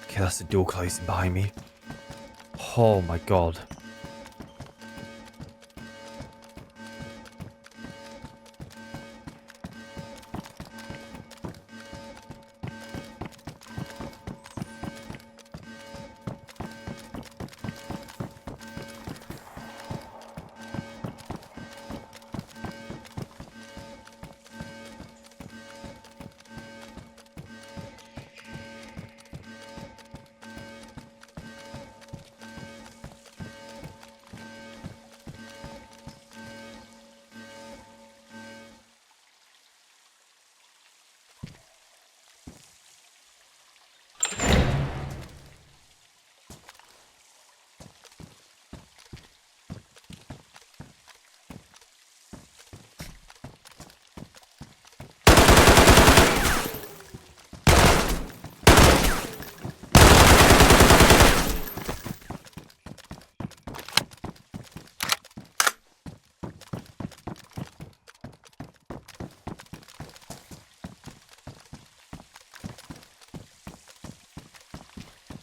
Okay, that's the door closing behind me. Oh my god.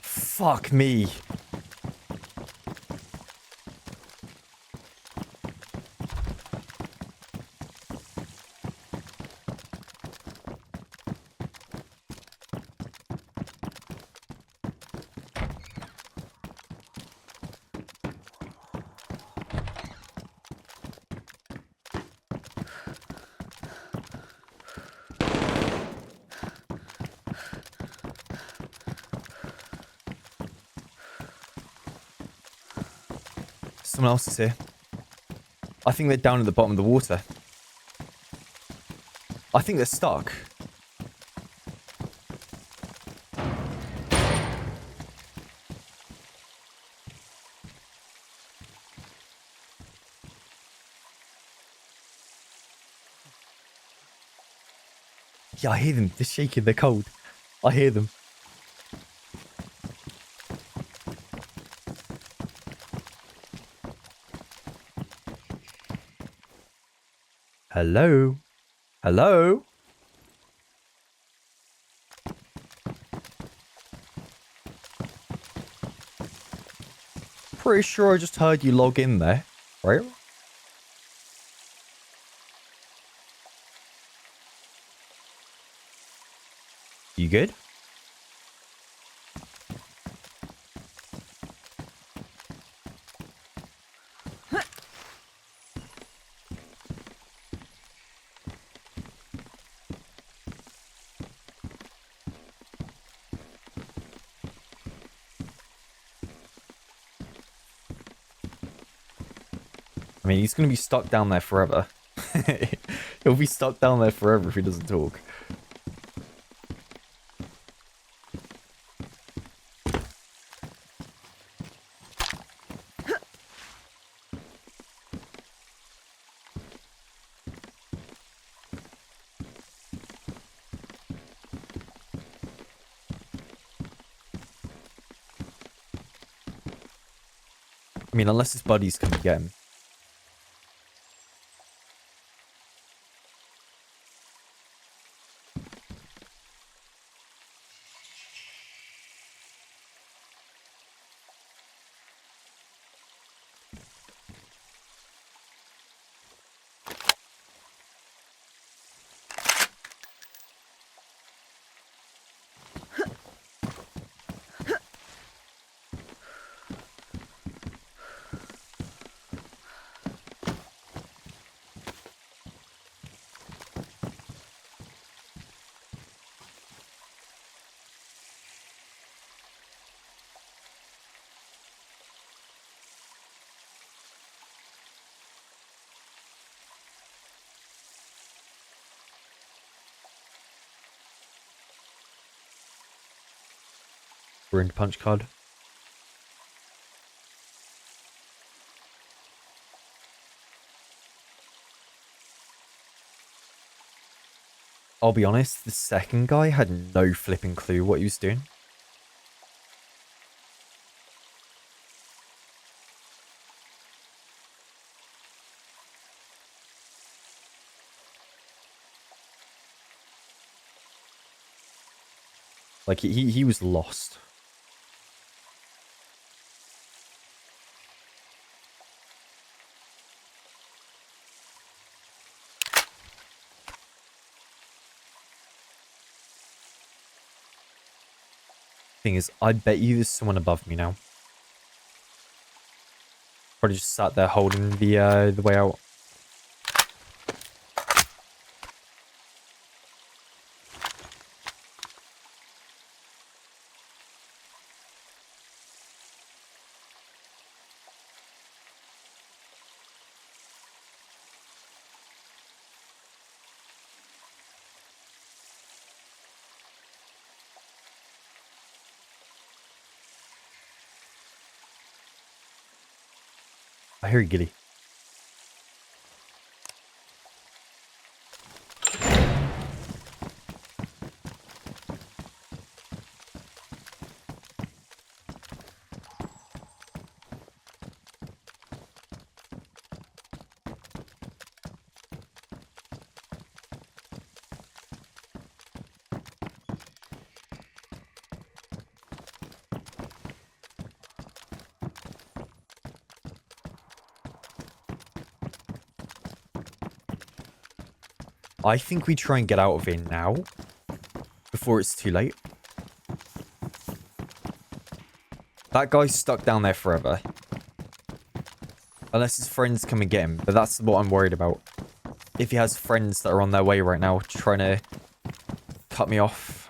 Fuck me. Someone else is here. I think they're down at the bottom of the water. I think they're stuck. Yeah, I hear them. They're shaking. They're cold. I hear them. Hello? Hello? Pretty sure I just heard you log in there, right? You good? I mean, he's going to be stuck down there forever. He'll be stuck down there forever if he doesn't talk. I mean, unless his buddies come get him. Ruined punch card. I'll be honest, the second guy had no flipping clue what he was doing. Like, he was lost. Thing is, I bet you there's someone above me now. Probably just sat there holding the way out. I hear you, Giddy. I think we try and get out of here now, before it's too late. That guy's stuck down there forever. Unless his friends come and get him, but that's what I'm worried about. If he has friends that are on their way right now, trying to cut me off.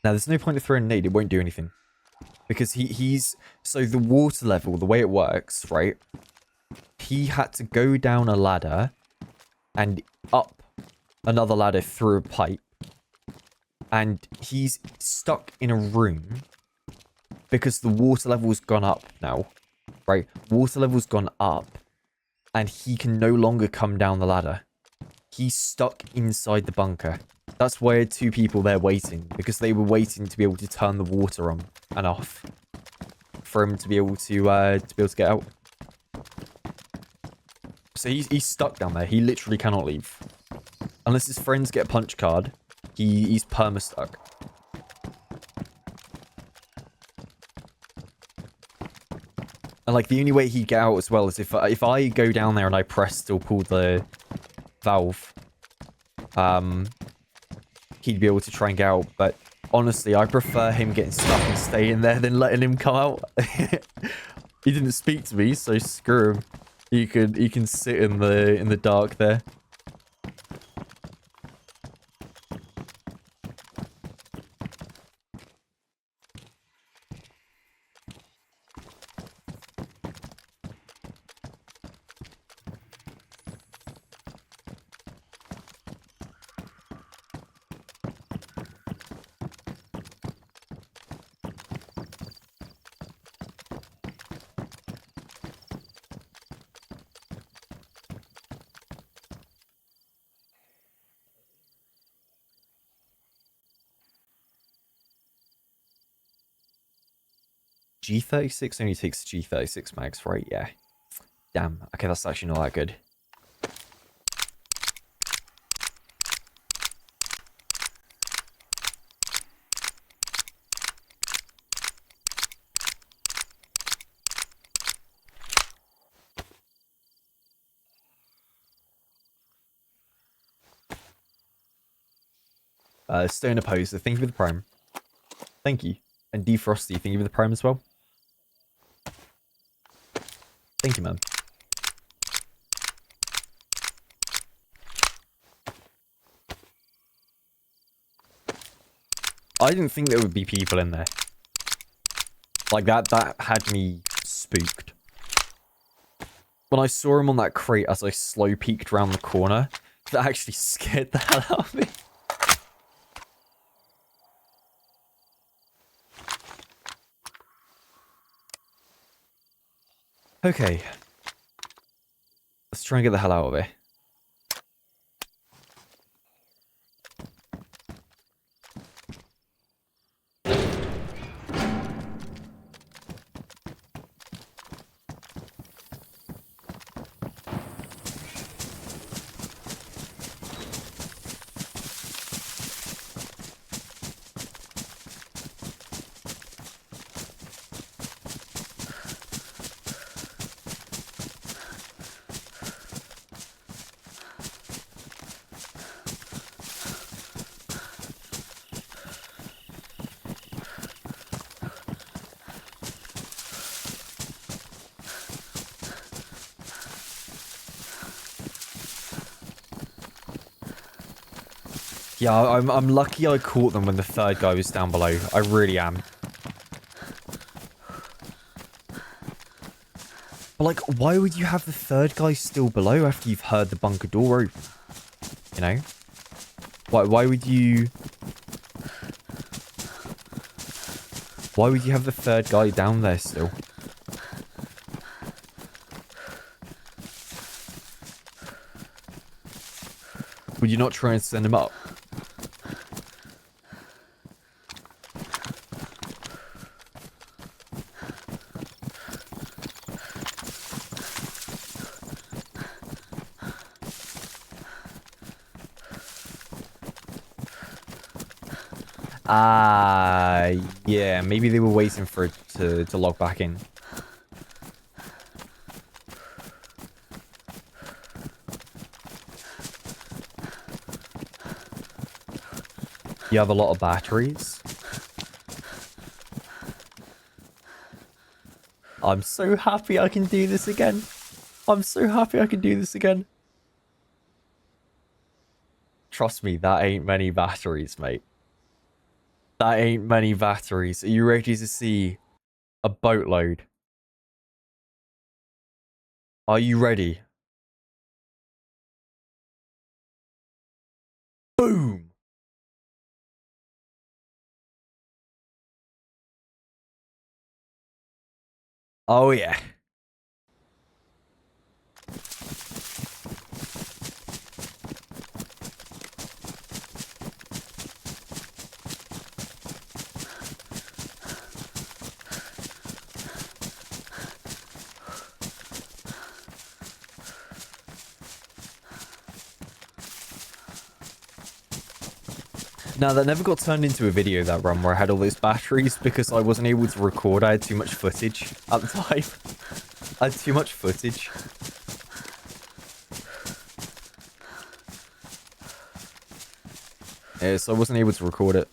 Now, there's no point of throwing a nade. It won't do anything. Because he's... So the water level, the way it works, right? He had to go down a ladder and up another ladder through a pipe. And he's stuck in a room because the water level's gone up now, right? Water level's gone up and he can no longer come down the ladder. He's stuck inside the bunker. That's why I had two people there waiting, because they were waiting to be able to turn the water on and off for him to be able to get out. So he's stuck down there. He literally cannot leave. Unless his friends get a punch card, he's perma-stuck. And like the only way he'd get out as well is if I go down there and I press or pull the valve, he'd be able to try and get out. But honestly, I prefer him getting stuck and staying there than letting him come out. He didn't speak to me, so screw him. He can sit in the dark there. G36 only takes G36 mags, right? Yeah. Damn. Okay, that's actually not that good. Stone Opposer, thank you for the prime. Thank you. And Defrosty, thank you for the prime as well. Thank you, man. I didn't think there would be people in there. Like that had me spooked. When I saw him on that crate as I slow peeked around the corner, that actually scared the hell out of me. Okay. Let's try and get the hell out of here. Yeah, I'm lucky I caught them when the third guy was down below. I really am. But like, why would you have the third guy still below after you've heard the bunker door open? You know? Why would you... Why would you have the third guy down there still? Would you not try and send him up? Yeah, maybe they were waiting for it to log back in. You have a lot of batteries. I'm so happy I can do this again. I'm so happy I can do this again. Trust me, that ain't many batteries, mate. That ain't many batteries. Are you ready to see A boatload. Are you ready? Boom! Oh yeah. Now, that never got turned into a video, that run, where I had all those batteries, because I wasn't able to record. I had too much footage at the time. I had too much footage. Yeah, so I wasn't able to record it.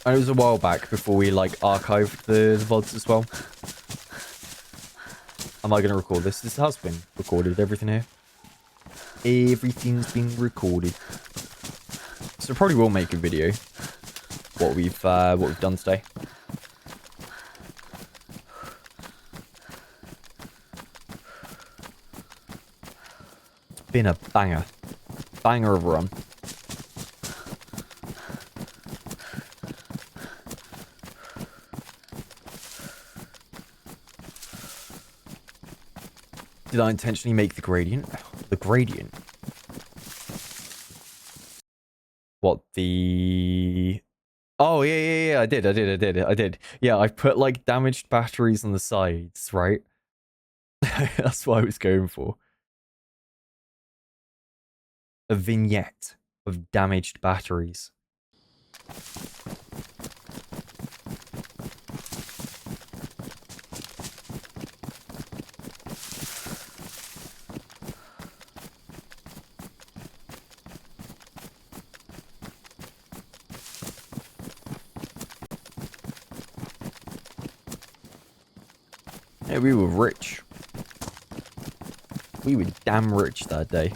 And it was a while back before we, like, archived the VODs as well. Am I going to record this? This has been recorded, everything here. Everything's been recorded. So probably will make a video. What we've done today. It's been a banger. Banger of a run. Did I intentionally make the gradient? The gradient? What, the... Oh, yeah, I did. Yeah, I put, like, damaged batteries on the sides, right? That's what I was going for. A vignette of damaged batteries. Yeah, we were rich. We were damn rich that day.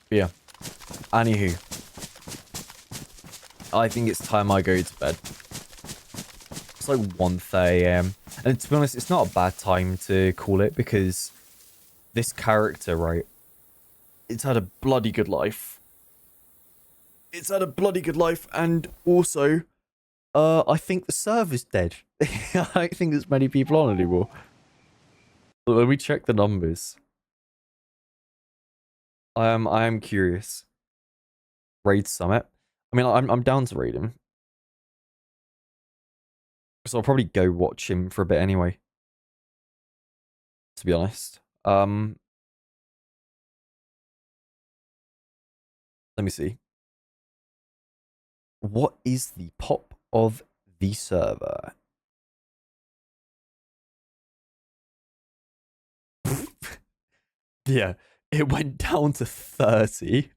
Yeah. Anywho. I think it's time I go to bed. It's like 1:30 AM. And to be honest, it's not a bad time to call it because this character, right? It's had a bloody good life. It's had a bloody good life, and also, I think the server's dead. I don't think there's many people on anymore. But let me check the numbers. I am curious. Raid Summit. I mean, I'm down to raid him. So I'll probably go watch him for a bit anyway. To be honest. Let me see. What is the pop of the server? Yeah, it went down to 30.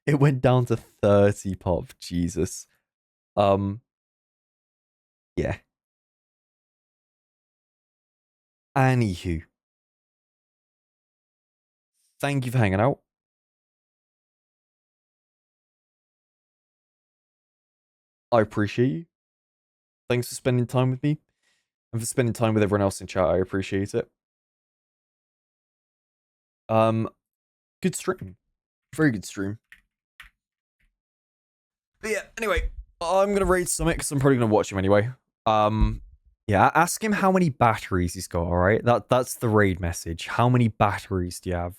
It went down to 30 pop. Jesus. Yeah. Anywho. Thank you for hanging out. I appreciate you. Thanks for spending time with me. And for spending time with everyone else in chat. I appreciate it. Good stream. Very good stream. But yeah, anyway, I'm gonna raid Summit because I'm probably gonna watch him anyway. Yeah, ask him how many batteries he's got, alright? That's the raid message. How many batteries do you have?